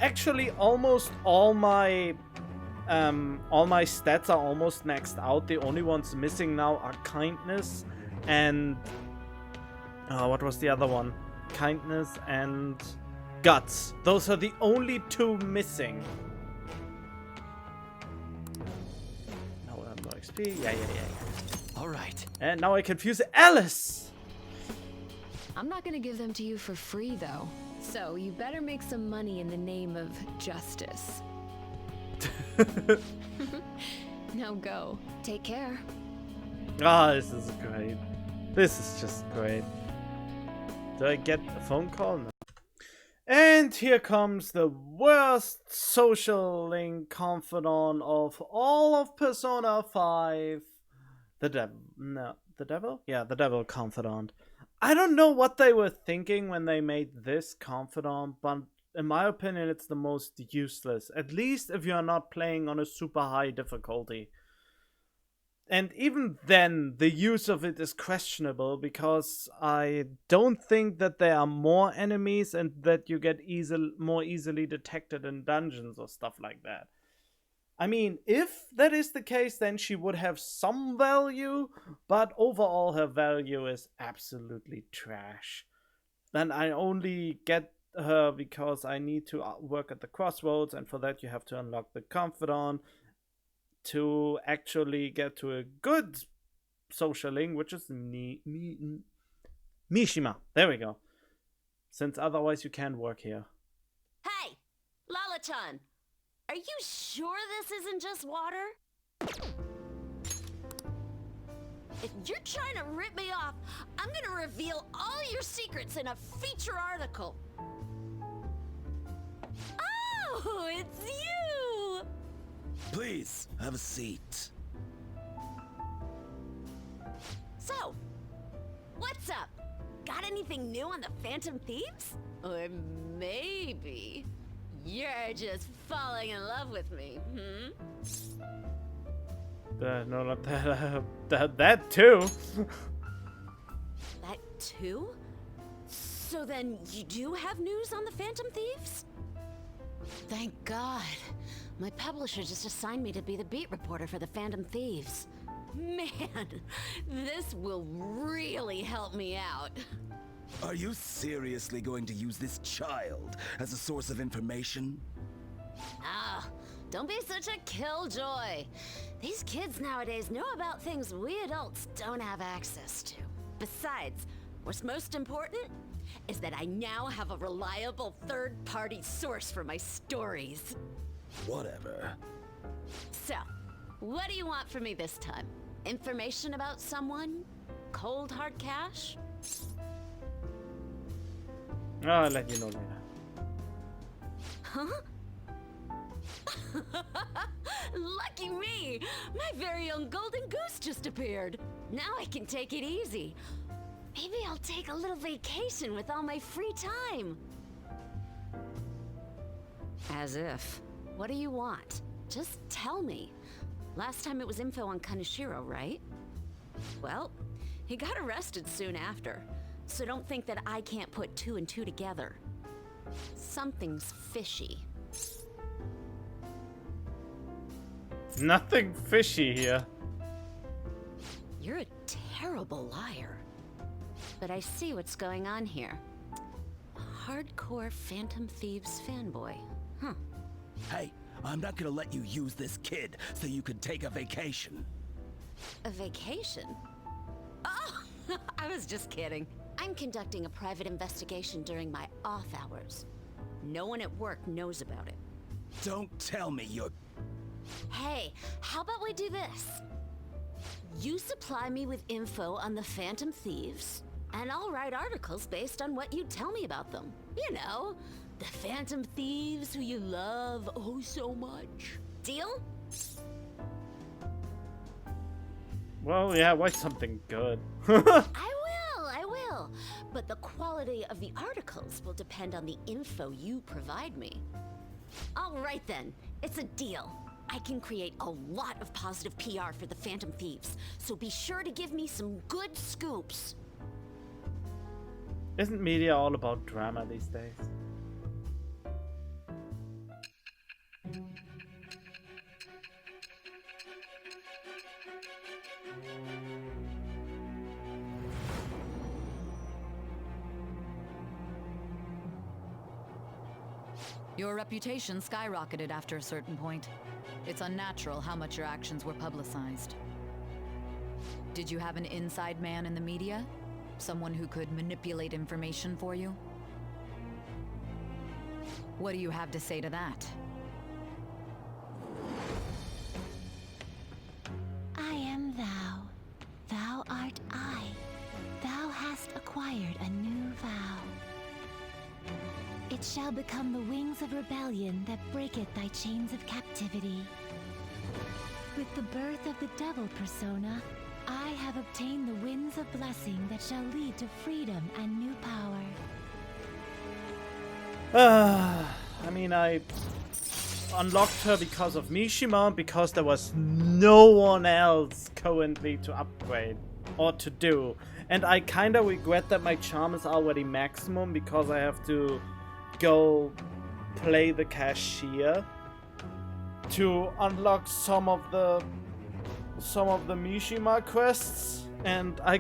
actually almost all my stats are almost maxed out. The only ones missing now are kindness and what was the other one? Kindness and guts. Those are the only two missing. Now I have no XP. Yeah. All right. And now I confuse Alice. I'm not gonna give them to you for free though. So you better make some money in the name of justice. Now go. Take care. Ah, this is great. This is just great. Do I get a phone call? No. And here comes the worst social link confidant of all of Persona 5. The devil? No, the devil? Yeah, the devil confidant. I don't know what they were thinking when they made this confidant, but in my opinion, it's the most useless. At least if you're not playing on a super high difficulty. And even then, the use of it is questionable, because I don't think that there are more enemies and that you get more easily detected in dungeons or stuff like that. I mean, if that is the case, then she would have some value, but overall her value is absolutely trash. Then I only get her because I need to work at the crossroads, and for that you have to unlock the confidant to actually get to a good social link, which is Mishima. There we go. Since otherwise you can't work here. Hey, Lala-chan, are you sure this isn't just water? If you're trying to rip me off, I'm gonna reveal all your secrets in a feature article. Oh, it's you! Please, have a seat. So, what's up? Got anything new on the Phantom Thieves? Or maybe you're just falling in love with me, No, not that. That too. That too? So then you do have news on the Phantom Thieves? Thank God. My publisher just assigned me to be the beat reporter for the Phantom Thieves. Man, this will really help me out. Are you seriously going to use this child as a source of information? Ah, don't be such a killjoy. These kids nowadays know about things we adults don't have access to. Besides, what's most important is that I now have a reliable third-party source for my stories. Whatever. So, what do you want from me this time? Information about someone? Cold hard cash? I'll let you know later. Huh? Lucky me! My very own golden goose just appeared. Now I can take it easy. Maybe I'll take a little vacation with all my free time. As if. What do you want? Just tell me. Last time it was info on Kaneshiro, right? Well, he got arrested soon after, so don't think that I can't put two and two together. Something's fishy. Nothing fishy here. You're a terrible liar. But I see what's going on here. Hardcore Phantom Thieves fanboy. Huh. Hey, I'm not gonna let you use this kid so you can take a vacation. A vacation? Oh, I was just kidding. I'm conducting a private investigation during my off hours. No one at work knows about it. Don't tell me you're... Hey, how about we do this? You supply me with info on the Phantom Thieves, and I'll write articles based on what you tell me about them. You know, the Phantom Thieves who you love oh so much. Deal? Well, yeah, write something good. I will. But the quality of the articles will depend on the info you provide me. All right then, it's a deal. I can create a lot of positive PR for the Phantom Thieves, so be sure to give me some good scoops. Isn't media all about drama these days? Your reputation skyrocketed after a certain point. It's unnatural how much your actions were publicized. Did you have an inside man in the media? Someone who could manipulate information for you? What do you have to say to that? I am thou. Thou art I. Thou hast acquired a new vow. It shall become the wings of rebellion that breaketh thy chains of captivity. With the birth of the devil persona, I have obtained the winds of blessing that shall lead to freedom and new power. I mean, I unlocked her because of Mishima, because there was no one else currently to upgrade or to do. And I kinda regret that my charm is already maximum, because I have to go play the cashier to unlock some of the Mishima quests. And I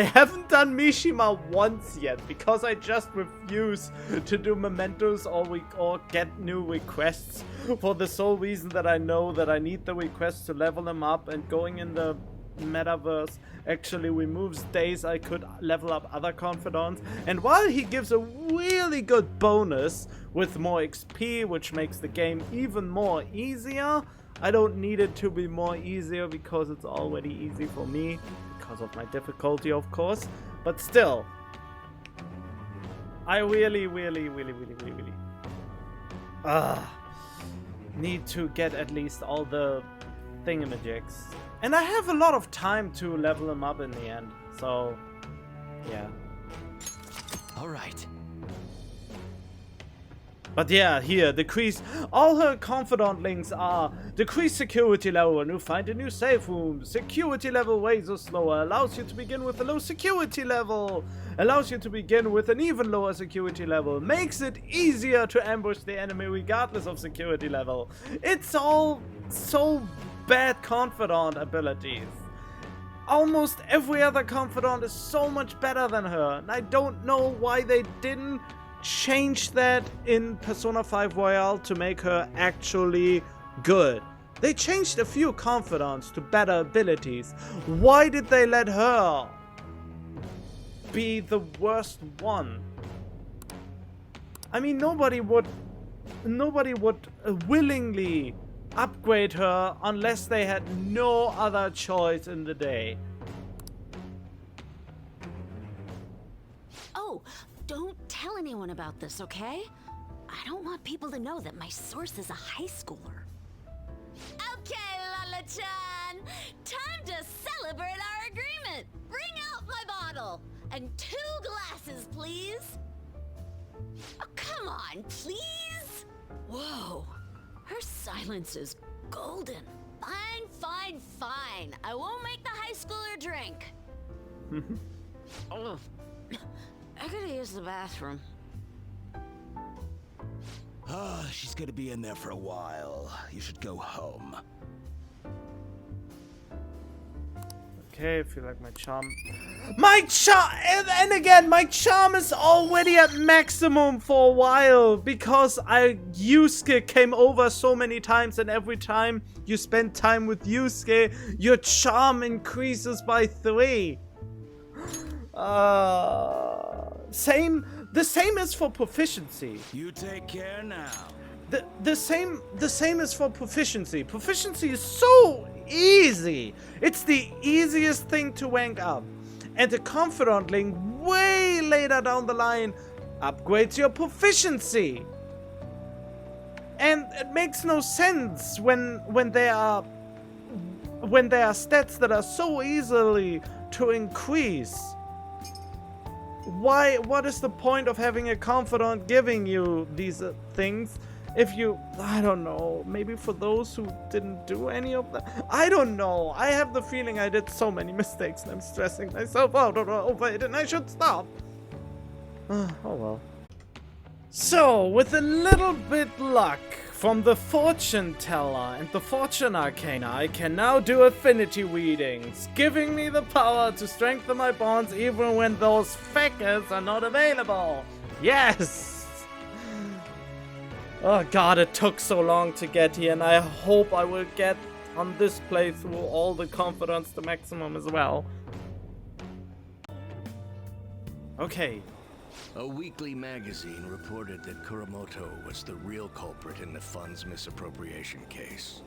haven't done Mishima once yet, because I just refuse to do mementos or get new requests, for the sole reason that I know that I need the requests to level them up, and going in the metaverse actually removes days I could level up other confidants. And while he gives a really good bonus with more XP, which makes the game even more easier, I don't need it to be more easier, because it's already easy for me, because of my difficulty, of course. But still, I really need to get at least all the thingamajigs. And I have a lot of time to level them up in the end, so yeah. Alright. But yeah, here, decrease. All her confidant links are decrease security level when you find a new safe room. Security level raises slower, allows you to begin with a low security level. Allows you to begin with an even lower security level. Makes it easier to ambush the enemy regardless of security level. It's all so bad confidant abilities. Almost every other confidant is so much better than her. And I don't know why they didn't change that in Persona 5 Royale to make her actually good. They changed a few confidants to better abilities. Why did they let her be the worst one? I mean, nobody would willingly upgrade her unless they had no other choice in the day. Oh, don't tell anyone about this, okay? I don't want people to know that my source is a high schooler. Okay, Lala-chan! Time to celebrate our agreement! Bring out my bottle! And 2 glasses, please! Oh, come on, please! Whoa, her silence is golden. Fine, fine, fine. I won't make the high schooler drink. Oh, I gotta use the bathroom. Ah, she's gonna be in there for a while. You should go home. Okay, I feel like my charm... And again, my charm is already at maximum for a while, because Yusuke came over so many times, and every time you spend time with Yusuke, your charm increases by 3. The same is for proficiency. You take care now. The same is for proficiency. Proficiency is so easy. It's the easiest thing to rank up. And the confidant link way later down the line upgrades your proficiency. And it makes no sense when there are stats that are so easily to increase. Why? What is the point of having a confidant giving you these things if you... I don't know. Maybe for those who didn't do any of that? I don't know. I have the feeling I did so many mistakes and I'm stressing myself out over it, and I should stop. Oh well. So, with a little bit luck from the fortune teller and the fortune arcana, I can now do affinity readings, giving me the power to strengthen my bonds even when those fakers are not available. Yes! Oh god, it took so long to get here, and I hope I will get on this playthrough all the confidence to maximum as well. Okay. A weekly magazine reported that Kuramoto was the real culprit in the fund's misappropriation case.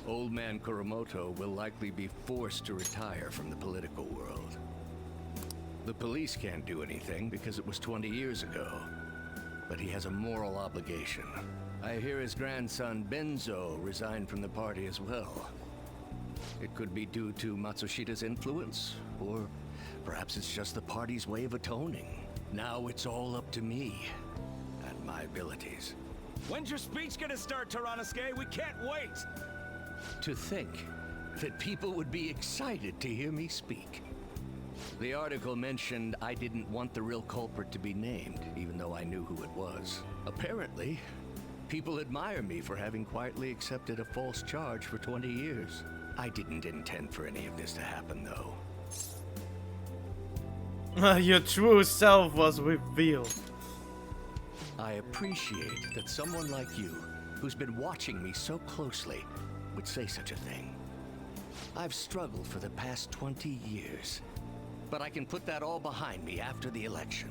Old man Kuramoto will likely be forced to retire from the political world. The police can't do anything because it was 20 years ago, but he has a moral obligation. I hear his grandson Benzo resigned from the party as well. It could be due to Matsushida's influence, or perhaps it's just the party's way of atoning. Now it's all up to me and my abilities. When's your speech gonna start, Tyrannusque? We can't wait! To think that people would be excited to hear me speak. The article mentioned I didn't want the real culprit to be named, even though I knew who it was. Apparently, people admire me for having quietly accepted a false charge for 20 years. I didn't intend for any of this to happen, though. Your true self was revealed. I appreciate that someone like you, who's been watching me so closely, would say such a thing. I've struggled for the past 20 years, but I can put that all behind me after the election.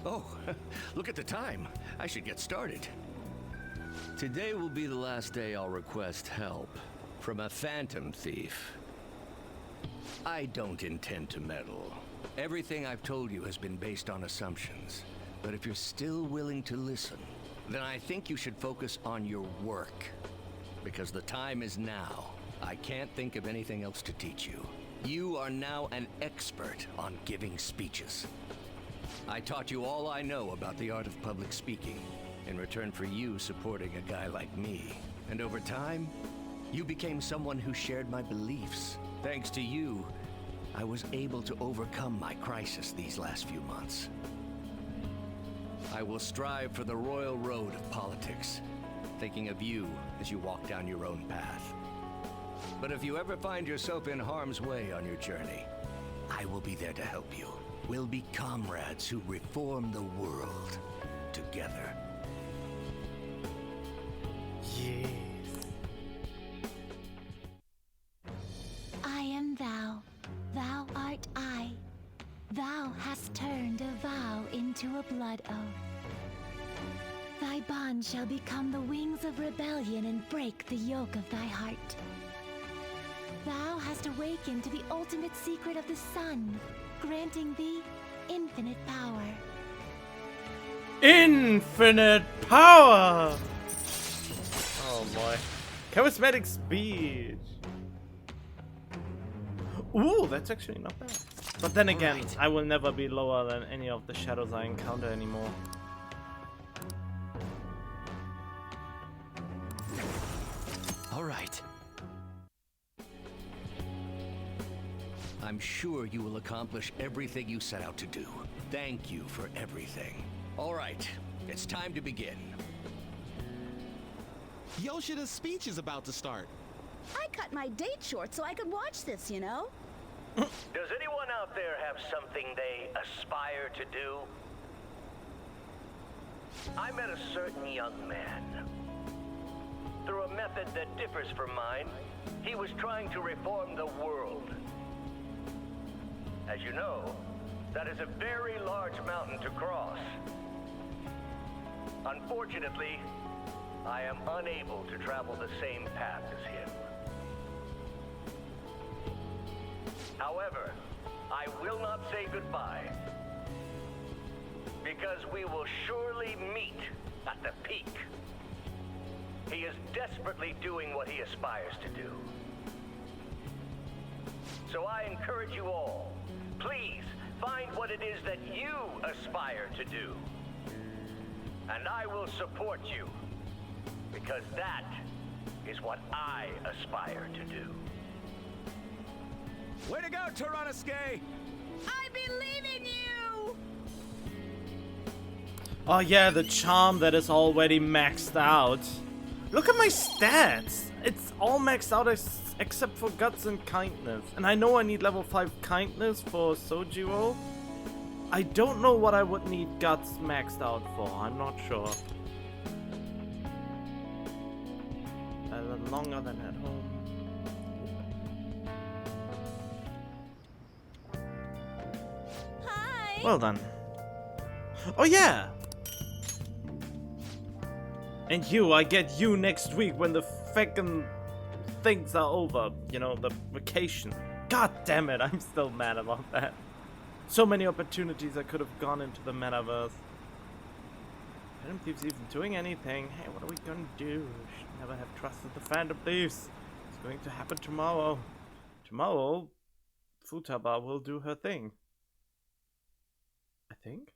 Oh, look at the time. I should get started. Today will be the last day I'll request help from a phantom thief. I don't intend to meddle. Everything I've told you has been based on assumptions. But if you're still willing to listen, then I think you should focus on your work. Because the time is now. I can't think of anything else to teach you. You are now an expert on giving speeches. I taught you all I know about the art of public speaking, in return for you supporting a guy like me. And over time, you became someone who shared my beliefs. Thanks to you, I was able to overcome my crisis these last few months. I will strive for the royal road of politics, thinking of you as you walk down your own path. But if you ever find yourself in harm's way on your journey, I will be there to help you. We'll be comrades who reform the world together. Yes. I am thou, thou art I. Thou hast turned a vow into a blood oath. Thy bond shall become the wings of rebellion and break the yoke of thy heart. Thou hast awakened to the ultimate secret of the sun, granting thee infinite power. Infinite power! Oh boy. Charismatic speech. Ooh, that's actually not bad. But then again, I will never be lower than any of the shadows I encounter anymore. All right. I'm sure you will accomplish everything you set out to do. Thank you for everything. All right, it's time to begin. Yoshida's speech is about to start. I cut my date short so I could watch this, you know? Does anyone out there have something they aspire to do? I met a certain young man. Through a method that differs from mine, he was trying to reform the world. As you know, that is a very large mountain to cross. Unfortunately, I am unable to travel the same path as him. However, I will not say goodbye, because we will surely meet at the peak. He is desperately doing what he aspires to do. So I encourage you all, please find what it is that you aspire to do. And I will support you, because that is what I aspire to do. Way to go, Tyrannusque! I believe in you! Oh yeah, the charm that is already maxed out. Look at my stats! It's all maxed out except for guts and kindness. And I know I need level 5 kindness for Sojiro. I don't know what I would need guts maxed out for, I'm not sure. A little longer than at home. Hi! Well done. Oh yeah! And you, I get you next week when the feckin' things are over. You know, the vacation. God damn it, I'm still mad about that. So many opportunities I could have gone into the metaverse. Phantom Thieves even doing anything? Hey, what are we gonna do? Should never have trusted the Phantom Thieves. It's going to happen tomorrow. Tomorrow, Futaba will do her thing. I think.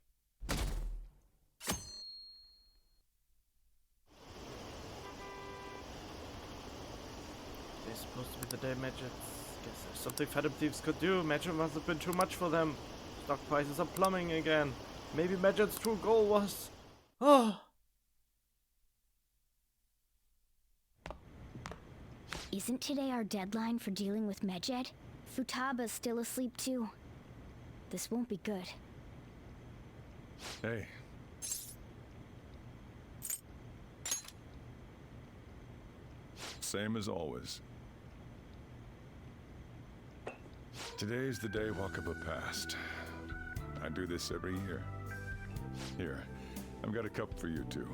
It's supposed to be the day Medjed. Guess there's something Phantom Thieves could do. Medjed must have been too much for them. Stock prices are plumbing again. Maybe Medjed's true goal was... Oh! Isn't today our deadline for dealing with Medjed? Futaba's still asleep too. This won't be good. Hey. Same as always. Today's the day Wakaba passed. I do this every year. Here, I've got a cup for you too.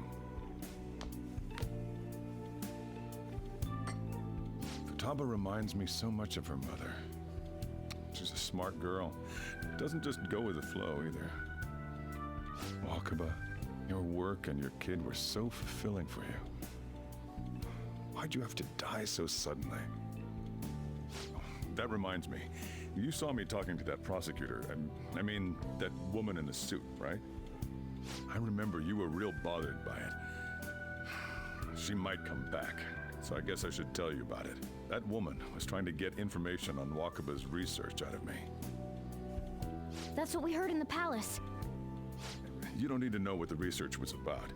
Futaba reminds me so much of her mother. She's a smart girl. Doesn't just go with the flow either. Wakaba, your work and your kid were so fulfilling for you. Why'd you have to die so suddenly? Oh, that reminds me. You saw me talking to that prosecutor, I mean, that woman in the suit, right? I remember you were real bothered by it. She might come back, so I guess I should tell you about it. That woman was trying to get information on Wakaba's research out of me. That's what we heard in the palace. You don't need to know what the research was about.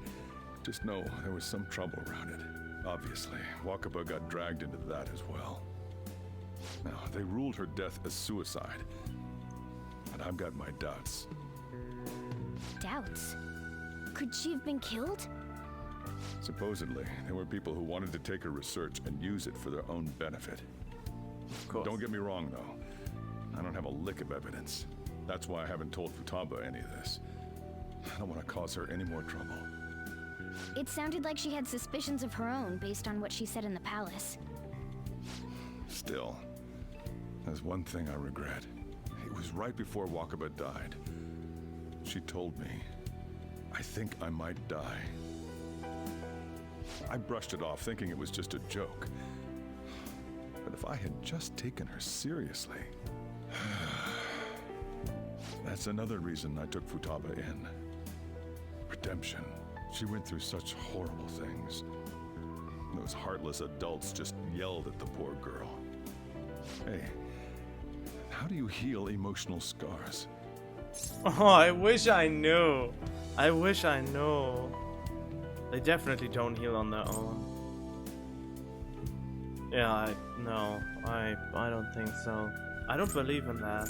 Just know there was some trouble around it. Obviously, Wakaba got dragged into that as well. Now, they ruled her death as suicide. And I've got my doubts. Doubts? Could she have been killed? Supposedly, there were people who wanted to take her research and use it for their own benefit. Of course. Don't get me wrong, though. I don't have a lick of evidence. That's why I haven't told Futaba any of this. I don't want to cause her any more trouble. It sounded like she had suspicions of her own based on what she said in the palace. Still, there's one thing I regret. It was right before Wakaba died. She told me, I think I might die. I brushed it off, thinking it was just a joke. But if I had just taken her seriously... That's another reason I took Futaba in. Redemption. She went through such horrible things. Those heartless adults just yelled at the poor girl. Hey, how do you heal emotional scars? Oh, I wish I knew. I wish I knew. They definitely don't heal on their own. Yeah, no, I don't think so. I don't believe in that.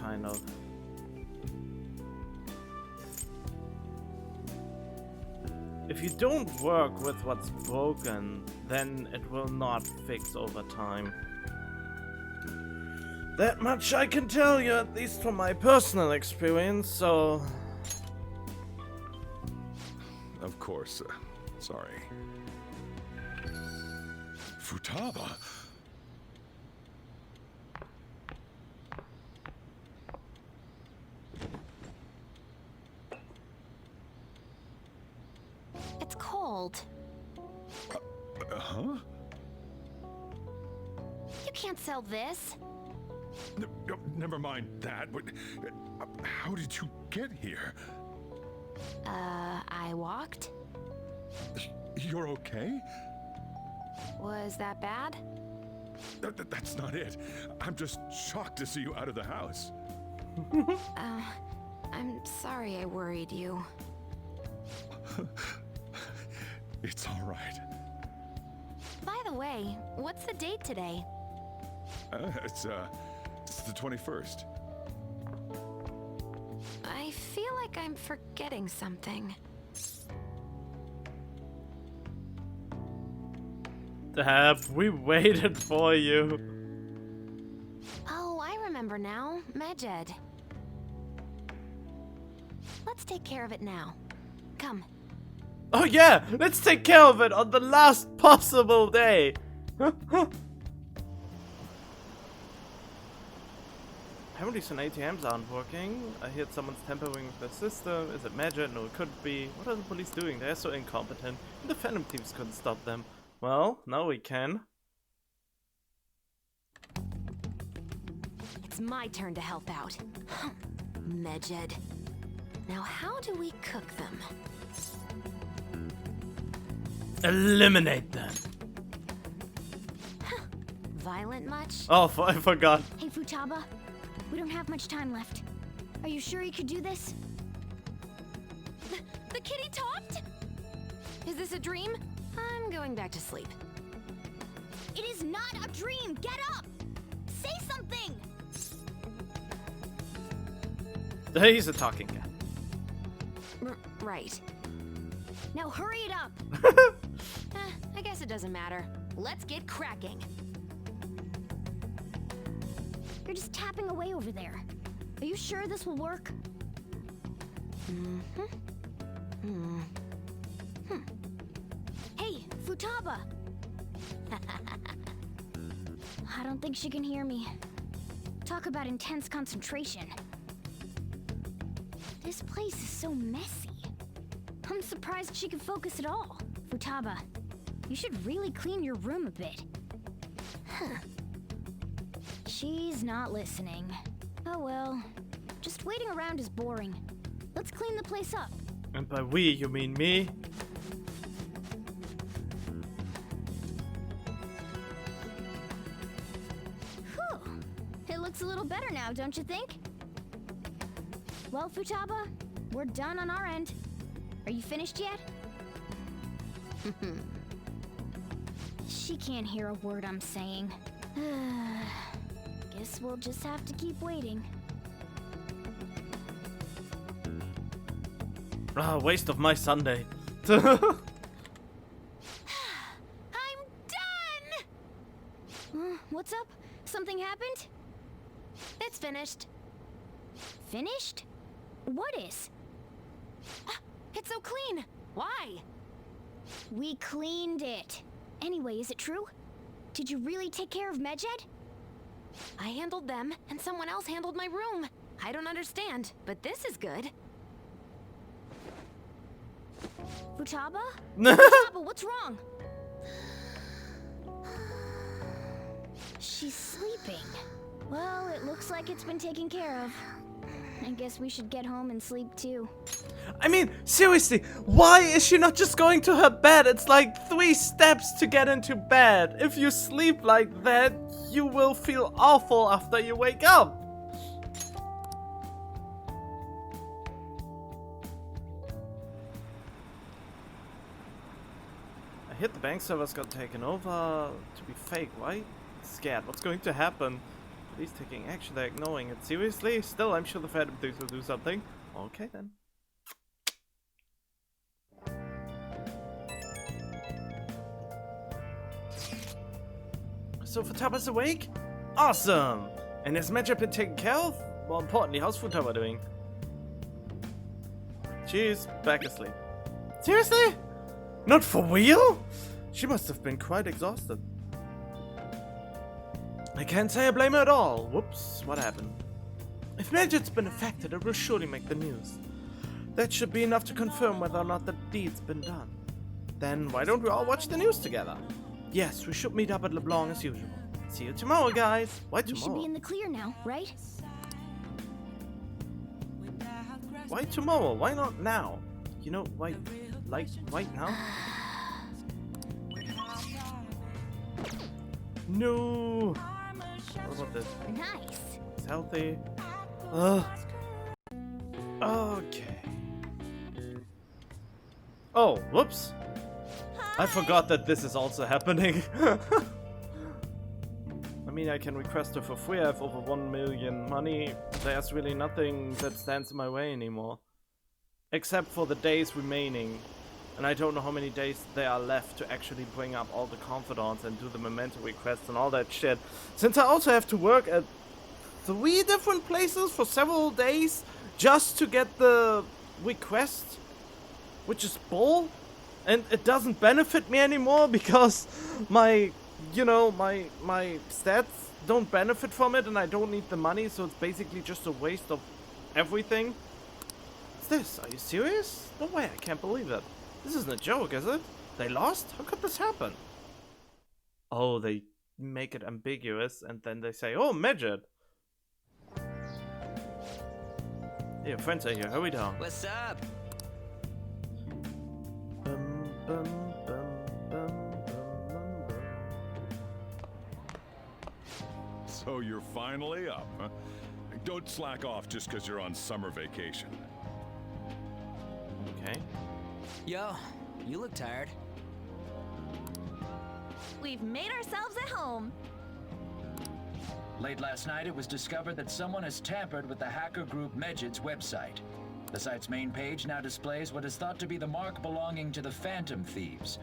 Kind of. If you don't work with what's broken, then it will not fix over time. That much I can tell you, at least from my personal experience, so... Of course, sorry. Futaba? It's cold. Huh? You can't sell this. Never mind that. How did you get here? I walked? You're okay? Was that bad? That's not it. I'm just shocked to see you out of the house. I'm sorry I worried you. It's all right. By the way, what's the date today? It's the 21st. I feel like I'm forgetting something. Dab, we waited for you. Oh, I remember now. Medjed. Let's take care of it now. Come. Oh yeah, let's take care of it on the last possible day. Apparently some ATMs aren't working. I heard someone's tampering with the system. Is it Medjed? No, it could be. What are the police doing? They're so incompetent. And the Phantom Thieves couldn't stop them. Well, now we can. It's my turn to help out. Medjed. Now how do we cook them? Eliminate them. Violent much? Oh, I forgot. Hey, Futaba. We don't have much time left. Are you sure you could do this? The kitty talked? Is this a dream? I'm going back to sleep. It is not a dream! Get up! Say something! He's a talking cat. Right. Now hurry it up! I guess it doesn't matter. Let's get cracking. You're just tapping away over there. Are you sure this will work? Hey, Futaba! I don't think she can hear me. Talk about intense concentration. This place is so messy. I'm surprised she can focus at all. Futaba, you should really clean your room a bit. She's not listening. Oh well. Just waiting around is boring. Let's clean the place up. And by we, you mean me? Whew. It looks a little better now, don't you think? Well, Futaba, we're done on our end. Are you finished yet? She can't hear a word I'm saying. Guess we'll just have to keep waiting. Ah, waste of my Sunday. I'm done! What's up? Something happened? It's finished. Finished? What is? It's so clean. Why? We cleaned it. Anyway, is it true? Did you really take care of Medjed? I handled them, and someone else handled my room. I don't understand, but this is good. Futaba? Futaba, what's wrong? She's sleeping. Well, it looks like it's been taken care of. I guess we should get home and sleep too. I mean, seriously, why is she not just going to her bed? It's like 3 steps to get into bed. If you sleep like that, you will feel awful after you wake up. I hit the bank servers got taken over to be fake, right? Scared. What's going to happen? Police taking action, they're ignoring it. Seriously? Still, I'm sure the Phantom Thieves will do something. Okay then. So Futaba's awake? Awesome! And has Medjed been taken care of? More importantly, how's Futaba doing? She's back asleep. Seriously? Not for real? She must have been quite exhausted. I can't say I blame her at all. Whoops, what happened? If Medjed's been affected, it will surely make the news. That should be enough to confirm whether or not the deed's been done. Then why don't we all watch the news together? Yes, we should meet up at LeBlanc as usual. See you tomorrow, guys. Why tomorrow? We should be in the clear now, right? Why tomorrow? Why not now? You know, why, like, right now? No! What about this? Nice. It's healthy. Ugh. Okay. Oh, whoops. I forgot that this is also happening. I mean, I can request her for free. I have over 1 million money. There's really nothing that stands in my way anymore. Except for the days remaining. And I don't know how many days there are left to actually bring up all the confidants and do the memento requests and all that shit. Since I also have to work at 3 different places for several days just to get the request, which is bull. And it doesn't benefit me anymore because my, you know, my stats don't benefit from it and I don't need the money, so it's basically just a waste of everything. What's this? Are you serious? No way, I can't believe it. This isn't a joke, is it? They lost? How could this happen? Oh, they make it ambiguous and then they say, oh, Medjed. Yeah, friends are here. Hurry down. What's up? So you're finally up, huh? Don't slack off just because you're on summer vacation. Okay. Yo, you look tired. We've made ourselves at home. Late last night, it was discovered that someone has tampered with the hacker group Medjed's website. The site's main page now displays what is thought to be the mark belonging to the Phantom Thieves.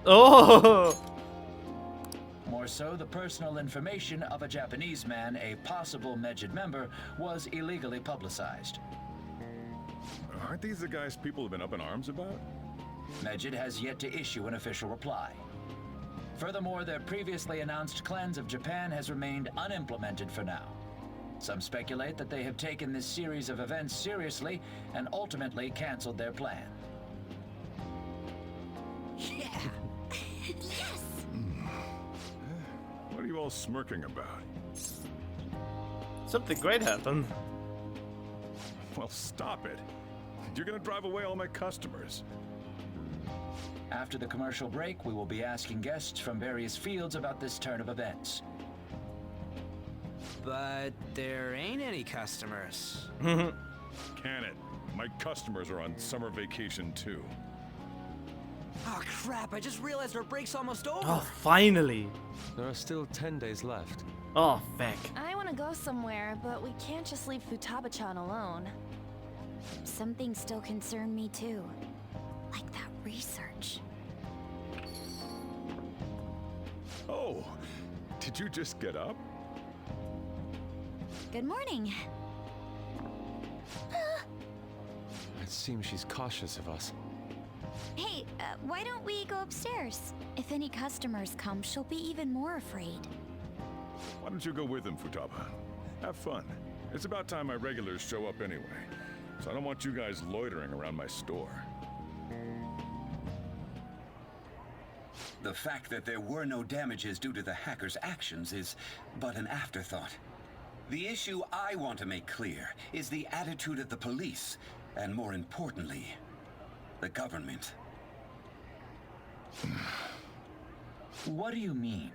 Oh! More so, the personal information of a Japanese man, a possible Medjed member, was illegally publicized. Aren't these the guys people have been up in arms about? Medjed has yet to issue an official reply. Furthermore, their previously announced cleanse of Japan has remained unimplemented for now. Some speculate that they have taken this series of events seriously and ultimately canceled their plan. Yeah! Yes! What are you all smirking about? Something great happened. Well, stop it. You're gonna drive away all my customers. After the commercial break, we will be asking guests from various fields about this turn of events. But there ain't any customers. Can it? My customers are on summer vacation too. Oh crap, I just realized our break's almost over. Oh, finally. There are still 10 days left. Oh, feck. I want to go somewhere, but we can't just leave Futaba-chan alone. Some things still concern me too. Like that research. Oh, did you just get up? Good morning. It seems she's cautious of us. Hey, why don't we go upstairs? If any customers come, she'll be even more afraid. Why don't you go with them, Futaba? Have fun. It's about time my regulars show up anyway. So I don't want you guys loitering around my store. The fact that there were no damages due to the hackers' actions is but an afterthought. The issue I want to make clear is the attitude of the police, and more importantly, the government. What do you mean?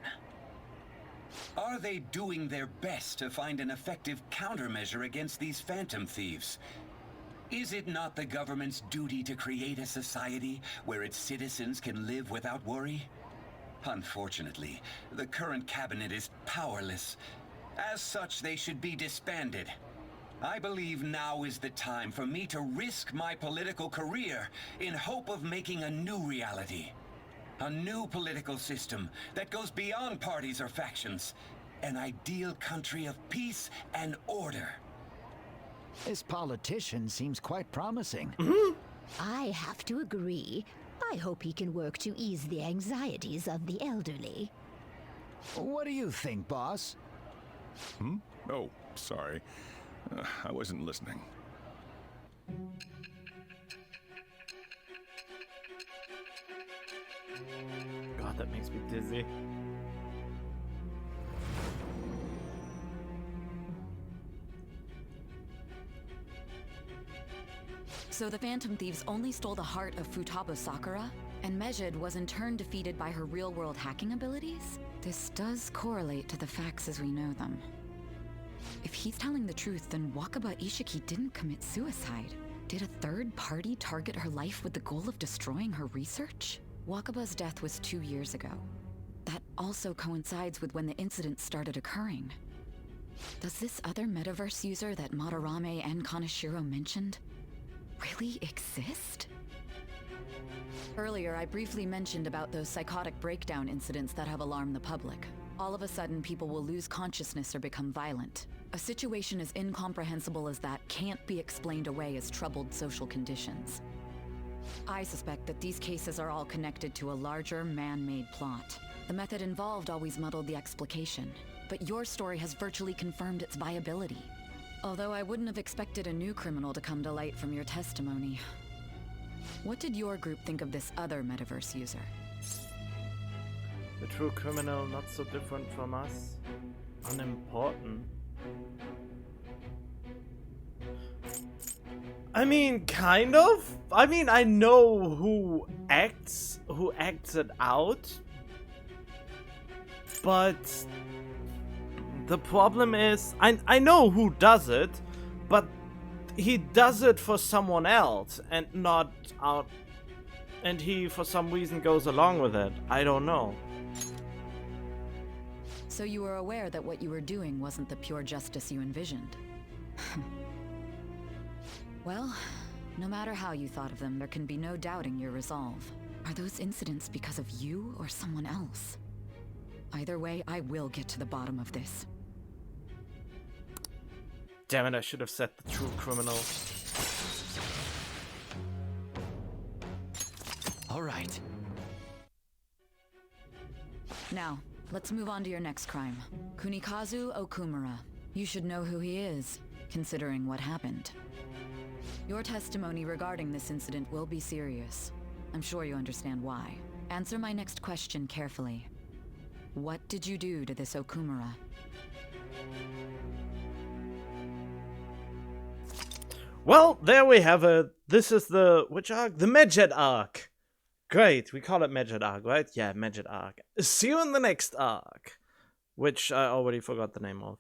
Are they doing their best to find an effective countermeasure against these phantom thieves? Is it not the government's duty to create a society where its citizens can live without worry? Unfortunately, the current cabinet is powerless. As such, they should be disbanded. I believe now is the time for me to risk my political career in hope of making a new reality. A new political system that goes beyond parties or factions. An ideal country of peace and order. This politician seems quite promising. I have to agree. I hope he can work to ease the anxieties of the elderly. What do you think, boss? Oh, sorry. I wasn't listening. God, that makes me dizzy. So the Phantom Thieves only stole the heart of Futaba Sakura, and Medjed was in turn defeated by her real-world hacking abilities? This does correlate to the facts as we know them. If he's telling the truth, then Wakaba Ishiki didn't commit suicide. Did a third party target her life with the goal of destroying her research? Wakaba's death was 2 years ago. That also coincides with when the incident started occurring. Does this other metaverse user that Madarame and Kaneshiro mentioned really exist? Earlier, I briefly mentioned about those psychotic breakdown incidents that have alarmed the public. All of a sudden, people will lose consciousness or become violent. A situation as incomprehensible as that can't be explained away as troubled social conditions. I suspect that these cases are all connected to a larger, man-made plot. The method involved always muddled the explication, but your story has virtually confirmed its viability. Although I wouldn't have expected a new criminal to come to light from your testimony. What did your group think of this other metaverse user? The true criminal, not so different from us. Unimportant. I mean, kind of. I mean, I know who acts it out. But the problem is, I know who does it, but he does it for someone else and not out. And he, for some reason, goes along with it. I don't know. So you were aware that what you were doing wasn't the pure justice you envisioned? Well, no matter how you thought of them, there can be no doubting your resolve. Are those incidents because of you or someone else? Either way, I will get to the bottom of this. Damn it, I should have said the true criminal. All right. Now, let's move on to your next crime. Kunikazu Okumura. You should know who he is, considering what happened. Your testimony regarding this incident will be serious. I'm sure you understand why. Answer my next question carefully. What did you do to this Okumura? Well, there we have it. This is the, which arc? The Medjed Arc. Great, we call it Medjed Arc, right? Yeah, Medjed Arc. See you in the next arc, which I already forgot the name of.